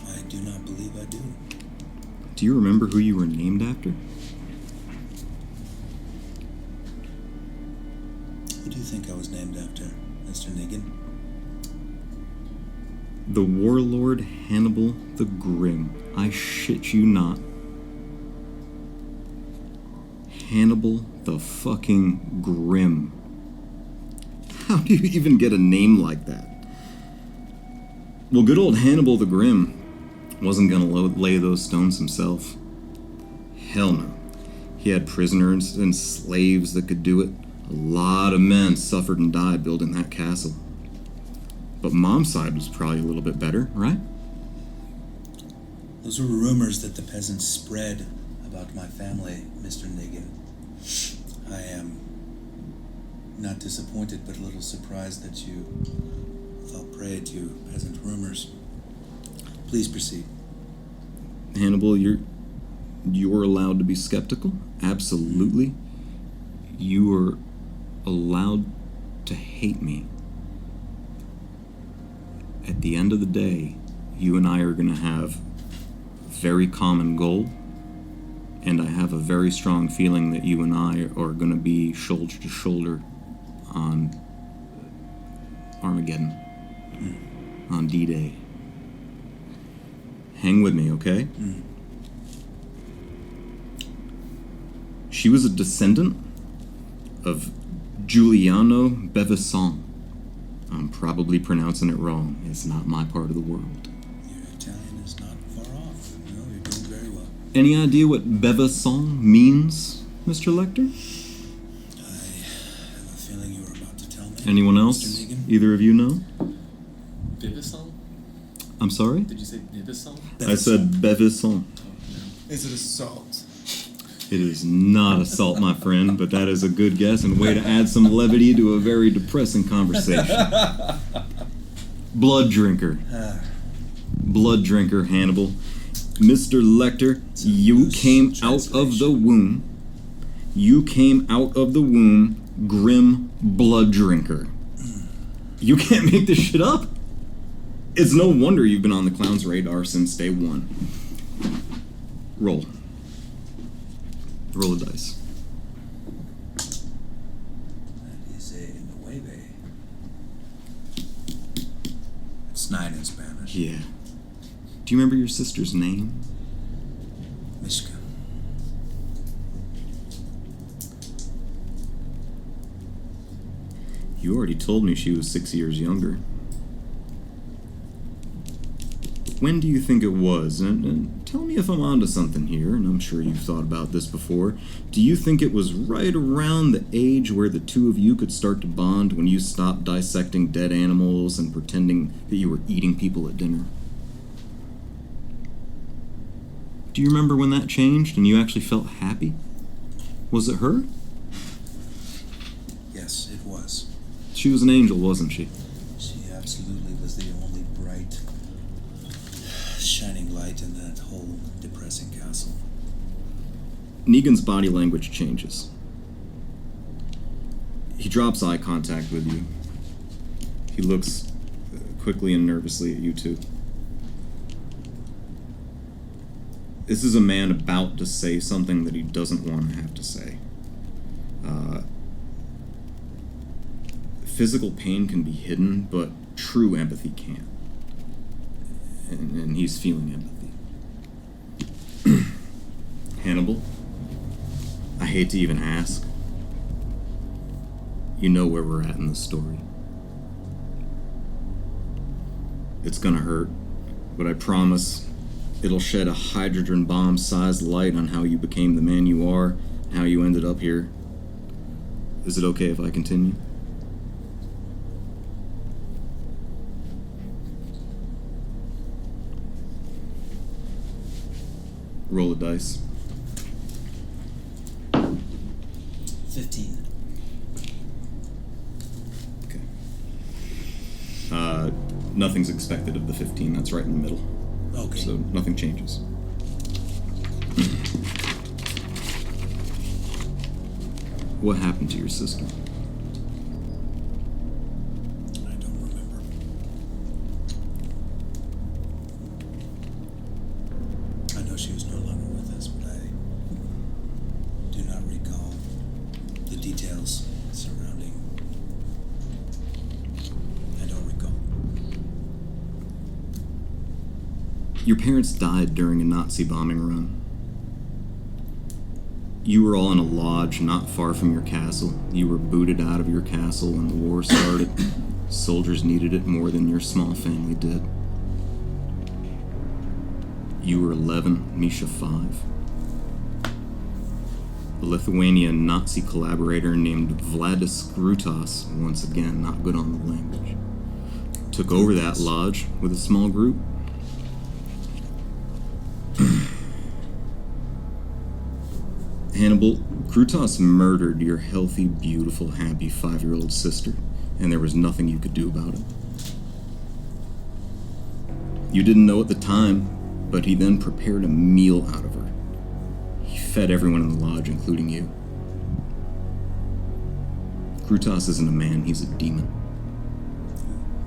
I do not believe I do. Do you remember who you were named after? Who do you think I was named after, Mr. Negan? The warlord Hannibal the Grim. I shit you not. Hannibal the fucking Grim. How do you even get a name like that? Well, good old Hannibal the Grim wasn't gonna lay those stones himself. Hell no. He had prisoners and slaves that could do it. A lot of men suffered and died building that castle. But Mom's side was probably a little bit better, right? Those were rumors that the peasants spread about my family, Mr. Negan. I am not disappointed, but a little surprised that you fell prey to peasant rumors. Please proceed. Hannibal, you're allowed to be skeptical. Absolutely. You are allowed to hate me. At the end of the day, you and I are going to have a very common goal, and I have a very strong feeling that you and I are going to be shoulder to shoulder on Armageddon, on D-Day. Hang with me, okay? She was a descendant of Giuliano Bevisson. I'm probably pronouncing it wrong. It's not my part of the world. Your Italian is not far off. No, you're doing very well. Any idea what Bevisson means, Mr. Lecter? I have a feeling you were about to tell me. Anyone else? Mr. Negan? Either of you know? Vivisol? I'm sorry? Did you say Vivisol? I said Bevisson. Oh, no. Is it a salt? It is not assault, my friend, but that is a good guess and a way to add some levity to a very depressing conversation. Blood drinker. Blood drinker, Hannibal. Mr. Lecter, you came out of the womb. You came out of the womb, grim blood drinker. You can't make this shit up. It's no wonder you've been on the clown's radar since day one. Roll. Roll a dice. That is a nueve. It's 9 in Spanish. Yeah. Do you remember your sister's name? Mishka. You already told me she was 6 years younger. When do you think it was? And tell me if I'm onto something here, and I'm sure you've thought about this before. Do you think it was right around the age where the two of you could start to bond when you stopped dissecting dead animals and pretending that you were eating people at dinner? Do you remember when that changed and you actually felt happy? Was it her? Yes, it was. She was an angel, wasn't she? She absolutely was the only bright, shining light in that whole depressing castle. Negan's body language changes. He drops eye contact with you. He looks quickly and nervously at you two. This is a man about to say something that he doesn't want to have to say. Physical pain can be hidden, but true empathy can't. And he's feeling empathy. Hannibal, I hate to even ask. You know where we're at in the story. It's gonna hurt, but I promise it'll shed a hydrogen bomb-sized light on how you became the man you are, how you ended up here. Is it okay if I continue? Roll a dice. 15. Okay. Nothing's expected of the 15. That's right in the middle. Okay. So nothing changes. What happened to your sister? I don't remember. I know she was no longer with us, but I do not recall the details surrounding. I don't recall. Your parents died during a Nazi bombing run. You were all in a lodge not far from your castle. You were booted out of your castle when the war started. Soldiers needed it more than your small family did. You were 11, Misha 5. A Lithuanian Nazi collaborator named Vladis Grutas, once again not good on the language, took over that lodge with a small group. Hannibal, Grutas murdered your healthy, beautiful, happy 5-year-old sister, and there was nothing you could do about it. You didn't know at the time, but he then prepared a meal out of her. He fed everyone in the lodge, including you. Grutas isn't a man, he's a demon.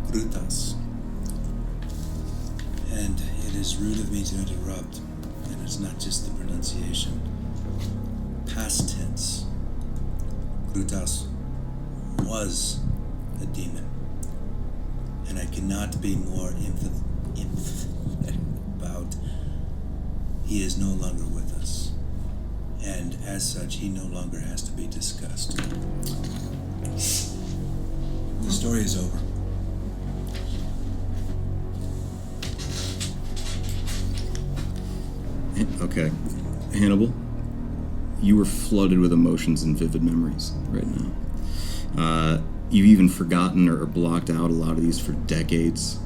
Grutas. And it is rude of me to interrupt, and it's not just the pronunciation. Past tense. Grutas was a demon, and I cannot be more emphatic about he is no longer with us, and as such he no longer has to be discussed. The story is over. Okay, Hannibal, you were flooded with emotions and vivid memories right now. You've even forgotten or blocked out a lot of these for decades.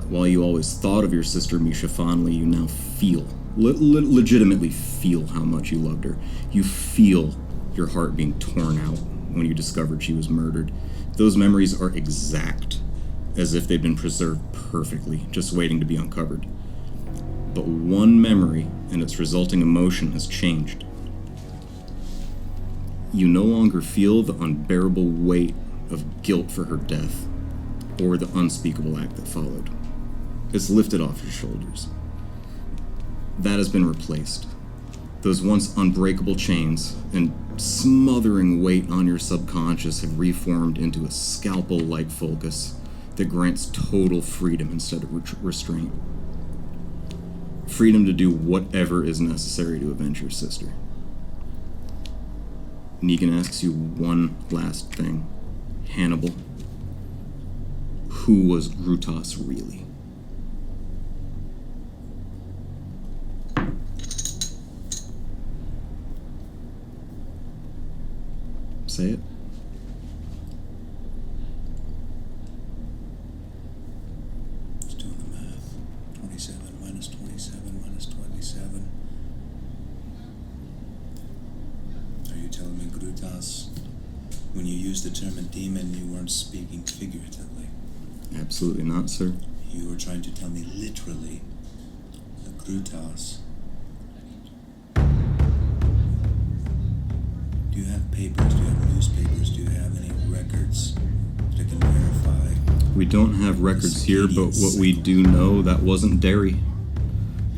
While you always thought of your sister Misha fondly, you now feel, legitimately feel how much you loved her. You feel your heart being torn out when you discovered she was murdered. Those memories are exact, as if they'd been preserved perfectly, just waiting to be uncovered. But one memory and its resulting emotion has changed. You no longer feel the unbearable weight of guilt for her death, or the unspeakable act that followed. It's lifted off your shoulders. That has been replaced. Those once unbreakable chains and smothering weight on your subconscious have reformed into a scalpel-like focus that grants total freedom instead of restraint. Freedom to do whatever is necessary to avenge your sister. Negan asks you one last thing. Hannibal, who was Grutas really? Say it. Just doing the math. 27 minus 27 minus 27. Are you telling me, Grutas, when you used the term a demon, you weren't speaking figuratively? Absolutely not, sir. You were trying to tell me literally that Grutas. Do you have papers? Do you have newspapers? Do you have any records that can verify? We don't have records here, but what we do know, that wasn't Derry.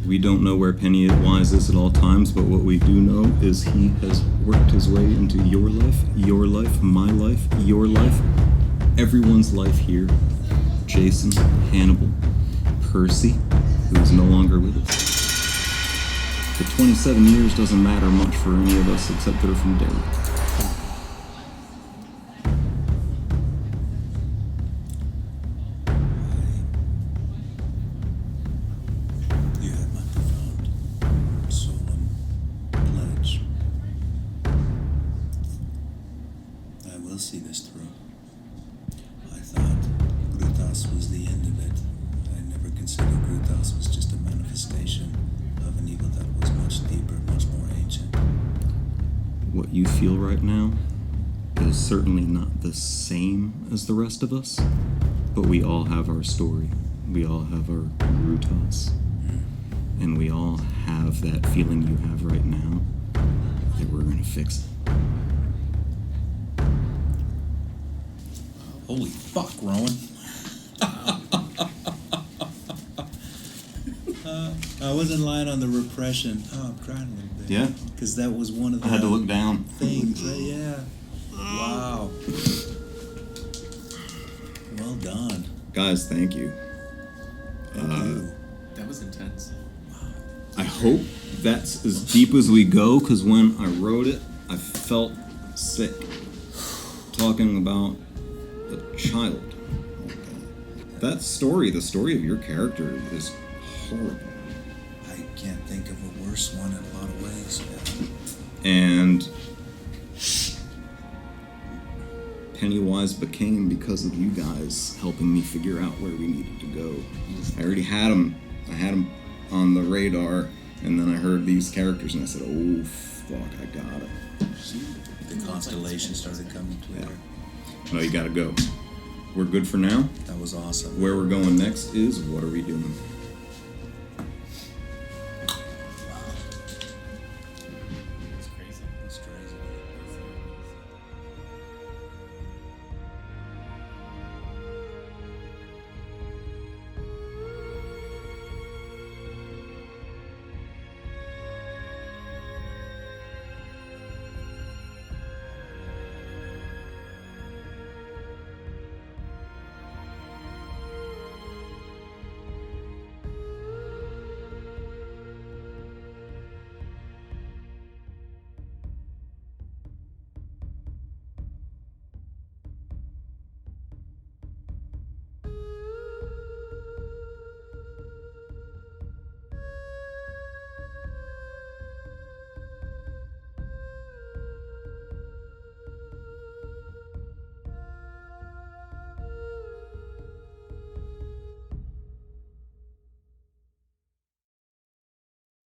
We don't know where Pennywise is at all times, but what we do know is he has worked his way into your life, my life, your life, everyone's life here. Jason, Hannibal, Percy, who is no longer with us. The 27 years doesn't matter much for any of us except they're from Derry. You have my profound, solemn pledge. I will see this through. I thought Grutas was the end of it. I never considered Grutas was just a manifestation of an evil that was much deeper, much more ancient. What you feel right now is certainly not the same as the rest of us, but we all have our story. We all have our Grutas. And we all have that feeling you have right now that we're gonna fix it. Holy fuck, Rowan. I wasn't lying on the repression. Oh, I'm crying a little bit. Yeah? Because that was one of the I had to look down. things. Yeah. Wow. Well done. Guys, thank you. Thank you. That was intense. I hope that's as deep as we go, because when I wrote it, I felt sick. Talking about a child. That story, the story of your character, is horrible. I can't think of a worse one in a lot of ways. And Pennywise became because of you guys helping me figure out where we needed to go. I already had him. I had him on the radar, and then I heard these characters, and I said, "Oh fuck, I got it." The constellation started coming together. No, you gotta go. We're good for now. That was awesome. Where we're going next is what are we doing?